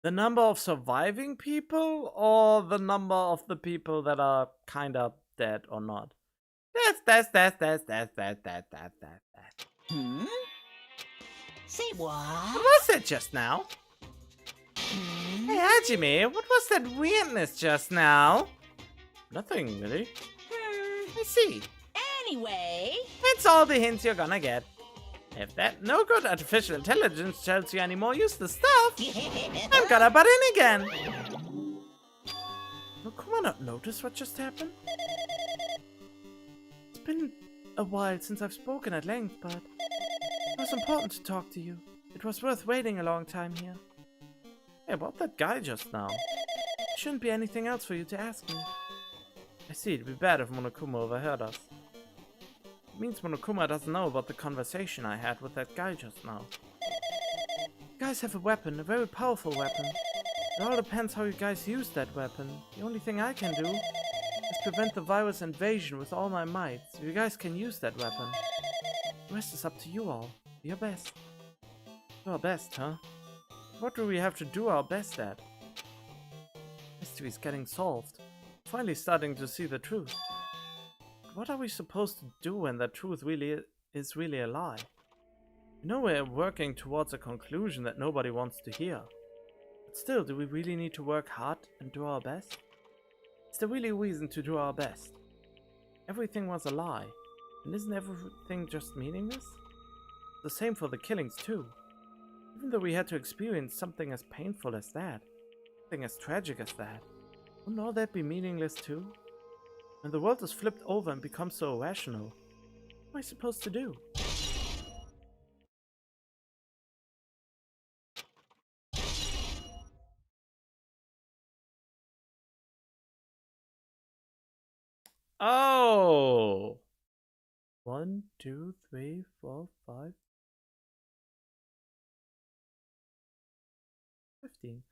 The number of surviving people or the number of the people that are kind of dead or not? That's. Hmm? Say what? What was that just now? Hey, Hajime, what was that weirdness just now? Nothing, really. I see. Anyway... That's all the hints you're gonna get. If that no good artificial intelligence tells you any more useless stuff, I'm gonna butt in again. Will Kuma not notice what just happened? It's been a while since I've spoken at length, but it was important to talk to you. It was worth waiting a long time here. Hey, about that guy just now. There shouldn't be anything else for you to ask me. I see, it'd be bad if Monokuma overheard us. It means Monokuma doesn't know about the conversation I had with that guy just now. You guys have a weapon, a very powerful weapon. It all depends how you guys use that weapon. The only thing I can do is prevent the virus invasion with all my might, so you guys can use that weapon. The rest is up to you all. Do your best. Do our best, huh? What do we have to do our best at? Mystery's getting solved. Finally starting to see the truth. What are we supposed to do when the truth is really a lie? You know we're working towards a conclusion that nobody wants to hear. But still, do we really need to work hard and do our best? Is there really a reason to do our best? Everything was a lie. And isn't everything just meaningless? The same for the killings too. Even though we had to experience something as painful as that, something as tragic as that, wouldn't all that be meaningless too? When the world is flipped over and becomes so irrational, what am I supposed to do? Oh! 1, 2, 3, 4, 5, 15.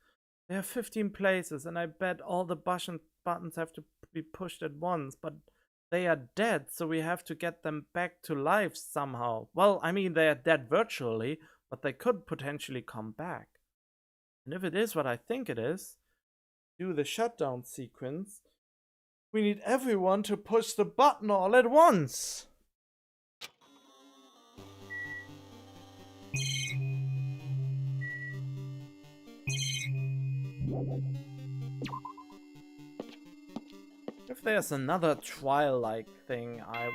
There are 15 places, and I bet all the buttons have to be pushed at once, but they are dead, so we have to get them back to life somehow. Well, I mean, they are dead virtually, but they could potentially come back. And if it is what I think it is, do the shutdown sequence, we need everyone to push the button all at once. If there's another trial-like thing, I'm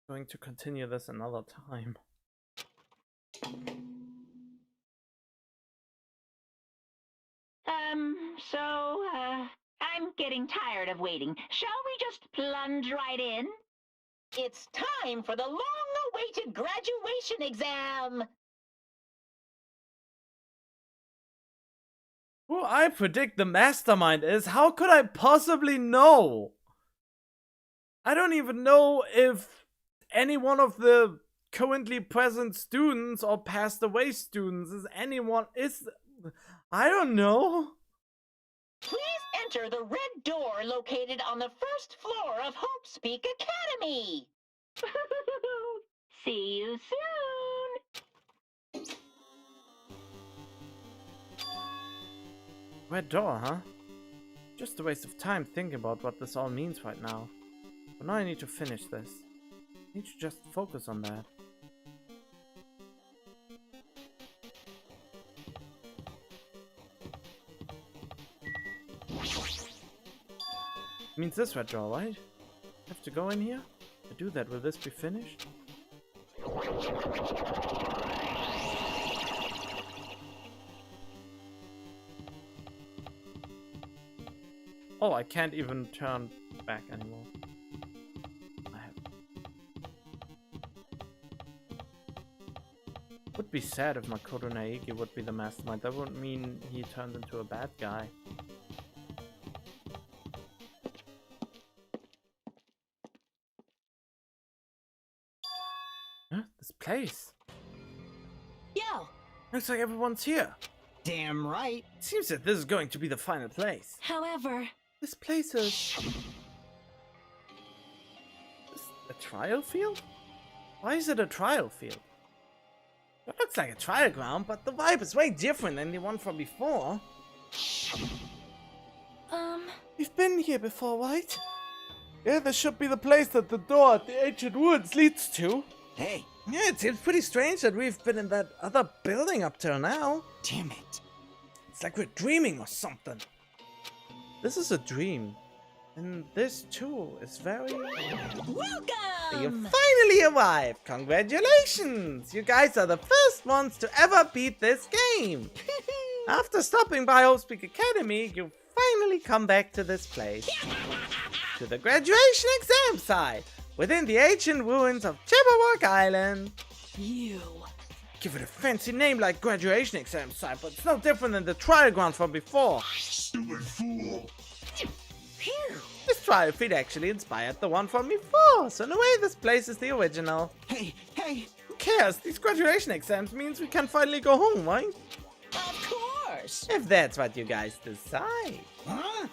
going to continue this another time. I'm getting tired of waiting. Shall we just plunge right in? It's time for the long-awaited graduation exam! Who I predict the mastermind is, how could I possibly know? I don't even know if any one of the currently present students or passed away students I don't know. Please enter the red door located on the first floor of Hope's Peak Academy. See you soon. Red door, huh? Just a waste of time thinking about what this all means right now. But now I need to finish this. I need to just focus on that. Means this red door, right? Have to go in here? To do that, will this be finished? Oh, I can't even turn back anymore. I have... Would be sad if Makoto Naegi would be the mastermind. That would mean he turned into a bad guy. Huh? This place. Yo, Looks like everyone's here. Damn right. Seems that this is going to be the final place. However, This place is... Is a trial field? Why is it a trial field? It looks like a trial ground, but the vibe is way different than the one from before. We've been here before, right? Yeah, this should be the place that the door at the ancient woods leads to. Hey, Yeah, it seems pretty strange that we've been in that other building up till now. damn it. It's like we're dreaming or something. This is a dream. And this too is very... You welcome! finally arrived! Congratulations! You guys are the first ones to ever beat this game! After stopping by Hope's Academy, you finally come back to this place. To the graduation exam site, within the ancient ruins of Chippewa Island. You. Give it a fancy name like graduation exam site, but it's no different than the trial ground from before. Stupid fool. Phew. This trial feed actually inspired the one from before, so in a way this place is the original. Hey, Who cares? These graduation exams means we can finally go home, right? Of course. If that's what you guys decide. huh?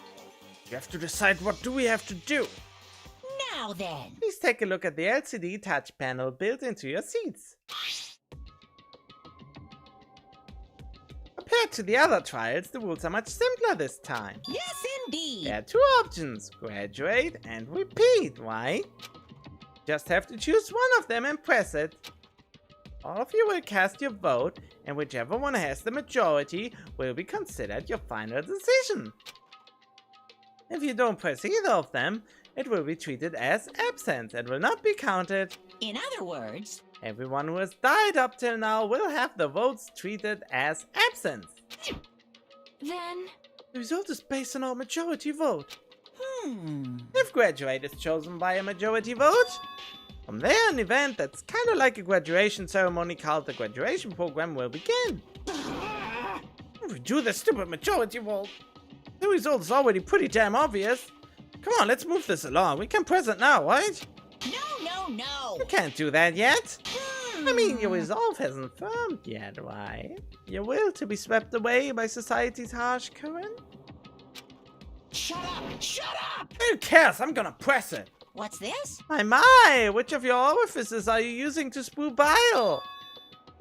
You have to decide what do we have to do. Now then. Please take a look at the LCD touch panel built into your seats. Compared to the other trials, the rules are much simpler this time. Yes, indeed. There are two options, graduate and repeat, right? Just have to choose one of them and press it. All of you will cast your vote, and whichever one has the majority will be considered your final decision. If you don't press either of them, it will be treated as absent and will not be counted. In other words, Everyone who has died up till now will have the votes treated as absent. then The result is based on our majority vote. hmm. If graduate is chosen by a majority vote, from there an event that's kind of like a graduation ceremony called the graduation program will begin. If we do the stupid majority vote, the result is already pretty damn obvious. Come on, let's move this along. We can press it now, right? No. You can't do that yet. I mean, your Hmm. resolve hasn't formed yet, right? Your will to be swept away by society's harsh current? Shut up! Shut up! Who cares? I'm gonna press it. What's this? My! Which of your orifices are you using to spew bile?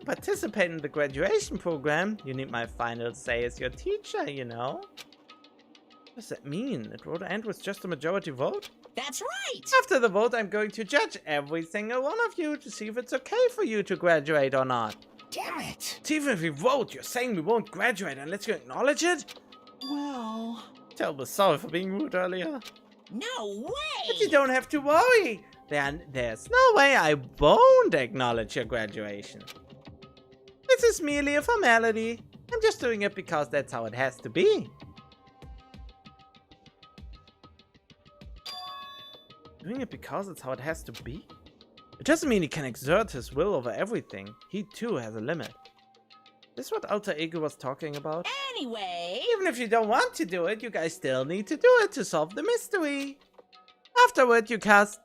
To participate in the graduation program, you need my final say as your teacher, you know? What does that mean? It would end with just a majority vote? That's right. After the vote, I'm going to judge every single one of you to see if it's okay for you to graduate or not. Damn it! So even if we vote, you're saying we won't graduate unless you acknowledge it? Well... Terrible sorry for being rude earlier. No But you way. don't have to worry. There's no way I won't acknowledge your graduation. This is merely a formality. I'm just doing it because that's how it has to be. Doing it because it's how it has to be? It doesn't mean he can exert his will over everything. He too has a limit. This is what Alter Ego was talking about? Anyway, Even if you don't want to do it, you guys still need to do it to solve the mystery. Afterward, you cast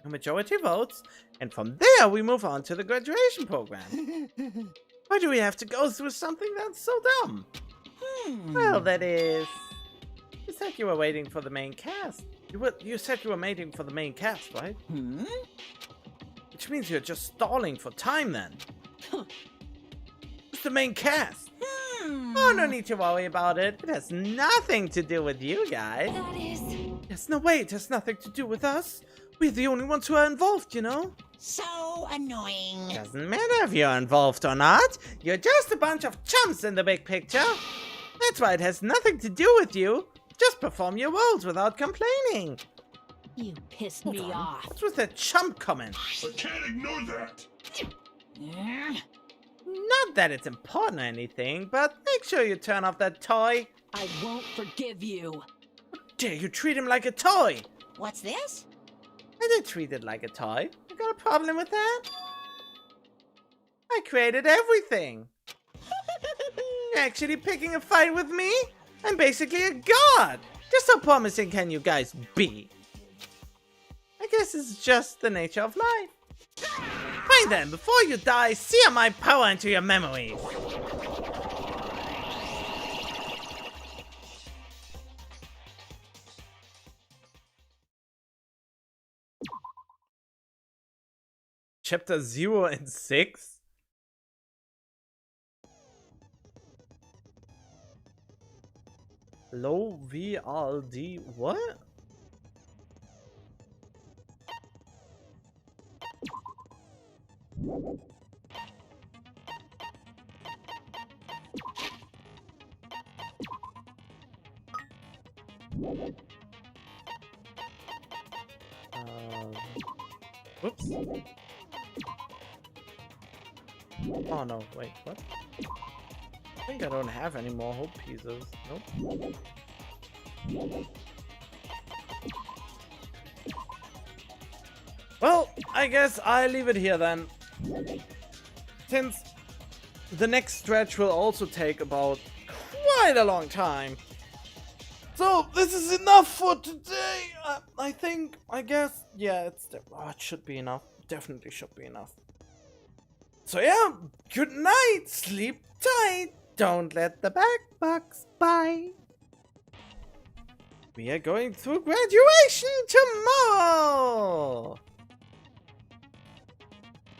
a majority votes, and from there we move on to the graduation program. Why do we have to go through something that's so dumb? Well, that is... You said you were waiting for the main cast. You said you were waiting for the main cast, right? Which means you're just stalling for time then. It's the main cast. Oh, no need to worry about it. It has nothing to do with you guys. That is... Yes, no, wait, it has nothing to do with us. We're the only ones who are involved, you know? So annoying. Doesn't matter if you're involved or not. You're just a bunch of chumps in the big picture. That's why it has nothing to do with you. Just perform your roles without complaining. You pissed me off. What's with that chump comment? I can't ignore that. Not that it's important or anything, but make sure you turn off that toy. I won't forgive you. Dare you treat him like a toy? What's this? I did treat it like a toy. You got a problem with that? I created everything. You're actually picking a fight with me? I'm basically a god. Just how promising can you guys be? I guess it's just the nature of life. Fine then, before you die, sear my power into your memories. Chapter 0 and 6? Low VLD, what? Whoops. Oh no, wait, what? I think I don't have any more hope pieces. Nope. Well, I guess I'll leave it here then. Since the next stretch will also take about quite a long time. So, this is enough for today. I think, I guess, yeah, it should be enough. Definitely should be enough. So yeah, good night, sleep tight, don't let the back box bite. We are going through graduation tomorrow!